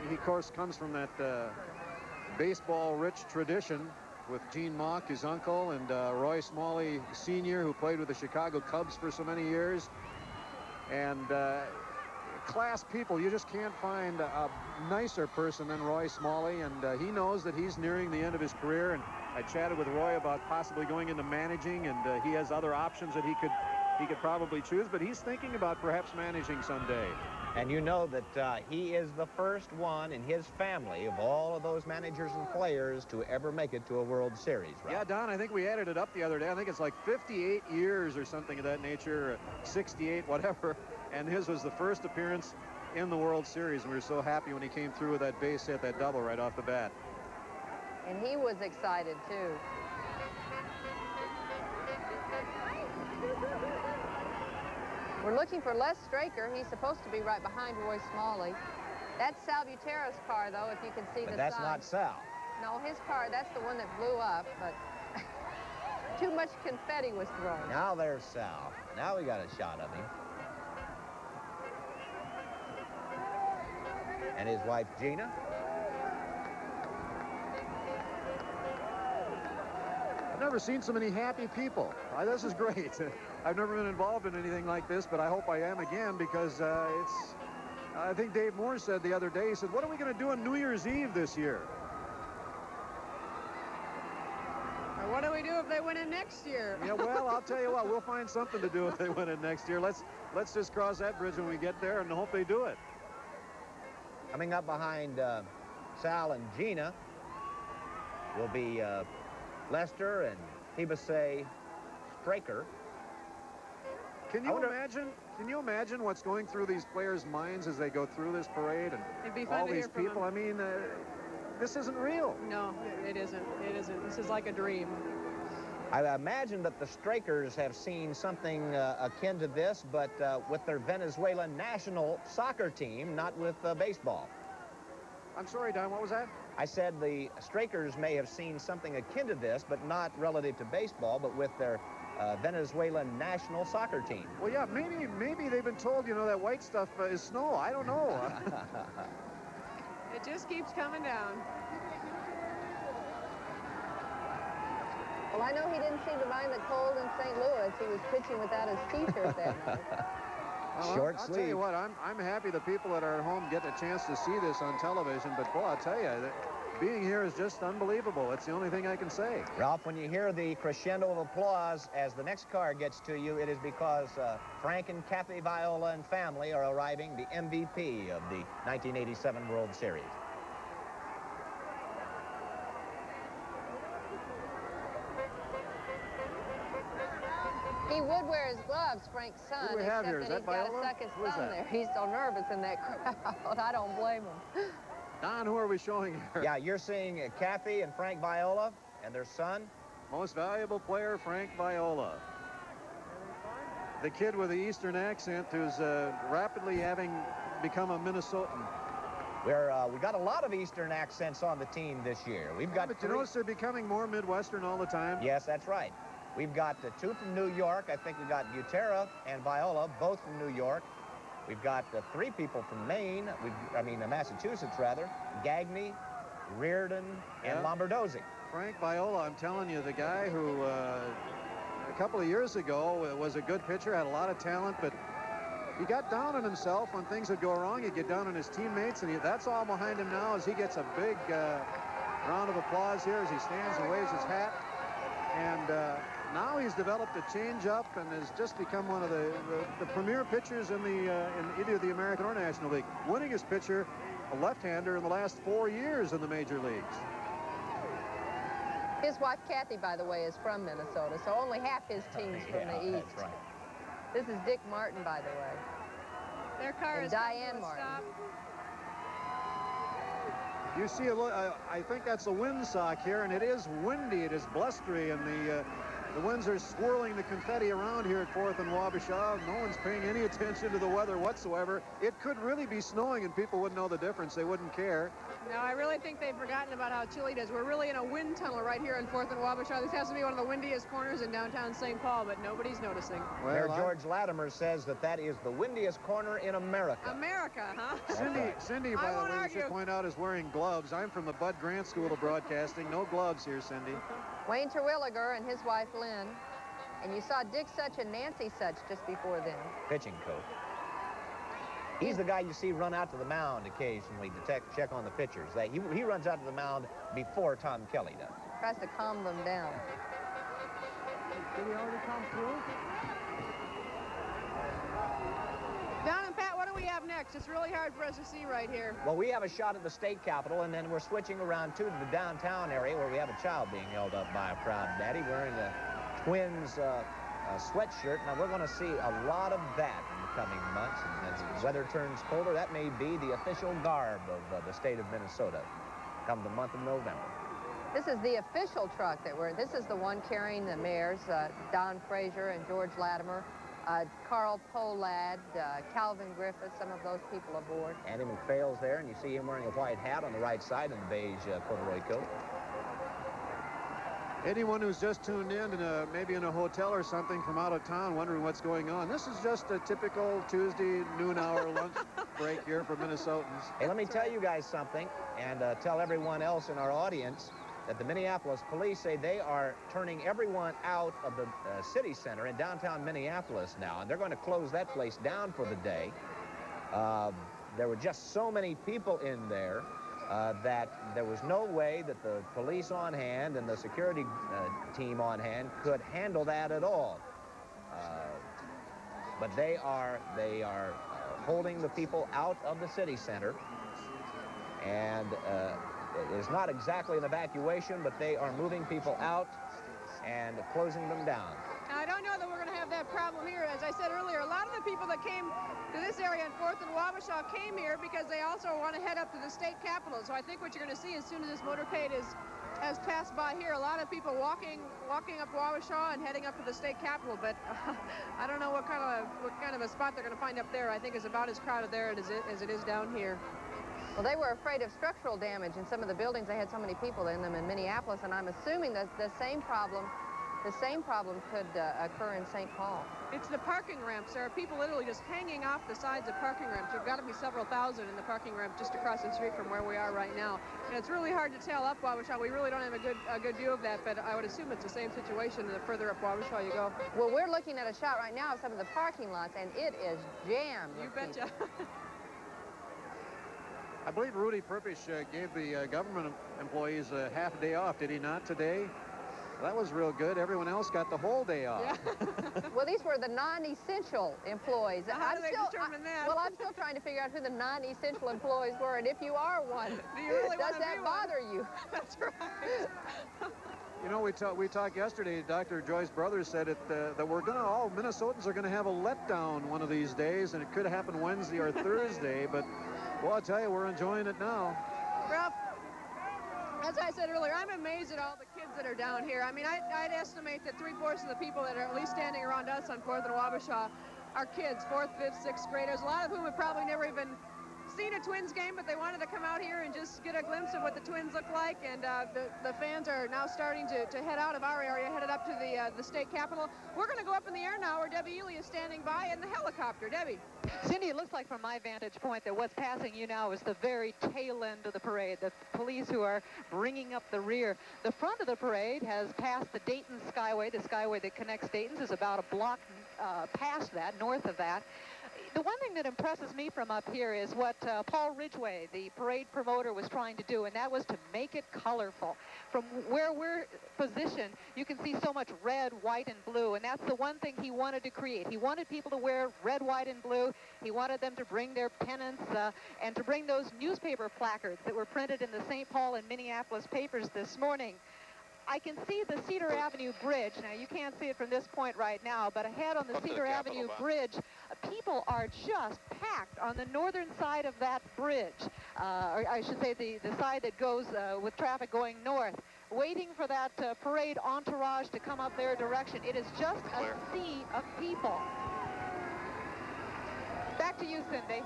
Speaker 13: he of course comes from that baseball-rich tradition with Gene Mauch, his uncle, and Roy Smalley Sr., who played with the Chicago Cubs for so many years. And class people, you just can't find a nicer person than Roy Smalley, and he knows that he's nearing the end of his career. And I chatted with Roy about possibly going into managing, and he has other options that he could probably choose, but he's thinking about perhaps managing someday.
Speaker 2: And you know that he is the first one in his family of all of those managers and players to ever make it to a World Series, right?
Speaker 13: Yeah, Don, I think we added it up the other day. I think it's like 58 years or something of that nature, 68, whatever. And his was the first appearance in the World Series. And we were so happy when he came through with that base hit, that double right off the bat.
Speaker 6: And he was excited, too. We're looking for Les Straker. He's supposed to be right behind Roy Smalley. That's Sal Butera's car, though, if you can see the sign.
Speaker 2: But that's not Sal.
Speaker 6: No, his car, that's the one that blew up, but too much confetti was thrown.
Speaker 2: Now there's Sal. Now we got a shot of him. and his wife, Gina.
Speaker 25: I've never seen so many happy people. This is great. I've never been involved in anything like this, but I hope I am again because I think Dave Moore said the other day, he said, what are we going to do on New Year's Eve this year?
Speaker 11: Or what do we do if they win it next year?
Speaker 25: Yeah, well, I'll tell you what, we'll find something to do if they win it next year. Let's just cross that bridge when we get there and hope they do it.
Speaker 2: Coming up behind Sal and Gina will be Lester and Hibase Straker.
Speaker 25: Can you imagine what's going through these players' minds as they go through this parade and
Speaker 11: It'd be fun
Speaker 25: all
Speaker 11: to
Speaker 25: these
Speaker 11: hear from
Speaker 25: people?
Speaker 11: them.
Speaker 25: I mean, this isn't real.
Speaker 11: No, it isn't. It isn't. This is like a dream.
Speaker 2: I imagine that the Strakers have seen something akin to this, but with their Venezuelan national soccer team, not with baseball.
Speaker 25: I'm sorry, Don, what was that?
Speaker 2: I said the Strakers may have seen something akin to this, but not relative to baseball, but with their Venezuelan national soccer team.
Speaker 25: Well, yeah, maybe they've been told, you know, that white stuff is snow. I don't know.
Speaker 11: It just keeps coming down.
Speaker 6: Well, I know he didn't seem to mind the cold in St. Louis. He was pitching without his T-shirt that night.
Speaker 25: Well, I'll tell you what, I'm happy the people that are at home get a chance to see this on television, but boy, I'll tell you, being here is just unbelievable. It's the only thing I can say.
Speaker 2: Ralph, when you hear the crescendo of applause as the next car gets to you, it is because Frank and Kathy Viola and family are arriving, the MVP of the 1987 World Series.
Speaker 6: He would wear his gloves, Frank's son,
Speaker 25: Who do we have here? Is
Speaker 6: except
Speaker 25: that
Speaker 6: that he's got
Speaker 25: Viola?
Speaker 6: to suck his
Speaker 25: Who is
Speaker 6: thumb
Speaker 25: that?
Speaker 6: there. He's so nervous in that crowd. I don't blame him.
Speaker 25: Don, who are we showing here?
Speaker 2: Yeah, you're seeing Kathy and Frank Viola and their son.
Speaker 25: Most valuable player, Frank Viola. The kid with the Eastern accent who's rapidly having become a Minnesotan.
Speaker 2: We got a lot of Eastern accents on the team this year. We've got
Speaker 25: But you notice they're becoming more Midwestern all the time?
Speaker 2: Yes, that's right. We've got two from New York. I think we've got Butera and Viola, both from New York. We've got three people from Maine. Massachusetts, rather. Gagney, Reardon, and Lombardozzi.
Speaker 25: Frank Viola, I'm telling you, the guy who a couple of years ago was a good pitcher, had a lot of talent, but he got down on himself when things would go wrong. He'd get down on his teammates, and that's all behind him now as he gets a big round of applause here as he stands and waves his hat. And now he's developed a changeup and has just become one of the premier pitchers in either the American or National League. Winningest pitcher, a left-hander in the last 4 years in the major leagues.
Speaker 6: His wife, Kathy, by the way, is from Minnesota, so only half his team's from the East.
Speaker 2: That's right.
Speaker 6: This is Dick Martin, by the way.
Speaker 11: Their car
Speaker 6: And
Speaker 11: is
Speaker 6: Diane Martin.
Speaker 11: stop.
Speaker 25: You see, I think that's a windsock here, and it is windy. It is blustery, and the winds are swirling the confetti around here at 4th and Wabasha. No one's paying any attention to the weather whatsoever. It could really be snowing, and people wouldn't know the difference. They wouldn't care.
Speaker 11: No, I really think they've forgotten about how chilly it is. We're really in a wind tunnel right here in 4th and Wabasha. This has to be one of the windiest corners in downtown St. Paul, but nobody's noticing.
Speaker 2: Mayor George Latimer says that is the windiest corner in America.
Speaker 11: America, huh?
Speaker 25: Cindy, by the way, we should point out, is wearing gloves. I'm from the Bud Grant School of Broadcasting. No gloves here, Cindy.
Speaker 6: Wayne Terwilliger and his wife, Lynn. And you saw Dick Such and Nancy Such just before then.
Speaker 2: Pitching coach. He's the guy you see run out to the mound occasionally to check on the pitchers. He runs out to the mound before Tom Kelly does.
Speaker 6: Tries to calm them down.
Speaker 13: Did he already come through?
Speaker 11: Don and Pat, what do we have next? It's really hard for us to see right here.
Speaker 2: Well, we have a shot at the state capitol, and then we're switching around to the downtown area where we have a child being held up by a proud daddy wearing a Twins sweatshirt. Now, we're going to see a lot of that in the coming months. And as the weather turns colder, that may be the official garb of the state of Minnesota come the month of November.
Speaker 6: This is the official truck this is the one carrying the mayors, Don Frazier and George Latimer, Carl Pohlad, Calvin Griffith, some of those people aboard.
Speaker 2: Andy McPhail's there, and you see him wearing a white hat on the right side and the beige corduroy coat.
Speaker 25: Anyone who's just tuned in, maybe in a hotel or something from out of town wondering what's going on, this is just a typical Tuesday noon hour lunch
Speaker 10: break here for Minnesotans.
Speaker 2: Hey, let me tell you guys something, and tell everyone else in our audience that the Minneapolis police say they are turning everyone out of the city center in downtown Minneapolis now, and they're going to close that place down for the day. There were just so many people in there that there was no way that the police on hand and the security team on hand could handle that at all. But they are holding the people out of the city center, and it's not exactly an evacuation, but they are moving people out and closing them down.
Speaker 11: Now, I don't know that we're going to have that problem here. As I said earlier, a lot of the people that came to this area in 4th and Wabasha came here because they also want to head up to the state capitol. So I think what you're going to see as soon as this motorcade has passed by here, a lot of people walking up Wabasha and heading up to the state capitol. But I don't know what kind of a spot they're going to find up there. I think it's about as crowded there as it is down here.
Speaker 6: Well, they were afraid of structural damage in some of the buildings. They had so many people in them in Minneapolis, and I'm assuming that the same problem could occur in St. Paul.
Speaker 11: It's the parking ramps. There are people literally just hanging off the sides of parking ramps. There've got to be several thousand in the parking ramp just across the street from where we are right now. And it's really hard to tell up Wabasha. We really don't have a good view of that, but I would assume it's the same situation the further up Wabasha you go.
Speaker 6: Well, we're looking at a shot right now of some of the parking lots, and it is jammed.
Speaker 11: You betcha.
Speaker 10: I believe Rudy Perpish gave the government employees a half day off, did he not, today? That was real good. Everyone else got the whole day off.
Speaker 6: Yeah. Well, these were the non-essential employees.
Speaker 11: How do they determine that?
Speaker 6: Well, I'm still trying to figure out who the non-essential employees were, and if you are one,
Speaker 11: do you really
Speaker 6: does that bother you?
Speaker 11: That's right.
Speaker 10: You know, we talked yesterday, Dr. Joyce Brothers said that all Minnesotans are going to have a letdown one of these days, and it could happen Wednesday or Thursday, but, well, I'll tell you, we're enjoying it now.
Speaker 11: Ralph, as I said earlier, I'm amazed at all the kids that are down here. I mean, I'd estimate that 3/4 of the people that are at least standing around us on 4th and Wabasha are kids, 4th, 5th, 6th graders, a lot of whom have probably never even seen a Twins game, but they wanted to come out here and just get a glimpse of what the Twins look like. And the fans are now starting to head out of our area, headed up to the state capitol. We're going to go up in the air now where Debbie Ely is standing by in the helicopter. Debbie.
Speaker 1: Cindy, it looks like from my vantage point that what's passing you now is the very tail end of the parade. The police who are bringing up the rear. The front of the parade has passed the Dayton Skyway. The Skyway that connects Dayton is about a block past that, north of that. The one thing that impresses me from up here is what Paul Ridgway, the parade promoter, was trying to do, and that was to make it colorful. From where we're positioned, you can see so much red, white, and blue, and that's the one thing he wanted to create. He wanted people to wear red, white, and blue. He wanted them to bring their pennants and to bring those newspaper placards that were printed in the St. Paul and Minneapolis papers this morning. I can see the Cedar Avenue Bridge. Now, you can't see it from this point right now, but ahead on the Cedar Avenue Bridge, people are just packed on the northern side of that bridge, or I should say the side that goes with traffic going north, waiting for that parade entourage to come up their direction. It is just a sea of people. Back to you, Cindy.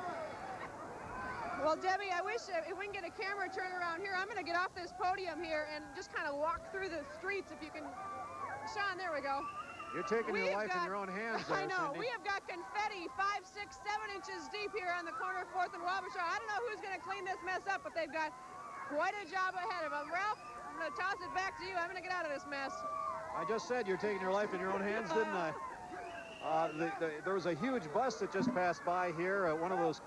Speaker 11: Well, Debbie, I wish if we can get a camera turn around here, I'm going to get off this podium here and just kind of walk through the streets if you can. Sean, there we go.
Speaker 10: You're taking your life in your own hands there,
Speaker 11: I know.
Speaker 10: Cindy.
Speaker 11: We have got confetti 5, 6, 7 inches deep here on the corner of 4th and Wabasha. I don't know who's going to clean this mess up, but they've got quite a job ahead of them. Ralph, I'm going to toss it back to you. I'm going to get out of this mess.
Speaker 10: I just said you're taking your life in your own hands, didn't I? There was a huge bus that just passed by here, one of those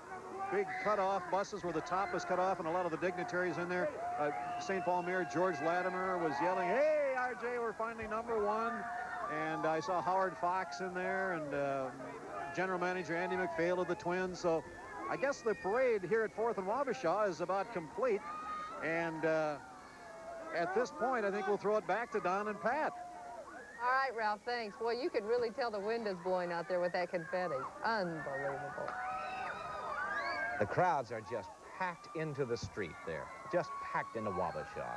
Speaker 10: big cut-off buses where the top was cut off and a lot of the dignitaries in there. St. Paul Mayor George Latimer was yelling, "Hey, RJ, we're finally #1." And I saw Howard Fox in there and General Manager Andy McPhail of the Twins. So I guess the parade here at 4th and Wabasha is about complete. And at this point, I think we'll throw it back to Don and Pat.
Speaker 6: All right, Ralph, thanks. Well, you could really tell the wind is blowing out there with that confetti. Unbelievable.
Speaker 2: The crowds are just packed into the street there, just packed into Wabasha.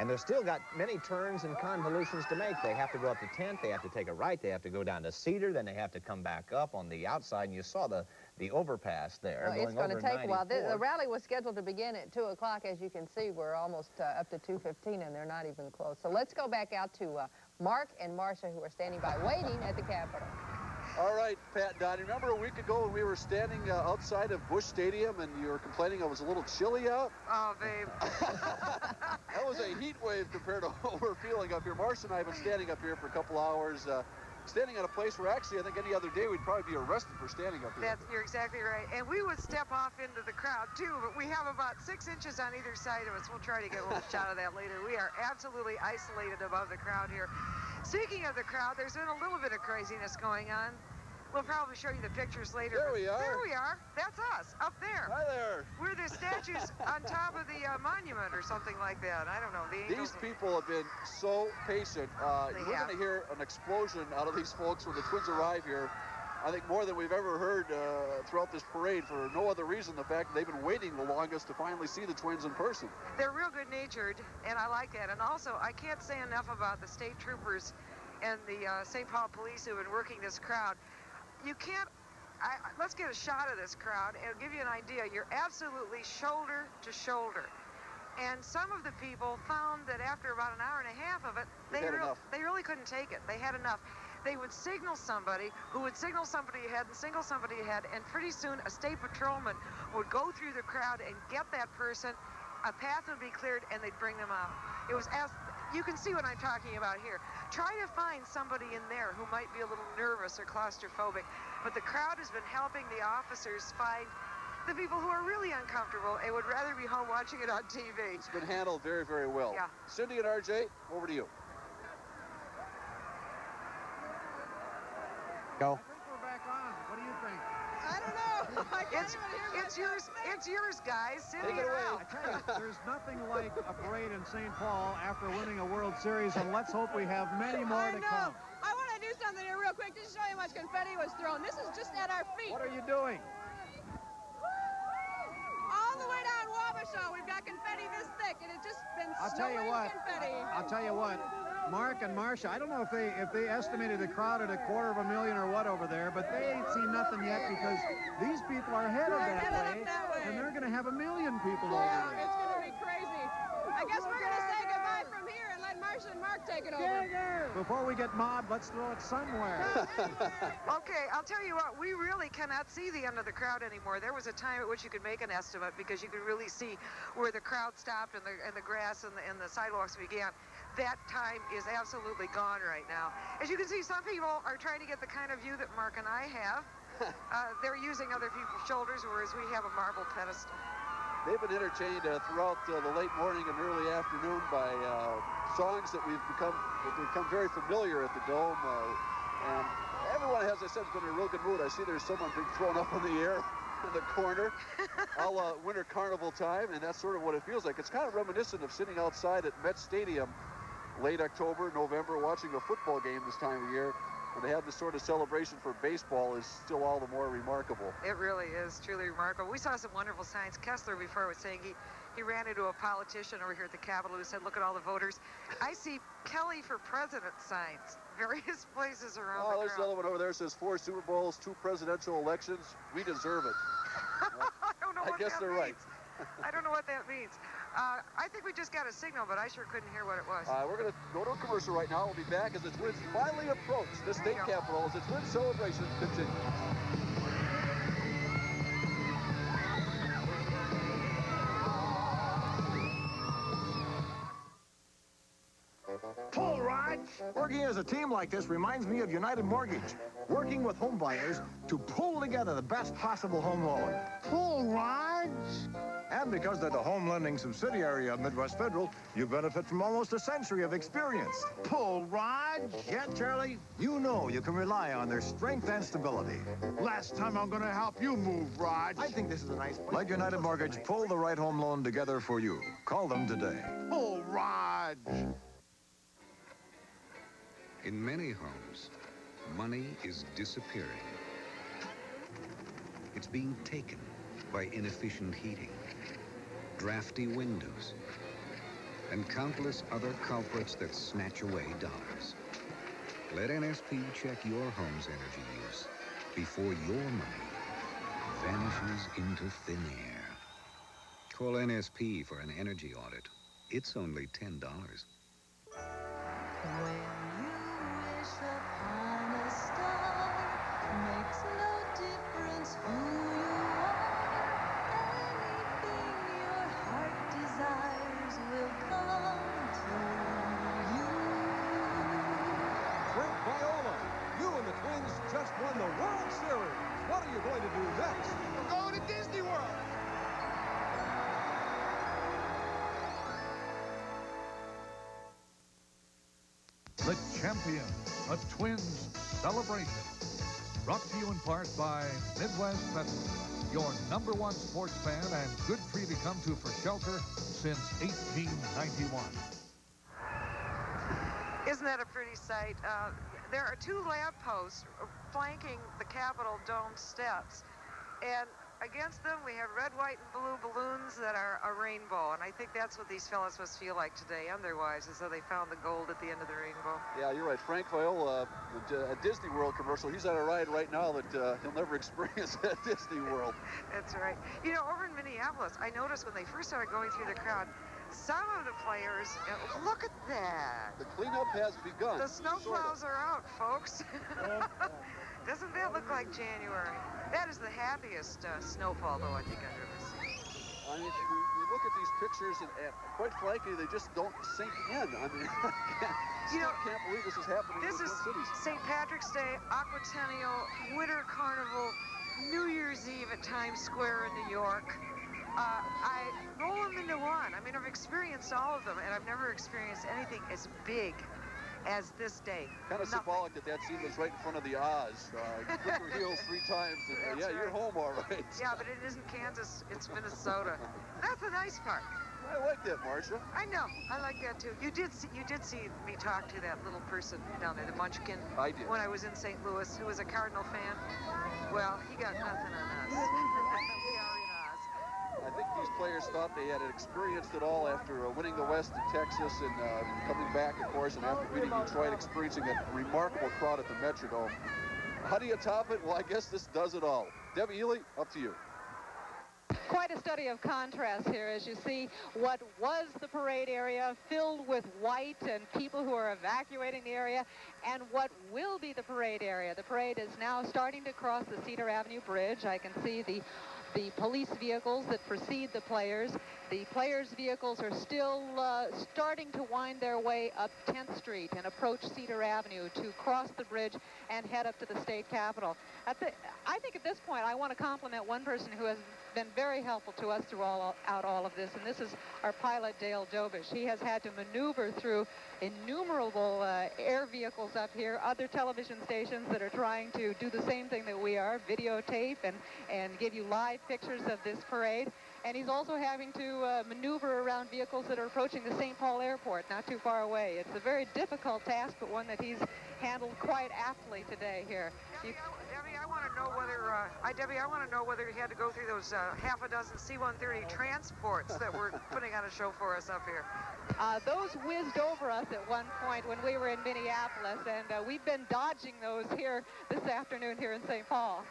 Speaker 2: And they've still got many turns and convolutions to make. They have to go up to 10th, they have to take a right, they have to go down to Cedar, then they have to come back up on the outside. And you saw the overpass there.
Speaker 6: Well, it's going to take a while. The rally was scheduled to begin at 2 o'clock. As you can see, we're almost up to 2:15, and they're not even close. So let's go back out to Mark and Marcia, who are standing by waiting at the Capitol.
Speaker 25: All right, Pat and Don, remember a week ago when we were standing outside of Busch Stadium and you were complaining it was a little chilly out?
Speaker 27: Oh, babe.
Speaker 25: That was a heat wave compared to what we're feeling up here. Marcia and I have been standing up here for a couple hours, standing at a place where actually I think any other day we'd probably be arrested for standing up here.
Speaker 27: You're exactly right. And we would step off into the crowd, too, but we have about 6 inches on either side of us. We'll try to get a little shot of that later. We are absolutely isolated above the crowd here. Speaking of the crowd, there's been a little bit of craziness going on. We'll probably show you the pictures later.
Speaker 25: There we are.
Speaker 27: There we are. That's us, up there.
Speaker 25: Hi there.
Speaker 27: We're the statues on top of the monument or something like that. I don't know.
Speaker 25: These people have been so patient. We're going to hear an explosion out of these folks when the Twins arrive here. I think more than we've ever heard throughout this parade, for no other reason the fact that they've been waiting the longest to finally see the Twins in person.
Speaker 27: They're real good-natured, and I like that. And also, I can't say enough about the state troopers and the St. Paul police who have been working this crowd. You can't, let's get a shot of this crowd and give you an idea. You're absolutely shoulder to shoulder. And some of the people found that after about an hour and a half of it, they really couldn't take it. They had enough. They would signal somebody who would signal somebody ahead and signal somebody ahead, and pretty soon a state patrolman would go through the crowd and get that person. A path would be cleared, and they'd bring them out. It was you can see what I'm talking about here. Try to find somebody in there who might be a little nervous or claustrophobic, but the crowd has been helping the officers find the people who are really uncomfortable and would rather be home watching it on TV.
Speaker 25: It's been handled very, very well.
Speaker 27: Yeah.
Speaker 25: Cindy and RJ, over to you.
Speaker 13: Go. I think we're back on. What do you think?
Speaker 27: I don't know. I can't even hear it's yours, guys. Cindy and Al.
Speaker 13: I tell you, there's nothing like a parade in St. Paul after winning a World Series, and let's hope we have many more to come.
Speaker 11: I want to do something here real quick just to show you how much confetti was thrown. This is just at our feet.
Speaker 13: What are you doing?
Speaker 11: All the way down Wabasha, we've got confetti this thick, and it's just been snowing confetti.
Speaker 13: I'll tell you what. Mark and Marcia, I don't know if they estimated the crowd at 250,000 or what over there, but they ain't seen nothing yet because these people are headed that way, and they're going to have 1 million people over there.
Speaker 11: It's going to be crazy. I guess we're going to say goodbye from here and let Marcia and Mark take it over.
Speaker 13: Before we get mobbed, let's throw it somewhere.
Speaker 27: Okay, I'll tell you what, we really cannot see the end of the crowd anymore. There was a time at which you could make an estimate because you could really see where the crowd stopped and the grass and the sidewalks began. That time is absolutely gone right now. As you can see, some people are trying to get the kind of view that Mark and I have. They're using other people's shoulders, whereas we have a marble pedestal.
Speaker 25: They've been entertained throughout the late morning and early afternoon by songs that we've become very familiar at the Dome. And everyone, as I said, has been in a real good mood. I see there's someone being thrown up in the air in the corner, all Winter Carnival time, and that's sort of what it feels like. It's kind of reminiscent of sitting outside at Met Stadium late October, November, watching a football game this time of year. When they have this sort of celebration for baseball is still all the more remarkable.
Speaker 27: It really is truly remarkable. We saw some wonderful signs. Kessler before was saying he ran into a politician over here at the Capitol who said, look at all the voters. I see Kelly for president signs, various places around the
Speaker 25: there's another one over there that says 4 Super Bowls, 2 presidential elections. We deserve it.
Speaker 27: I don't know what
Speaker 25: I guess
Speaker 27: that
Speaker 25: they're
Speaker 27: means.
Speaker 25: right.
Speaker 27: I don't know what that means. I think we just got a signal, but I sure couldn't hear what it was.
Speaker 25: We're going to go to a commercial right now. We'll be back as the Twins finally approach the state capitol as the Twins celebration continues.
Speaker 17: Pull, Raj! Working as a team like this reminds me of United Mortgage. Working with home buyers to pull together the best possible home loan. Pull, Raj! And because they're the home lending subsidiary of Midwest Federal, you benefit from almost a century of experience. Pull, Raj! Yeah, Charlie, you know you can rely on their strength and stability. Last time I'm going to help you move, Raj. I think this is a nice place. Let United Mortgage pull the right home loan together for you. Call them today. Pull, Raj!
Speaker 9: In many homes, money is disappearing. It's being taken by inefficient heating, drafty windows, and countless other culprits that snatch away dollars. Let NSP check your home's energy use before your money vanishes into thin air. Call NSP for an energy audit. It's only $10.
Speaker 18: When you wish upon a star, just won the World Series. What are you going to do next?
Speaker 3: We're going to Disney World.
Speaker 20: The champion, a Twins celebration. Brought to you in part by Midwest Festival, your #1 sports fan and good tree to come to for shelter since 1891.
Speaker 27: Isn't that a pretty sight? There are 2 lampposts flanking the Capitol Dome steps, and against them we have red, white, and blue balloons that are a rainbow, and I think that's what these fellas must feel like today, and their wives, as though they found the gold at the end of the rainbow.
Speaker 25: Yeah, you're right. Frank Viola, a Disney World commercial. He's on a ride right now that he'll never experience at Disney World.
Speaker 27: That's right. You know, over in Minneapolis, I noticed when they first started going through the crowd, some of the players, look at that.
Speaker 25: The cleanup has begun.
Speaker 27: The snowplows are out, folks. Doesn't that look like January? That is the happiest snowfall, though, I think I've ever seen.
Speaker 25: I mean, you look at these pictures, and quite frankly, they just don't sink in. I mean, I can't believe this is happening in
Speaker 27: This is
Speaker 25: cities.
Speaker 27: St. Patrick's Day, Aquatennial, Winter Carnival, New Year's Eve at Times Square in New York. I roll them into one. I mean, I've experienced all of them, and I've never experienced anything as big as this day.
Speaker 25: Kind of symbolic that scene was right in front of the Oz. Click your heels 3 times, and
Speaker 27: That's
Speaker 25: you're
Speaker 27: right.
Speaker 25: home all right.
Speaker 27: Yeah, but it isn't Kansas, it's Minnesota. That's the nice part.
Speaker 25: I like that, Marcia.
Speaker 27: I know, I like that too. You did see me talk to that little person down there, the Munchkin.
Speaker 25: I did.
Speaker 27: When I was in St. Louis, who was a Cardinal fan. Well, he got nothing on us. We are in Oz.
Speaker 25: I think these players thought they had experienced it all after winning the West in Texas and coming back, of course, and after beating Detroit, experiencing a remarkable crowd at the Metrodome. How do you top it? Well, I guess this does it all. Debbie Ely, up to you.
Speaker 1: Quite a study of contrast here as you see what was the parade area filled with white and people who are evacuating the area, and what will be the parade area. The parade is now starting to cross the Cedar Avenue Bridge. I can see the police vehicles that precede the players. The players' vehicles are still starting to wind their way up 10th Street and approach Cedar Avenue to cross the bridge and head up to the state capitol. I think at this point I want to compliment one person who has been very helpful to us throughout all of this, and this is our pilot, Dale Jobish. He has had to maneuver through innumerable air vehicles up here, other television stations that are trying to do the same thing that we are, videotape and give you live pictures of this parade. And he's also having to maneuver around vehicles that are approaching the St. Paul Airport, not too far away. It's a very difficult task, but one that he's handled quite aptly today here.
Speaker 27: Debbie, I want to know whether he had to go through those half a dozen C-130 transports that were putting on a show for us up here.
Speaker 1: Those whizzed over us at one point when we were in Minneapolis, and we've been dodging those here this afternoon here in St. Paul.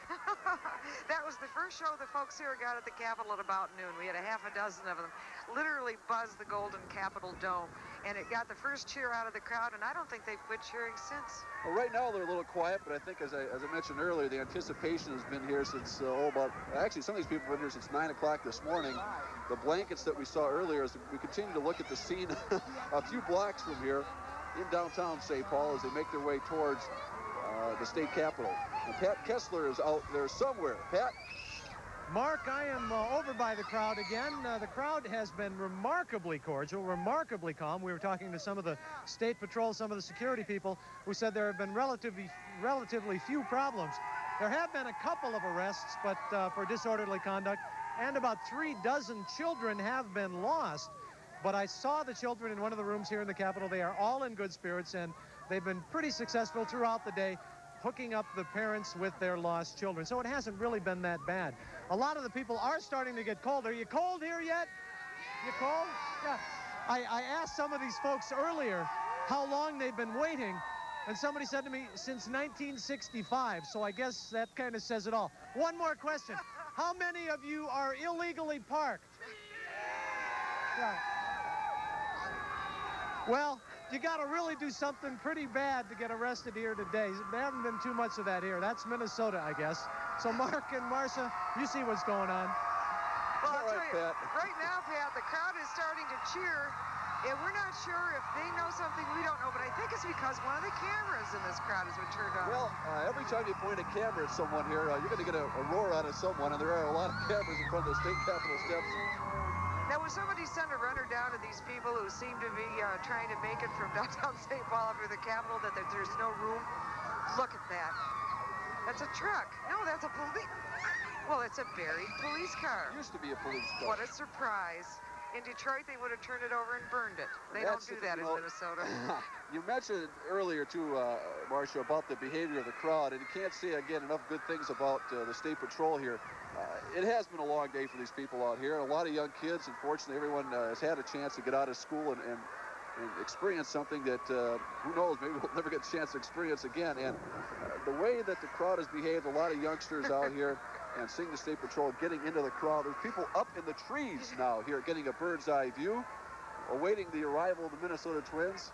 Speaker 27: That was the first show the folks here got at the Capitol at about noon. We had a half a dozen of them literally buzz the Golden Capitol Dome, and it got the first cheer out of the crowd, and I don't think they've quit cheering since.
Speaker 25: Well, right now they're a little quiet, but I think, as I mentioned earlier, the anticipation has been here since, actually some of these people have been here since 9 o'clock this morning. The blankets that we saw earlier, as we continue to look at the scene a few blocks from here in downtown St. Paul as they make their way towards the state capitol. And Pat Kessler is out there somewhere. Pat?
Speaker 13: Mark, I am over by the crowd again. The crowd has been remarkably cordial, remarkably calm. We were talking to some of the state patrol, some of the security people, who said there have been relatively few problems. There have been a couple of arrests, but for disorderly conduct, and about 36 children have been lost. But I saw the children in one of the rooms here in the Capitol. They are all in good spirits, and they've been pretty successful throughout the day, hooking up the parents with their lost children. So it hasn't really been that bad. A lot of the people are starting to get cold. Are you cold here yet? You cold? Yeah. I asked some of these folks earlier how long they've been waiting, and somebody said to me, since 1965. So I guess that kind of says it all. One more question. How many of you are illegally parked? Yeah. Well, you got to really do something pretty bad to get arrested here today. There haven't been too much of that here. That's Minnesota, I guess. So Mark and Marcia, you see what's going on.
Speaker 27: Well, I'll tell you, right now, Pat, the crowd is starting to cheer, and we're not sure if they know
Speaker 4: something we don't know, but I think it's because one of the cameras in this crowd has been turned on.
Speaker 25: Well, every time you point a camera at someone here, you're going to get a roar out of someone, and there are a lot of cameras in front of the state capitol steps.
Speaker 4: Now, when somebody sent a runner down to these people who seem to be trying to make it from downtown St. Paul up to the Capitol, that there's no room, look at that. That's a truck. No, that's a police. Well, it's a buried police car.
Speaker 25: Used to be a police car.
Speaker 4: What a surprise. In Detroit, they would have turned it over and burned it. They don't do that in Minnesota.
Speaker 25: You mentioned earlier, too, Marcia, about the behavior of the crowd, and you can't say, again, enough good things about the State Patrol here. It has been a long day for these people out here. A lot of young kids, unfortunately, everyone has had a chance to get out of school and experience something that, who knows, maybe we'll never get a chance to experience again. And the way that the crowd has behaved, a lot of youngsters out here, and seeing the State Patrol getting into the crowd. There's people up in the trees now here getting a bird's eye view, awaiting the arrival of the Minnesota Twins.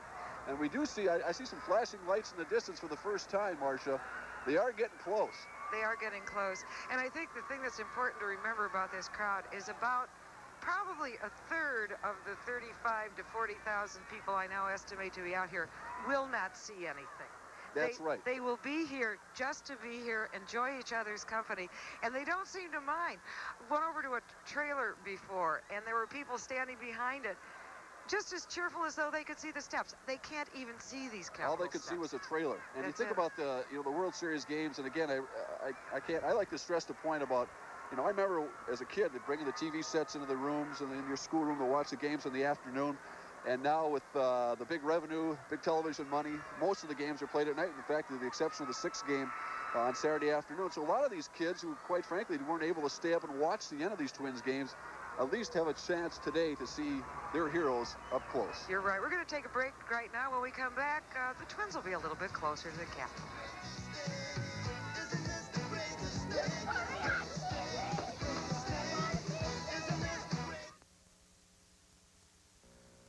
Speaker 25: And we do see, I see some flashing lights in the distance for the first time, Marcia. They are getting close.
Speaker 4: They are getting close. And I think the thing that's important to remember about this crowd is about probably a third of the 35 to 40,000 people I now estimate to be out here will not see anything.
Speaker 25: That's right.
Speaker 4: They will be here just to be here, enjoy each other's company, and they don't seem to mind. Went over to a trailer before, and there were people standing behind it, just as cheerful as though they could see the steps. They can't even see these Capitol
Speaker 25: All they could see was a trailer. And
Speaker 4: That's
Speaker 25: you think about the World Series games, and again, I like to stress the point about, I remember as a kid bringing the TV sets into the rooms and in your schoolroom to watch the games in the afternoon. And now with the big revenue, big television money, most of the games are played at night. In fact, with the exception of the sixth game on Saturday afternoon. So a lot of these kids who, quite frankly, weren't able to stay up and watch the end of these Twins games, at least have a chance today to see their heroes up close.
Speaker 4: You're right. We're going to take a break right now. When we come back, the Twins will be a little bit closer to the Capitol.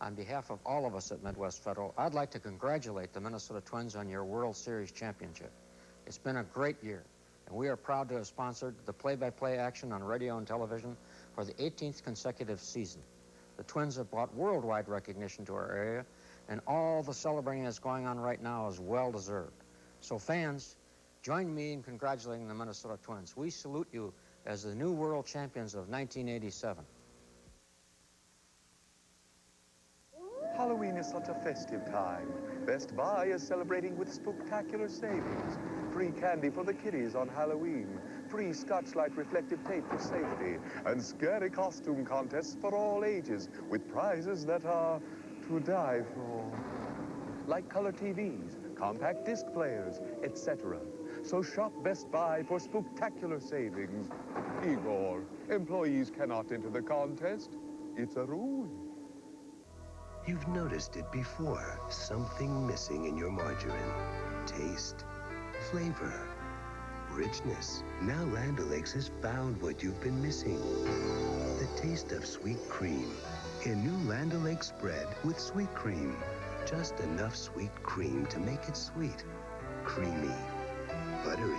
Speaker 15: On behalf of all of us at Midwest Federal, I'd like to congratulate the Minnesota Twins on your World Series championship. It's been a great year, and we are proud to have sponsored the play-by-play action on radio and television for the 18th consecutive season. The Twins have brought worldwide recognition to our area, and all the celebrating that's going on right now is well-deserved. So fans, join me in congratulating the Minnesota Twins. We salute you as the new world champions of 1987.
Speaker 21: Halloween is such a festive time. Best Buy is celebrating with spectacular savings. Free candy for the kiddies on Halloween. Free Scotch-Light reflective tape for safety. And scary costume contests for all ages with prizes that are to die for. Like color TVs, compact disc players, etc. So shop Best Buy for spectacular savings. Igor, employees cannot enter the contest. It's a rule.
Speaker 22: You've noticed it before. Something missing in your margarine. Taste, flavor, richness. Now Land O'Lakes has found what you've been missing. The taste of sweet cream. In new Land O'Lakes bread with sweet cream. Just enough sweet cream to make it sweet. Creamy, buttery,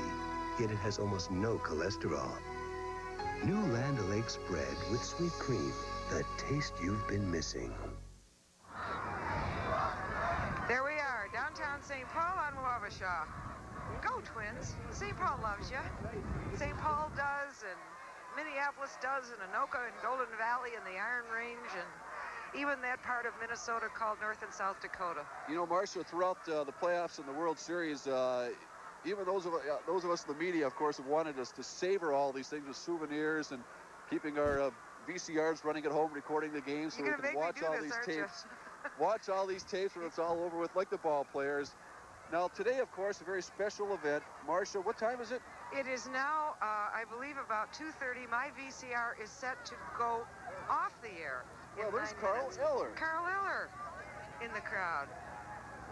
Speaker 22: yet it has almost no cholesterol. New Land O'Lakes bread with sweet cream. The taste you've been missing.
Speaker 4: There we are, downtown St. Paul on Wabasha. Go Twins. St. Paul loves you. St. Paul does, and Minneapolis does, and Anoka and Golden Valley and the Iron Range, and even that part of Minnesota called North and South Dakota.
Speaker 25: Marcia, throughout the playoffs and the World Series, even those of us in the media, of course, have wanted us to savor all these things with souvenirs and keeping our VCRs running at home, recording the games so we can watch all these tapes. Watch all these tapes when it's all over with, like the ball players. Now, today, of course, a very special event. Marcia, what time is it?
Speaker 4: It is now, I believe, about 2:30. My VCR is set to go off the air.
Speaker 25: Well, there's Carl Eller.
Speaker 4: Carl Eller in the crowd.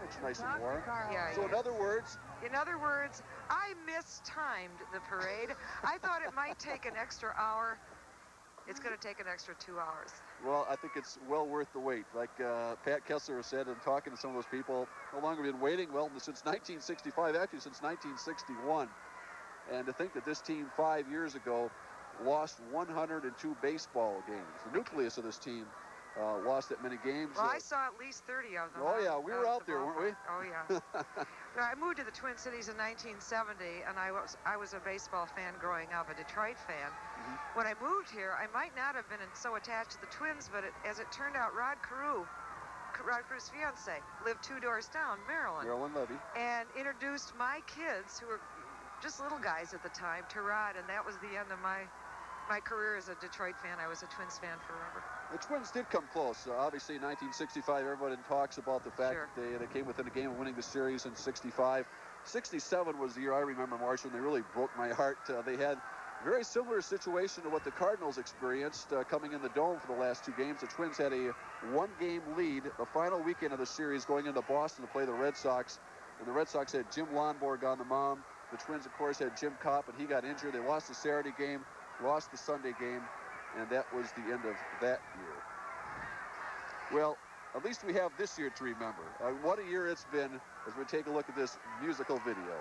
Speaker 25: It's nice and warm.
Speaker 4: Yeah,
Speaker 25: so in other words,
Speaker 4: I mistimed the parade. I thought it might take an extra hour. It's going to take an extra 2 hours.
Speaker 25: Well, I think it's well worth the wait. Like Pat Kessler has said, and talking to some of those people, no longer been waiting, well, since 1965, actually since 1961. And to think that this team 5 years ago lost 102 baseball games. The nucleus of this team lost that many games.
Speaker 4: Well, I saw at least 30 of them.
Speaker 25: Oh, yeah, we were out there, weren't we?
Speaker 4: Oh, yeah. Well, I moved to the Twin Cities in 1970, and I was a baseball fan growing up, a Detroit fan. When I moved here, I might not have been so attached to the Twins, but as it turned out, Rod Carew's fiance, lived 2 doors down, Marilyn
Speaker 25: Levy.
Speaker 4: And introduced my kids, who were just little guys at the time, to Rod, and that was the end of my career as a Detroit fan. I was a Twins fan forever.
Speaker 25: The Twins did come close. Obviously, in 1965, everybody talks about the fact that they came within a game of winning the series in 65. 67 was the year I remember, Marsh, when they really broke my heart. They had a very similar situation to what the Cardinals experienced coming in the Dome for the last 2 games. The Twins had a 1-game lead the final weekend of the series going into Boston to play the Red Sox. And the Red Sox had Jim Lonborg on the mound. The Twins, of course, had Jim Kopp, and he got injured. They lost the Saturday game, lost the Sunday game, and that was the end of that year. Well, at least we have this year to remember. What a year it's been as we take a look at this musical video.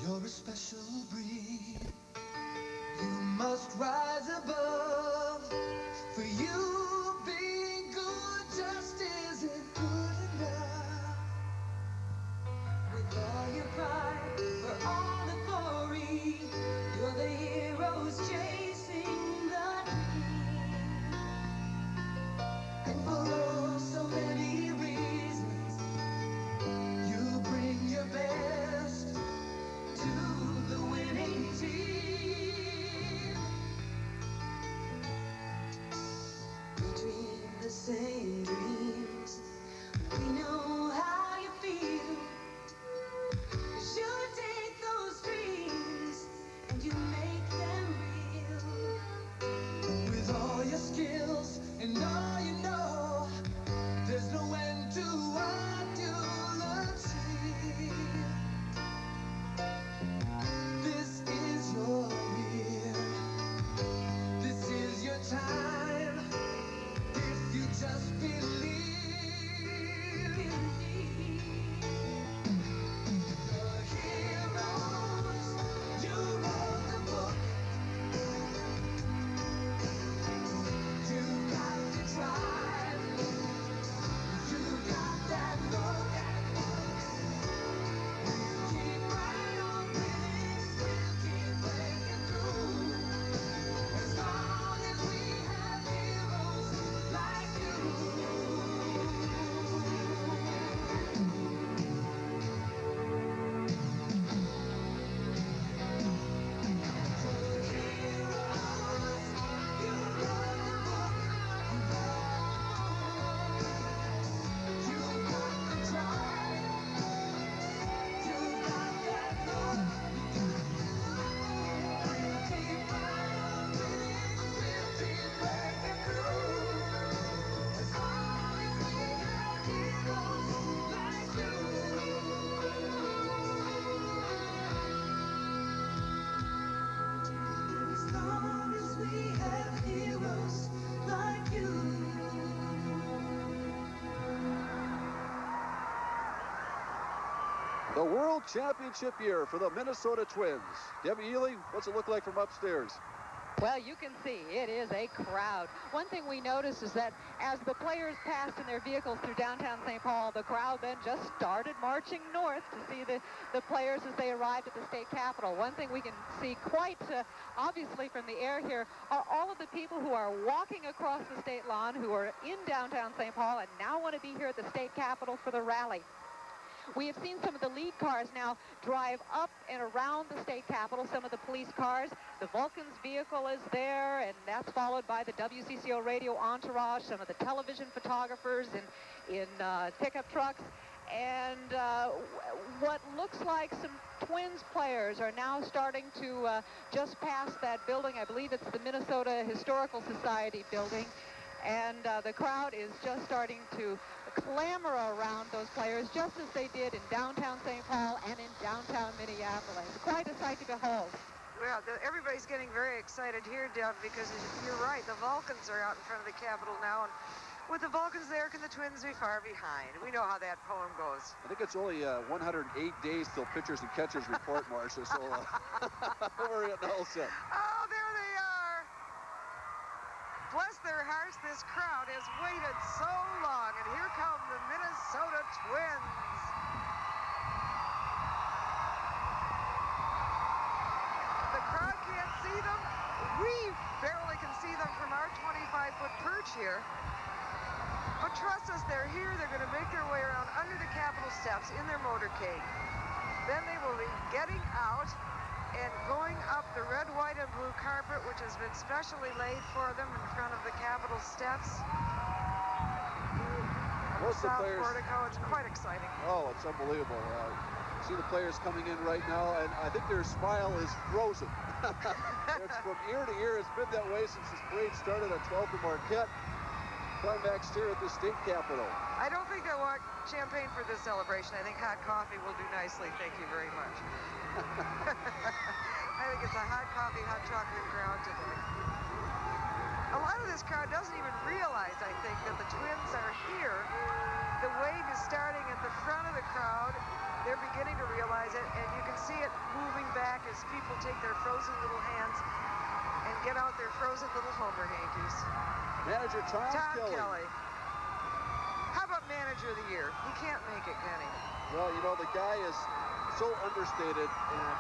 Speaker 3: You're a special breed. You must rise above. For you being good just isn't good enough. With all your pride, for all the glory, you're the heroes chasing the dream. And for oh so many reasons, you bring your best to the winning team. We dream the same dreams. We know how you feel. 'Cause you take those dreams and you make them real. With all your skills and all you know, there's no end to what you'll achieve. This is your year. This is your time. If you just believe. You're heroes. You wrote the book. You got the drive. You got that look. We'll keep right on winning. We'll keep breaking through. As long as we have heroes like you. As long as we have heroes like you.
Speaker 25: The World Championship year for the Minnesota Twins. Debbie Ely, what's it look like from upstairs?
Speaker 1: Well, you can see it is a crowd. One thing we noticed is that as the players passed in their vehicles through downtown St. Paul, the crowd then just started marching north to see the players as they arrived at the state capitol. One thing we can see quite obviously from the air here are all of the people who are walking across the state lawn, who are in downtown St. Paul and now want to be here at the state capitol for the rally. We have seen some of the lead cars now drive up and around the state capitol, some of the police cars. The Vulcan's vehicle is there, and that's followed by the WCCO radio entourage, some of the television photographers in pickup trucks. And what looks like some Twins players are now starting to just pass that building. I believe it's the Minnesota Historical Society building. And the crowd is just starting to clamor around those players, just as they did in downtown St. Paul and in downtown Minneapolis. Quite a sight to behold.
Speaker 4: Well, everybody's getting very excited here, Deb, because you're right. The Vulcans are out in front of the Capitol now, and with the Vulcans there, can the Twins be far behind? We know how that poem goes.
Speaker 25: I think it's only 108 days till pitchers and catchers report, Marcia, so we're getting all set.
Speaker 4: Oh, there they are. has waited so long, and here come the Minnesota Twins. The crowd can't see them. We barely can see them from our 25-foot perch here. But trust us, they're here. They're going to make their way around under the Capitol steps in their motorcade. Then they will be getting out and going up the red, white, and blue carpet, which has been specially laid for them in front of the Capitol steps.
Speaker 25: Most of the
Speaker 4: South
Speaker 25: players,
Speaker 4: portico. It's quite exciting.
Speaker 25: oh, it's unbelievable. See the players coming in right now, and I think their smile is frozen. It's from ear to ear. It's been that way since this parade started on 12th and Marquette. Climaxed here at the state capitol.
Speaker 4: I don't think they'll want champagne for this celebration. I think hot coffee will do nicely. Thank you very much. I think it's a hot coffee, hot chocolate crowd today. A lot of this crowd doesn't even realize, I think, that the Twins are here. The wave is starting at the front of the crowd. They're beginning to realize it, and you can see it moving back as people take their frozen little hands and get out their frozen little Homer hankies.
Speaker 25: Manager Tom Kelly.
Speaker 4: How about manager of the year? He can't make it, can he?
Speaker 25: Well, you know, the guy is so understated, and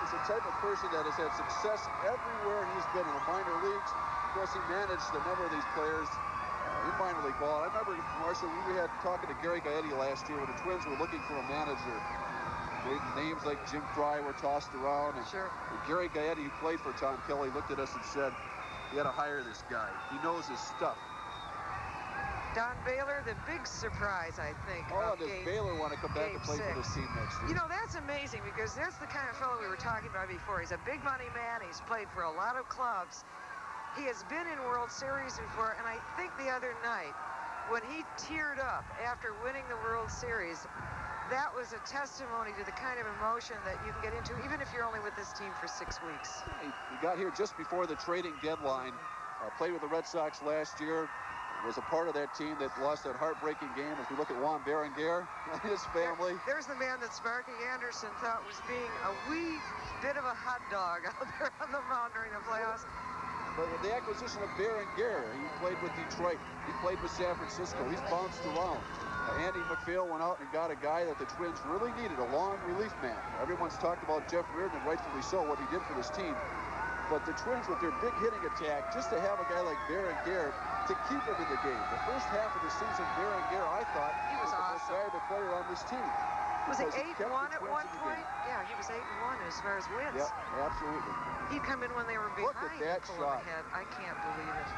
Speaker 25: he's the type of person that has had success everywhere he's been in the minor leagues. Of course, he managed a number of these players in minor league ball. I remember, Marcia, we had talking to Gary Gaetti last year when the Twins were looking for a manager. Names like Jim Fry were tossed around, and Gary Gaetti, who played for Tom Kelly, looked at us and said, "You got to hire this guy. He knows his stuff."
Speaker 4: Don Baylor, the big surprise, I think.
Speaker 25: Oh, does Baylor want to come back and play for this team next year?
Speaker 4: You know, that's amazing, because that's the kind of fellow we were talking about before. He's a big money man. He's played for a lot of clubs. He has been in World Series before, and I think the other night, when he teared up after winning the World Series, that was a testimony to the kind of emotion that you can get into, even if you're only with this team for 6 weeks.
Speaker 25: He got here just before the trading deadline. Played with the Red Sox last year. Was a part of that team that lost that heartbreaking game. If we look at Juan Berenguer and his family.
Speaker 4: There's the man that Sparky Anderson thought was being a wee bit of a hot dog out there on the mound during the playoffs.
Speaker 25: But with the acquisition of Berenguer, he played with Detroit. He played with San Francisco. He's bounced around. Andy McPhail went out and got a guy that the Twins really needed, a long relief man. Everyone's talked about Jeff Reardon, and rightfully so, what he did for this team. But the Twins, with their big hitting attack, just to have a guy like Berenguer to keep him in the game. The first half of the season, Berenguer, I thought,
Speaker 4: he was
Speaker 25: the best guy, the player on this team.
Speaker 4: Was he 8-1 at one point? Yeah, he was 8-1 as far as wins.
Speaker 25: Yep, absolutely.
Speaker 4: He'd come in when they were behind.
Speaker 25: Look at that shot.
Speaker 4: Ahead. I can't believe it.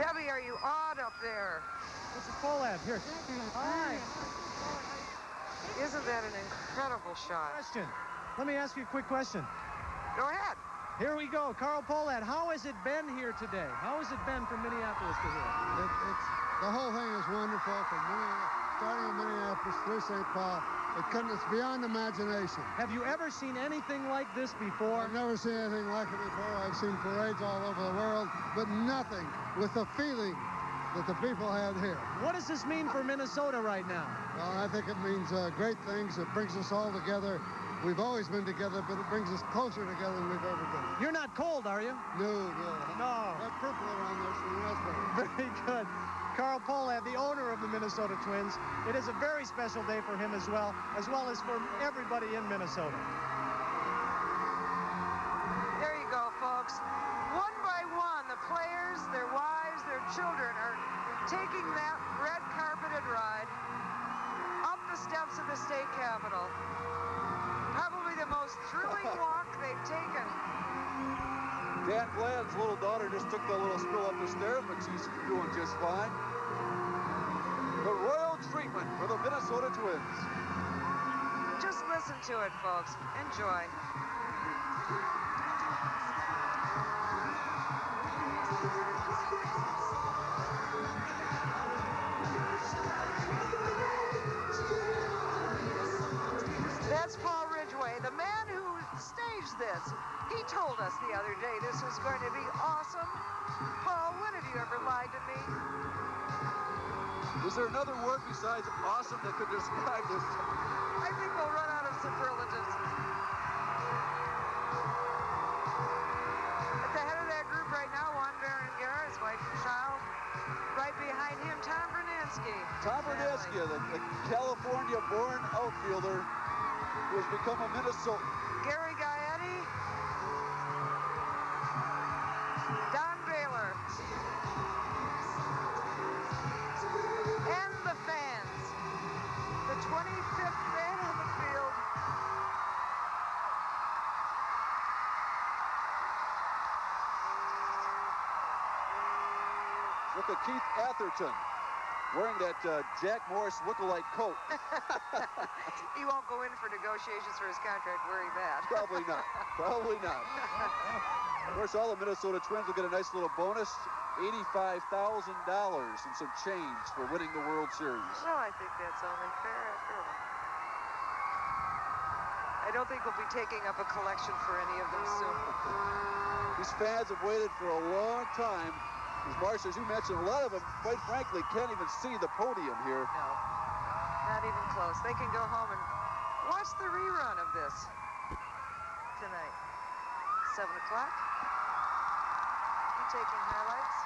Speaker 4: Debbie, are you awed up there?
Speaker 13: What's the Polab? Here. Hi.
Speaker 4: Isn't that an incredible shot?
Speaker 13: Question. Let me ask you a quick question.
Speaker 4: Go ahead.
Speaker 13: Here we go. Carl Pohlad, how has it been here today? How has it been from Minneapolis to here?
Speaker 5: The whole thing is wonderful, from starting in Minneapolis through St. Paul. It's beyond imagination.
Speaker 13: Have you ever seen anything like this before?
Speaker 5: I've never seen anything like it before. I've seen parades all over the world, but nothing with the feeling that the people had here.
Speaker 13: What does this mean for Minnesota right now?
Speaker 5: Well, I think it means great things. It brings us all together. We've always been together, but it brings us closer together than we've ever been.
Speaker 13: You're not cold, are you?
Speaker 5: No.
Speaker 13: No.
Speaker 5: That purple around there, so that's better.
Speaker 13: Very good. Carl Pohlad, the owner of the Minnesota Twins. It is a very special day for him as well as for everybody in Minnesota.
Speaker 4: There you go, folks. One by one, the players, their wives, their children are taking that red carpeted ride up the steps of the state capitol. Probably the most thrilling walk they've taken.
Speaker 25: Dan Glad's little daughter just took the little spill up the stairs, but she's doing just fine. The royal treatment for the Minnesota Twins.
Speaker 4: Just listen to it, folks. Enjoy. That's Paul Ridgway, the man who staged this. He told us the other day this was going to be awesome. Paul, when have you ever lied to me?
Speaker 25: Is there another word besides awesome that could describe this?
Speaker 4: I think we'll run out of superlatives. At the head of that group right now, Juan Berenger, his wife and child. Right behind him, Tom Bernansky.
Speaker 25: Tom Bernansky, the California-born outfielder who has become a Minnesota.
Speaker 4: Gary Gaetti. Don Baylor. And the fans. The 25th man on the field.
Speaker 25: Look at Keith Atherton wearing that Jack Morris look-alike coat.
Speaker 4: He won't go in for negotiations for his contract wearing that.
Speaker 25: Probably not. Probably not. Of course, all the Minnesota Twins will get a nice little bonus, $85,000 and some change for winning the World Series.
Speaker 4: Well, I think that's only fair after all. I don't think we'll be taking up a collection for any of them soon.
Speaker 25: These fans have waited for a long time. As Marcia, as you mentioned, a lot of them, quite frankly, can't even see the podium here.
Speaker 4: No, not even close. They can go home and watch the rerun of this tonight. 7 o'clock. Taking highlights.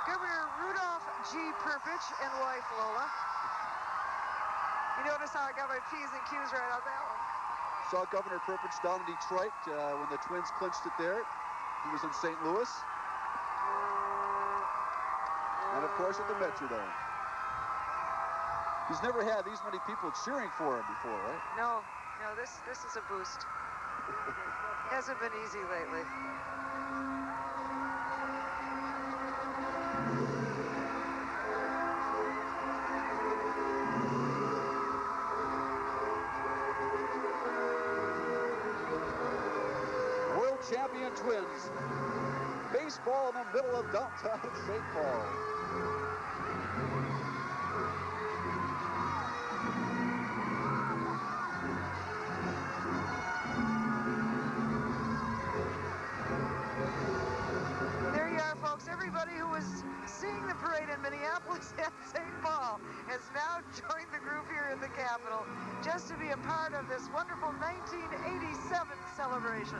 Speaker 4: Governor Rudolph G. Perpich and wife Lola. You notice how I got my P's and Q's right on that one.
Speaker 25: Saw Governor Perpich down in Detroit when the Twins clinched it there. He was in St. Louis. And of course at the Metrodome. He's never had these many people cheering for him before, right?
Speaker 4: No, this is a boost. Hasn't been easy lately.
Speaker 25: World champion Twins. Baseball in the middle of downtown St. Paul.
Speaker 4: There you are, folks. Everybody who was seeing the parade in Minneapolis and St. Paul has now joined the group here in the Capitol just to be a part of this wonderful 1987 celebration.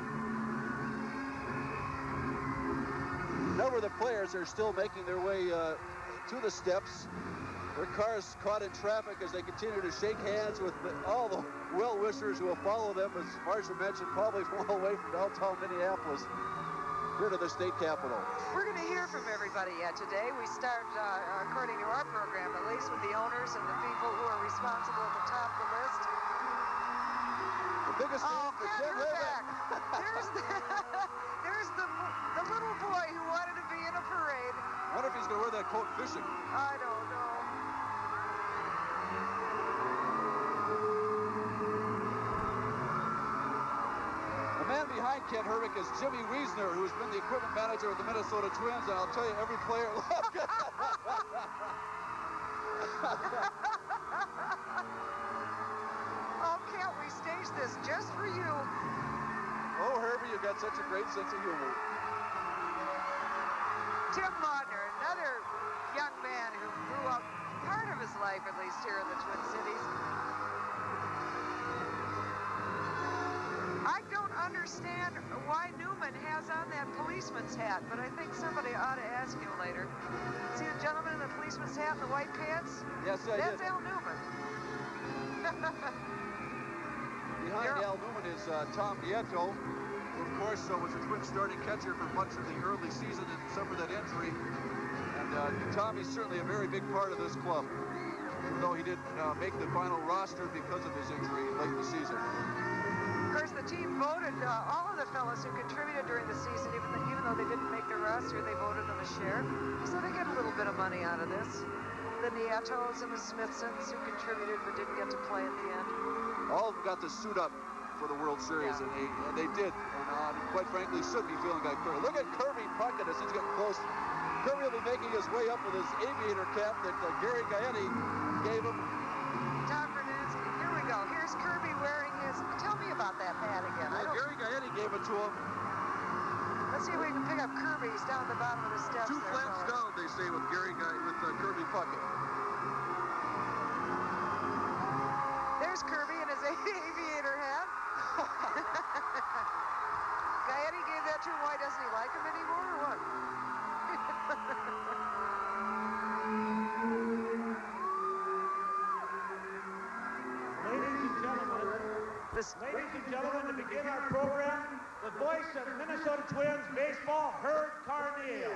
Speaker 25: Number of the players are still making their way to the steps. Their cars caught in traffic as they continue to shake hands with all the well-wishers who will follow them, as Marcia mentioned, probably from all the way from downtown Minneapolis here to the state capitol.
Speaker 4: We're going to hear from everybody today. We start, according to our program, at least with the owners and the people who are responsible at the top of the list.
Speaker 25: The biggest fan for Ken
Speaker 4: Herbeck. There's the little boy who wanted to be in a parade.
Speaker 25: I wonder if he's going to wear that coat fishing.
Speaker 4: I don't know.
Speaker 25: The man behind Ken Herbeck is Jimmy Wiesner, who's been the equipment manager of the Minnesota Twins, and I'll tell you, every player loved it.
Speaker 4: Oh, can't we stage this just for you?
Speaker 25: Oh, Herbie, you've got such a great sense of humor.
Speaker 4: Tim Laudner, another young man who grew up part of his life, at least here in the Twin Cities. I don't understand why Newman has on that policeman's hat, but I think somebody ought to ask him later. See the gentleman in the policeman's hat and the white pants?
Speaker 25: Yes, I
Speaker 4: That's
Speaker 25: did.
Speaker 4: Al Newman.
Speaker 25: Behind Al Newman is Tom Nieto, who, of course, was the Twins starting catcher for much of the early season and suffered that injury. And Tommy's certainly a very big part of this club, even though he didn't make the final roster because of his injury late in the season.
Speaker 4: Of course, the team voted all of the fellas who contributed during the season, even though they didn't make the roster, they voted them a share. So they get a little bit of money out of this. The Nietos and the Smithsons who contributed but didn't get to play at the end.
Speaker 25: All of them got to suit up for the World Series, and they did. And quite frankly, should be feeling like Kirby. Look at Kirby pucking as he's getting close. Kirby will be making his way up with his aviator cap that Gary Gaetti gave him.
Speaker 4: Tom Bernansky, here we go. Here's Kirby wearing his. Tell me about that hat again.
Speaker 25: Gary Gaetti gave it to him.
Speaker 4: Let's see if we can pick up Kirby. He's down at the bottom of the steps.
Speaker 25: Two flaps down, they say, with Kirby pucking.
Speaker 4: There's Kirby in his aviator hat. Gaetti gave that to him. Why doesn't he like him anymore?
Speaker 8: our program, the voice of Minnesota Twins baseball, Herb Carneal.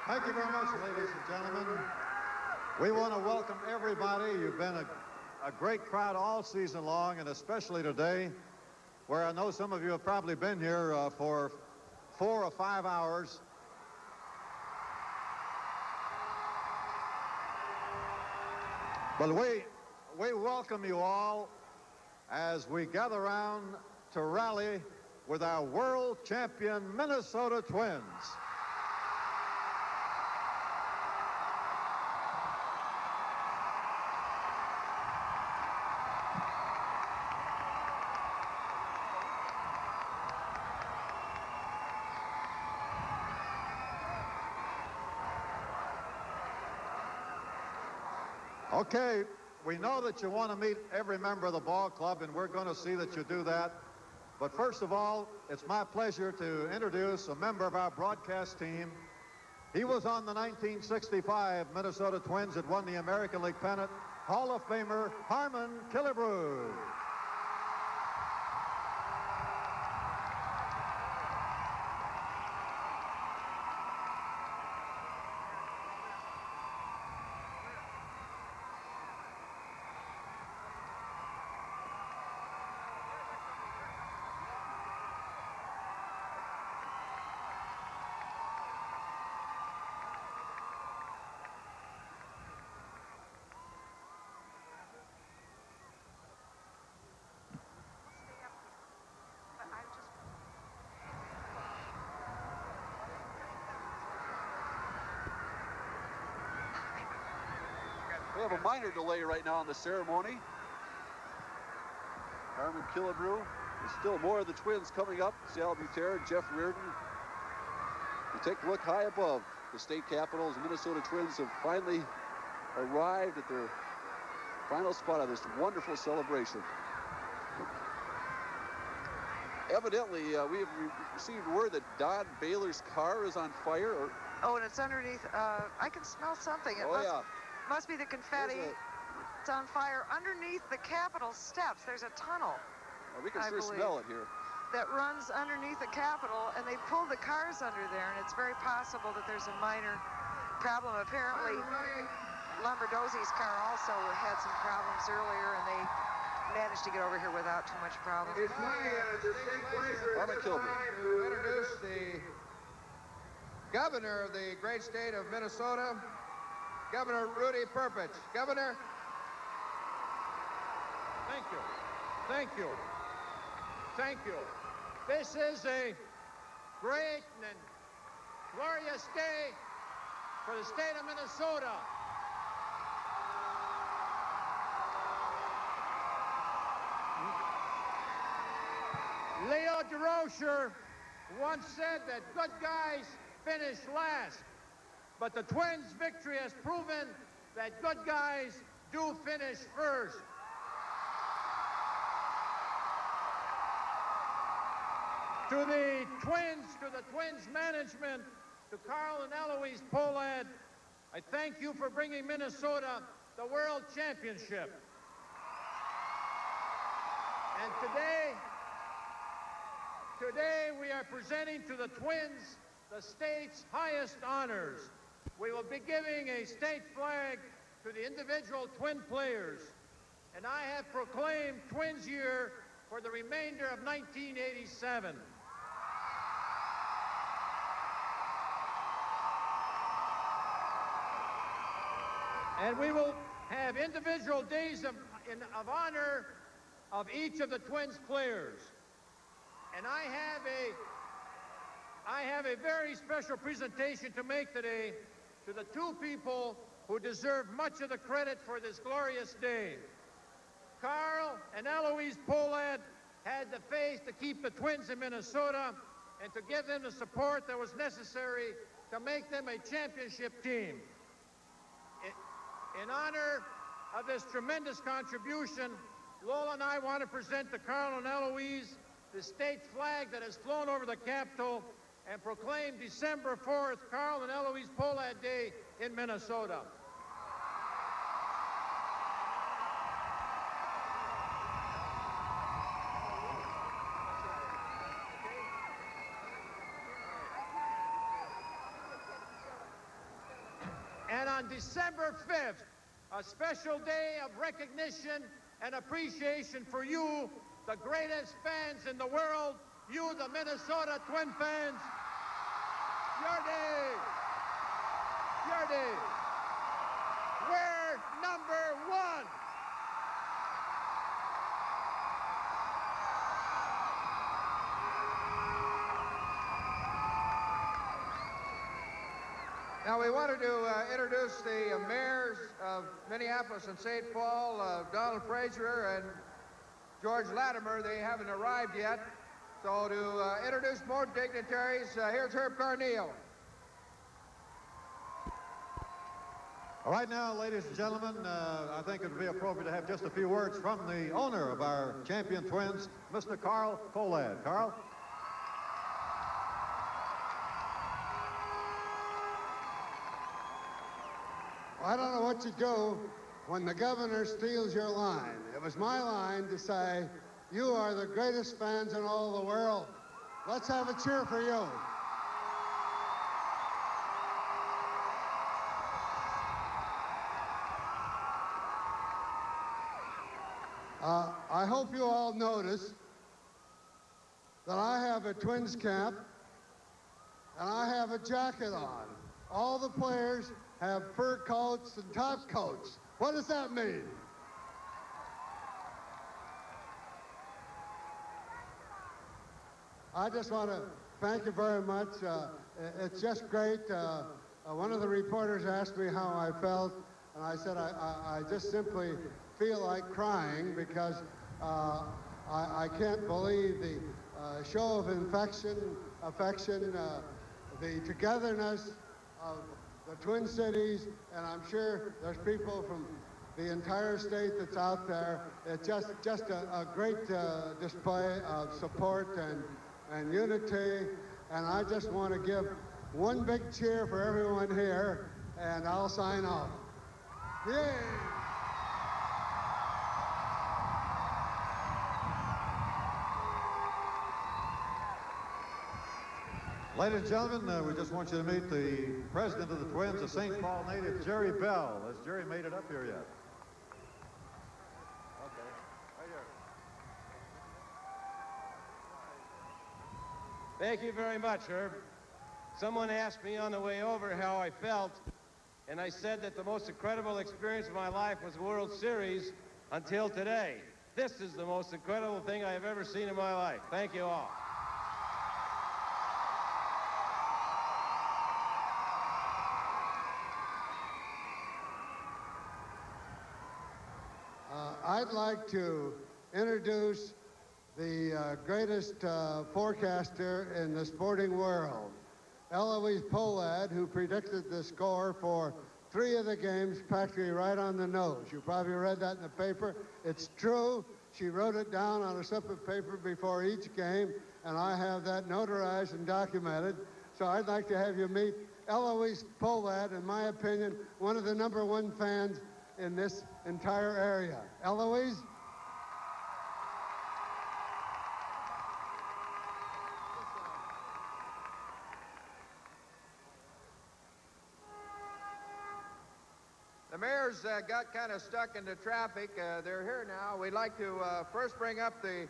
Speaker 12: Thank you very much, ladies and gentlemen. We want to welcome everybody. You've been a great crowd all season long, and especially today, where I know some of you have probably been here for 4 or 5 hours. But we welcome you all as we gather around to rally with our world champion Minnesota Twins. Okay, we know that you want to meet every member of the ball club, and we're going to see that you do that. But first of all, it's my pleasure to introduce a member of our broadcast team. He was on the 1965 Minnesota Twins that won the American League pennant, Hall of Famer Harmon Killebrew.
Speaker 25: We have a minor delay right now in the ceremony. Harmon Killebrew. There's still more of the Twins coming up. Sal Buter, Jeff Reardon. We take a look high above the state capitals. The Minnesota Twins have finally arrived at their final spot of this wonderful celebration. Evidently, we have received word that Don Baylor's car is on fire.
Speaker 4: Oh, and it's underneath. I can smell something. It must be the confetti. It's on fire underneath the Capitol steps. There's a tunnel.
Speaker 25: Well, we can sure smell it here.
Speaker 4: That runs underneath the Capitol, and they pulled the cars under there, and it's very possible that there's a minor problem. Apparently, Lombardozzi's car also had some problems earlier, and they managed to get over here without too much problem.
Speaker 14: It's my distinct pleasure at this time to introduce the governor of the great state of Minnesota, Governor Rudy Perpich. Governor.
Speaker 8: Thank you. Thank you. Thank you. This is a great and glorious day for the state of Minnesota. Leo DeRocher once said that good guys finish last. But the Twins' victory has proven that good guys do finish first. To the Twins management, to Carl and Eloise Pohlad, I thank you for bringing Minnesota the World Championship. And today we are presenting to the Twins the state's highest honors. We will be giving a state flag to the individual Twin players. And I have proclaimed Twins Year for the remainder of 1987. And we will have individual days of honor of each of the Twins players. And I have a very special presentation to make today to the two people who deserve much of the credit for this glorious day. Carl and Eloise Pohlad had the faith to keep the Twins in Minnesota and to give them the support that was necessary to make them a championship team. In honor of this tremendous contribution, Lola and I want to present to Carl and Eloise the state flag that has flown over the Capitol and proclaim December 4th, Carl and Eloise Pohlad Day in Minnesota. on December 5th, a special day of recognition and appreciation for you, the greatest fans in the world, you, the Minnesota Twin fans. Your day. Your day. We're number one.
Speaker 14: Now we wanted to introduce the mayors of Minneapolis and St. Paul, Donald Frazier and George Latimer. They haven't arrived yet. So to introduce more dignitaries, here's Herb Carneal.
Speaker 12: All right now, ladies and gentlemen, I think it would be appropriate to have just a few words from the owner of our champion Twins, Mr. Carl Pohlad. Carl?
Speaker 5: I don't know what you do when the governor steals your line. It was my line to say, you are the greatest fans in all the world. Let's have a cheer for you. I hope you all notice that I have a Twins cap and I have a jacket on. All the players have fur coats and top coats. What does that mean? I just want to thank you very much. It's just great. One of the reporters asked me how I felt, and I said I just simply feel like crying because I can't believe the show of affection, the togetherness of the Twin Cities, and I'm sure there's people from the entire state that's out there. It's just a great display of support and unity, and I just want to give one big cheer for everyone here, and I'll sign off. Yay!
Speaker 12: Ladies and gentlemen, we just want you to meet the president of the Twins, a St. Paul native, Jerry Bell. Has Jerry made it up here yet? Okay, right here.
Speaker 7: Thank you very much, Herb. Someone asked me on the way over how I felt, and I said that the most incredible experience of my life was the World Series until today. This is the most incredible thing I have ever seen in my life. Thank you all.
Speaker 5: I'd like to introduce the greatest forecaster in the sporting world, Eloise Pohlad, who predicted the score for 3 of the games practically right on the nose. You probably read that in the paper. It's true. She wrote it down on a slip of paper before each game, and I have that notarized and documented. So I'd like to have you meet Eloise Pohlad, in my opinion, one of the #1 fans in this entire area. Eloise?
Speaker 14: The mayor's got kind of stuck in the traffic. They're here now. We'd like to first bring up the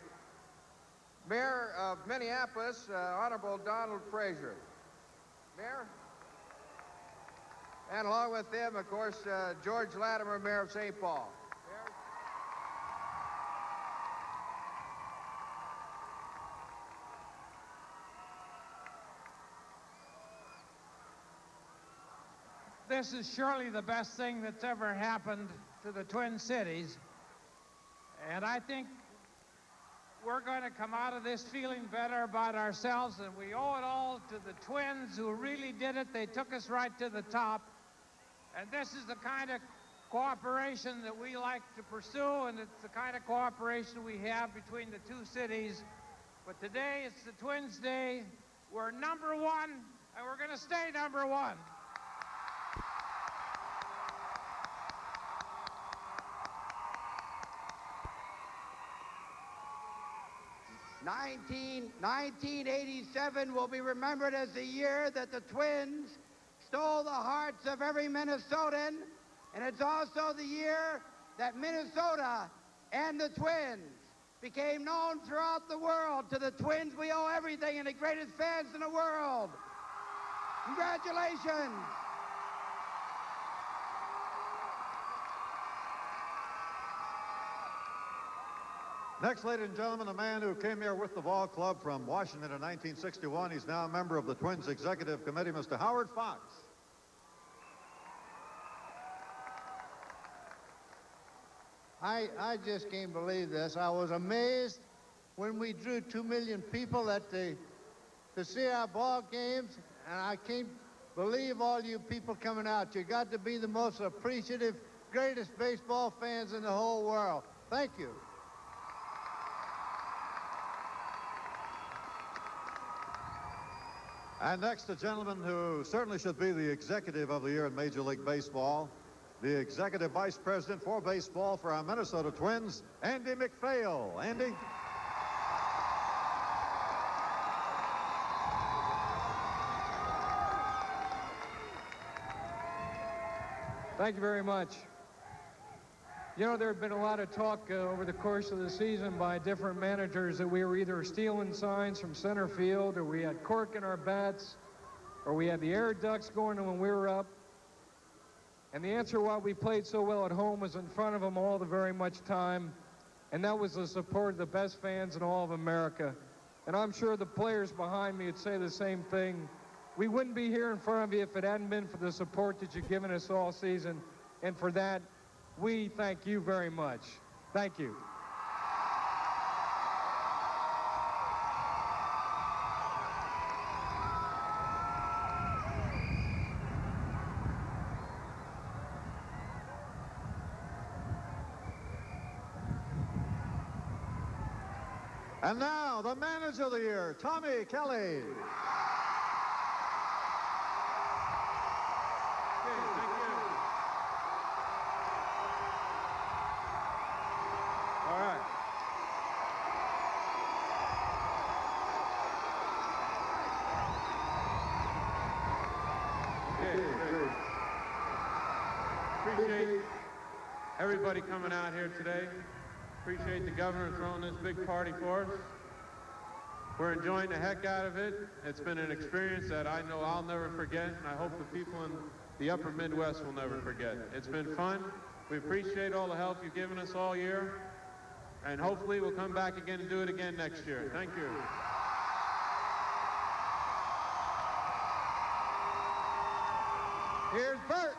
Speaker 14: mayor of Minneapolis, Honorable Donald Frazier. Mayor? And along with them, of course, George Latimer, Mayor of St. Paul.
Speaker 10: This is surely the best thing that's ever happened to the Twin Cities. And I think we're going to come out of this feeling better about ourselves, and we owe it all to the Twins who really did it. They took us right to the top. And this is the kind of cooperation that we like to pursue, and it's the kind of cooperation we have between the two cities. But today, it's the Twins' day. We're #1, and we're going to stay #1.
Speaker 16: '1987 will be remembered as the year that the Twins
Speaker 2: stole the hearts of every Minnesotan, and it's also the year that Minnesota and the Twins became known throughout the world. To the Twins, we owe everything, and the greatest fans in the world. Congratulations.
Speaker 12: Next, ladies and gentlemen, a man who came here with the ball club from Washington in 1961. He's now a member of the Twins Executive Committee, Mr. Howard Fox.
Speaker 6: I just can't believe this. I was amazed when we drew 2 million people to see our ball games, and I can't believe all you people coming out. You got to be the most appreciative, greatest baseball fans in the whole world. Thank you.
Speaker 12: And next, a gentleman who certainly should be the executive of the year in Major League Baseball, the executive vice president for baseball for our Minnesota Twins, Andy McPhail. Andy?
Speaker 16: Thank you very much. You know, there have been a lot of talk over the course of the season by different managers that we were either stealing signs from center field, or we had cork in our bats, or we had the air ducts going when we were up. And the answer why we played so well at home was in front of them all the very much time, and that was the support of the best fans in all of America. And I'm sure the players behind me would say the same thing. We wouldn't be here in front of you if it hadn't been for the support that you've given us all season, and for that, we thank you very much. Thank you.
Speaker 12: And now, the manager of the year, Tommy Kelly.
Speaker 16: Appreciate everybody coming out here today. Appreciate the governor throwing this big party for us. We're enjoying the heck out of it. It's been an experience that I know I'll never forget, and I hope the people in the upper Midwest will never forget. It's been fun. We appreciate all the help you've given us all year, and hopefully we'll come back again and do it again next year. Thank you.
Speaker 2: Here's Bert.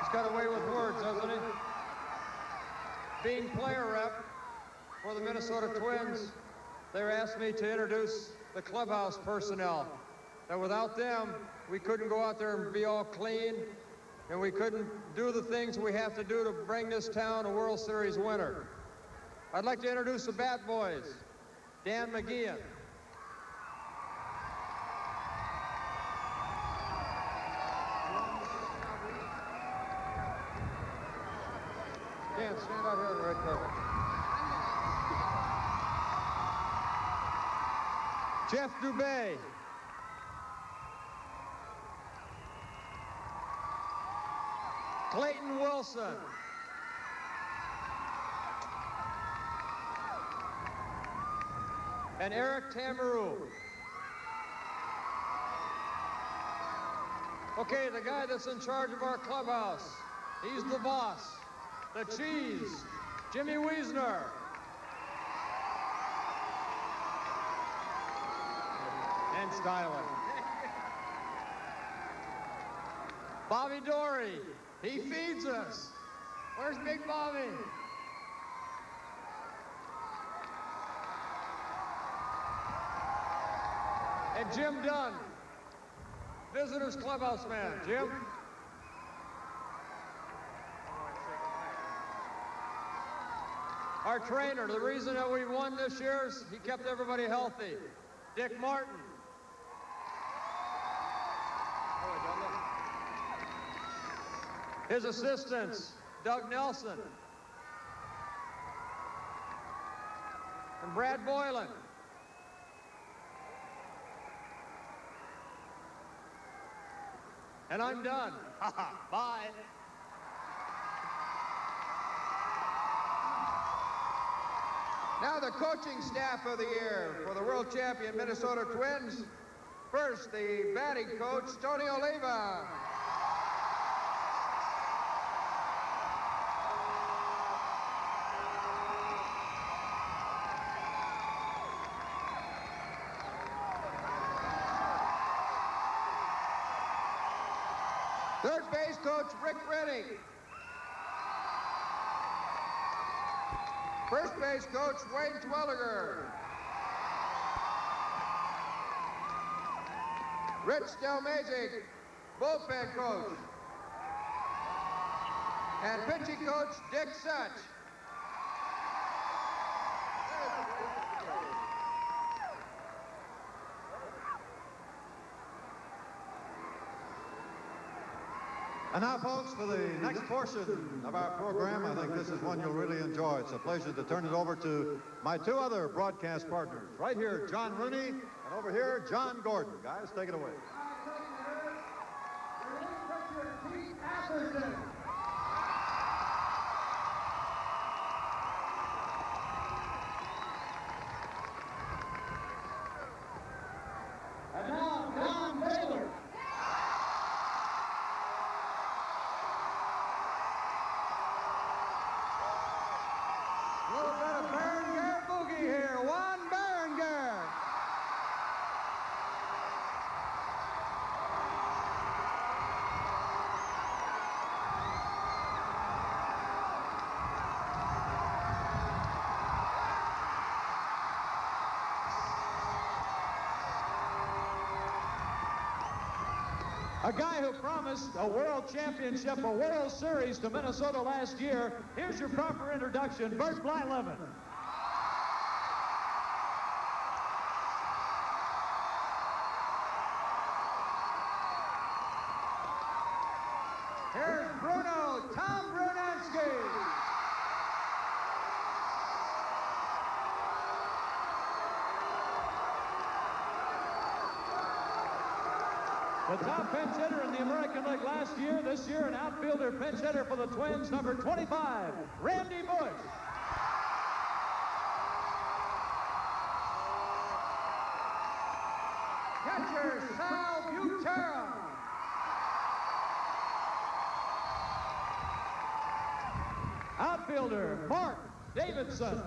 Speaker 16: He's got away with words, hasn't he? Being player rep for the Minnesota Twins, they asked me to introduce the clubhouse personnel. That without them, we couldn't go out there and be all clean, and we couldn't do the things we have to do to bring this town a World Series winner. I'd like to introduce the Bat Boys. Dan McGeehan. Dan, stand out here on the red carpet. Jeff Dubé. Clayton Wilson. And Eric Tamarou. Okay, the guy that's in charge of our clubhouse. He's the boss. The cheese, Jimmy Wiesner. And Styler. Bobby Dory. He feeds us. Where's Big Bobby? And Jim Dunn, visitors clubhouse man. Jim? Our trainer, the reason that we won this year is he kept everybody healthy. Dick Martin. His assistants, Doug Nelson,
Speaker 8: and Brad Boylan. And I'm done. Bye.
Speaker 14: Now the coaching staff of the year for the world champion Minnesota Twins. First, the batting coach, Tony Oliva. Third base coach, Rick Rennie. First base coach, Wayne Twelliger. Rich Delmazic, bullpen coach. And pitching coach, Dick Such.
Speaker 12: And now, folks, for the next portion of our program, I think this is one you'll really enjoy. It's a pleasure to turn it over to my two other broadcast partners. Right here, John Rooney, and over here, John Gordon. Guys, take it away.
Speaker 3: And now, Don Baylor.
Speaker 14: A little bit of Berenger boogie here. Juan Berenger.
Speaker 9: A guy who promised a world championship, a World Series to Minnesota last year. Here's your proper introduction, Bert Blyleven.
Speaker 14: Here's Bruno, Tom Brunansky.
Speaker 9: The top pinch hitter in the American League last year, this year an outfielder pinch hitter for the Twins, number 25, Randy Bush.
Speaker 14: Catcher, Sal Butera.
Speaker 9: Outfielder, Mark Davidson.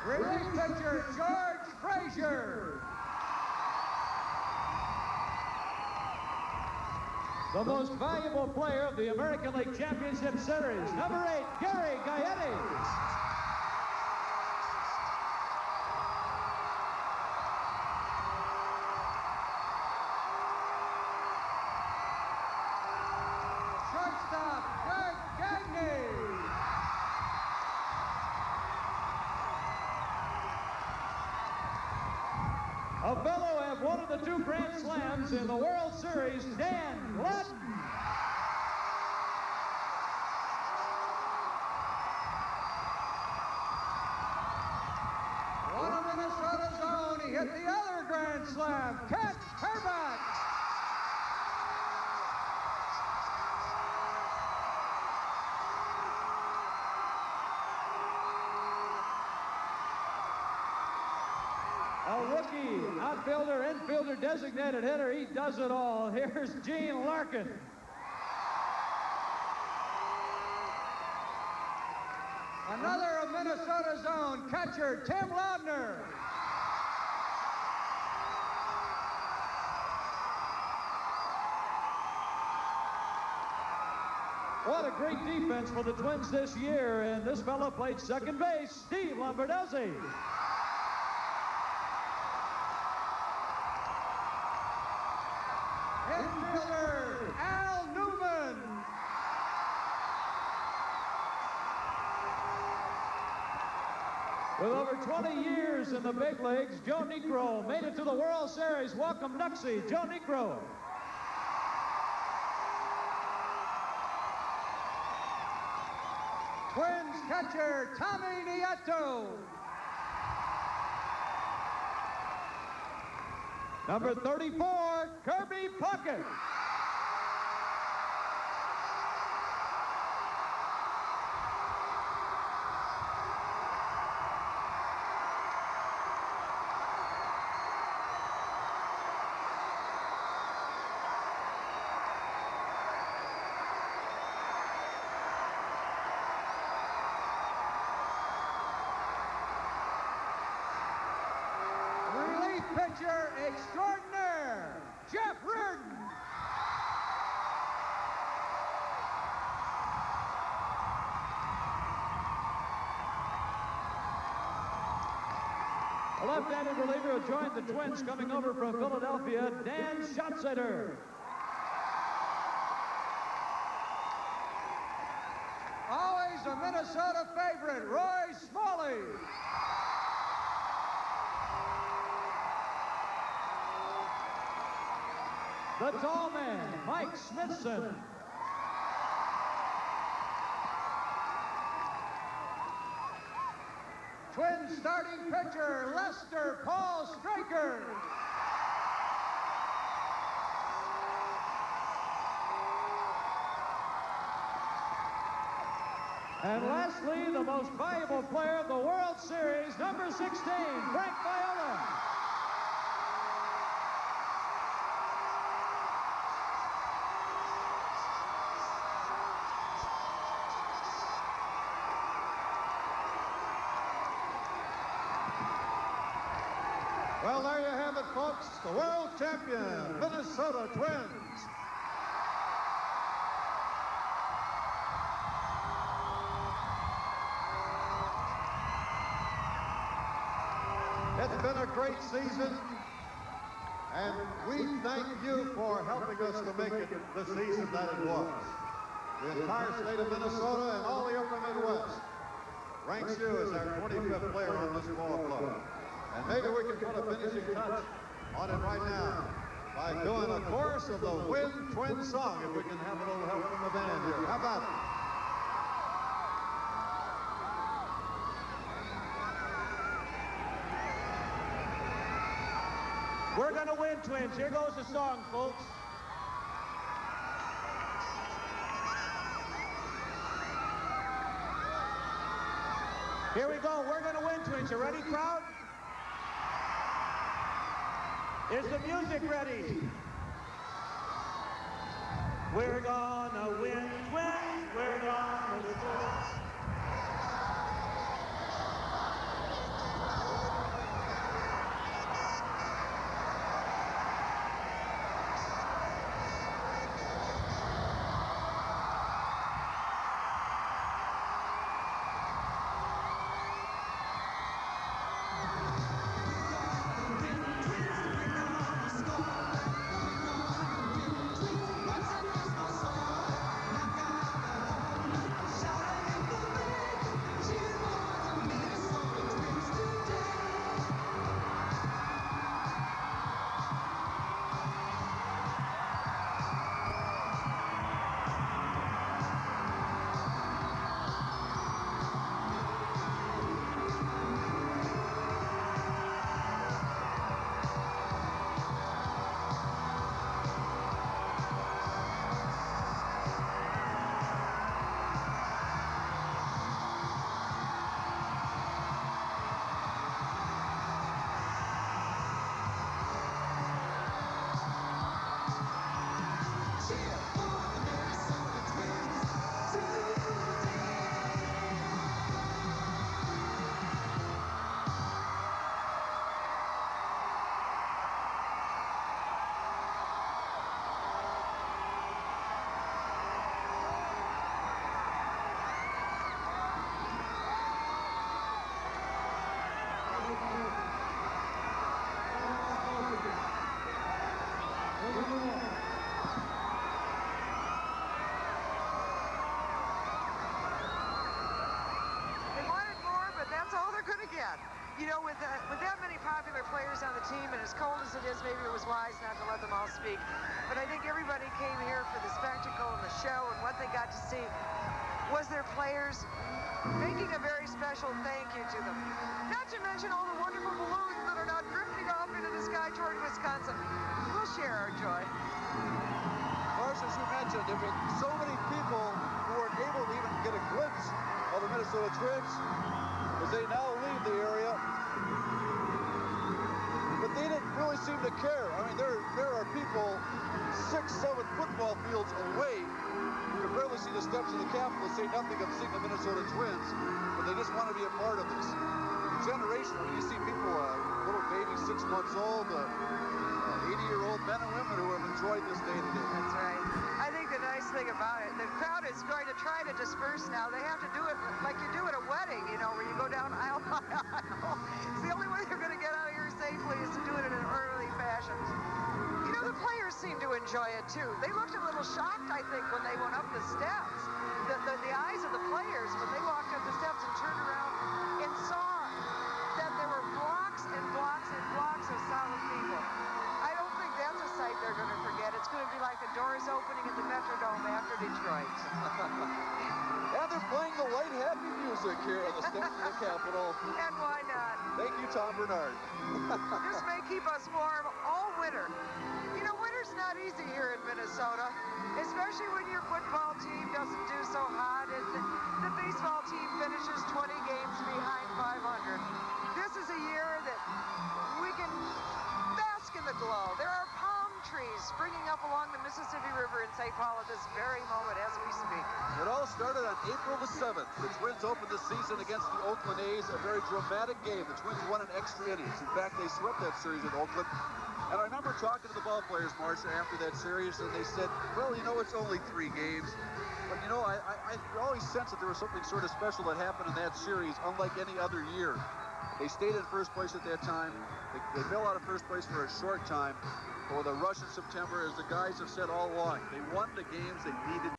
Speaker 14: Relief pitcher, George Frazier.
Speaker 9: The most valuable player of the American League Championship Series, number 8, Gary Gaetti.
Speaker 14: Shortstop, Greg Gagne.
Speaker 9: A fellow have one of the 2 Grand Slams in the World Series, Dan Gladden.
Speaker 14: One of Minnesota's own, he hit the other Grand Slam, Kent Herbeck.
Speaker 9: A rookie, outfielder, infielder, designated hitter. He does it all. Here's Gene Larkin.
Speaker 14: Another of Minnesota's own, catcher, Tim Laudner.
Speaker 9: What a great defense for the Twins this year. And this fellow played second base, Steve Lombardozzi.
Speaker 14: Infielder, Al Newman.
Speaker 9: With over 20 years in the big leagues, Joe Niekro made it to the World Series. Welcome, Nuxie, Joe Niekro. Twins catcher, Tommy Nieto. Number 34, Kirby Puckett. Relief pitcher extraordinaire, Jeff Reardon. A left-handed reliever who joined the Twins coming over from Philadelphia, Dan Schatzeder.
Speaker 3: Always a Minnesota favorite, Roy Smalley.
Speaker 9: The tall man, Mike Smithson.
Speaker 3: Twins starting pitcher, Lester Paul Straker.
Speaker 9: And lastly, the most valuable player of the World Series, number 16, Frank Viola.
Speaker 12: Well, there you have it, folks. The world champion, Minnesota Twins. It's been a great season, and we thank you for helping us to make it the season that it was. The entire state of Minnesota and all the upper Midwest ranks you as our 25th player on this ball club. And maybe we can put a finishing touch on it right now by doing a chorus of the Win Twin song, if we can have a little help from the band here. How about it?
Speaker 9: We're going to win, Twins. Here goes the song, folks. Here we go. We're going to win, Twins. You ready, crowd? Is the music ready? We're gonna win, Twins. We're gonna win.
Speaker 4: You know, with that many popular players on the team, and as cold as it is, maybe it was wise not to let them all speak. But I think everybody came here for the spectacle and the show and what they got to see. was their players making a very special thank you to them. Not to mention all the wonderful balloons that are now drifting off into the sky toward Wisconsin. We'll share our joy.
Speaker 25: Marcia, as you mentioned, there have been so many people who weren't able to even get a glimpse of the Minnesota Twins as they now leave the area. But they didn't really seem to care. I mean, there are people 6, 7 football fields away who can barely see the steps of the Capitol, say nothing of seeing the Minnesota Twins, but they just want to be a part of this. Generationally, you see people, little babies 6 months old, 80-year-old men and women who have enjoyed this day today.
Speaker 4: That's right. I think the nice thing about it, the crowd is going to try to disperse now. They have to do it like you do at a wedding, you know, where you go down aisle by aisle. It's the only way they're going to get out of here safely is to do it in an orderly fashion. You know, the players seem to enjoy it, too. They looked a little shocked, I think, when they went up the steps. The eyes of the players, when they walked up the steps and turned around and saw that there were blocks and blocks and blocks of solid people. I don't think that's a sight they're going to forget. It's going to be like the doors opening at the Metrodome after Detroit.
Speaker 25: And they're playing the light, happy music here on the steps of the Capitol.
Speaker 4: And why not?
Speaker 25: Thank you, Tom Bernard.
Speaker 4: This may keep us warm all winter. You know, winter's not easy here in Minnesota, especially when your football team doesn't do so hot and the baseball team finishes 20 games behind 500. This is a year that we can bask in the glow. There are palm trees springing up along the Mississippi River in St. Paul at this very moment as we speak.
Speaker 25: It all started on April the 7th. The Twins opened the season against the Oakland A's, a very dramatic game. The Twins won in extra innings. In fact, they swept that series in Oakland. And I remember talking to the ball players, Marcia, after that series, and they said, well, you know, it's only 3 games. But, you know, I always sensed that there was something sort of special that happened in that series, unlike any other year. They stayed in first place at that time. They fell out of first place for a short time. But with a rush in September, as the guys have said all along, they won the games they needed